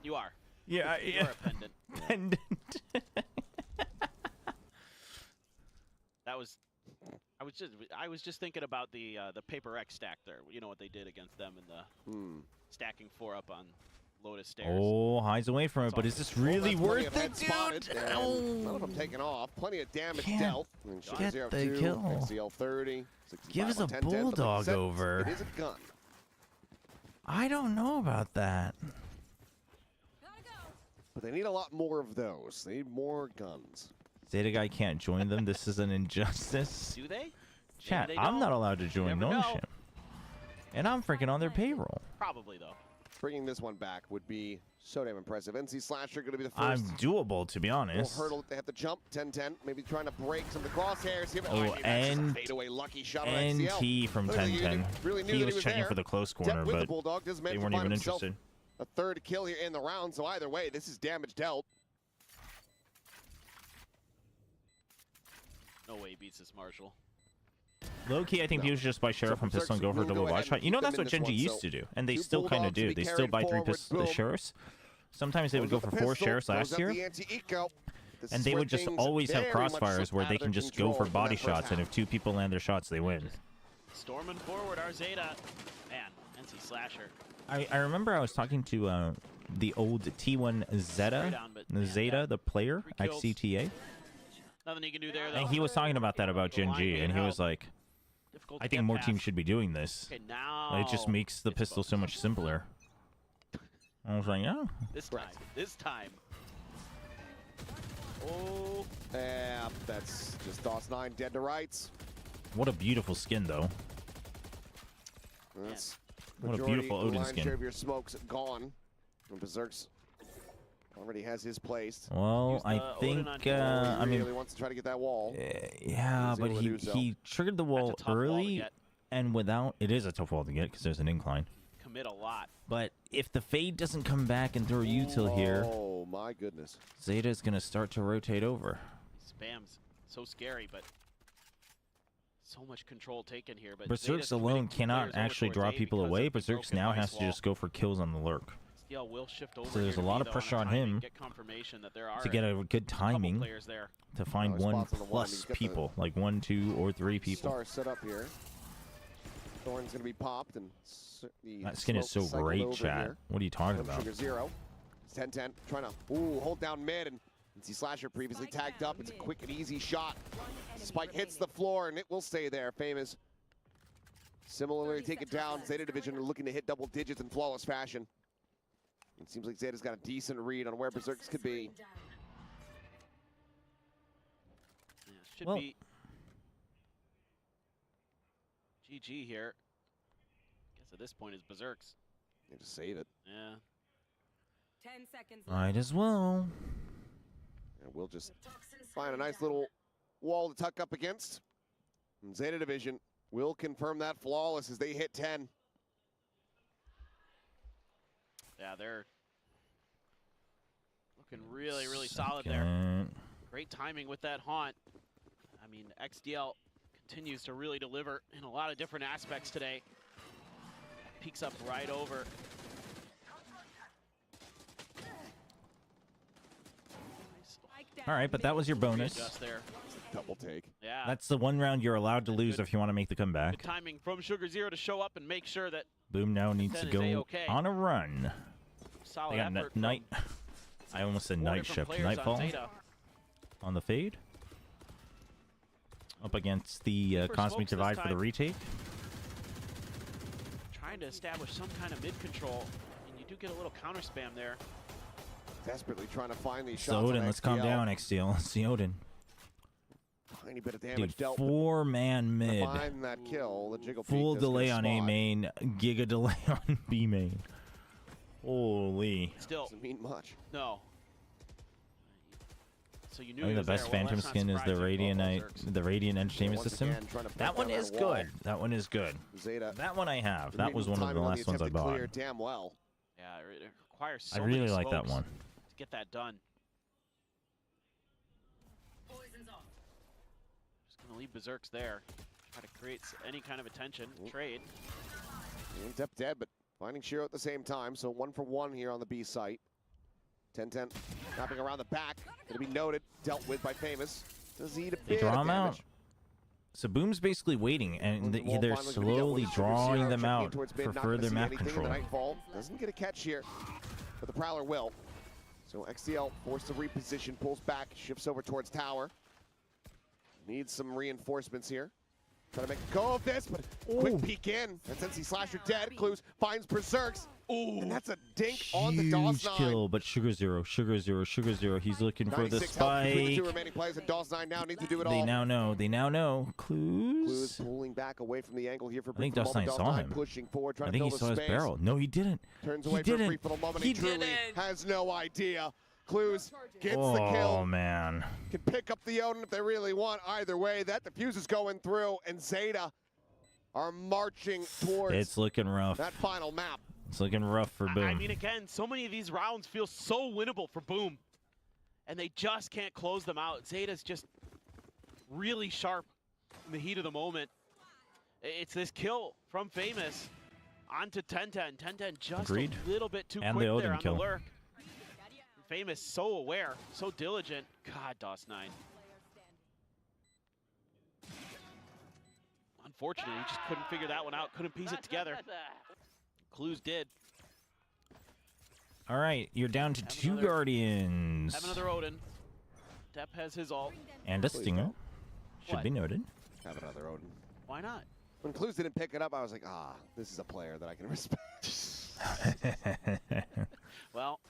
You are. Yeah, You are a pendant. Pendant. That was. I was just thinking about the Paper X stack there. You know what they did against them in the stacking 4 up on Lotus stairs. Oh, hides away from it, but is this really Well, that's worth plenty it, of heads spotted, dude? and none of them taken off. Plenty of damage Can't dealt. And get Zero the 2, kill. XCL 30, 65 Give us on a 10, 10, but like bulldog I said, over. It is a gun. I don't know about that. But they need a lot more of those. They need more guns. ZETA guy can't join them. This is an injustice. Do they? Chat, they I'm don't. not allowed to join never know. ownership. And I'm freaking on their payroll. Probably though. Bringing this one back would be so damn impressive. NC Slasher going to be the I'm first. doable, to be Little honest. hurdle that they have to jump. 10-10. Maybe trying to break some of the crosshairs here. But Oh, I mean, that's just a and fadeaway lucky shot on XCL. NT from Look at the 10-10. really knew He that was checking there. for the close Dep corner, with the but Bulldog doesn't they manage to weren't find even himself interested. a third kill here in the round. So either way, this is damage dealt. No way he beats this Marshall. Low key, I think he was just buy Sheriff and Pistol and go for a double body shot. You know, that's what Genji used to do, and they Two still kind of Bulldogs to do. be They still carried buy 3 forward. Boom. Sheriffs. Sometimes they would go for 4 Sheriffs last year, and they would just always have crossfires where they can just go for body shots, and if 2 people land their shots, they win. Storming forward, our ZETA. Man, NC Slasher. I remember I was talking to the old T1 ZETA, down, but the yeah, ZETA, the player, 3 kills. XCTA, Nothing you can do there though. and he was talking about that about The line Genji, being and he held. was like, Difficult I to think get more past. teams should be doing this. Okay, now It just makes the it's pistol so much simpler. I was like, oh. This time. Oh, Yeah, that's just DOS9 dead to rights. What a beautiful skin, though. That's What a majority, beautiful Odin lion's skin. share of your smoke's gone. And Berserk's already has his placed. Well, Use I the think, Odin on He I really mean, wants to try to get that wall. yeah, He's but able to do so. he triggered the wall that's a tough wall to early, get. and without, it is a tough wall to get because there's an incline. Commit a lot. But if the fade doesn't come back and throw util here, Oh my goodness. ZETA is going to start to rotate over. Spam's so scary, but so much control taken here. But Berserk's Zeta's alone committing cannot players over actually towards draw A people because away. of the Berserk's broken now ice has to wall. just go for kills on the lurk. SDL will shift over. So there's here a lot to of be, though, pressure a on timing, him Get confirmation that there are to get a good couple timing players there. to find his 1 spots on the wall. He's plus got the people, like 1, 2, or 3 people. Star set up here. Thorn's going to be popped. And the That skin is so smoke cycled great, over chat. here. What are you talking Flip about? Sugar 0. It's 10-10. Trying to hold down mid. And NC Slasher previously tagged up. It's a quick and easy shot. Spike hits the floor, and it will stay there. Famous. Similarly, take it down. ZETA Division are looking to hit double digits in flawless fashion. It seems like Zeta's got a decent read on where Berserks could be. Yeah, should Well- be GG here. Guess at this point is Berserks. You just save it. Yeah. 10 seconds Might as well. And we'll just find a nice little wall to tuck up against. And Zeta Division will confirm that flawless as they hit 10. Yeah, they're looking really, really solid there. Second. Great timing with that haunt. I mean, XDL continues to really deliver in a lot of different aspects today. Peeks up right over. All right, but that was your bonus. Readjust there. Double take. Yeah. That's the one round you're allowed to lose if you want to make the comeback. Good timing from Sugar Zero to show up and make sure that Boom now needs to 10 is go A-okay. on a run. solid They got effort night. from I almost said 4 night different shift. players Nightfall on Zeta. on the fade. Up against the For Cosmic smokes this Divide for the time. retake. Trying to establish some kind of mid control, and you do get a little counter spam there. Desperately trying to find these So shots. Odin, on let's calm XDL. down, XDL. Let's see Odin. Tiny bit of damage Dude, dealt. 4-man mid. Find that kill. The jiggle Full peek does delay get a on A spot. main, giga delay on B main. Holy. Still, Doesn't mean much. no. So you knew I he think the was there. best Well, Phantom that's not skin is the surprising. Radiant the Radiant Entertainment Once System. again, trying to break That one down is wall. good. That one is good. Zeta. That one I have. That was reading one of the timing on last ones I attempted bought. clear damn well. Yeah, it requires so I really many like that smokes one. to get that done. Just gonna leave Berserks there. Try to create any kind of attention. Trade. Dep dead, but finding Shiro at the same time. So 1 for 1 here on the B site. 10-10 wrapping around the back. Gonna be noted, dealt with by Famous. Does he eat a They bit draw of him out. damage? So Boom's basically waiting, and The wall they're finally gonna be dealt slowly with. drawing Shiro them checking out towards mid, for not gonna further see map anything in control. the Nightfall doesn't get a catch here, but the Prowler will. So XDL forced to reposition, pulls back, shifts over towards tower. Needs some reinforcements here. Trying to make a go of this, but quick peek in. And since he slasher dead, Clues finds Berserks. Ooh, and that's a dink on the DOS 9. kill, but Sugar Zero. He's looking for the 96 health between the two spike. remaining players, and DOS 9 now needs to do it They all. now know. Clues Clues. pulling back away from the angle here for I think brief DOS moment. 9 saw him. Pushing forward, trying I think to he fill saw the his space. barrel. No, he didn't. Turns He away for a didn't. brief little moment. He truly didn't. has no idea. Clues gets the Oh, kill. man. Can pick up the Odin if they really want. Either way, that defuse is going through, and Zeta are marching towards It's looking rough. that final map. It's looking rough for Boom. I mean, again, so many of these rounds feel so winnable for Boom, and they just can't close them out. Zeta's just really sharp in the heat of the moment. It's this kill from Famous onto 10-10. 10-10 just Agreed. a little bit too And quick the Odin there on kill. the lurk. Famous so aware, so diligent. God, DOS 9. Unfortunately, he just couldn't figure that one out, couldn't piece it together. Clues did. All right, you're down to Have 2 another- Guardians. Have another Odin. Depp has his ult. And a Stinger. Should What? be noted. Have another Odin. Why not? When Clues didn't pick it up, I was like, this is a player that I can respect. Well,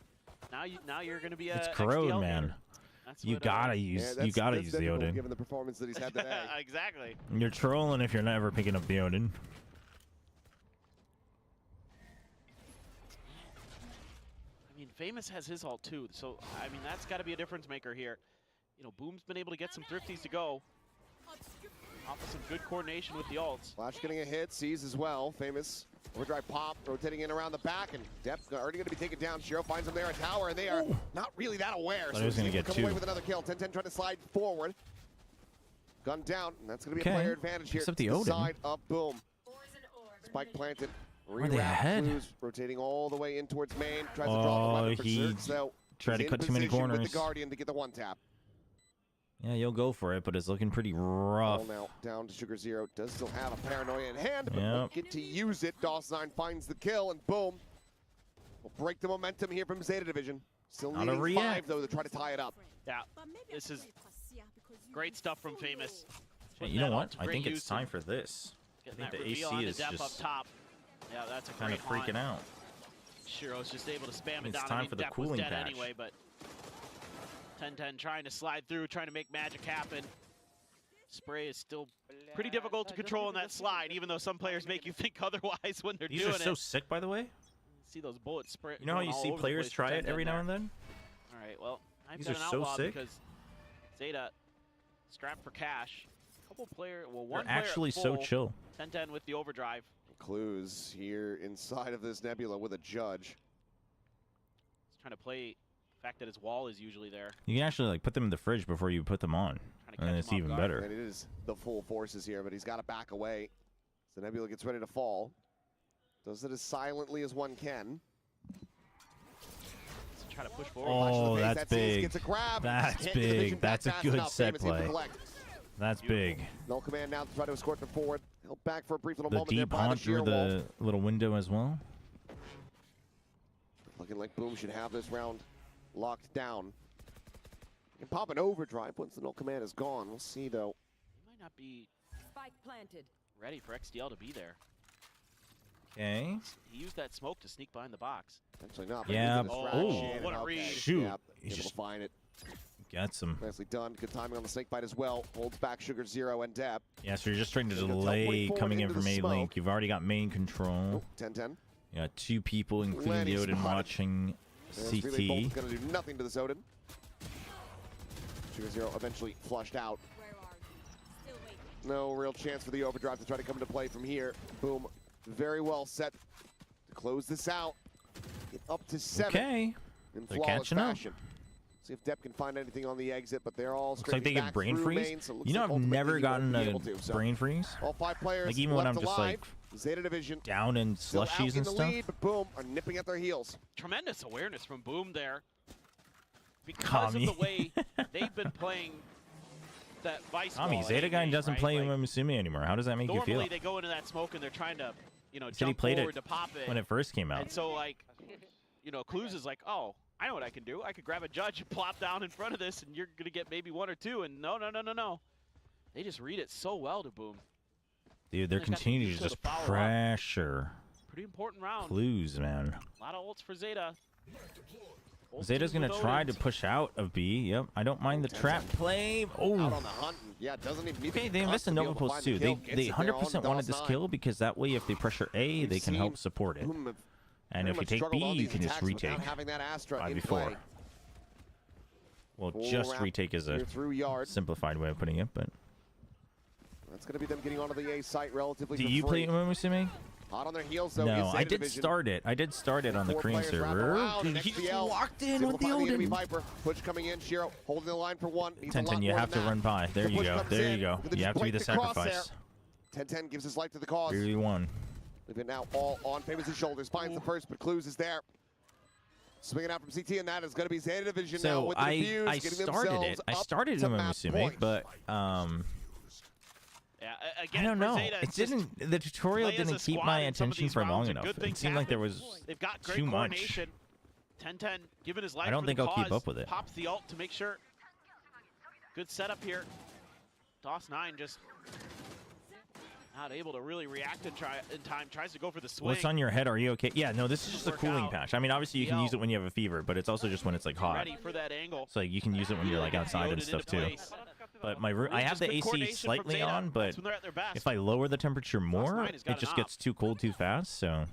now you're going to be a It's corrode, XDL man. hater. That's You what, gotta Yeah, use. that's- You gotta that's use the difficult Odin. given the performance that he's had today. Exactly. You're trolling if you're never picking up the Odin. I mean, Famous has his ult too, so I mean that's got to be a difference maker here. You know, Boom's been able to get some thrifties to go. Off of some good coordination with the ults. Flash getting a hit, sees as well. Famous overdrive pop, rotating in around the back, and Depp already going to be taken down. Shiro finds him there at tower, and they are not really that aware. Thought he was gonna he's able get to come away 2. with another kill. 10-10 trying to slide forward. Gun down, and that's going to be Okay. a player advantage here. Except the to Odin. side of Boom. Spike planted. Are they Rewrap ahead? Clues, rotating all the way in towards main. Tries to draw the weapon for he Zerg, so tried to he's cut in too many position corners. with the Guardian to get the one tap. Yeah, you'll go for it, but it's looking pretty rough. Ball now down to Sugar Zero. Does still have a paranoia in hand, but Yep. won't get to use it. DOS9 finds the kill, and boom. Will break the momentum here from Zeta Division. Still Not a needing react. 5, though, to try to tie it up. Yeah, this is great stuff from Famous. Hey, Putting you know that what? ult to I great think it's use time and for this. I getting think that the reveal AC onto is Depp up just top. Yeah, that's a kind great of freaking haunt. out. Shiro's just able to spam it It's down. time I mean, for the Depp was cooling dead patch. anyway, but 10-10 trying to slide through, trying to make magic happen. Spray is still pretty difficult to control in that slide, even though some players make you think otherwise when they're These doing are so it. sick, by the way. See those bullets spray. You know how you see players try it every now and then? All right, well, I've These got are an so outlaw sick. because ZETA strapped for cash. Couple player, well, one They're actually player so at full, chill. 10-10 with the overdrive. Clues here inside of this nebula with a judge. He's trying to play the fact that his wall is usually there. You can actually like put them in the fridge before you put them on, and it's even better. And it is the full forces here, but he's got to back away. So Nebula gets ready to fall. Does it as silently as one can. Let's try to push forward. Oh, Flash to the face, that's that sees, big. gets a grab. That's Hit to the vision, big. back That's a fast good enough. set Famous able to play. collect. That's big. No command now to try to escort them forward. Held back for a brief little The moment there deep by the haunt sheer through wall. the little window as well. Looking like Boom should have this round locked down. Can pop an overdrive once the null command is gone. We'll see though. He might not be Spike planted. ready for XDL to be there. Okay. He used that smoke to sneak behind the box. Potentially not. But Yeah. he gets a Oh, distraction. what a Okay. read. Shoot. Yeah, He's able just- to find it. Got some. Nicely done. Good timing on the snake bite as well. Holds back Sugar Zero and Deb. Yeah, so you're just trying to They're gonna delay teleport forward coming in into from the A-Link. smoke. You've already got main control. 10-10. You got two people, including Plenty the Odin, spotted. watching This relay bolt is CT. going to do nothing to this Odin. Sugar Zero eventually flushed out. Where are you? Still waiting. No real chance for the overdrive to try to come into play from here. Boom. Very well set to close this out. Get up to 7 Okay. in They're flawless catching up. fashion. See if Depp can find anything on the exit, but they're all Looks like they scraping get back brain through freeze. main, so it looks You know, like I've ultimately never he won't gotten be a able to, so brain freeze. all 5 players Like even when left I'm just alive. like Zeta Division down in still out slushies in and the stuff. lead, but Boom are nipping at their heels. Tremendous awareness from Boom there. Because Kami. of the way they've been playing that Vice Tommy, wall at Zeta guy A-Main, doesn't right? play Like, Uemusumi anymore. How does that make you feel? normally they go into that smoke and they're trying to, you know, He said he jump played forward it to pop it. when it first came out. And so, like, you know, Clues is like, oh, I know what I can do. I could grab a judge and plop down in front of this, and you're going to get maybe 1 or 2. And no. They just read it so well to Boom. Dude, they're They've got the continuing to ego to just follow up. pressure Pretty important round. Clues, man. A lot of ults for Zeta. Ult Zeta's teams gonna with try to Odins. push out of B. Yep, I don't mind the trap play. Out Oh, on the hunt. Yeah, doesn't even need okay. the They cut invested to be Nova able to Pulse find the too. kill. They Gets it there 100% on wanted this DOS9. kill because that way, if they pressure A, they We've can help seen support it. Boom have And very if you much take struggled B, on you these can just attacks without retake. having that Astra By in before. play. Well, Full just wrap retake is a here through yard. simplified way of putting it, but That's going to be them getting onto the A site relatively do for you play free. Uemusumi? Hot on their heels, though. No, is I Zeta did Division. start it. I did start it on the 4 cream players wrap server. around, Dude, and he's XDL locked is in able with to the find enemy Odin. Viper. Push coming in. Shiro holding the line for 1. Needs a 10-10, lot you more have to than that. run by. There The you push go. comes There in. you go. Look at You have to be the break the cross sacrifice. there. 10-10 gives his life to the cause. 3v1. They've been now all on Famous' shoulders. Finds the first, but Clues is there. Swinging out from CT, and that is going to be Zeta Division now So with the defuse, I getting started themselves it. I up started to map Uemusumi, point. but Yeah, I again, don't for know. Zeta, It it's just didn't. The tutorial play as a didn't keep squad my in some of attention these for long rounds, and enough. good It things seemed like there happen. was They've got great too much. coordination. 10-10 giving his life I don't for think the I'll keep cause. up with it. Pops the ult to make sure. Good setup here. DOS9 just not able to really react in time. Tries to go for the swing. What's on your head? Are you okay? Yeah, no, this is just a Work cooling out. patch. I mean, obviously you can use it when you have a fever, but it's also just when it's like hot. Ready for that angle. So you can use it when you're like outside and stuff too. But I Really have just the good AC coordination from slightly Zeta. on, but That's when they're at their best. if I lower the temperature more, DOS9 has got it just an gets too cold too fast. So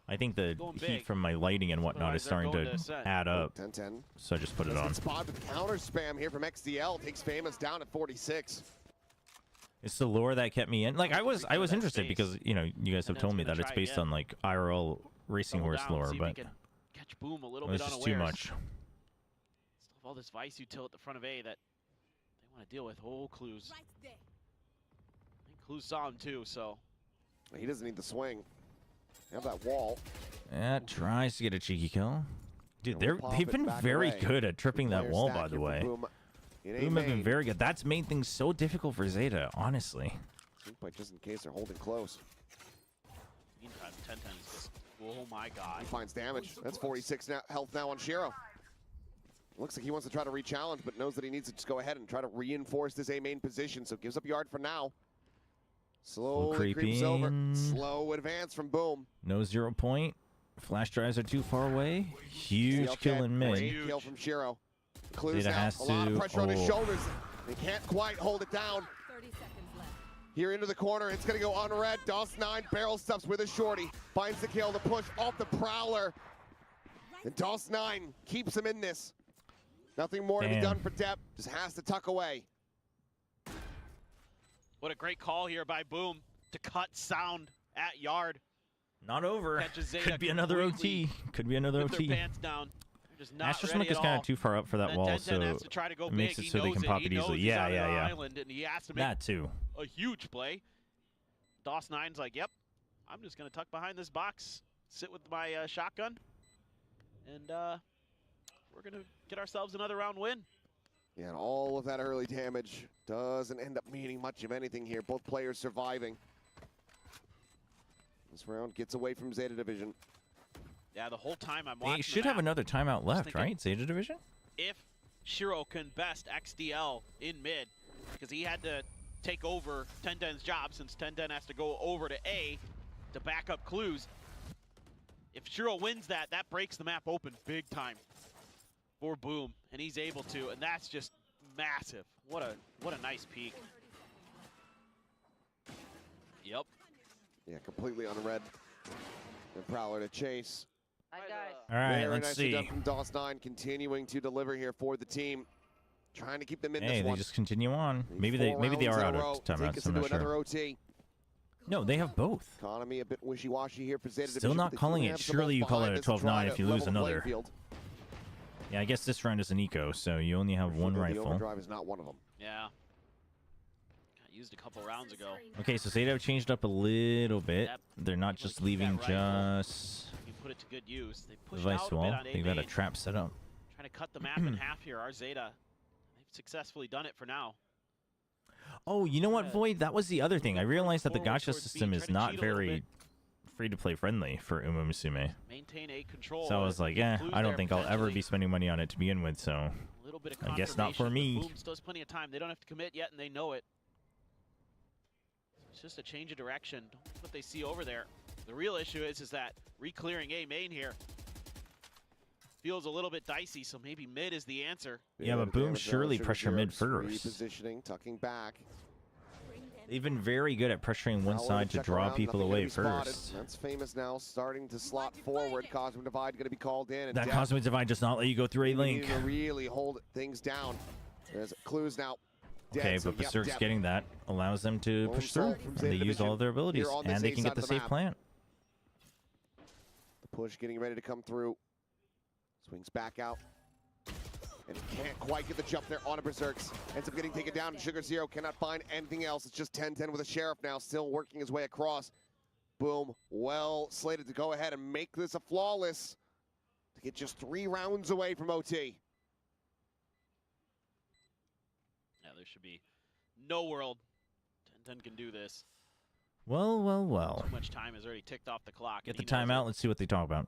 I think the Going heat big. from my lighting and whatnot Otherwise, is starting they're to going to set. add up. 10-10. So I just put it on. Spot with counter spam here from XDL. Takes Famous down at 46. It's the lore that kept me in. Like I was that interested space. because you know you guys have And then told me it's gonna that it's try based again. on like IRL racing Double horse down, lore, see if he but can catch Boom a little it's bit just too unawares. much. Still have all this Vice util at the front of A that they want to deal with. Oh, Clues. Right there. I think Clues saw him too, so. He doesn't need the swing. They have that wall. Yeah, tries to get a cheeky kill. Dude, And we'll pop they've it been back very away. good at tripping that Player wall, stack by the here for way. Boom in A Boom have been main. very good. That's made things so difficult for Zeta, honestly. But just in case they're holding close. Meantime, 10-10 is just, oh my god. He finds damage. That's 46 now, health now on Shiro. Looks like he wants to try to re-challenge, but knows that he needs to just go ahead and try to reinforce this A main position, so gives up yard for now. Slowly creeps over. creeping. Slow advance from Boom. No 0 point. Flash drives are too far away. Huge kill in mid. Great kill from Shiro. Clues ZETA now. has A lot of to- pressure on his shoulders. They can't quite hold it down. 30 seconds left. Here into the corner, it's gonna go on red. DOS9 barrel stuffs with a shorty. Finds the kill, the push off the Prowler. And DOS9 keeps him in this. Nothing more to be Damn. done for Depp. Just has to tuck away. What a great call here by Boom to cut sound at yard. Not over. Catches Zeta Could be another completely OT. Could be another with OT. their pants down. They're just not Astro ready Smoke is at kind all. of too far up for that And wall, 10-10 so has to try to go it makes big. it so they He can knows pop He it knows easily. he's Yeah, on yeah, an yeah. island, and he has to make That too. a huge play. DOS9's like, yep, I'm just going to tuck behind this box, sit with my shotgun, and we're going to get ourselves another round win. Yeah, and all of that early damage doesn't end up meaning much of anything here. Both players surviving. This round gets away from Zeta Division. Yeah, the whole time I'm watching They should have another timeout left, thinking- right? Zeta Division? if Shiro can best XDL in mid, because he had to take over 10-10's job since 10-10 has to go over to A to back up clues. If Shiro wins that, that breaks the map open big time for Boom, and he's able to, and that's just massive. What a nice peek. Yep. Yeah, completely on red. And Prowler to chase. Hi guys. All right, Very let's nicely see. done from DOS9, continuing to deliver here for the team. Trying to keep them in Hey, this they one. just continue on. Maybe they Four are rounds out in a row. of Take timeouts. us I'm into not another sure. OT. No, they have both. Economy a bit wishy-washy here for Zeta Still Division, not but they do calling it. have some Surely you balls call it behind a us to 12-9 try if to you lose level the playing another. field. Yeah, I guess this round is an eco, so you only have one The rifle. overdrive is not one of them. Yeah. Got used a couple rounds ago. Okay, so Zeta have changed up a little bit. Yep. They're not People just keep leaving that rifle. just You put it to good use. They pushed device out a wall. bit on A They've got a main. trap set up. Trying to cut the map in half here. Our Zeta, they've successfully done it for now. Oh, you know what, Yeah. Void? That was the other thing. I realized that the Forward gacha towards B, system try is to not cheat a little very bit. free-to-play friendly for Uma Musume. Maintain A control. So I was like, I don't think I'll ever be spending money on it to begin with, so A little bit of I guess not for confirmation, me. but Boom still has plenty of time. They don't have to commit yet, and they know it. It's just a change of direction. Don't think what they see over there. The real issue is that re-clearing A main here feels a little bit dicey, so maybe mid is the answer. Yeah, but Boom surely pressure mid first. Repositioning, tucking back. They've been very good at pressuring one Prowler side to check draw around, people nothing gonna away be spotted. first. That's famous now, starting to slot forward. Cosmic Divide going to be called in. And That Death Cosmic Divide does not let you go through a link. needing to really hold things down. There's clues now. Dead, Okay, so but yep, Berserk's Death. getting that allows them to Lone push through. Salt from And Zeta they use all of their Division abilities, here on this and they A can side get the of the safe map. plant. The push getting ready to come through. Swings back out. And he can't quite get the jump there on a Berserks. Ends up getting taken down. Sugar Zero cannot find anything else. It's just 10-10 with a Sheriff now, still working his way across. Boom, well slated to go ahead and make this a flawless to get just 3 rounds away from OT. Yeah, there should be no world 10-10 can do this. Well, well, well. Too much time has already ticked off the clock. Get and the he knows timeout. it. Let's see what they talk about.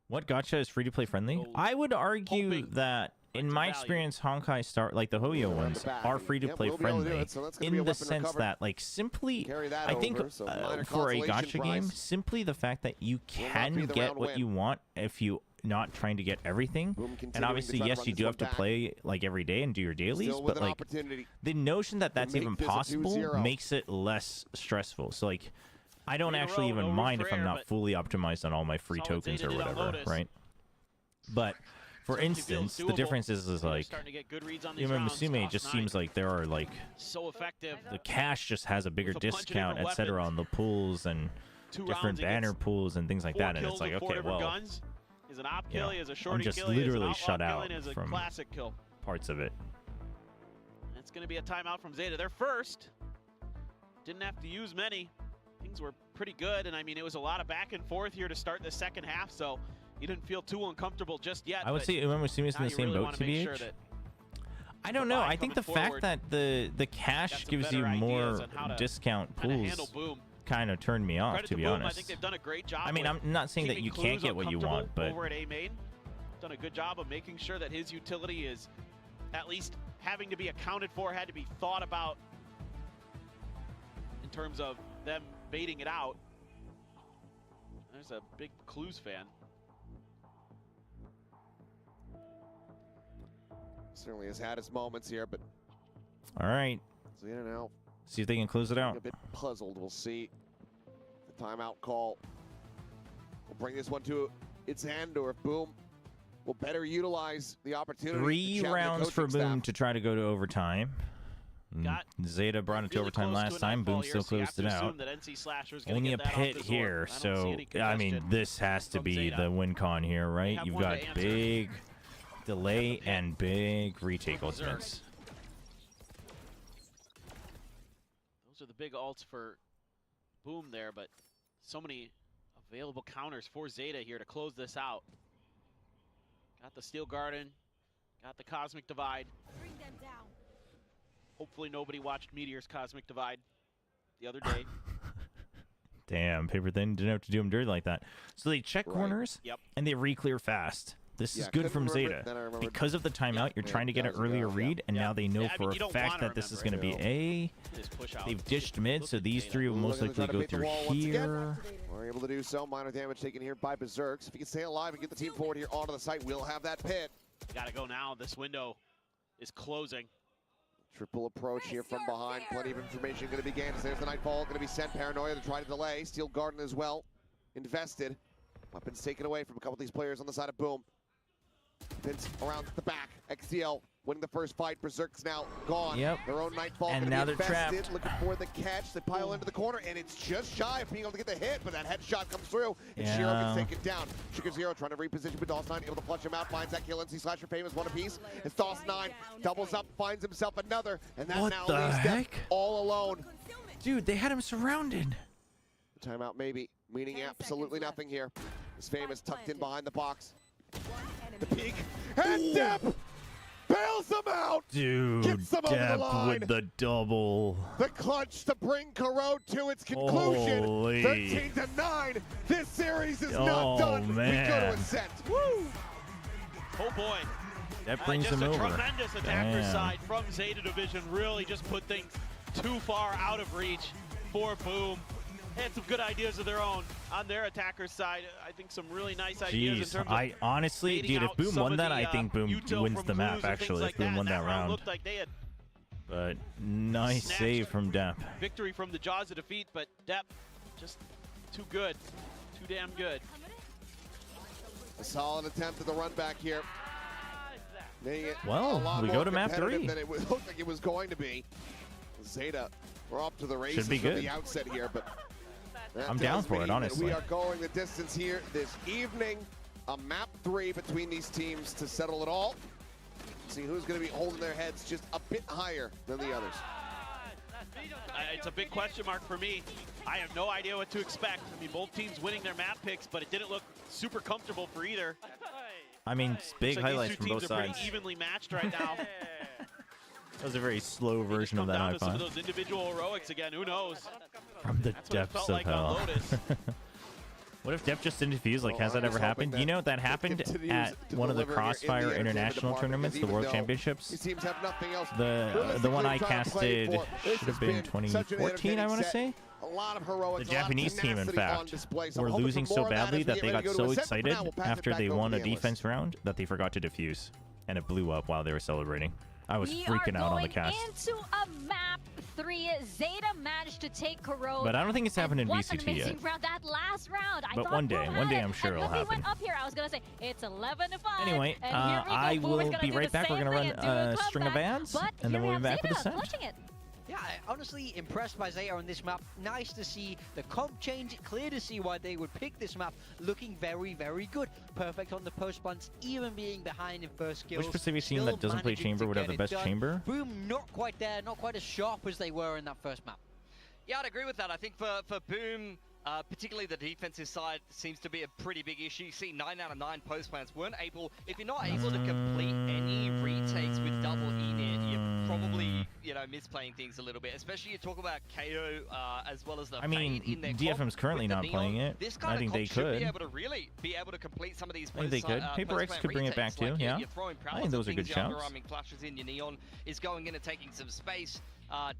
What gacha is free-to-play friendly? So, I would argue hoping that, in for my value. experience, Honkai Star, like the Hoyo Around ones, the back. are free-to-play Yep, we'll be able to do friendly it, so that's gonna be in a the weapon sense recovered. that, like, simply, Carry that I think over, so minor for a consolation gacha game, prize. simply the fact that you Will not can be the get round what win. you want if you not trying to get everything. Boom And continuing obviously, to try to yes, run you this do one have to back. play like every day and do your dailies, Still with but an like opportunity. the notion that that's make even this a possible 2-0. makes it less stressful. So like, I don't Three in a actually row, even no room mind for if I'm error, not but fully optimized on all my free solid tokens Zeta or did whatever, unnoticed. right? But for Certainly feels instance, the doable. difference is They're like, starting to get good reads on these Yuma rounds. Musume just Toss seems 9, like there are like so effective. the cash just has a bigger With a bunch of discount, different etc. weapons. on the pools and 2 different rounds banner against pools and things like 4 that, and kills it's like, with 4 okay, different well, guns. Is an op you kill, know, is a I'm shorty just kill, is an literally outlaw shut kill, out and is a from classic kill. parts of it. It's going to be a timeout from Zeta. They're first. Didn't have to use many. Things were pretty good, and I mean, it was a lot of back and forth here to start the second half, so you didn't feel too uncomfortable just yet. I would but say Yuma Musume is in now the you same really boat, wanna make sure TBH. that I don't know. Divide I think the coming fact forward that the cash got some gives you better more ideas on how to discount kinda handle pools Boom. kind of turned me off, Credit to be Boom. honest. I think they've done a great job. I mean, with I'm not saying that keeping you can't Clues get what you want, uncomfortable but over at A main, done a good job of making sure that his utility is at least having to be accounted for, had to be thought about in terms of them baiting it out. There's a big Clues fan. Certainly has had his moments here, but All right. ZETA now See if they can close it out. a bit puzzled. We'll see. The timeout call will bring this one to its end, or if Boom will better utilize the opportunity. 3 rounds for Boom to try to go to overtime. ZETA brought it to overtime last time. Boom still closed it out. Only a pit here, so I mean, this has to be the win con here, right? You've got big delay and big retake ultimates. Those are the big ults for Boom there, but so many available counters for ZETA here to close this out. Got the Steel Garden, got the Cosmic Divide. Bring them down. Hopefully nobody watched Meteor's Cosmic Divide the other day. Damn, Paper Thin didn't have to do them dirty like that. So they check corners, and they re-clear fast. This is good from ZETA. Because of the timeout, you're trying to get an earlier read, and now they know for a fact that this is going to be A. They've dished mid, so these 3 will most likely go through here. We're able to do so. Minor damage taken here by Berserks. If he can stay alive and get the team forward here onto the site, we'll have that pit. Gotta go now. This window is closing. Triple approach here from behind. Plenty of information going to begin. As there's the Nightfall going to be sent. Paranoia to try to delay. Steel Garden as well. Invested. Weapons taken away from a couple of these players on the side of Boom. Vince around the back. XCL winning the first fight. Berserk's now gone. Yep. Their own Nightfall And gonna now be they're invested, trapped. looking for the catch. They pile into the corner, and it's just shy of being able to get the hit, but that headshot comes through, and Shiro gets taken down. Sugar Zero trying to reposition, but DOS9 able to flush him out, finds that kill. NC Slasher famous one apiece. It's DOS9 doubles up, finds himself another, and that now leaves them all alone. Dude, they had him surrounded. Timeout maybe, meaning absolutely nothing here. This famous tucked in behind the box. The peak, and Depp bails him out. Dude, Gets them over the Depp line. with the double. The clutch to bring Corrode to its conclusion. Holy. 13-9. This series is not done. Man. We go to Ascent. Woo! Oh boy. That brings just them a over. tremendous attacker side from ZETA Division. Really just put things too far out of reach for Boom. They had some good ideas of their own on their attacker side. I think some really nice ideas in terms of I honestly, dude, if Boom won that, I think Boom wins the map, actually, if Boom won that round. Looked like they had But nice save from Depp. victory from the jaws of defeat, but Depp just too good. Too damn good. A solid attempt at the run back here. Making it Well, a lot we more go to map competitive 3. than it looked like it was going to be. ZETA, we're off to the races Should be from good. the outset here, but that I'm down tells for me it, that honestly. We are going the distance here this evening. A map 3 between these teams to settle it all. See who's going to be holding their heads just a bit higher than the others. It's a big question mark for me. I have no idea what to expect. I mean, both teams winning their map picks, but it didn't look super comfortable for either. I mean, it's big Looks like highlights these from two both teams are sides. pretty evenly matched right now. That was a very slow version of that Down high to some of five. those individual heroics again. Who knows? From the That's what it depths felt of like on hell. Lotus. What if Depp just didn't defuse? Like, Oh, has that I'm ever just hoping happened? You know that happened continues at to one of the deliver here in the Crossfire entertainment International department, tournaments, because the World even though Championships. These teams have nothing else The one I trying to play casted for. This should have has been such an 2014, I want to entertaining say. set. A lot of heroics, The Japanese team, in fact, were hoping losing for so more of that badly as we that get they ready got to go to so Ascent, but excited now we'll pass it after back they over won to a the analyst. defense round that they forgot to defuse, and it blew up while they were celebrating. I was We freaking are out on the going cast. into a map 3. ZETA managed to take Corode. But I don't think it's happened in What VCT an amazing yet. round. That last round, I But thought one day Boom had it. I'm sure and it'll when we happen. went up here, I was gonna say it's 11-5. Anyway, and here we go. I Boom is will gonna be do right the back. We're same gonna thing run and do a string of comeback. ads, But and then here we'll we be have back with ZETA Ascent. clutching it. Yeah, honestly impressed by ZETA on this map. Nice to see the comp change. Clear to see why they would pick this map. Looking very, very good. Perfect on the post bunts, even being behind in first kills. Which Pacific team Still that doesn't play managing chamber to would have get the it best done. chamber? Boom, not quite there, not quite as sharp as they were in that first map. Yeah, I'd agree with that. I think for Boom, particularly the defensive side seems to be a pretty big issue. You see 9 out of 9 post plants weren't able, if you're not able to complete any retakes with double E near, you're probably, misplaying things a little bit. Especially you talk about KO as well as the I mean, Fade in their DFM's currently not playing it. This I kind think of they comp should could. be able to really be able to complete some of these. I think they could. Paper X could bring it back too. Like Yeah. you're throwing I think those are good shouts. underarming flashes in. Your Neon is going in and taking some space.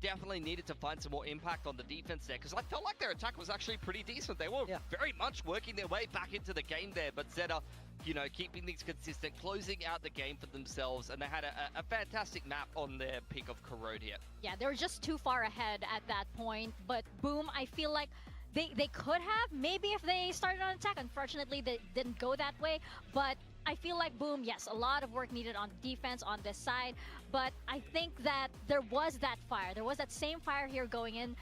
Definitely needed to find some more impact on the defense there, because I felt like their attack was actually pretty decent. They were very much working their way back into the game there, but ZETA, you know, keeping things consistent, closing out the game for themselves, and they had a fantastic map on their pick of Corrode here. Yeah, they were just too far ahead at that point, but Boom, I feel like they could have, maybe if they started on attack. Unfortunately, they didn't go that way, but I feel like Boom, yes, a lot of work needed on defense on this side, but I think that there was that fire. There was that same fire here going in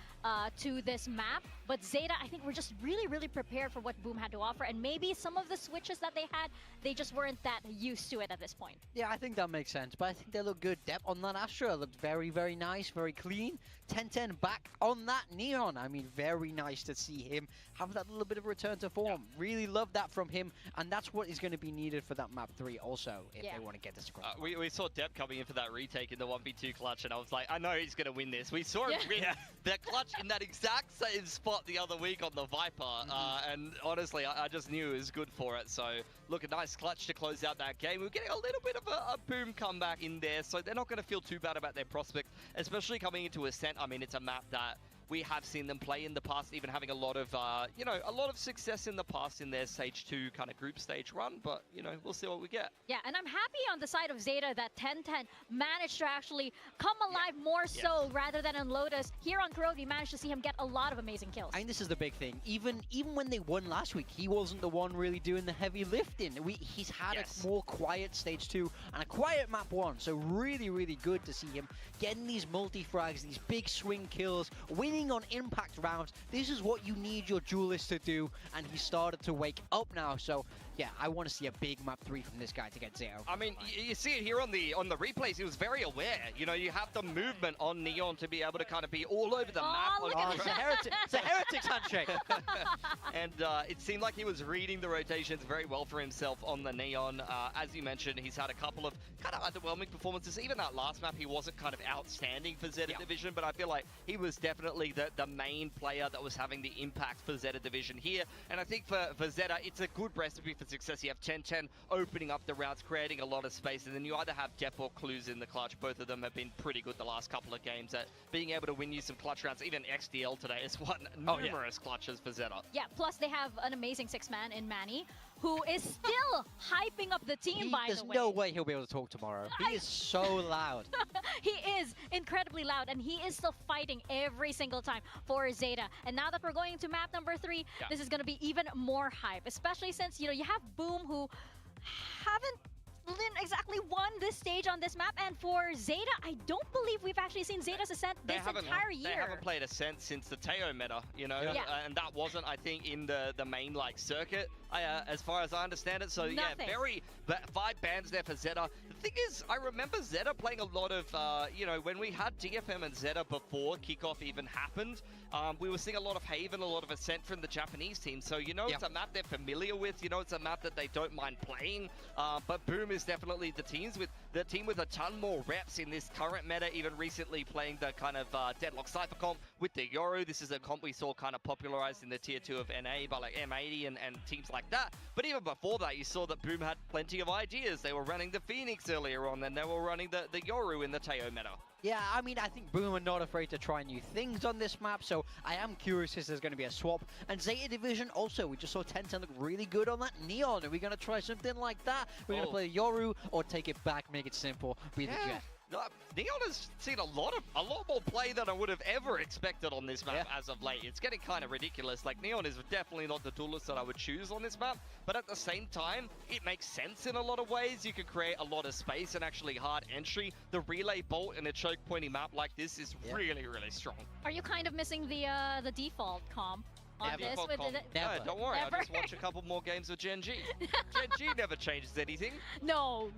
to this map, but ZETA, I think, were just really, really prepared for what Boom had to offer, and maybe some of the switches that they had, they just weren't that used to it at this point. Yeah, I think that makes sense, but I think they look good. Depth on that Astra looked very, very nice, very clean. 10-10 back on that Neon. I mean, very nice to see him have that little bit of return to form. Really love that from him, and that's what is going to be needed for that map 3 also, if they want to get this across. We saw Depp coming in for that retake in the 1v2 clutch, and I was like, I know he's going to win this. We saw him win that clutch in that exact same spot the other week on the Viper, and honestly, I just knew it was good for it. So, look, a nice clutch to close out that game. We're getting a little bit of a Boom comeback in there, so they're not going to feel too bad about their prospect, especially coming into Ascent. I mean, it's a map that we have seen them play in the past, even having a lot of, you know, a lot of success in the past in their Stage 2 kind of group stage run, but, you know, we'll see what we get. Yeah, and I'm happy on the side of ZETA that 10-10 managed to actually come alive more so rather than on Lotus. Here on Corrode, we managed to see him get a lot of amazing kills. I think this is the big thing. Even when they won last week, he wasn't the one really doing the heavy lifting. He's had a more quiet Stage 2 and a quiet map 1, so really, really good to see him getting these multi-frags, these big swing kills, winning on impact rounds. This is what you need your duelist to do, and he started to wake up now. So yeah, I want to see a big map 3 from this guy to get 0. I mean, you see it here on the replays. He was very aware. You know, you have the movement on Neon to be able to kind of be all over the map. It's a Heretics handshake. And it seemed like he was reading the rotations very well for himself on the Neon. As you mentioned, he's had a couple of kind of underwhelming performances. Even that last map, he wasn't kind of outstanding for ZETA Division, but I feel like he was definitely the main player that was having the impact for ZETA Division here. And I think for ZETA, it's a good recipe for success. You have 10-10 opening up the routes, creating a lot of space, and then you either have Def or Clues in the clutch. Both of them have been pretty good the last couple of games at being able to win you some clutch rounds. Even XDL today has won numerous clutches for ZETA. Yeah, plus they have an amazing 6-man in Manny, who is still hyping up the team, by the way. There's no way he'll be able to talk tomorrow. He is so loud. He is incredibly loud, and he is still fighting every single time for ZETA. And now that we're going to map number 3, this is going to be even more hype, especially since, you know, you have Boom, who haven't exactly won this stage on this map, and for ZETA, I don't believe we've actually seen ZETA's Ascent this entire year. They haven't played Ascent since the Teo meta, you know, and that wasn't, I think, in the main like circuit, as far as I understand it. So yeah, 5 bans there for ZETA. The thing is, I remember ZETA playing a lot of, you know, when we had DFM and ZETA before kickoff even happened, we were seeing a lot of Haven, a lot of Ascent from the Japanese team. So, you know, it's a map they're familiar with. You know, it's a map that they don't mind playing. But Boom is definitely the team with a ton more reps in this current meta, even recently playing the kind of Deadlock Cypher comp with the Yoru. This is a comp we saw kind of popularized in the tier 2 of NA by like M80 and teams like that. But even before that, you saw that Boom had plenty of ideas. They were running the Phoenix earlier on, and they were running the Yoru in the Teo meta. Yeah, I mean, I think Boom are not afraid to try new things on this map, so I am curious if there's going to be a swap. And ZETA Division also, we just saw 10-10 look really good on that Neon. Are we going to try something like that? We're going to play Yoru, or take it back, make it simple, be the Jet? Neon has seen a lot more play than I would have ever expected on this map as of late. It's getting kind of ridiculous. Like, Neon is definitely not the duelist that I would choose on this map, but at the same time, it makes sense in a lot of ways. You can create a lot of space and actually hard entry. The relay bolt in a choke pointy map like this is really, really strong. Are you kind of missing the default comp? Never. No, don't worry. I'll just watch a couple more games with Gen G. Gen G never changes anything. No,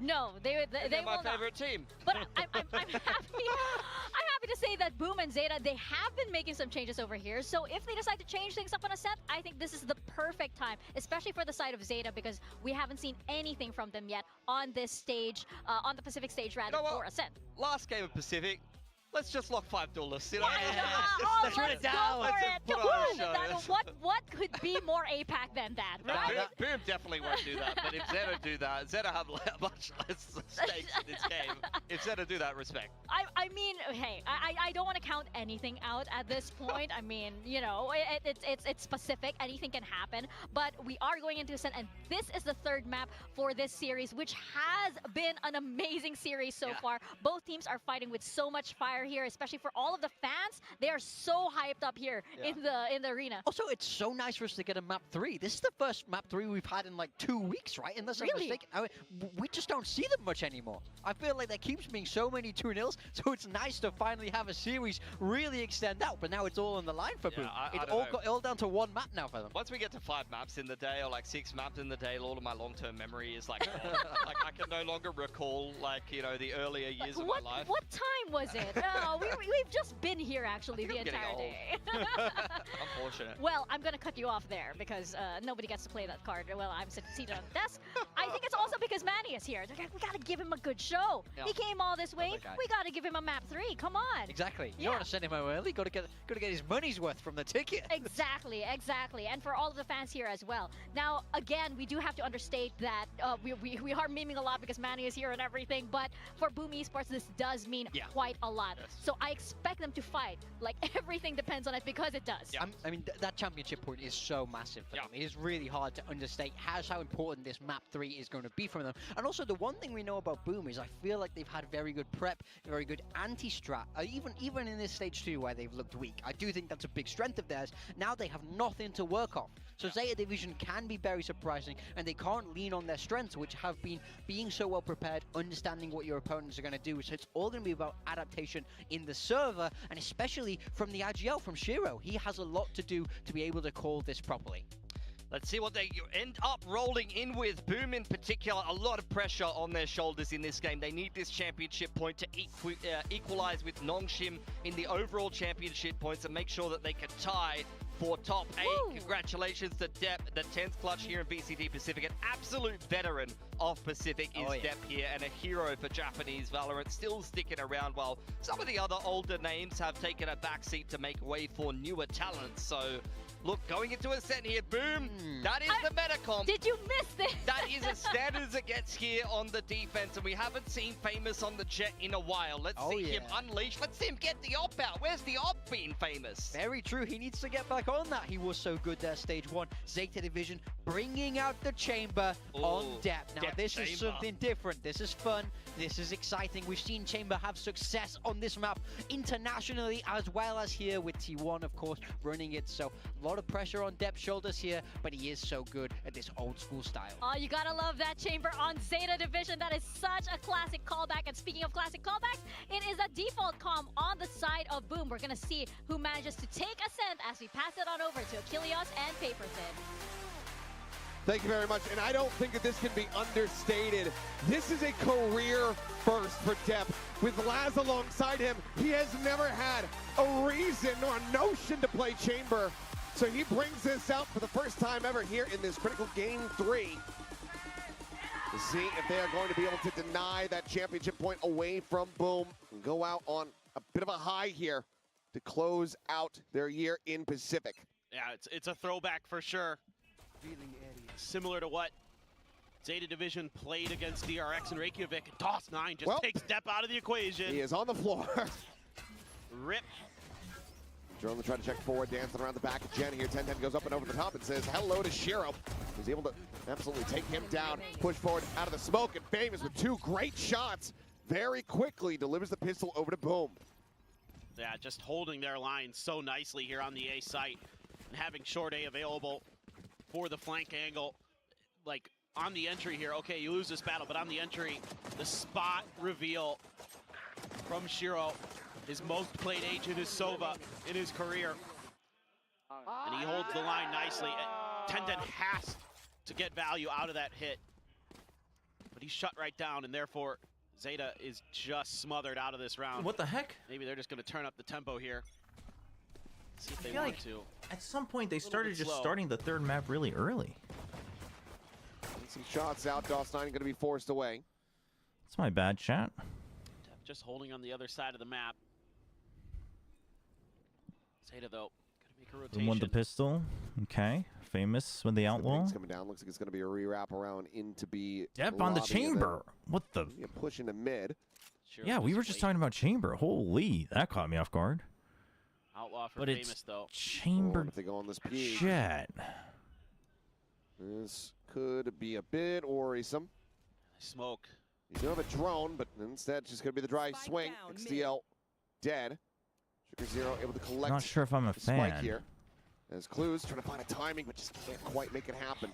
they my favorite team. But I'm happy. I'm happy to say that Boom and ZETA, they have been making some changes over here. So if they decide to change things up on Ascent, I think this is the perfect time, especially for the side of ZETA, because we haven't seen anything from them yet on this stage, on the Pacific stage rather, for Ascent. Last game of Pacific, let's just lock 5 duelists, you know? Let's run it down. Go for Let's it. just put Woo! on a show, That- what could be more APAC than that, right? Boom definitely won't do that, but if ZETA do that, ZETA have much less stakes in this game. If ZETA do that, respect. I mean, hey, I don't want to count anything out at this point. I mean, you know, it's specific. Anything can happen. But we are going into Ascent, and this is the third map for this series, which has been an amazing series so far. Both teams are fighting with so much fire here, especially for all of the fans. They are so hyped up here in the arena. Also, it's so nice for us to get a map 3. This is the first map 3 we've had in like 2 weeks, right? Unless I'm mistaken. I mean, we just don't see them much anymore. I feel like there keeps being so many 2-0s, so it's nice to finally have a series really extend out. But now it's all on the line for Boom. It's all down to 1 map now for them. Once we get to 5 maps in the day, or like 6 maps in the day, all of my long-term memory is like gone. Like I can no longer recall, like, you know, the earlier years of my life. What time was it? We've just been here actually the entire day. Unfortunate. Well, I'm gonna cut you off there because nobody gets to play that card while I'm seated on the desk. I think it's also because Manny is here. We gotta give him a good show. He came all this way. We gotta give him a map 3. Come on. Exactly. You don't want to send him out early. Got to get his money's worth from the ticket. Exactly. And for all of the fans here as well. Now, again, we do have to understate that we are memeing a lot because Manny is here and everything. But for Boom Esports, this does mean quite a lot. So I expect them to fight. Like everything depends on it because it does. I mean, that championship point is so massive for them. It is really hard to understate how important this map 3 is going to be for them. And also, the one thing we know about Boom is I feel like they've had very good prep, very good anti-strat, even in this stage 2 where they've looked weak. I do think that's a big strength of theirs. Now they have nothing to work off. So ZETA Division can be very surprising, and they can't lean on their strengths, which have been being so well prepared, understanding what your opponents are going to do. So it's all going to be about adaptation in the server, and especially from the IGL, from Shiro. He has a lot to do to be able to call this properly. Let's see what they end up rolling in with. Boom in particular, a lot of pressure on their shoulders in this game. They need this championship point to equalize with Nongshim in the overall championship points and make sure that they can tie for top 8. Woo! Congratulations to Depp, the 10th clutch here in VCT Pacific. An absolute veteran of Pacific is Depp here, and a hero for Japanese Valorant, still sticking around while some of the other older names have taken a backseat to make way for newer talents. So look, going into a set here, Boom, that is the meta comp. Did you miss this? That is as standard as it gets here on the defense, and we haven't seen Famous on the Jet in a while. Let's see him unleash. Let's see him get the op out. Where's the op being Famous? Very true. He needs to get back on that. He was so good there, stage 1. ZETA Division bringing out the Chamber on Depp. Now, this is something different. This is fun. This is exciting. We've seen Chamber have success on this map internationally as well as here with T1, of course, running it. So a lot of pressure on Depp's shoulders here, but he is so good at this old school style. Oh, you gotta love that Chamber on ZETA Division. That is such a classic callback. And speaking of classic callbacks, it is a default comm on the side of Boom. We're gonna see who manages to take Ascent as we pass it on over to Achilles and Paper Thin. Thank you very much, and I don't think that this can be understated. This is a career first for Depp. With Laz alongside him, he has never had a reason or a notion to play Chamber. So he brings this out for the first time ever here in this critical game 3. To see if they are going to be able to deny that championship point away from Boom and go out on a bit of a high here to close out their year in Pacific. Yeah, it's a throwback for sure. Similar to what ZETA Division played against DRX and Reykjavik. DOS9 just takes Depp out of the equation. He is on the floor. Rip. Jerome trying to check forward, dancing around the back of Jen here. 10-10 goes up and over the top and says hello to Shiro. He's able to absolutely take him down, push forward out of the smoke, and Famous with 2 great shots. Very quickly delivers the pistol over to Boom. Yeah, just holding their line so nicely here on the A site and having short A available for the flank angle. Like on the entry here, okay, you lose this battle, but on the entry, the spot reveal from Shiro, his most played agent is Sova in his career. And he holds the line nicely. 10-10 has to get value out of that hit. But he's shut right down, and therefore ZETA is just smothered out of this round. What the heck? Maybe they're just going to turn up the tempo here. See if they feel want like to. At some point, they started just starting the third map really early. And some shots out. DOS9 going to be forced away. It's my bad, chat. Just holding on the other side of the map. Zeta, though, gonna make a Who rotation. won the pistol? Okay. Famous with the outlaw. Ping's coming down. Looks like it's going to be a re-wrap around into B. Dep on the lobby, and then chamber. What the? you push into mid. Sure, Yeah, we were just talking about chamber. Holy, that caught me off guard. Outlaw for But Famous, it's though. chamber. If they go on this peak, Jet. this could be a bit worrisome. Smoke. You do have a drone, but instead it's just going to be the dry Spike swing. down, XDL dead. Sugar Zero able to collect Not sure if I'm a the spike fan. here. As Clues trying to find a timing, but just can't quite make it happen.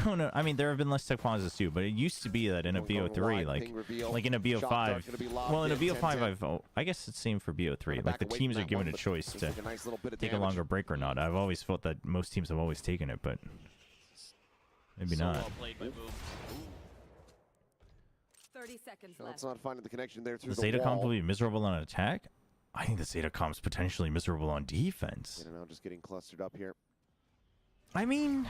No. I mean, there have been less tech pauses too, but it used to be that in a Going BO3, wide, ping reveal. like in a Shot dart BO5. gonna be lobbed Well, in a in, BO5, 10-10. I guess it's same for BO3. Like Back the away teams from are that given one, a but choice looks to like a nice little bit of take a damage. longer break or not. I've always felt that most teams have always taken it, but maybe So not. well played by Boom. 30 seconds That's left. not finding the connection there through The the Zeta comp wall. will be miserable on attack. I think the Zeta comp's potentially miserable on defense. You know, just getting clustered up here. I mean,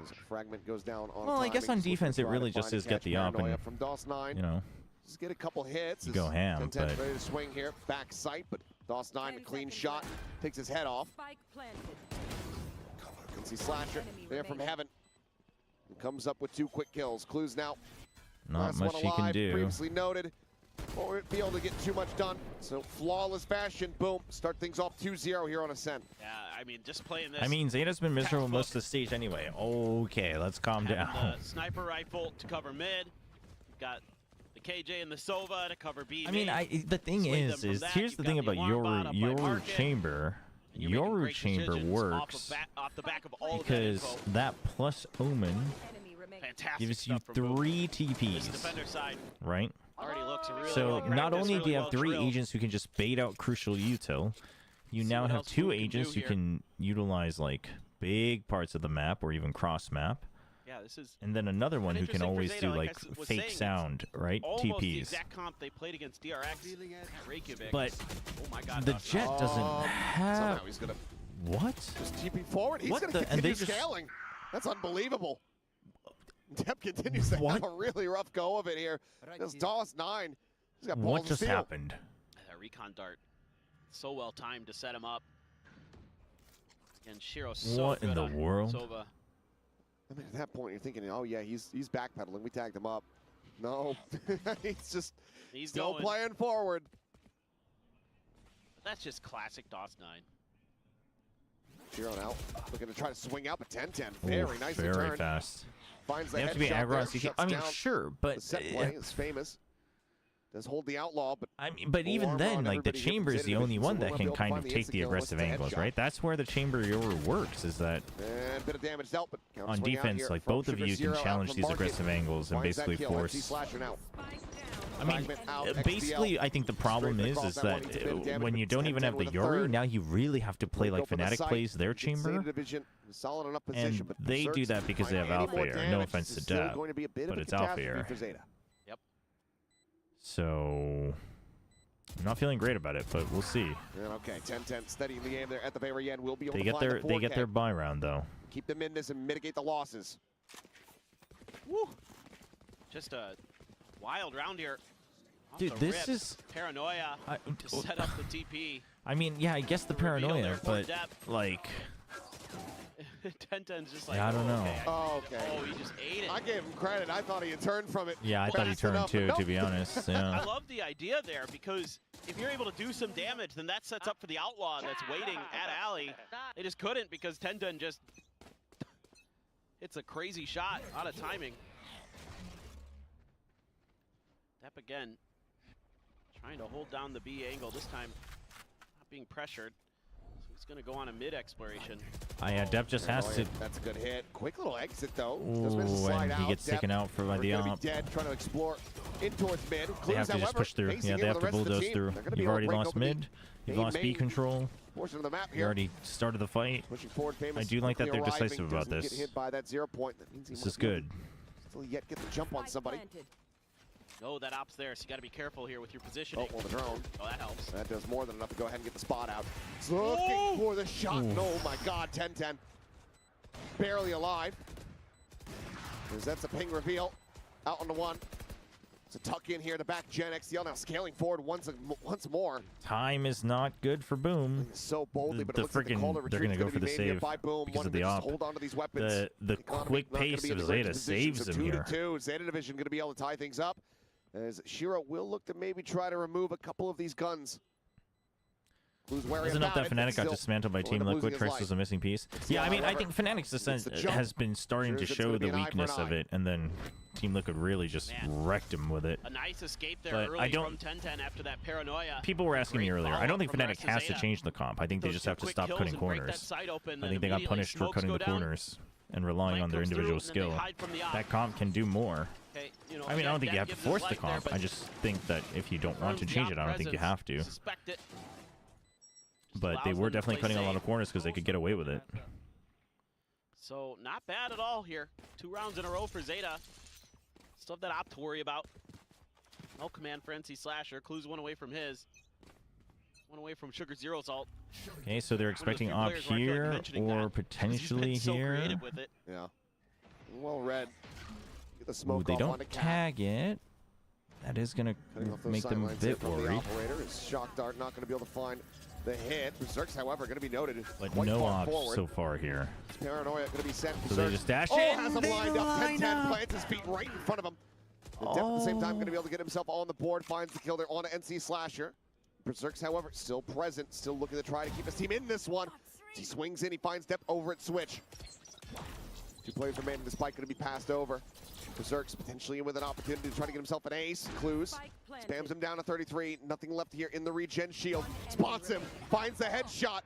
As a fragment goes down on well, I guess timing, on so we defense can it try to really just find and is get catch the up Paranoia and, from DOS9. you know, Just get a couple hits. You go as ham, 10-10 but- ready to swing here. Back sight, but DOS9 a 10 clean seconds shot. left. Takes his head off. Spike planted. Can see Slasher Enemy there from remaining. heaven. And comes up with 2 quick kills. Clues now. not Last much one he can alive, do. Previously noted. Won't be able to get too much done. So flawless fashion. Boom. Start things off 2-0 here on Ascent. Yeah, I mean, just playing this. I mean, Zeta's been miserable Textbook. most of the stage anyway. Okay, let's calm having down. the sniper rifle to cover mid. You've got the KJ and the Sova to cover B. I mean, the thing Swing them is from that. here's You've the got thing the about alarm bot up by your Market, chamber. and you're making Your great chamber decisions works off the back of all because of that info. that plus Omen Enemy remaining. Fantastic gives you stuff from Boom. 3 This TPs, defender side right? already looks really So well not practiced, only do really you have well 3 drilled. agents who can just bait out crucial util, you See now what have else 2 Boom can do agents who here. can utilize like big parts of the map or even cross map, Yeah, this is and then another one who can interesting for always Zeta, do like like I was saying, fake it's sound, right? almost the TPs. exact comp they played against DRX at Reykjavik. But oh my God, the Dust. Jet doesn't Somehow have he's going to what? just TP forward. He's What going to the- and they continue just- scaling. That's unbelievable. Dep continues to What? have a really rough go of it here. This DOS9. He's got balls What of just steel. happened? That recon dart, so well timed to set him up. And Shiro so What in good the on world? Sova. I mean, at that point, you're thinking, oh, yeah, he's backpedaling. We tagged him up. No. He's just He's still going. playing forward. But that's just classic DOS9. Shiro now looking to try to swing out, but 10-10. Very Ooh, nice very return. fast. Finds the They have to be headshot aggro there, on CT. shuts I mean, down sure, but the set play is famous. Does hold the outlaw, but I mean, but even Alarm then, on like the everybody here from chamber is Zeta the only Division, one so that we'll can be able to kind find of the take the insta-kill. aggressive What's the angles, headshot? right? That's where the chamber Yoru works. Is that and bit of damage dealt, but counter on swing out defense, here like from both of Sugar you Zero can out challenge from these Market. aggressive angles and Finds that basically kill. force. XD Slasher now. Spike down. I mean, Fragment out, basically, XDL. I think the problem Straight is across that that one, needs a bit of damage, when but you don't even 10-10 have the with a Yoru, third. now you really have to play Go like for the Fnatic site. plays their Gets Zeta chamber. Division in solid enough position, And but they do Berserk's that because they have find any Alpha more Air. No damage. offense This to is still Dep, going to be a bit but of a it's Alpha catastrophe Air. for Zeta. So I'm not feeling great about it, but we'll see. And okay, 10-10 steadying the game there at the very end. We'll be able They to get find their the they get 4K. their buy round though. Keep them in this and mitigate the losses. Woo! Just a wild round here. Off Dude, the this rip. is. Paranoia to set up the TP. I mean, yeah, I guess the The reveal paranoia, there for but Dep. like, 10-10's just like, Yeah, I don't oh, know. Okay, Oh, okay. Oh, he just ate it. I gave him credit. I thought he had turned from it. yeah, I thought he fast turned enough, too, but to nope. be honest. I Yeah. love the idea there because if you're able to do some damage, then that sets up for the outlaw that's waiting at alley. They just couldn't because 10-10 just hits a crazy shot out of timing. Dep again, trying to hold down the B angle this time, not being pressured. So he's gonna go on a mid exploration. Dep just has to. That's a good hit. Quick little exit though. Does manage to Ooh, slide and he out. gets Dep, taken out for by we're the gonna op. be dead. Trying to explore in towards mid. They Clues, have to just however, push through. pacing Yeah, in they have with to the rest of the bulldoze team. through. They're gonna be You've able to already break lost open the mid. You've main lost B control. portion of the map You here. already started the fight. Pushing forward, Famous. I do like that quickly they're arriving, decisive about doesn't this. Get hit by that 0 point. That means he This might is be able good. to Still yet get the jump on Spike somebody. planted. No, that op's there, so you gotta be careful here with your positioning. Oh, well, the drone. Oh, that helps. That does more than enough to go ahead and get the spot out. It's looking for the shot. Ooh. Oh my God, 10-10. Barely alive. As that's a ping reveal. Out on the one. It's a tuck in here to back Gen XTL now scaling forward once more. Time is not good for Boom. So boldly, but it The looks like the call to they're retreat gonna is go for be the made here save by Boom. because of Wanting the to just op. hold on to these weapons. The Economy quick not gonna pace be in of the greatest ZETA position, saves so him here. 2-2. ZETA Division going to be able to tie things up as Shiro will look to maybe try to remove a couple of these guns. Doesn't know that Fnatic got dismantled by Team Liquid. Trish was a missing piece. Yeah, I mean, I think Fnatic's has been starting to show the weakness of it, and then Team Liquid really just wrecked him with it. A nice escape there But early I don't- from 10-10 after that paranoia. People were asking me Great earlier. I don't think follow-up from Fnatic has to ZETA. change the comp. I think they Those just two have to quick stop kills cutting and break that corners. side open, I and think they got immediately punished for smokes cutting go the down. corners and relying Flank on their comes through, individual and then they skill. hide from the op. That comp can do more. Okay, you know, I mean, I don't think you have to gives his force the life there, comp. but I just think that if you don't want to confirms the change it, I op don't think you presence. have to. Suspect it. But they allows were them to definitely play cutting a lot safe. of corners because they could get away with it. So not bad at all here. 2 rounds in a row for ZETA. Still have that op to worry about. No command for NC Slasher. Clues one away from his. One away from Sugar Zero's ult. Okay, so they're expecting few op players where I feel like here mentioning or that, 'cause he's potentially been so here. creative with it. Yeah. Well read. Get the Ooh, smoke they off don't onto Cat. tag it. That is going Cutting off to those make them a sidelines here bit from the worried. operator. Is Shock Dart not going to be able to find the hit? Berserk's, however, going to be noted. But quite no far ops forward. so far here. Paranoia going to be sent. So they just dash oh, in. has him They lined up. line 10-10 up. plants his feet right in front of him. And Def at the same time going to be able to get himself on the board. Finds the kill there on NC Slasher. Berserk's, however, still present. Still looking to try to keep his team in this one. As he swings in, he finds Dep over at Switch. 2 players remaining. The spike going to be passed over. Berserk's potentially in with an opportunity to try to get himself an ace. Clues. Spams him down to 33. Nothing left here in the regen shield. Spots him. Finds the headshot.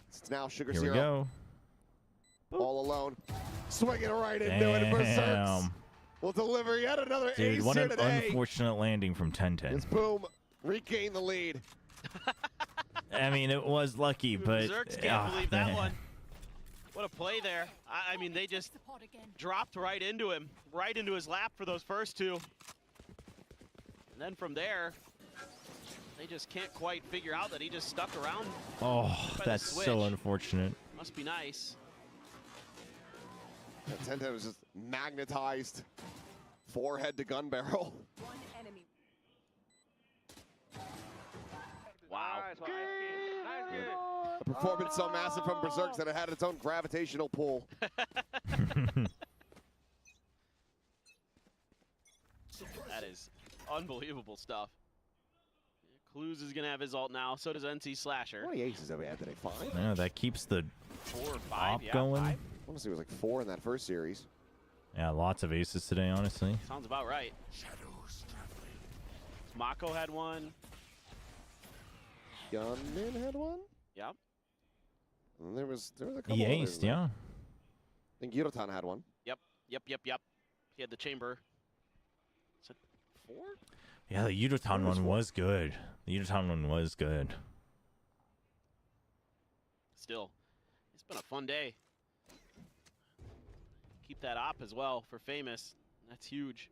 It's now Sugar Here Zero. we go. All alone. Swinging right into it. And Berserk's Damn. will deliver yet another Dude, ace what here an today. unfortunate landing from 10-10. It's Boom. Regain the lead. I mean, it was lucky, but... Berserks can't believe that man. one. What a play there. I mean, they just dropped right into him, right into his lap for those first 2. And then from there, they just can't quite figure out that he just stuck around. Oh, by the that's switch. so unfortunate. Must be nice. That 10-10 was just magnetized. Forehead to gun barrel. One enemy. Wow. A performance so massive from Berserk's that it had its own gravitational pull. That is unbelievable stuff. Clues is going to have his ult now. So does NC Slasher. How many aces have we had today? 5? I know, that keeps the 4 or 5. op Yeah, going. 5. I want to say it was like 4 in that first series. Yeah, lots of aces today, honestly. Sounds about right. Mako had 1. Gunman had 1? Yep. And there was a couple He others. aced, yeah. I think Girotan had 1. Yep. He had the chamber. Is it 4? Yeah, the Yudotan one was good. The Yudotan one was good. Still, it's been a fun day. Keep that op as well for Famous. That's huge.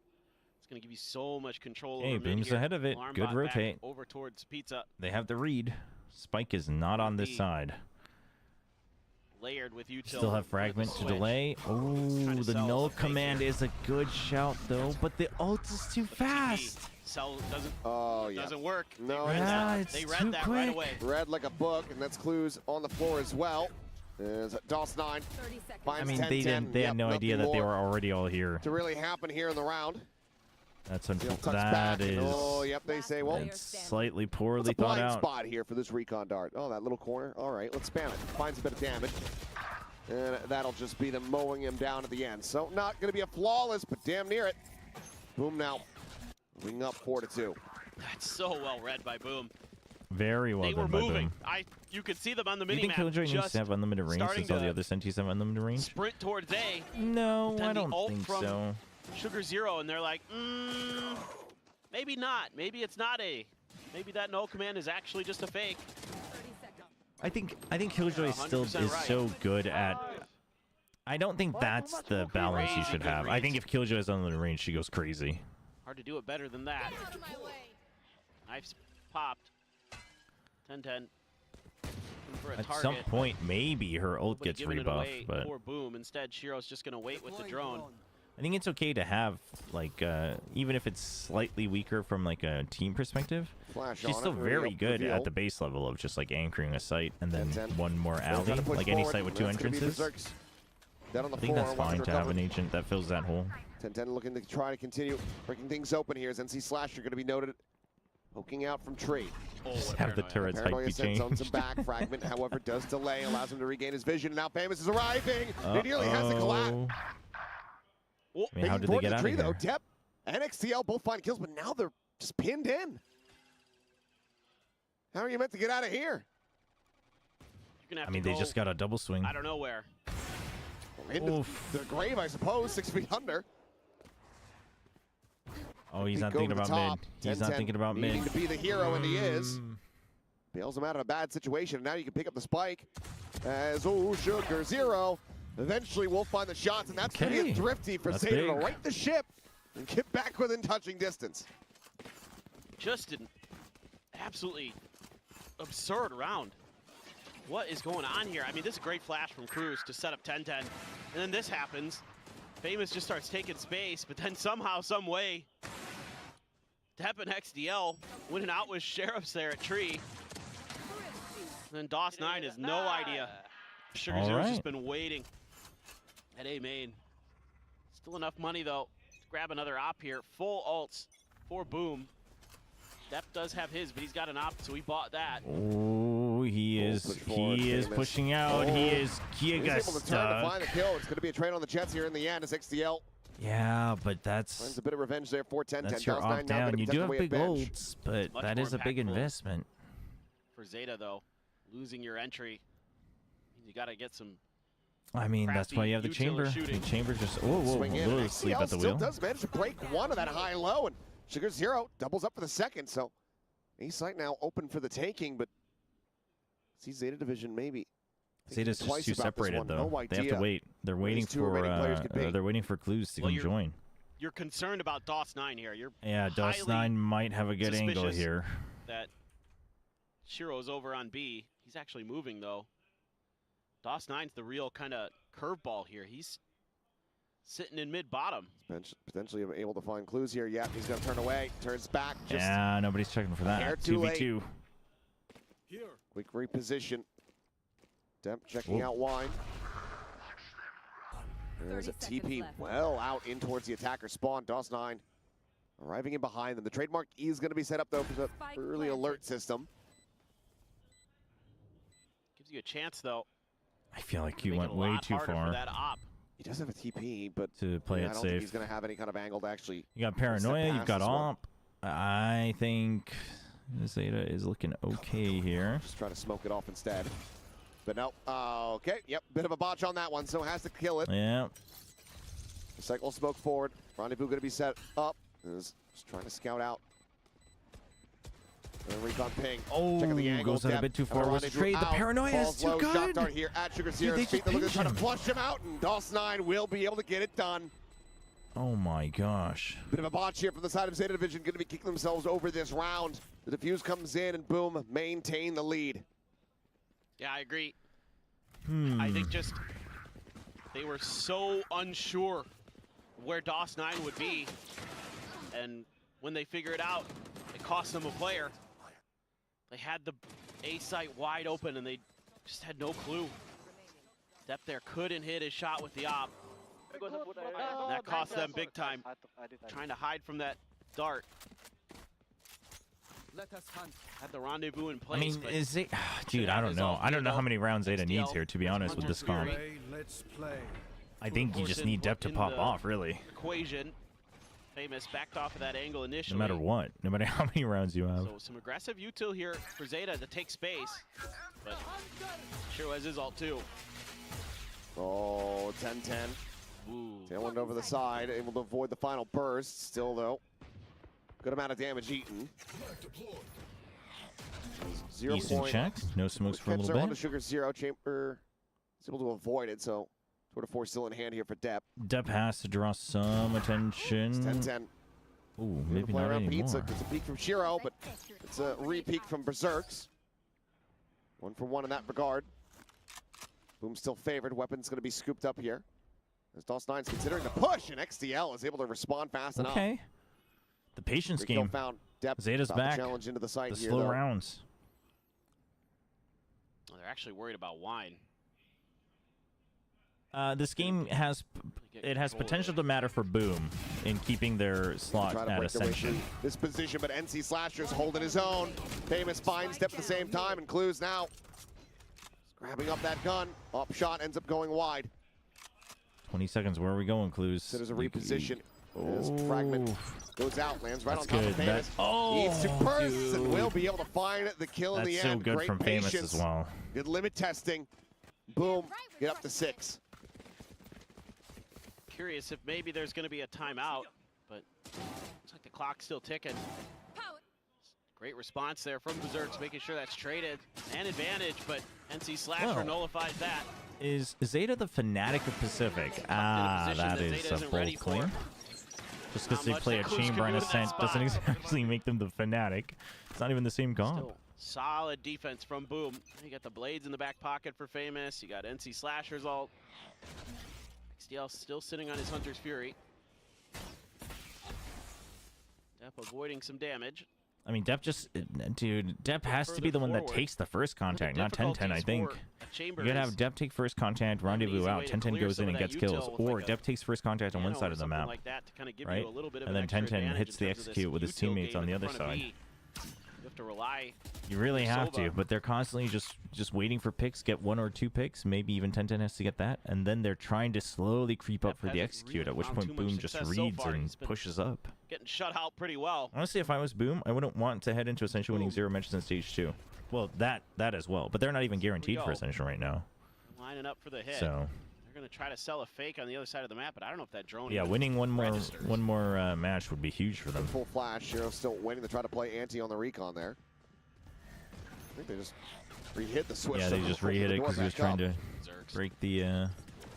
It's going to give you so much control Hey, over mid Boom's here. ahead of it. Alarm Good bot back rotate. over towards Pizza. They have the read. Spike is not on this side. Layered with util. Still have fragment to delay. Oh, the null command is a good shout though, but the ult is too fast. Cell doesn't. Oh, yeah. Doesn't work. No, they read Yeah, that. it's They too read that right quick. away. Read like a book, and that's Clues on the floor as well. There's DOS9. 30 seconds. Finds I mean, 10, they 10. didn't. They had Yep, no idea that nothing they more were already all here. to really happen here in the round. That's Tucks unfortunate. back, That and is. oh, yep, they say, well, It's slightly it's poorly a thought blind out. spot here for this recon dart. Oh, that little corner. All right, let's spam it. Finds a bit of damage. And that'll just be them mowing him down at the end. So not going to be a flawless, but damn near it. Boom now. Ring up 4-2. That's so well read by Boom. Very well They were done by moving. Boom. You could see them on the Do you minimap. think Killjoy needs just to have unlimited range starting since all the to other senties have unlimited range? sprint towards A. No, Then I the don't ult think from so. Sugar Zero, and they're like, maybe not. Maybe it's not A. Maybe that null command is actually just a fake. 30 seconds. I think Killjoy still 100% is right. so good at. I don't think that's the balance you should Crazy good have. I reads. think if Killjoy has unlimited range, she goes crazy. Hard to do it better than that. Knife's popped. 10-10. For a At target. some point, maybe her ult Nobody gets giving it away rebuffed, but for Boom. Instead, Shiro's just going to wait with the drone. I think it's okay to have, like, even if it's slightly weaker from, like, a team perspective, Flash she's on still it, very good reveal. at the base level of just, like, anchoring a site and then 10-10. one more They'll alley, try to push like any forward. site with 2 That's gonna be entrances. Berserks. Dead on the I think floor, that's watching fine to have recover. an agent that fills that hole. 10-10 looking to try to continue breaking things open here as NC Slasher going to be noted. Poking out from trade. Just have the turrets height be sends zones him changed. back. Fragment, however, does delay, allows him to regain his vision. And now Famous is arriving. He nearly has a collapse. I mean, how did they get out of though. here? Dep and XTL both find kills, but now they're just pinned in. How are you meant to get out of here? You're gonna have I mean, to they go just got a double swing. I don't know where. Into the grave, I suppose, 6 feet under. Oh, he's not Go thinking to the about top. mid. He's not 10-10, thinking about needing mid. to be the hero, and he is. Bails him out of a bad situation. Now you can pick up the spike as Sugar Zero. Eventually, we'll find the shots, and that's going to Okay. get thrifty for That's Zeta to big. right the ship and get back within touching distance. Just an absolutely absurd round. What is going on here? I mean, this is a great flash from Cruz to set up 10-10. And then this happens. Famous just starts taking space, but then somehow, some way, Dep and XDL winning out with Sheriffs there at Tree. And then DOS9 has no idea. Sugar All Zero's right. just been waiting at A main. Still enough money, though, to grab another op here. Full ults for Boom. Dep does have his, but he's got an op, so he bought that. Oh, he Full is. push forward, He is Famous. pushing out. He is. He's able to turn to find Giga the kill. It's going to be a trade on the Jets here in the end as XDL Yeah, but finds that's a bit of revenge there for 10-10. that's your DOS9 off now gonna down. be You tucked do have away at big bench. ults, but Much that more is a big impactful. investment. For Zeta, though, losing your entry, you got to get some. I mean, that's why you have the crafty chamber. utility shooting. The chamber just. Whoa, Swing in, and asleep XCL at the still wheel. does manage to break one of that high-low, and Sugar Zero doubles up for the second, so A-site now open for the taking, but see Zeta Division maybe. Zeta's twice just too about this separated one. though. No They have to idea wait. They're where waiting these two for. remaining players could be. They're waiting for clues to Well, come you're- join. You're concerned about DOS9 here. You're Yeah, highly DOS9 might have a good angle suspicious here. that Shiro's over on B. He's actually moving, though. DOS9's the real kind of curveball here. He's sitting in mid-bottom. Potentially able to find clues here. Yeah, he's going to turn away, turns back. Just Yeah, nobody's checking for hair that. too late. 2v2. quick reposition. Demp checking out Wine. There's a 30 TP seconds left. well out in towards the attacker spawn. DOS9 arriving in behind them. The trademark E is going to be set up, though, for the Spike early planted. alert system. Gives you a chance, though. I feel like to you make went it a way lot too harder for far that op. He does have a TP, but to play I it don't think he's safe. going to have any kind of angle to actually. You got step Paranoia, you've past got as well. Omp. I think Zeta is looking okay here. Just try to smoke it off instead. But no. Okay, yep, bit of a botch on that one, so has to kill it. Yeah. The cycle smoke forward. Rendezvous going to be set up. Is just trying to scout out. And recon ping. Oh, Checking the angle. goes out a Depth, bit too and far. Was Rendezvous trade. The out. Paranoia is Falls too low. Shot good. dart here at Sugar Dude, Zero's they feet. just They're looking to try to pinched flush him out, and DOS9 will be able to get it done. Oh my gosh. Bit of a botch here from the side of Zeta Division. Going to be kicking themselves over this round. The defuse comes in, and boom, maintain the lead. Yeah, I agree. I think just they were so unsure where DOS9 would be, and when they figure it out, it cost them a player. They had the A site wide open, and they just had no clue. Dep there couldn't hit his shot with the op. That cost them big time, trying to hide from that dart. Had the rendezvous in I place. mean, but is it? Dude, should I have don't his know. ult I don't here, know how though. many rounds Zeta needs XDL, here, to be honest, with this comp. Let's play. I think you just Forcing need Dep to in pop the off, really. Equation. Famous backed off of that angle No initially. matter what. No matter how many rounds you have. So some aggressive util here for Zeta to take space, but Shiro has his ult too. Oh, 10-10. Ooh. Tailwind over the side, able to avoid the final burst. Still, though, good amount of damage eaten. 0 Decent point. check. No smokes for a Catch little there onto bit. Sugar Zero. Chamber is able to avoid it, so Tour de Force still in hand here for Dep. Dep has to draw some attention. It's 10-10. Ooh, Gonna maybe play not around anymore. Pizza. It's a peek from Shiro, but it's a re-peek from Berserks. 1 for 1 in that regard. Boom still favored. Weapon's going to be scooped up here. As DOS9's considering the push, and XDL is able to respond fast enough. Okay. The patience Rico game. found depth. Zeta's About to back. challenge into the site The here, slow though. rounds. They're actually worried about wine. This game has potential to matter for Boom in keeping their slot Try to at break their way Ascension. through this position, but NC Slasher's holding his own. Famous finds step at the same time, and Clues now grabbing up that gun. Up shot ends up going wide. 20 seconds. Where are we going, Clues? So there's a reposition. As Fragment goes out, lands right That's on top good. of Famous. Needs to burst and will be able to find the kill in the That's end. so good Great from patience. Famous as well. Good limit testing. Boom. Get up to 6. Curious if maybe there's going to be a timeout, but looks like the clock's still ticking. Great response there from Berserks, making sure that's traded and advantage, but NC Slasher Well, nullifies that. Is Zeta the Fnatic of Pacific? Ah, that is a bold claim. Just because they play a Chamber and Ascent doesn't exactly make them the Fnatic. It's not even the same comp. Still solid defense from Boom. You got the Blades in the back pocket for Famous. You got NC Slasher's ult. XDL still sitting on his Hunter's Fury. Depp avoiding some damage. I mean, Depp Depp has to be the one that takes the first contact, not 10-10, I think. You gotta have Depp take first contact, rendezvous out, 10-10 goes in and gets kills. Or Depp takes first contact on one side of the map, right? And then 10-10 hits the execute with his teammates on the other side. You have to rely. You really have to, but they're constantly just waiting for picks, get 1 or 2 picks, maybe even 10-10 has to get that, and then they're trying to slowly creep up for the execute, at which point Boom just reads and pushes up. Getting shut out pretty well. Honestly, if I was Boom, I wouldn't want to head into Ascension winning 0 mentions in Stage 2. Well, that as well, but they're not even guaranteed for Ascension right now. Lining up for the hit. So they're going to try to sell a fake on the other side of the map, but I don't know if that drone. yeah, winning one more match would be huge for them. Full flash. Shiro still waiting to try to play anti on the recon there. I think they just re-hit the switch. Yeah, they just re-hit it because he was trying to break the.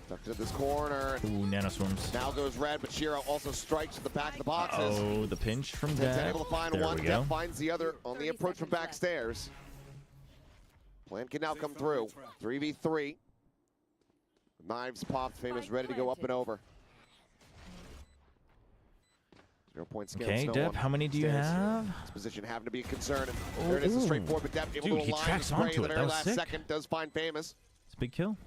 Tucked into this corner. Ooh, nano swims. Now goes red, but Shiro also strikes at the back of the boxes. Oh, the pinch from Depp Depp. able to find There one. we go. Depp finds the other on the approach from backstairs. Plan can now come through. 3v3. Knives popped. Famous ready to go up and over. 0 points. Okay, Depp, how many do you have? This position having to be a concern. And there it is, a straightforward, but Depp able Dude, to he align tracks the spray onto in the it. very That was last sick. second. Does find Famous. It's a big kill.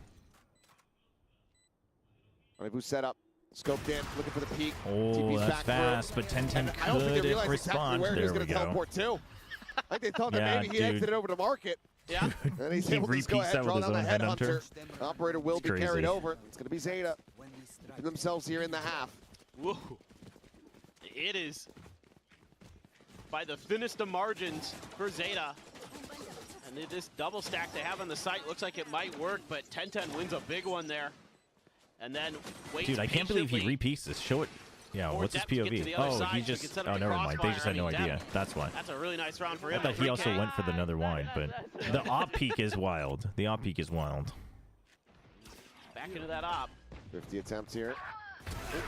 Rendezvous set up. Scoped in, looking for the peak. Oh, TP's that's back fast, through. but 10-10 And I don't think they could realized respond. exactly where he was There going we to go. teleport to. I think they thought Yeah, that maybe he dude. exited over to market. Yeah. And he's He able to just go repeats ahead that and draw with down his the own headhunter. headhunter. Operator will It's be carried crazy. over. It's going to be Zeta. Keeping themselves here in the half. Whoa. It is by the thinnest of margins for Zeta. And this double stack they have on the site looks like it might work, but 10-10 wins a big one there. And then waits Dude, I can't believe he patiently repeats this. Show it. Yeah, for what's his Depp to get to POV? the other Oh, side he so he just. can set Oh, up the never mind. They crossfire. just had no I mean, idea. Depp, That's why. That's a really nice round for I him. thought he also 3K. went for the another wide, but the op peak is wild. The op peak is wild. Back into that op. 50 attempts here.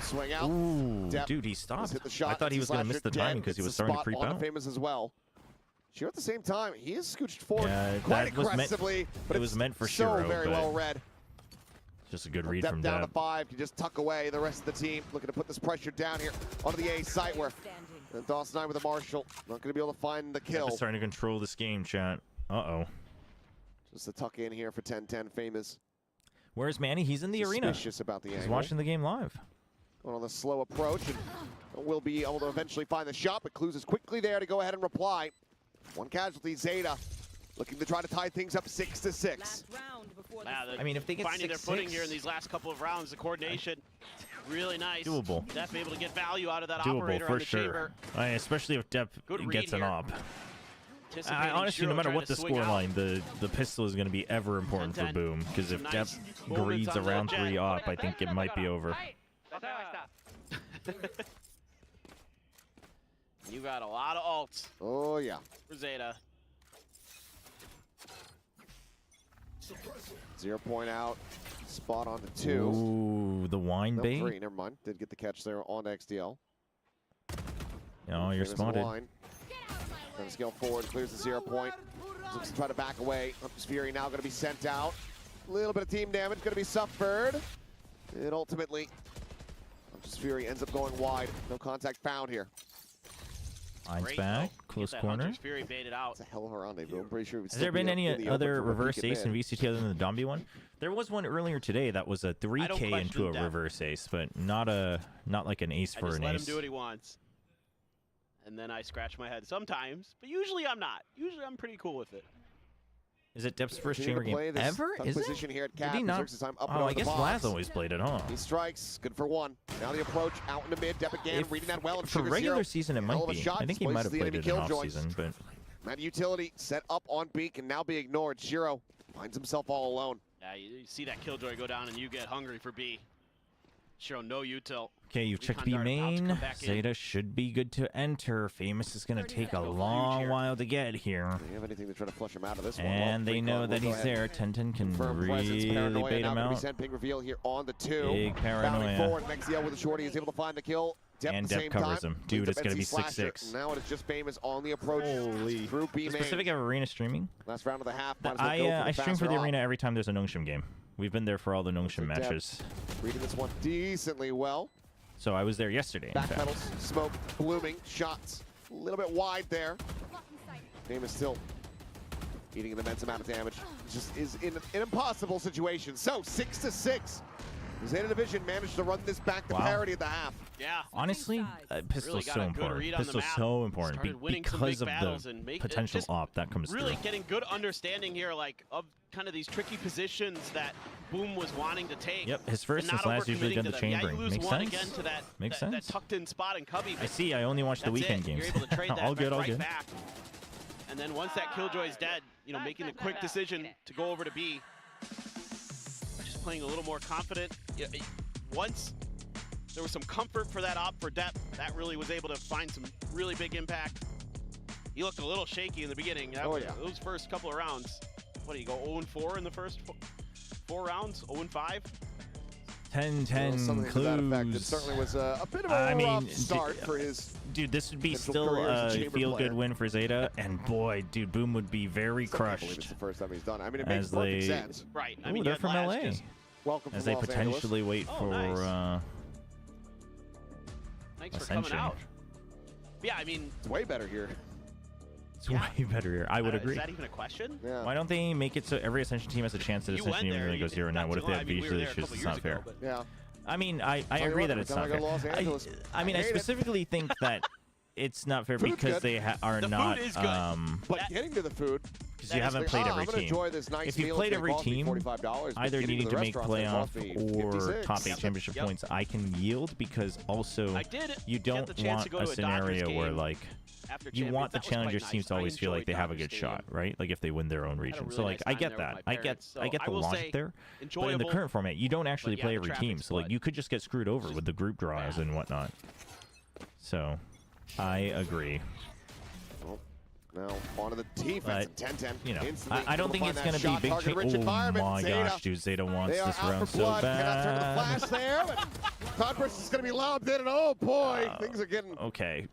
Swing out. Ooh, Depp dude, he has stopped. hit the shot. I thought he was going to miss the Slasher timing dead. because he It's was a starting to spot creep on out. Famous as well. Sure, at the same time, he is scooched forward Yeah, quite that was meant- aggressively, but it was it's meant for so Shiro, very but- well read. Just a good read Depp from down to Depp. 5 to just tuck away the rest of the team. Looking to put this pressure down here onto the A site where DOS9 with a Marshall. Not going to be able to find the kill. Depp is starting to control this game, chat. Uh-oh. Just a tuck in here for 10-10 Famous. Where's Manny? He's in the arena. Suspicious about the He's angle. watching the game live. Going on the slow approach, and will be able to eventually find the shot, but Clues is quickly there to go ahead and reply. One casualty, Zeta, looking to try to tie things up 6-6. I mean, if they get finding their 6-6 footing here in these last couple of rounds, the coordination really nice. Doable. Depp able to get value out of that Doable operator for on the sure. chamber. Especially if Depp Good read gets an here. op. Anticipating Honestly, Shiro no matter trying what to the swing out. scoreline, the pistol is going to be ever important for 10-10. Boom. Because if Some Depp nice moments greeds on the around jet. 3 op, I think it might be over. You got a lot of ults Oh, yeah. for Zeta. 0 point out. Spot on to 2. Ooh, the wine No, bait. 3, never mind. Did get the catch there on XDL. Oh, you're Famous spotted. line. Trying to scale forward, clears the 0 point. Looks to try to back away. Up Fury now going to be sent out. A little bit of team damage going to be suffered. It ultimately, just Fury ends up going wide. No contact found here. Lines Great back, though. close Get that corner. Hunter's Fury baited out. It's a hell of a rendezvous. I'm pretty sure Has there been any other reverse ace in VCT other than the Dombi one? There was one earlier today that was a 3K into a reverse ace, but not like an ace for I just an let ace. him do what he wants. And then I scratch my head sometimes, but usually I'm not. Usually I'm pretty cool with it. Is it Dep's first chamber game ever? Is position it? here at Did Cap. he not? Oh, I guess Laz always played it, huh? He strikes. Good for one. Now the approach out into mid. Dep again, reading that well. And For Sugar regular Zero. season, it Hell might of a be. shot, I think he displaces might have the played enemy it in off killjoys. season, but That utility set up on Beak and now be ignored. Shiro finds himself all alone. Yeah, you see that Killjoy go down and you get hungry for B. Shiro, no util. okay, you've checked B main. Zeta should be good to enter. Famous is going to take a long while to get here. Do they have anything to try to flush him out of this one? And they know that he's there. 10-10 can really bait him out. Ping reveal here on the 2. Big paranoia. Bounding forward, XCL with a shorty is able to find the kill. Dep And at the Dep same covers time. him. Dude, it's going to be Slasher. 6-6. Now it is just Famous on the approach through B Does main. Pacific have arena streaming? Last round of the half. Might as well go for I the stream for the faster arena every time there's a Nongshim game. We've been there for all the Nongshim Dep matches. reading this one decently well. So I was there yesterday. Back pedals, smoke, blooming, shots. A little bit wide there. Famous still eating an immense amount of damage. Just is in an impossible situation. So 6-6. Zeta Division managed to run this back to parity at the half. Yeah. Honestly, Pistol's so important. Pistol's so important because of the potential op that comes through. Really getting good understanding here, like, of kind of these tricky positions that Boom was wanting to take. Yep, his first and last usually done the chambering. Makes sense. Again to that, Makes sense. That tucked in spot in Cubby. I see. I only watch the weekend games. You're able to trade that all good, all right good. back. And then once that Killjoy's dead, you know, making the quick decision to go over to B. Just playing a little more confident. Once there was some comfort for that op for Dep, that really was able to find some really big impact. He looked a little shaky in the beginning. Those first couple of rounds. What do you go 0-4 in the first 4 rounds? 0-5? 10-10 clues. It certainly was a bit of a rough start for his. Dude, this would be still a feel-good win for Zeta, and boy, dude, Boom would be very crushed. I believe it's the first time he's done. I mean, it makes perfect sense. Right. I mean, they're from LA. Welcome as from they Los potentially Angeles. wait for Thanks for Ascension. coming out. Yeah, I mean, it's way better here. It's way better here. I would agree. Is that even a question? Yeah. Why don't they make it so every Ascension team has a chance that Ascension even really goes 0-9? What if they have visual issues? It's not fair. Yeah. I mean, I agree that it's not fair. I mean, I specifically think that it's not fair because they are not. But getting to the food. Because you haven't played every team. If you played every team, either needing to make playoff or top 8 championship points, I can yield because also you don't want a scenario where like you want the challengers teams to always feel like they have a good shot, right? Like if they win their own region. So like I get that. I get the logic there. But in the current format, you don't actually play every team. So like you could just get screwed over with the group draws and whatnot. So I agree. Now onto the defense. 10-10. You know, I don't think it's going to be big change. Oh my gosh, dude, Zeta wants this round so bad. Cannot turn to the flash there, but Cloudburst is going to be lobbed in, and oh boy, things are getting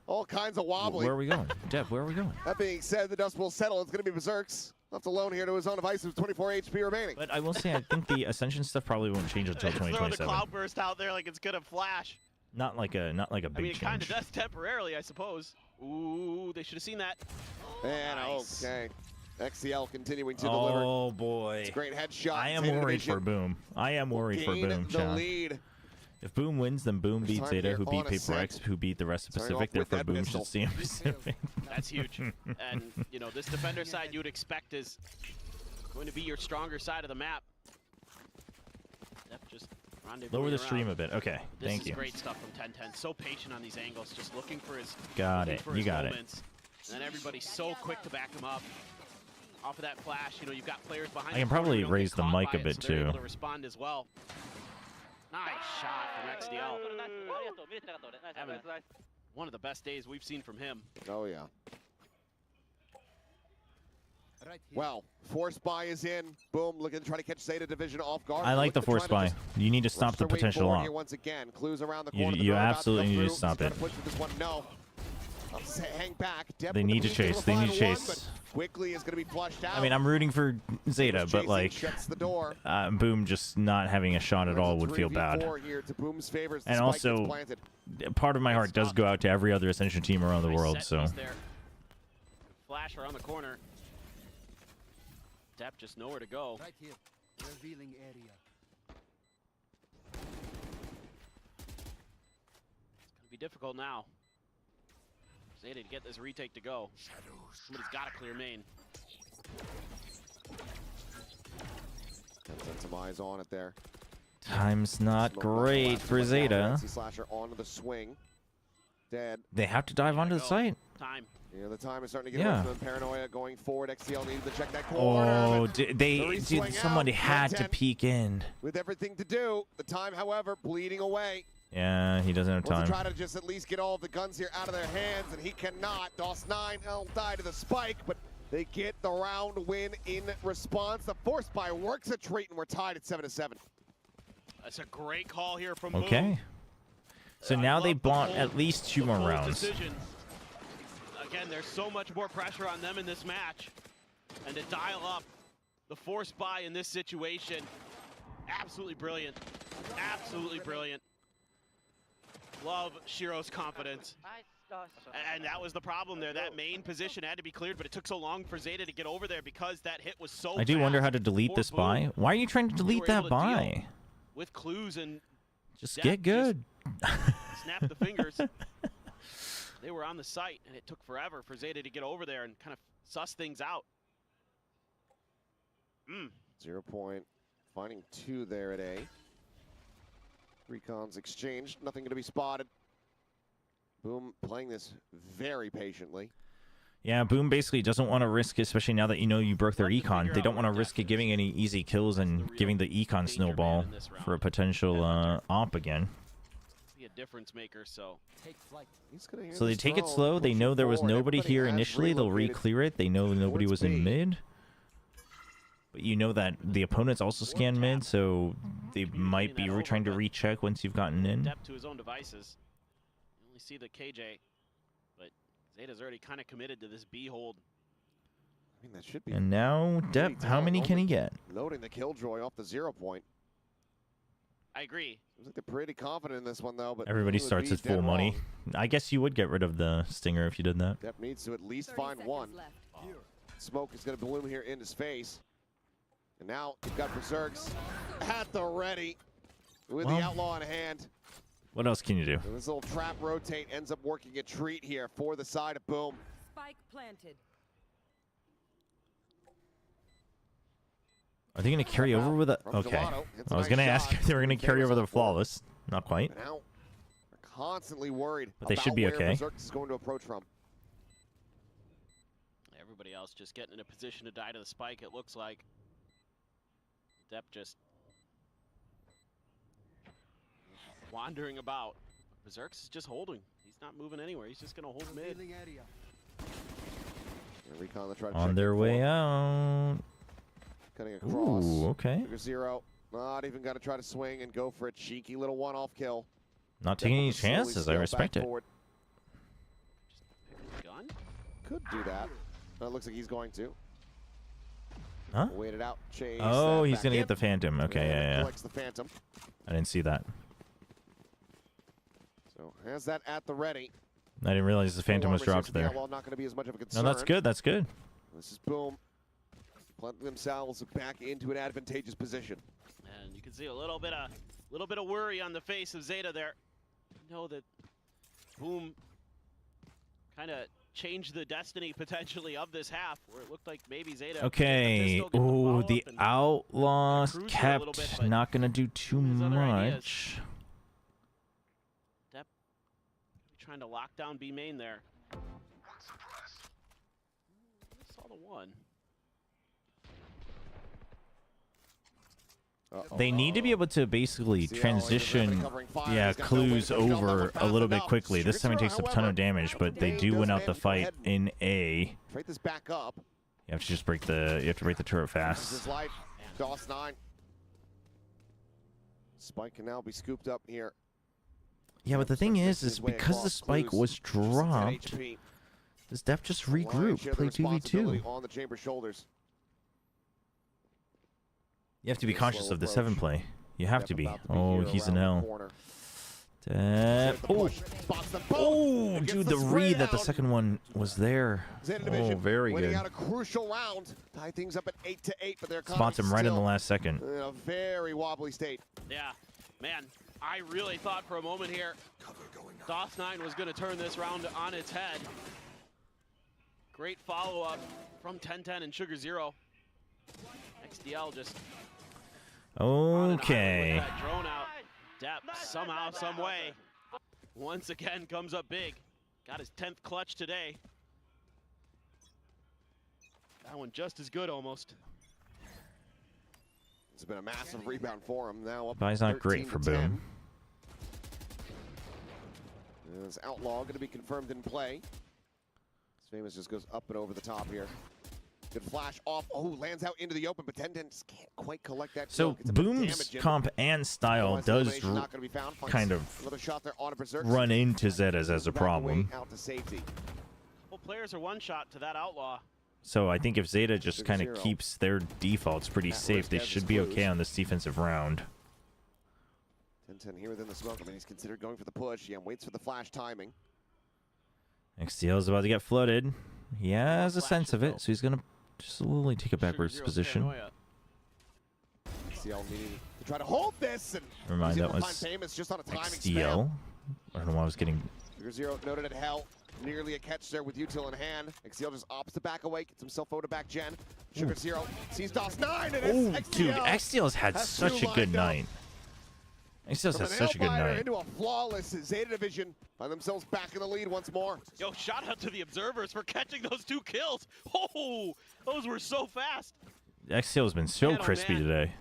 all kinds of wobbly. Where are we going? Deb, where are we going? That being said, the dust will settle. It's going to be Berserks. Left alone here to his own device with 24 HP remaining. But I will say, I think the Ascension stuff probably won't change until 2027. Throw the Cloudburst out there like it's going to flash. Not like a big change. I mean, it kind of does temporarily, I suppose. Ooh, they should have seen that. And okay. XCL continuing to deliver. Oh boy. It's a great headshot. I am worried for Boom. I am worried for Boom, Sean. Lead. If Boom wins, then Boom beats Zeta, who beat PaperX, who beat the rest of Pacific. Therefore, Boom should see Pacific. That's huge. And, you know, this defender side you would expect is going to be your stronger side of the map. Just lower the stream a bit. Okay, thank you. This is great stuff from 10-10. So patient on these angles, just looking for his You got it. And then everybody's so quick to back him up. Off of that flash, you know, you've got players behind. I can probably raise the mic a bit so they're too. able to respond as well. Nice shot from XDL. Having one of the best days we've seen from him. Oh yeah. Well, force buy is in. Boom, looking to try to catch Zeta Division off guard. I like the force buy. You need to stop the potential off. Once again, clues around the corner. You absolutely need to stop it. Push with this one. No. Hang back. Dep They with the need to peek chase. into They the need to final one, chase. but quickly is going to be flushed out. I mean, I'm rooting for Zeta, but like, shuts the door. Boom just not having a shot at all would feel bad. 3v4 here to Boom's favor as the And spike also, gets planted. part of my heart does go out to every other Ascension team around the Nice world. set So piece there. Flash around the corner. Depp just nowhere to go. Right here. Revealing area. It's gonna be difficult now. Zeta to get this retake to go. Somebody's got to clear main. Set some eyes on it there. time's not Smoke great last for one down. Zeta. Lexi Slasher onto the swing. Dead. They have to dive onto the site. Time. Yeah, the time is starting to get Yeah. away from them. Paranoia going forward. XTL needed to check that corner. Oh, but they swing dude, somebody out. had to 110 peek in. with everything to do. The time, however, bleeding away. Yeah, he doesn't have Wants to time. try to just at least get all of the guns here out of their hands, and he cannot. DOS9 will die to the spike, but they get the round win in response. The force buy works a treat, and we're tied at 7-7. That's a great call here from Okay. Boom. So I now love they the bought Bulls- at least 2 the more Bulls' rounds. decision. Again, there's so much more pressure on them in this match. And to dial up the force buy in this situation, absolutely brilliant. Absolutely brilliant. Love Shiro's confidence. And that was the problem there. That main position had to be cleared, but it took so long for Zeta to get over there because that hit was so I do wonder how fast to delete for this Boom. buy. Why are you trying to They delete were that able to deal buy? with clues and Just Depp get good. snap the fingers. They were on the site, and it took forever for Zeta to get over there and kind of suss things out. 0 point. Finding 2 there at A. Recons exchanged. Nothing going to be spotted. Boom playing this very patiently. Yeah, Boom basically doesn't want to risk, especially now that you know you broke their Let them econ. figure They out don't want to what risk it depth giving is. any easy kills and the real giving the econ danger snowball man in this for a round. potential Headhunter. op again. Be a difference maker, so Take flight. He's gonna hear So they this take it drone slow. They pushing know there was forward. nobody Everybody here has initially. They'll relocated re-clear it. They know nobody towards was in B. mid. But you know that the opponents also scan mid, so they might be that over, trying to but recheck once you've gotten in. Depp to his own devices. You only see the KJ, but Zeta's already kind of committed to this B hold. I mean, that should be And now, pretty Depp, how many can he get? loading the killjoy off the 0 point. I agree. Seems like they're pretty confident in this one, though. But Everybody it would starts be at full dead money. wrong. I guess you would get rid of the Stinger if you did that. Depp needs to at least 30 find seconds one. left. Smoke is going to bloom here in his face. And now you've got Berserks at the ready with Well, the outlaw in hand. What else can you do? And this little trap rotate ends up working a treat here for the side of Boom. Spike planted. Are they going to carry over with a... From Okay. Gelato. Hits a I was nice going to ask shot. if they were going to carry Favors over the up for it. flawless. Not quite. And now they're constantly worried But they about should be where okay. Berserks is going to approach from. Everybody else just getting in a position to die to the spike, it looks like. Depp just wandering about. Berserks is just holding. He's not moving anywhere. He's just going to hold mid. Revealing area. And Recon to try to On check their in way for him. out. Cutting across. Ooh, okay. Figure 0. Not even got to try to swing and go for a cheeky little one-off kill. Not taking any Depp slowly chances. I scale respect back it. forward. Pick a gun? Could do that. It looks like he's going to. Huh? Wait it out. Chase. Oh, that he's back going to in. get the Phantom. Okay, And yeah. Collects the Phantom. I didn't see that. So has that at the ready. I didn't realize the Phantom was Armor dropped seems to be there. outlaw, not going to be as much of a No, concern. that's good. That's good. This is Boom. Planting themselves back into an advantageous position. And you can see a little bit of worry on the face of Zeta there. You know that Boom kind of changed the destiny potentially of this half, where it looked like maybe Zeta. Okay. Ooh, Oh, the Outlaws cruise for a little bit, kept but not going to do too his other ideas. much. Depp trying to lock down B main there. Saw the one. They need to be able to basically See how transition, he's covering fire. yeah, He's got no clues way to jump over up a fast little bit enough. quickly. This time it takes a ton However, of damage, but they Dane do does win out manage the to go fight ahead in A. Fight this back up. You have to just break the. You have to break the turret This is fast. his life. DOS9. Spike can now be scooped up here. Yeah, but the thing is because the spike was dropped, does Def just regroup, play 2v2? On the Chamber shoulders. You have to be cautious of the 7 play. You have to be. Oh, he's an L. Oh, dude, the read that the second one was there. Oh, very good. Out a crucial round. Tie things up at 8-8, but they're spots him right in the last second. In a very wobbly state. Yeah, man, I really thought for a moment here DOS9 was going to turn this round on its head. Great follow-up from 1010 and Sugar Zero. XDL just okay. Drone out. Depp somehow, some way, once again comes up big. Got his 10th clutch today. That one just as good almost. It's been a massive rebound for him. Now up. Buy's not great for Boom. This Outlaw going to be confirmed in play. Famous just goes up and over the top here. Good flash off. Oh, lands out into the open, but 1010 just can't quite collect that. So Boom's comp and style does kind of run into Zetas as a problem. Well, players are one shot to that Outlaw. So I think if Zeta just kind of keeps their defaults pretty safe, they should be okay on this defensive round. 1010 here within the smoke. I mean, he's considered going for the push. Yeah, waits for the flash timing. XTL is about to get flooded. He has a sense of it, so he's going to just slowly take a backwards position. XTL needing to try to hold this. And remind that was just on a timing XTL. I don't know why I was getting... Sugar Zero noted at hell. Nearly a catch there with util in hand. XTL just opts to back away, gets himself over to back gen. Sugar Zero sees DOS9 and it's XTL. Dude, XTL's had such a good night. XTL's had such a good night. Into a flawless Zeta division. Find themselves back in the lead once more. Yo, shout out to the observers for catching those 2 kills. Oh, those were so fast. XTL's been so crispy today.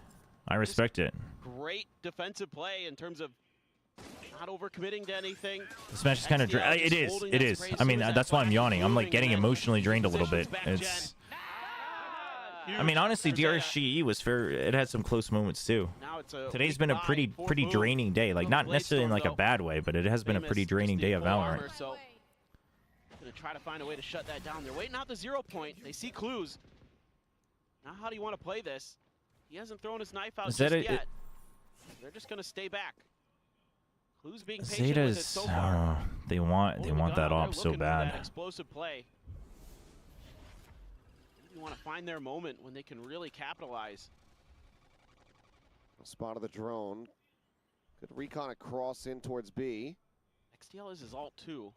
I respect it. Great defensive play in terms of not overcommitting to anything. This match is kind of it is. I mean, that's why I'm yawning. I'm like getting emotionally drained a little bit. It's. I mean, honestly, DRX was fair. It had some close moments too. Today's been a pretty draining day. Like not necessarily in like a bad way, but it has been a pretty draining day of Valorant. So gonna try to find a way to shut that down. They're waiting out the 0 point. They see clues. Now, how do you want to play this? He hasn't thrown his knife out just yet. They're just gonna stay back. Clues being patient with it so far. They want that op so bad. Explosive play. You want to find their moment when they can really capitalize. Spot of the drone. Good recon across in towards B. XTL is his ult too.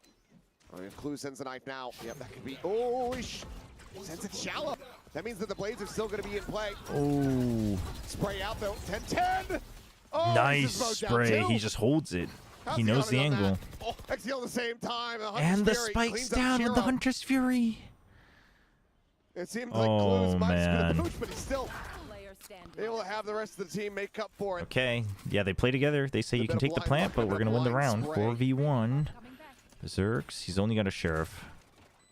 Oh, if Clue sends the knife now. Yep, that could be. Oh, sends it shallow. That means that the blades are still going to be in play. Oh. Spray out though. 10-10. Oh, nice spray. He just holds it. He knows the angle. Oh, XTL at the same time. And the spike's down with the Hunter's Fury. It seems like Clue's might man. the push, but he's still able to have the rest of the team make up for it. Okay, yeah, they play together. They say you can take the plant, but we're going to win the round. 4v1. Berserks, he's only got a Sheriff.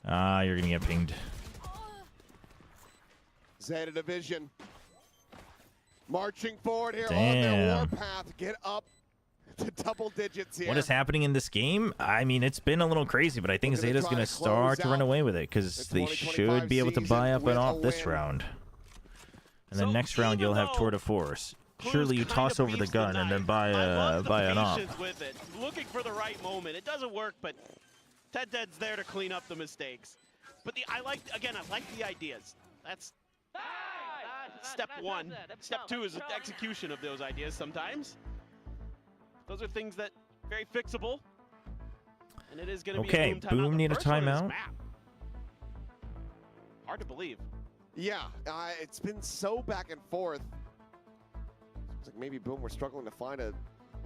Ah, you're going to get pinged. Zeta division. Marching forward here on their warpath. Get up to double digits here. What is happening in this game? I mean, it's been a little crazy, but I think Zeta's going to start to run away with it because they should be able to buy up and off this round. And then next round, you'll have Tour de Force. Surely you toss over the gun and then buy an op. With it. Looking for the right moment. It doesn't work, but Ted's there to clean up the mistakes. But I like the ideas. That's step 1. Step 2 is execution of those ideas sometimes. Those are things that very fixable. And it is going to be a Boom need a timeout. Hard to believe. Yeah, it's been so back and forth. It's like maybe Boom, we're struggling to find a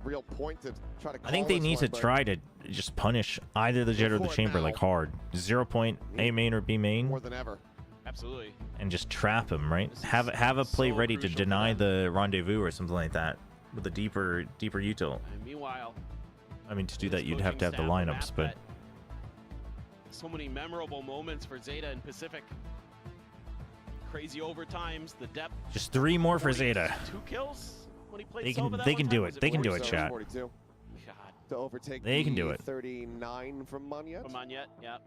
real point to try to call. I think they need to try to just punish either the Jet or the Chamber like hard. 0 point A main or B main. More than ever. Absolutely. And just trap him, right? Have a play ready to deny the rendezvous or something like that with a deeper util. And meanwhile, I mean, to do that you'd have to have the lineups, but so many memorable moments for Zeta and Pacific. Crazy overtimes, the depth. Just 3 more for Zeta. 2 kills when he played they can do it. They can do it, chat. God. to overtake They can do it. 39 from Monyet. From Monyet, yeah.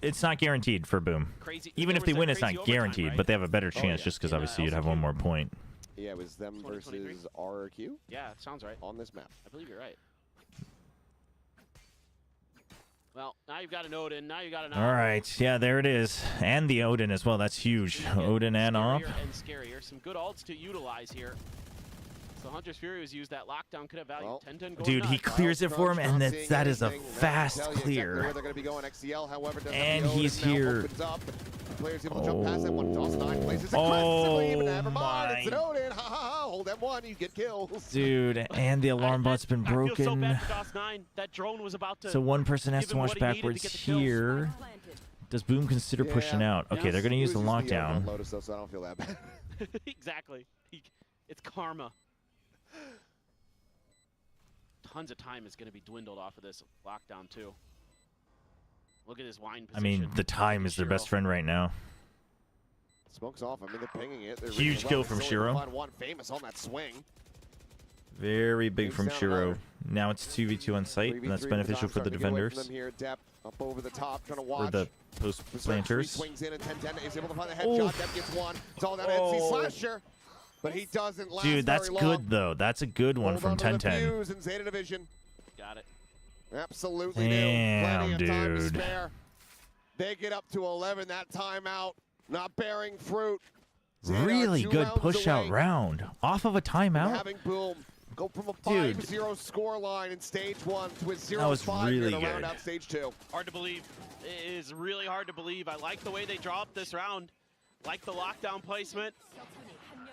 It's not guaranteed for Boom. Crazy. Even if they win, it's not guaranteed, right? but they have a better Oh, chance yeah. just because Yeah, obviously you'd have one more point. Yeah, it was them 2023? versus RRQ Yeah, sounds right. on this map. I believe you're right. Well, now you've got an Odin. Now you got an. All right, yeah, there it is, and the Odin as well. That's huge. Odin and Op. Scarier and scarier. Some good ults to utilize here. So Hunter's Fury was used. That lockdown could have value. Well, 10-10 going Dude, he nuts. clears it for him, and Not seeing that is a anything. That fast tells you exactly clear. where they're going to be going. XCL, however, doesn't And have the he's Odin now here. opens up. Players able to jump past that one. Toss 9 places Oh, aggressively, but never mind. It's an my- Odin. Ha ha ha. Hold M1, you get kills. Dude, and the alarm bot's been I feel so broken. bad for DOS9. That drone was about to. So one person has give to him watch what he needed to backwards get the kills. here. Does Boom consider pushing out? Okay, they're going to use the lockdown. Lotus, though, so I don't feel that bad. Exactly. It's karma. Tons of time is going to be dwindled off of this lockdown too. Look at his wine I position. mean, the time is their best friend right now. Smoke's off. I mean, they're pinging it. They're Huge reading kill well. from They still Shiro. find one famous on that swing. Very big Takes from down Shiro. another. Now it's 2v2 on site, and that's 3v3 beneficial Doc for the starting to get away from defenders. them here. Depp up over the top, trying to Or watch. the post Berserk planters. swings in and 10-10 is able to find the Oh. headshot. Depp gets one. It's all down to NC Slasher, but he doesn't last Dude, that's very long. good, though. That's a good one Hold from on to the 1010. fuse in Zeta Division. Got it. Absolutely Damn, do. Plenty of time to dude. spare. They get up to 11. That timeout not bearing fruit. Zeta are Really 2 good rounds push out away round. Off of a from timeout? having Boom go from a Dude. 5-0 score line in stage 1 to a 0-5 That was really here to round good. out stage 2. Hard to believe. It is really hard to believe. I like the way they dropped this round. Like the lockdown placement.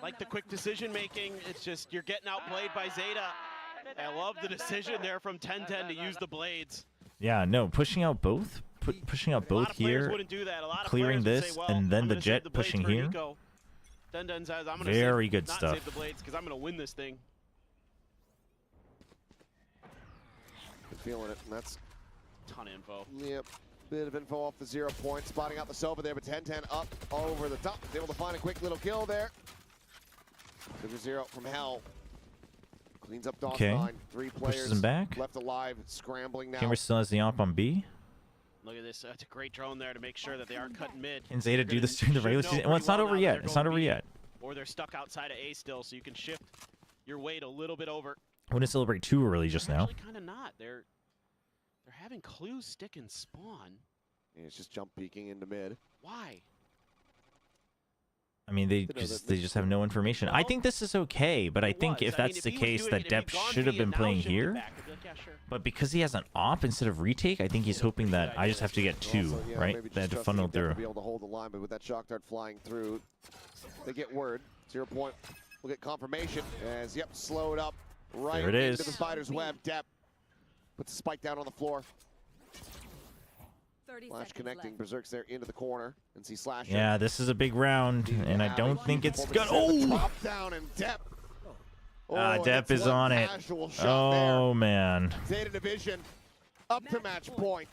Like the quick decision making. It's just you're getting outplayed by Zeta. I love the decision there from 10-10 to use the blades. Yeah, no, pushing out both. Pushing out A lot both of players here. wouldn't do that. A lot of Clearing players would this, say, well, and then I'm the gonna jet save the blades pushing for here. Eco. 10-10 says, I'm gonna Very save, good not stuff. save the blades because I'm going to win this thing. Feeling it, and that's Ton of info. Yep. Bit of info off the 0 point. Spotting out the Sova there, but 10-10 up over the top. Able to find a quick little kill there. 0 from Hell. Cleans up DOS Okay. 9. 3 players Pushes him back. left alive, scrambling now. Camera still has the op on B. Look at this. That's a great drone there to make sure that they aren't cutting mid. Can Zeta You're do gonna- this during the should regular know season? pretty Well, it's not well over now yet. they're It's going not over B, yet. Or they're stuck outside of A still, so you can shift your weight a little bit over. Wouldn't celebrate too early just now. Actually, kind of not. They're having clues stick and spawn. Yeah, it's just jump peeking into mid. Why? I mean, they just have no information. I think this is okay, but I think if that's the case, that Depp should have been playing here. But because he has an op instead of retake, I think he's hoping that I just have to get 2, Also, yeah, right? maybe They had just to funnel trusting Depp through. to be able to hold the line, but with that shock dart flying through, they get word. 0 point. We'll get confirmation as, yep, slowed up right There it into is. the spider's web. Depp puts the spike down on the floor. 30 Flash seconds connecting, left. Berserk's there into the corner, and see Slasher. Yeah, this is a big round, and I don't think it's good. Oh! Drop down and Depp. Depp that's is one on it. casual shot Oh, man. there. Zeta Division up to match point.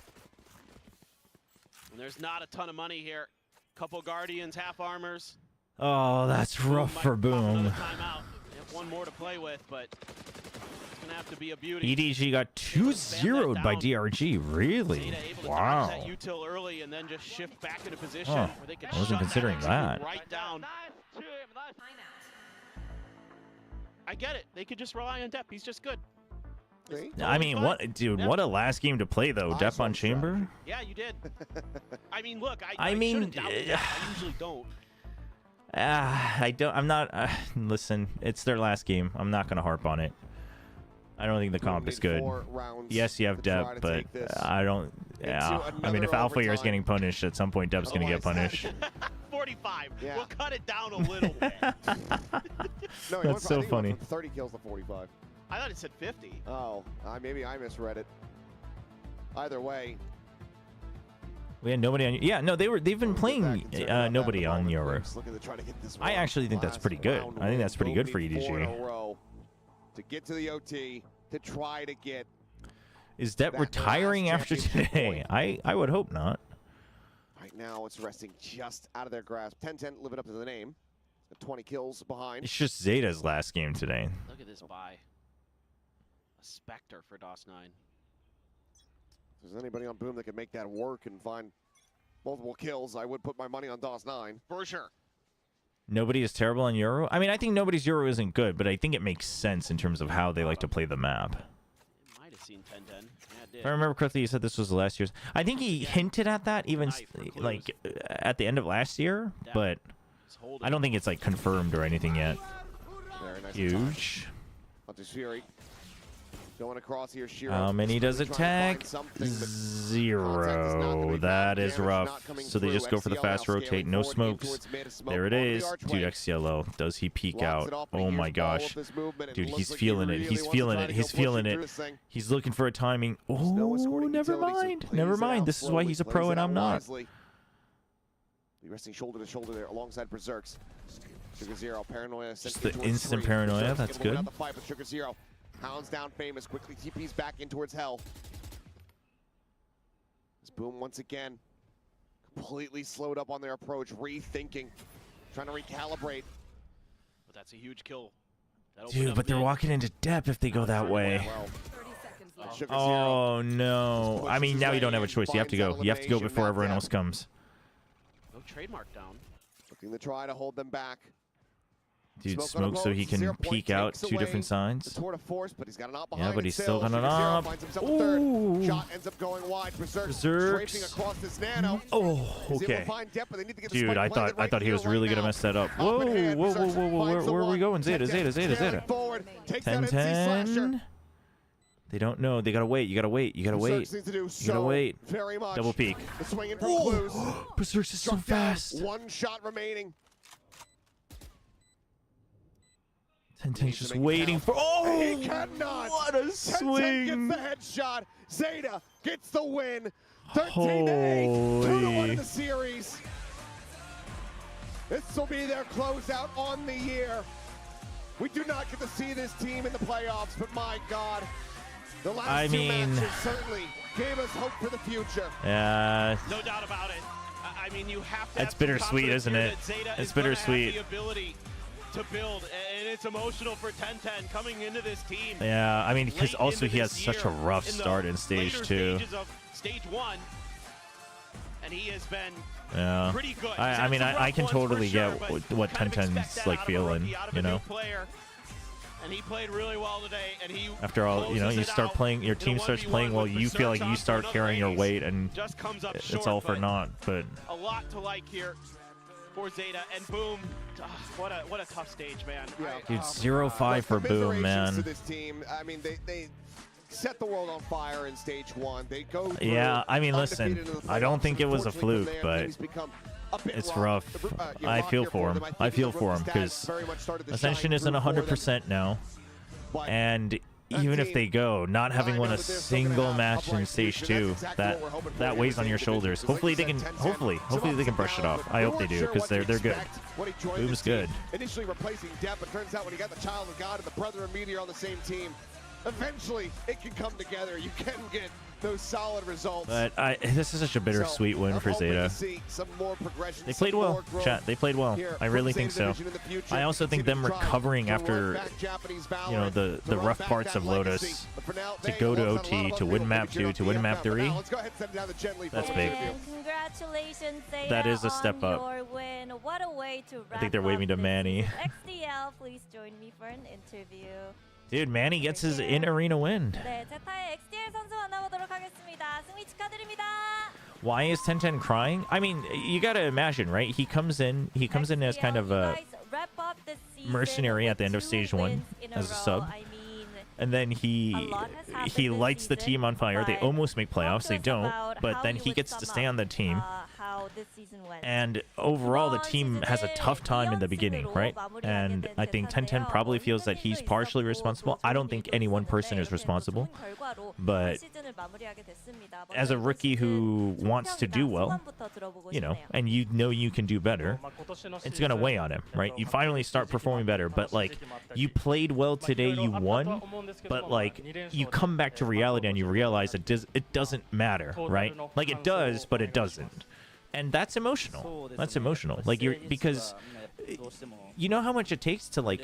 And there's not a ton of money here. Couple Guardians, half armors. Oh, that's rough Might for pop Boom. another timeout. They have one more to play with, but it's gonna have to be a beauty. EDG got 2-0'd by DRG. Really? Zeta able to Wow. dodge that util early and then just shift back into position Huh. where they could I wasn't shut considering execute that. right down. I get it. They could just rely on Depp. He's just good. See? I mean, what, dude? What a last game to play though. Depp on Chamber. Yeah, you did. I mean, look, I I mean, shouldn't doubt that. I usually don't. I don't. I'm not. Listen, it's their last game. I'm not gonna harp on it. I don't think the comp is good. 4 rounds Yes, you have to try Depp, to but take this I don't. Yeah. I mean, if another Alpha Year is overtime. getting punished, at some point Depp's gonna get punished. 45. Yeah. We'll cut it down a little bit. No, he That's went from- I so think he went funny. from 30 kills to 45. I thought it said 50. Oh, maybe I misread it. Either way, We had nobody on. Yeah, no, they've been playing nobody on Euro. looking to try to get this I one actually think that's last pretty good. round I think win. that's pretty good for Boom need 4 in a EDG. row to get to the OT to try to get. Is Depp That retiring last after championship today? I would hope not. Right now, it's resting just out of their grasp. 10-10 living up to the name. 20 kills behind. It's just Zeta's last game today. Look at this buy. A Spectre for DOS9. If there's anybody on Boom that can make that work and find multiple kills, I would put my money on DOS9. For sure. Nobody is terrible on Euro. I mean, I think nobody's Euro isn't good, but I think it makes sense in terms of how they like to play the map. Might have seen 10-10. Yeah, it did. If I remember correctly, you said this was the last year's. I think he hinted at that even like at the end of last year, but I don't think it's like confirmed or anything yet. Very nice. Huge. Hunter's Fury going across here. Shiro How many does it trying to take? find something, but 0. That is rough. So they just go for the fast rotate. No smokes. There it is. Dude, XCLO. Does he peek out? Oh my gosh. Dude, he's feeling it. He's feeling it. He's feeling it. He's looking for a timing. Oh, never mind. Never mind. This is why he's a pro and I'm not. Be resting shoulder to shoulder there alongside Berserks. Sugar Zero, Paranoia. Just the instant paranoia. That's good. The fight, but Sugar Zero hounds down Famous, quickly TPs back in towards Hell. This Boom once again completely slowed up on their approach, rethinking, trying to recalibrate. But that's a huge kill. Dude, but they're walking into depth if they go that way. Oh no. I mean, now you don't have a choice. You have to go. You have to go before everyone else comes. No trademark down. Looking to try to hold them back. Dude, smoke so he can peek out 2 different sides. Yeah, but he's still got an op. Ooh. Shot ends up going wide. Berserks. Across this nano. Oh, okay. Dude, I thought he was really gonna mess that up. Whoa, whoa, whoa, whoa, where are we going? Zeta. 10-10. They don't know. They gotta wait. You gotta wait. You gotta wait. You gotta wait. Double peek. Oh, Berserks is so fast. 1 shot remaining. 10-10's just waiting for. Oh, he cannot. What a swing! 10-10 gets the headshot. Zeta gets the win. 13-8. 2-1 in the series. This will be their closeout on the year. We do not get to see this team in the playoffs, but my God, the last 2 matches certainly gave us hope for the future. Yeah. No doubt about it. I mean, you have to. It's bittersweet, isn't it? It's bittersweet. The ability to build, and it's emotional for 10-10 coming into this team. Yeah, I mean, because also he has such a rough start in stage 2. Stage 1, and he has been pretty good. I mean, I can totally get what 10-10's like feeling, you know. And he played really well today. And he after all, you know, you start playing, your team starts playing well, you feel like you start carrying your weight, and it's all for naught. But a lot to like here for Zeta and Boom. What a tough stage, man. Dude, 0-5 for Boom, man. To this team. I mean, they set the world on fire in stage 1. They go through. Yeah, I mean, listen, I don't think it was a fluke, but it's rough. I feel for him. I feel for him because Ascension isn't 100% now, and even if they go, not having won a single match in stage 2, that weighs on your shoulders. Hopefully they can. Hopefully they can brush it off. I hope they do because they're good. Boom's good. Initially replacing Depp, but turns out when you got the Child of God and the Brother of Meteor on the same team, eventually it can come together. You can get those solid results. But this is such a bittersweet win for Zeta. They played well, chat. They played well. I really think so. I also think them recovering after, you know, the rough parts of Lotus to go to OT, to win map 2, to win map 3. That's big. Congratulations, Zeta, that is a step up. your win. What a way to I think they're waving to Manny. XDL, please join me for an interview. Dude, Manny gets his in-arena win. 네, 제타의 XDL 선수 만나보도록 하겠습니다. 승리 축하드립니다. Why is 10-10 crying? I mean, you gotta imagine, right? He comes in as kind of a mercenary at the end of stage 1 as a sub. And then he lights the team on fire. They almost make playoffs. They don't. But then he gets to stay on the team. And overall, the team has a tough time in the beginning, right? And I think 10-10 probably feels that he's partially responsible. I don't think any one person is responsible. But as a rookie who wants to do well, you know, and you know you can do better, it's going to weigh on him, right? You finally start performing better. But, like, you played well today, you won. But, like, you come back to reality and you realize it doesn't matter, right? Like, it does, but it doesn't. And that's emotional. That's emotional. Like, because you know how much it takes to like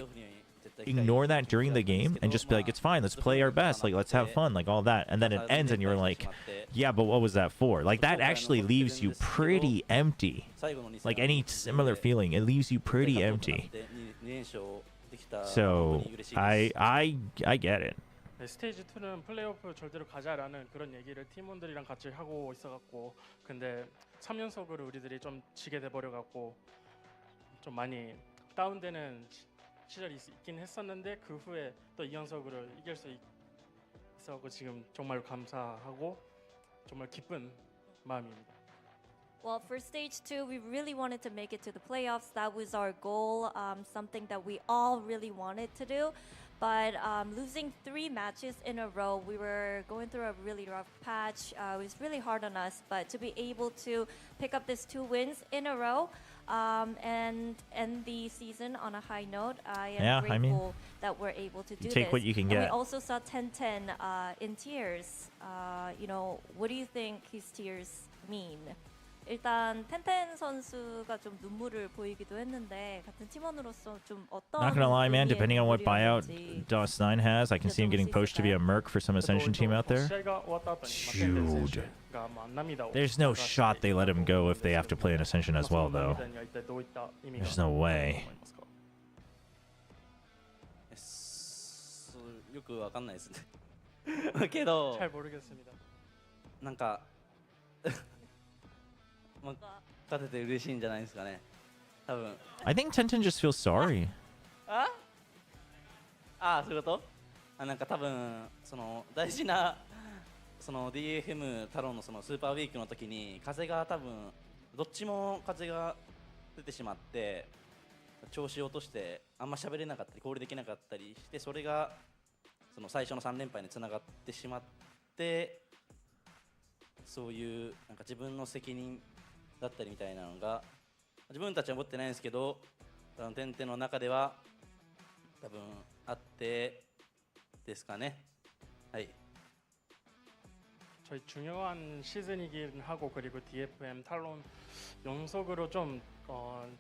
ignore that during the game and just be like, it's fine, let's play our best, like let's have fun, like all that, and then it ends and you're like, yeah, but what was that for? Like that actually leaves you pretty empty. Like any similar feeling, it leaves you pretty empty. So I get it. 스테이지 2는 플레이오프 절대로 가자라는 그런 얘기를 팀원들이랑 같이 하고 있어갖고, 근데 3연속으로 우리들이 좀 지게 돼버려갖고 좀 많이 다운되는 시절이 있긴 했었는데, 그 후에 또 2연속으로 이길 수 있어서 지금 정말 감사하고 정말 기쁜 마음입니다. Well, for stage 2, we really wanted to make it to the playoffs. That was our goal, something that we all really wanted to do. But losing 3 matches in a row, we were going through a really rough patch. It was really hard on us, but to be able to pick up this 2 wins in a row and end the season on a high note, I am grateful that we're able to do this. Take what you can get. We also saw 10-10 in tears. You know, what do you think his tears mean? 일단 텐텐 선수가 좀 눈물을 보이기도 했는데 같은 팀원으로서 좀 어떤 Not gonna lie, man, depending on what buyout DOS9 has, I can see him getting poached to be a merc for some Ascension team out there. Dude. There's no shot they let him go if they have to play an Ascension as well, though. There's no way. よくわかんないですね。けど、 잘 모르겠습니다. なんか勝てて嬉しいんじゃないですかね。多分。I think Tenten just feels sorry. そういうこと？なんか多分その大事なその DFM 太郎のそのスーパーウィークの時に風が多分どっちも風が出てしまって調子を落としてあんま喋れなかったりコールできなかったりしてそれがその最初の3連敗につながってしまってそういうなんか自分の責任だったりみたいなのが自分たちは持ってないんですけどテンテの中では多分あってですかね。はい。 저희 중요한 시즌이긴 하고 그리고 DFM 탈론 연속으로 좀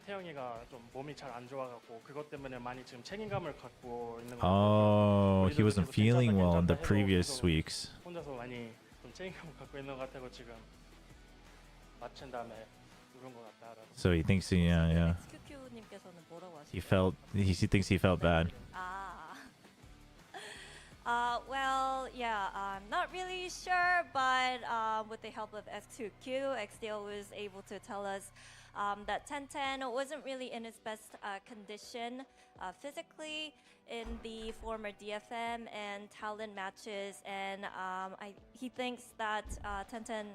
태영이가 좀 몸이 잘 안 좋아갖고 그것 때문에 많이 지금 책임감을 갖고 있는 것 같아요. Oh, he wasn't feeling well in the previous weeks. 혼자서 많이 좀 책임감을 갖고 있는 것 같아서 지금 마친 다음에 누른 것 같다라고. So he thinks yeah. QQ님께서는 뭐라고 하시죠? He thinks he felt bad. Well, yeah, I'm not really sure, but with the help of X2Q, XDL was able to tell us that 1010 wasn't really in his best condition physically in the former DFM and talent matches, and he thinks that 1010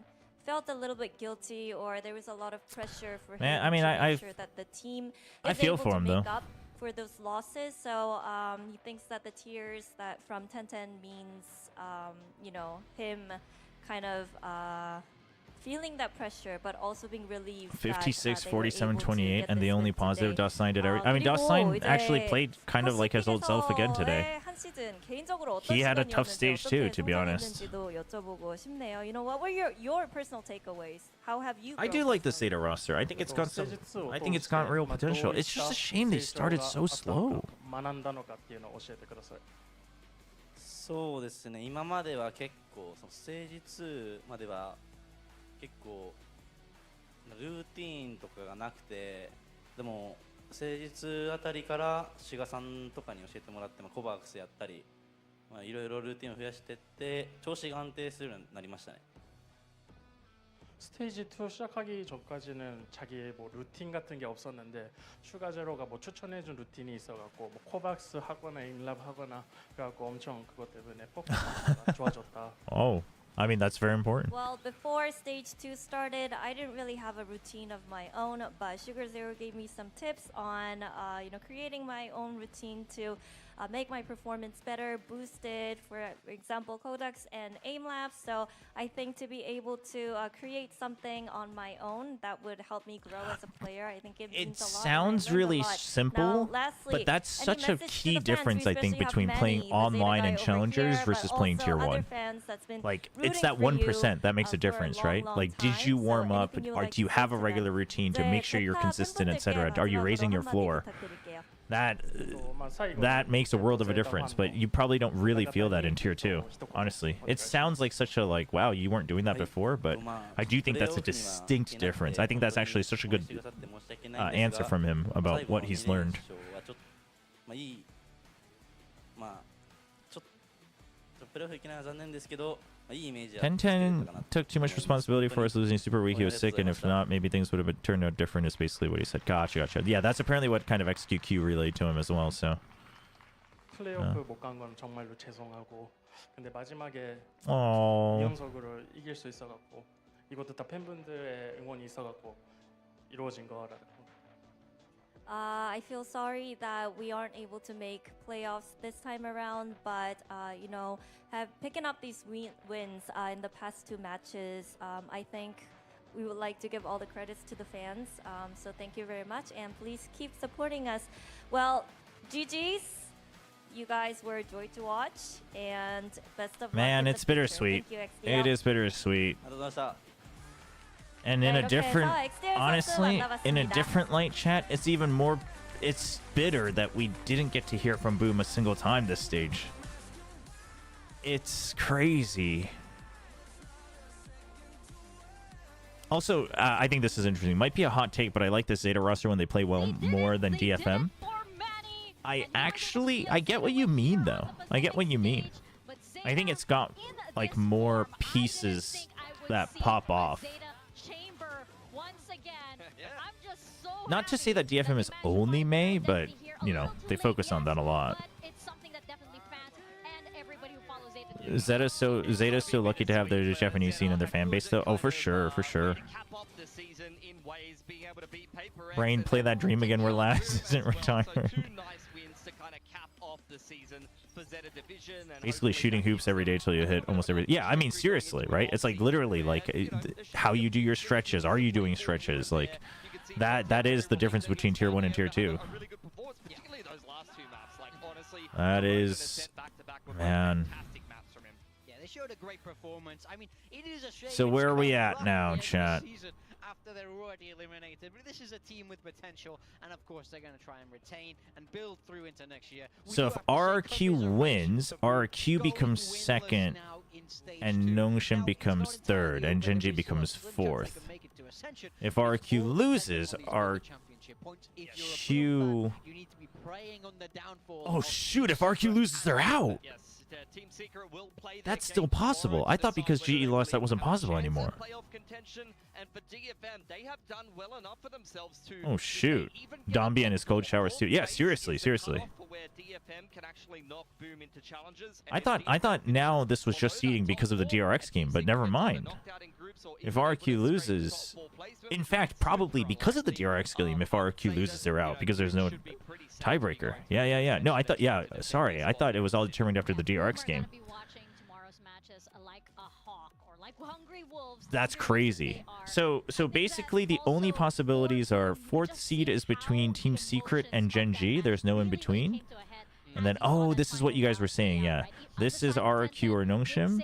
felt a little bit guilty, or there was a lot of pressure for him to make sure that the team is able to make up for those losses. So he thinks that the tears that from 1010 means, you know, him kind of feeling that pressure, but also being relieved. 56, 47, 28, and the only positive DOS9 did everything. I mean, DOS9 actually played kind of like his old self again today. He had a tough stage too, to be honest. You know, what were your personal takeaways? How have you? I do like the ZETA roster. I think it's got some. I think it's got real potential. It's just a shame they started so slow. そうですね。今までは結構そのステージ2までは結構ルーティーンとかがなくて、でもステージ2あたりから志賀さんとかに教えてもらってもコバークスやったり、いろいろルーティンを増やしていって調子が安定するようになりましたね。 스테이지 2 시작하기 전까지는 자기 뭐 루틴 같은 게 없었는데 슈가 제로가 뭐 추천해준 루틴이 있어갖고 뭐 코박스 하거나 인랍 하거나 그래갖고 엄청 그것 때문에 퍼포먼스가 좋아졌다. Oh, I mean that's very important. Well, before stage 2 started, I didn't really have a routine of my own, but Sugar Zero gave me some tips on, you know, creating my own routine to make my performance better, boost it, for example, codecs and aim labs. So I think to be able to create something on my own that would help me grow as a player, I think it means a lot. Sounds really simple, now, lastly, but that's such a message to key the fans? difference, We I think, especially have between playing many, the online Zeta and guy over challengers here, versus but playing also tier other 1. fans that's been Like, rooting it's that for you, 1% that makes a for difference, long, right? long Like, did you time. warm So up? anything you Or like do you to have say a to regular them? routine to 네, make sure you're ZETA consistent, etc.? 팬분들께 Are you raising your 마지막으로 floor? 한마디 부탁드릴게요. That makes a world of a difference, but you probably don't really feel that in tier 2, honestly. It sounds like such a wow, you weren't doing that before, but I do think that's a distinct difference. I think that's actually such a good answer from him about what he's learned. 10-10 took too much responsibility for us losing Super Week. He was sick, and if not, maybe things would have turned out different, is basically what he said. Gotcha. Yeah, that's apparently what kind of XQQ relayed to him as well, so. 플레이오프 못 간 건 정말로 죄송하고 근데 마지막에 어. 2연속으로 이길 수 있어갖고 이것도 다 팬분들의 응원이 있어갖고 이루어진 거라고. I feel sorry that we aren't able to make playoffs this time around, but you know, picking up these wins in the past 2 matches, I think we would like to give all the credits to the fans. So thank you very much, and please keep supporting us. Well, GG's. You guys were a joy to watch, and best of luck. Man, in it's the future. bittersweet. Thank you, XDL. It is bittersweet. And in a different, honestly, in a different light, chat, it's even more, it's bitter that we didn't get to hear from Boom a single time this stage. It's crazy. Also, I think this is interesting. Might be a hot take, but I like this Zeta roster when they play well more than DFM. I get what you mean, though. I get what you mean. I think it's got, like, more pieces that pop off. Not to say that DFM is only May, but, you know, they focus on that a lot. Zeta's so lucky to have their Japanese scene in their fan base, though. Oh, for sure, for sure. Brain, play that dream again where Laz isn't retired. Basically shooting hoops every day till you hit almost every... Yeah, I mean, seriously, right? It's like literally like how you do your stretches. Are you doing stretches? Like that is the difference between tier 1 and tier 2. That is... Man. Yeah, they showed a great performance. I mean, it is a shame. So where are we at now, chat? After they're already eliminated, but this is a team with potential, and of course they're going to try and retain and build through into next year. So if RRQ wins, RRQ becomes second, and Nongshim becomes third, and Genji becomes fourth. If RRQ loses, RRQ... Oh shoot, if RRQ loses, they're out! That's still possible. I thought because GE lost, that wasn't possible anymore. Oh shoot. Dombi and his cold showers too. Yeah, seriously. I thought now this was just seeding because of the DRX game, but never mind. If RQ loses, in fact, probably because of the DRX game, if RQ loses, they're out because there's no tiebreaker. Yeah. No, I thought, yeah, sorry. I thought it was all determined after the DRX game. That's crazy. So basically the only possibilities are 4th seed is between Team Secret and Genji. There's no in between. And then, oh, this is what you guys were saying, yeah. This is RQ or Nongshim.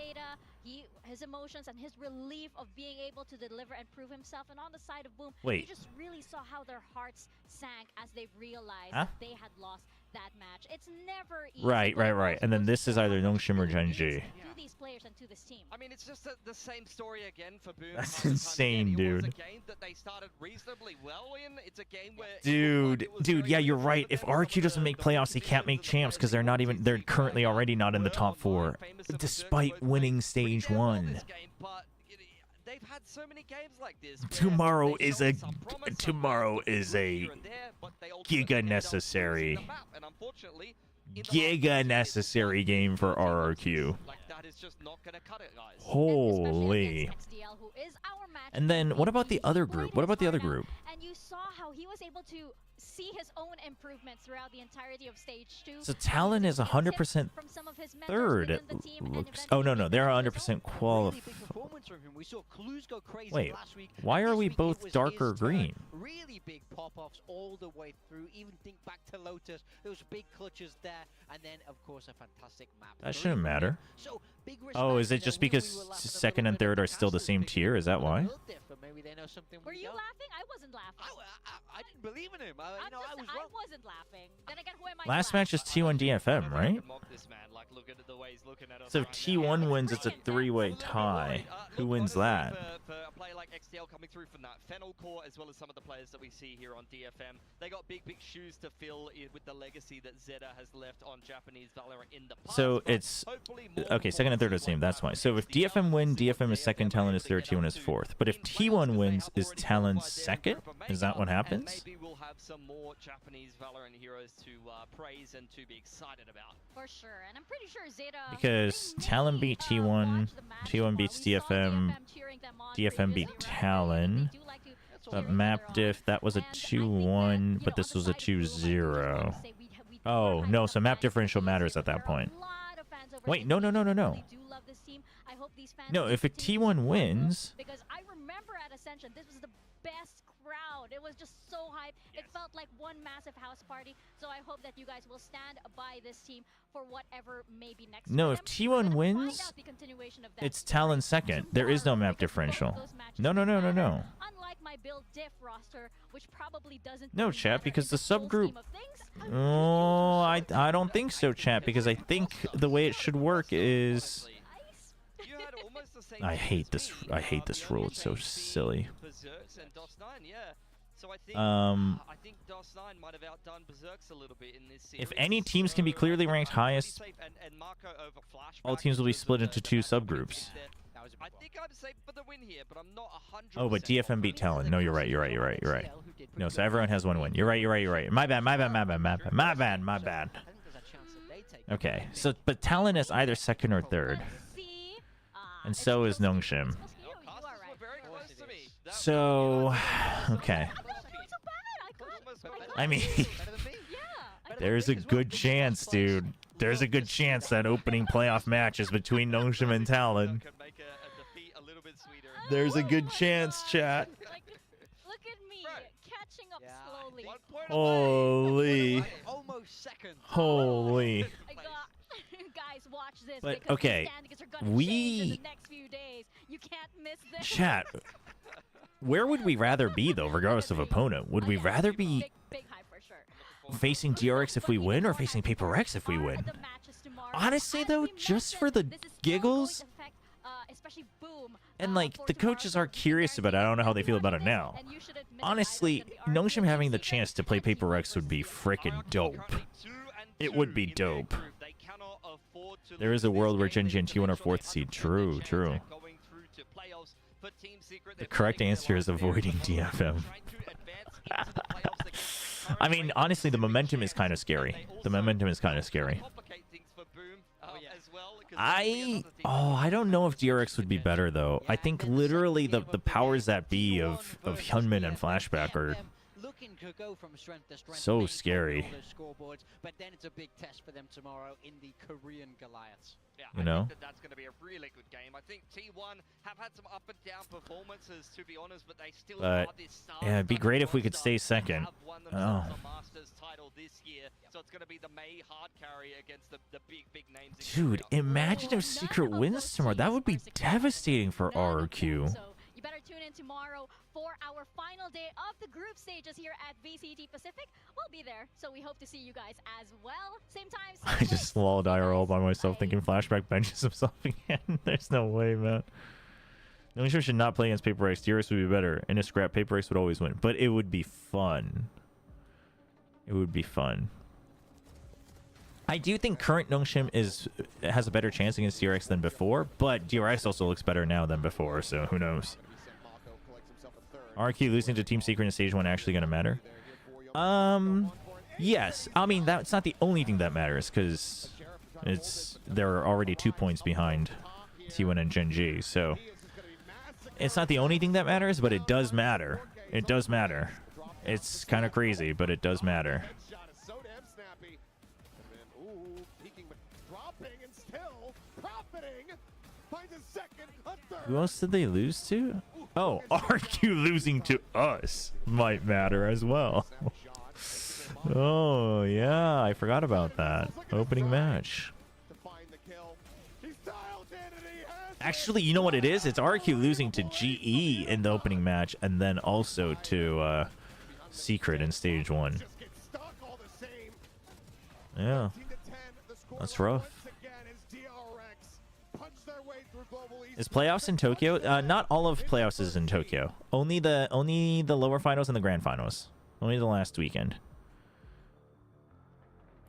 His emotions and his relief of being able to deliver and prove himself, and on the side of Boom, wait, you just really saw how their hearts sank as they realized that they had lost that match. It's never easy. Right. And then this is either Nongshim or Genji. To these players and to this team. I mean, it's just the same story again for Boom. That's insane, dude. It was a game that they started reasonably well in. It's a game where Dude, yeah, you're right. If RQ doesn't make playoffs, they can't make champs because they're currently already not in the top 4, despite winning stage 1. They've had so many games like this. Tomorrow is a giga necessary game for RRQ. Like, that is just not gonna cut it, guys. Holy. XDL, who is our match. And then what about the other group? What about the other group? And you saw how he was able to see his own improvements throughout the entirety of stage 2. So Talon is 100% third. It looks. Oh no, they're 100% qualified. We saw Clues go crazy Wait, last week. why are This we week it both was darker his turn. green? Really big pop-offs all the way through. Even think back to Lotus. Those big clutches there, and then of course a fantastic map. That shouldn't matter. So, big Oh, respect is it to just them. We because were left with a second little and bit of third are still the castle same picking. tier? Is that A why? little different. Maybe they know something Were we you don't. laughing? I wasn't laughing. I didn't believe in him. I was I wrong. wasn't laughing. Then again, who am I? Last to laugh? match is T1 DFM, right? So if T1 wins, it's a three-way tie. Who wins that? For a player like XDL coming through from that Fennel core, as well as some of the players that we see here on DFM, they got big shoes to fill with the legacy that ZETA has left on Japanese Valorant in the past. So it's okay. Second and third are the same. That's why. So if DFM win, DFM is second, Talon is third, T1 is fourth. But if T1 wins, is Talon second? Is that what happens? Maybe we'll have some more Japanese Valorant heroes to praise and to be excited about. For sure, and I'm pretty sure ZETA. Because Talon beat T1, T1 beats DFM, DFM beat Talon. But map diff, that was a 2-1, but this was a 2-0. Oh, no, so map differential matters at that point. Wait, no. No, if a T1 wins... Because I remember at Ascension, this was the best crowd. It was just so hype. It felt like one massive house party. So I hope that you guys will stand by this team for whatever may be next. No, if T1 wins, it's Talon second. There is no map differential. No. Unlike my build diff roster, which probably doesn't. No, chat, because the subgroup... Oh, I don't think so, chat, because I think the way it should work is... I hate this rule. It's so silly. I think DOS9 might have outdone Berserks a little bit in this series. If any teams can be clearly ranked highest, all teams will be split into two subgroups. I think I'm safe for the win here, but I'm not 100%. Oh, but DFM beat Talon. No, you're right. No, so everyone has one win. You're right. My bad. Okay, so but Talon is either second or third. And so is Nongshim. So, okay. I mean, there's a good chance, dude. There's a good chance that opening playoff match is between Nongshim and Talon. There's a good chance, chat. Look at me catching up slowly. Holy. Holy. Guys, watch this. But okay, we chat. Where would we rather be though, regardless of opponent? Would we rather be facing DRX if we win, or facing Paper X if we win? Honestly though, just for the giggles, and like the coaches are curious about it. I don't know how they feel about it now. Honestly, Nongshim having the chance to play Paper X would be frickin' dope. It would be dope. There is a world where Genji and T1 are fourth seed. True. The correct answer is avoiding DFM. I mean, honestly, the momentum is kind of scary. I don't know if DRX would be better though. I think literally the powers that be of Hyunmin and Flashback are so scary. But then it's a big test for them tomorrow in the Korean Goliaths. Yeah, you know? I think that's going to be a really good game. I think T1 have had some up and down performances, to be honest, but they still are this star. Yeah, it'd be great if we could stay second. Oh. Masters title this year, so it's going to be the May hard carry against the big names. Dude, imagine if Secret wins tomorrow. That would be devastating for RRQ. You better tune in tomorrow for our final day of the group stages here at VCT Pacific. We'll be there, so we hope to see you guys as well. Same time. I just lolled IRL by myself thinking Flashback benches himself again. There's no way, man. Nongshim should not play against Paper X. DRX would be better. In a scrap, Paper X would always win. But it would be fun. I do think current Nongshim has a better chance against DRX than before, but DRX also looks better now than before, so who knows. RQ losing to Team Secret in Stage 1 actually going to matter? Yes. I mean, that's not the only thing that matters, because they're already 2 points behind. T1 and Gen G. So it's not the only thing that matters, but it does matter. It does matter. It's kind of crazy, but it does matter. Who else did they lose to? Oh, RQ losing to us might matter as well. Oh, yeah, I forgot about that. Opening match. Actually, you know what it is? It's RQ losing to GE in the opening match, and then also to Secret in stage 1. Yeah, that's rough. Is playoffs in Tokyo? Not all of playoffs is in Tokyo. Only the lower finals and the grand finals. Only the last weekend.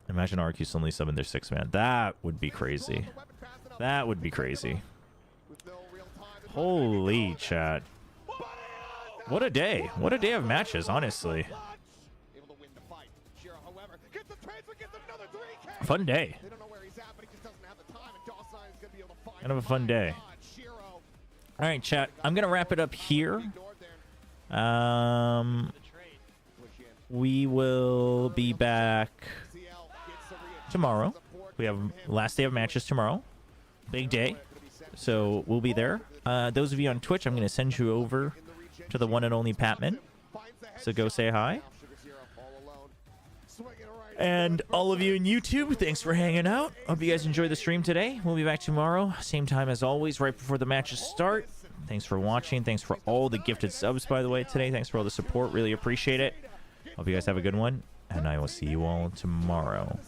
Imagine RQ suddenly summoned their 6-man. That would be crazy. That would be crazy. Holy chat. What a day. What a day of matches, honestly. Fun day. Kind of a fun day. All right, chat. I'm going to wrap it up here. We will be back tomorrow. We have last day of matches tomorrow. Big day. So we'll be there. Those of you on Twitch, I'm going to send you over to the one and only Patman. So go say hi. And all of you in YouTube, thanks for hanging out. Hope you guys enjoyed the stream today. We'll be back tomorrow, same time as always, right before the matches start. Thanks for watching. Thanks for all the gifted subs, by the way, today. Thanks for all the support. Really appreciate it. Hope you guys have a good one. And I will see you all tomorrow.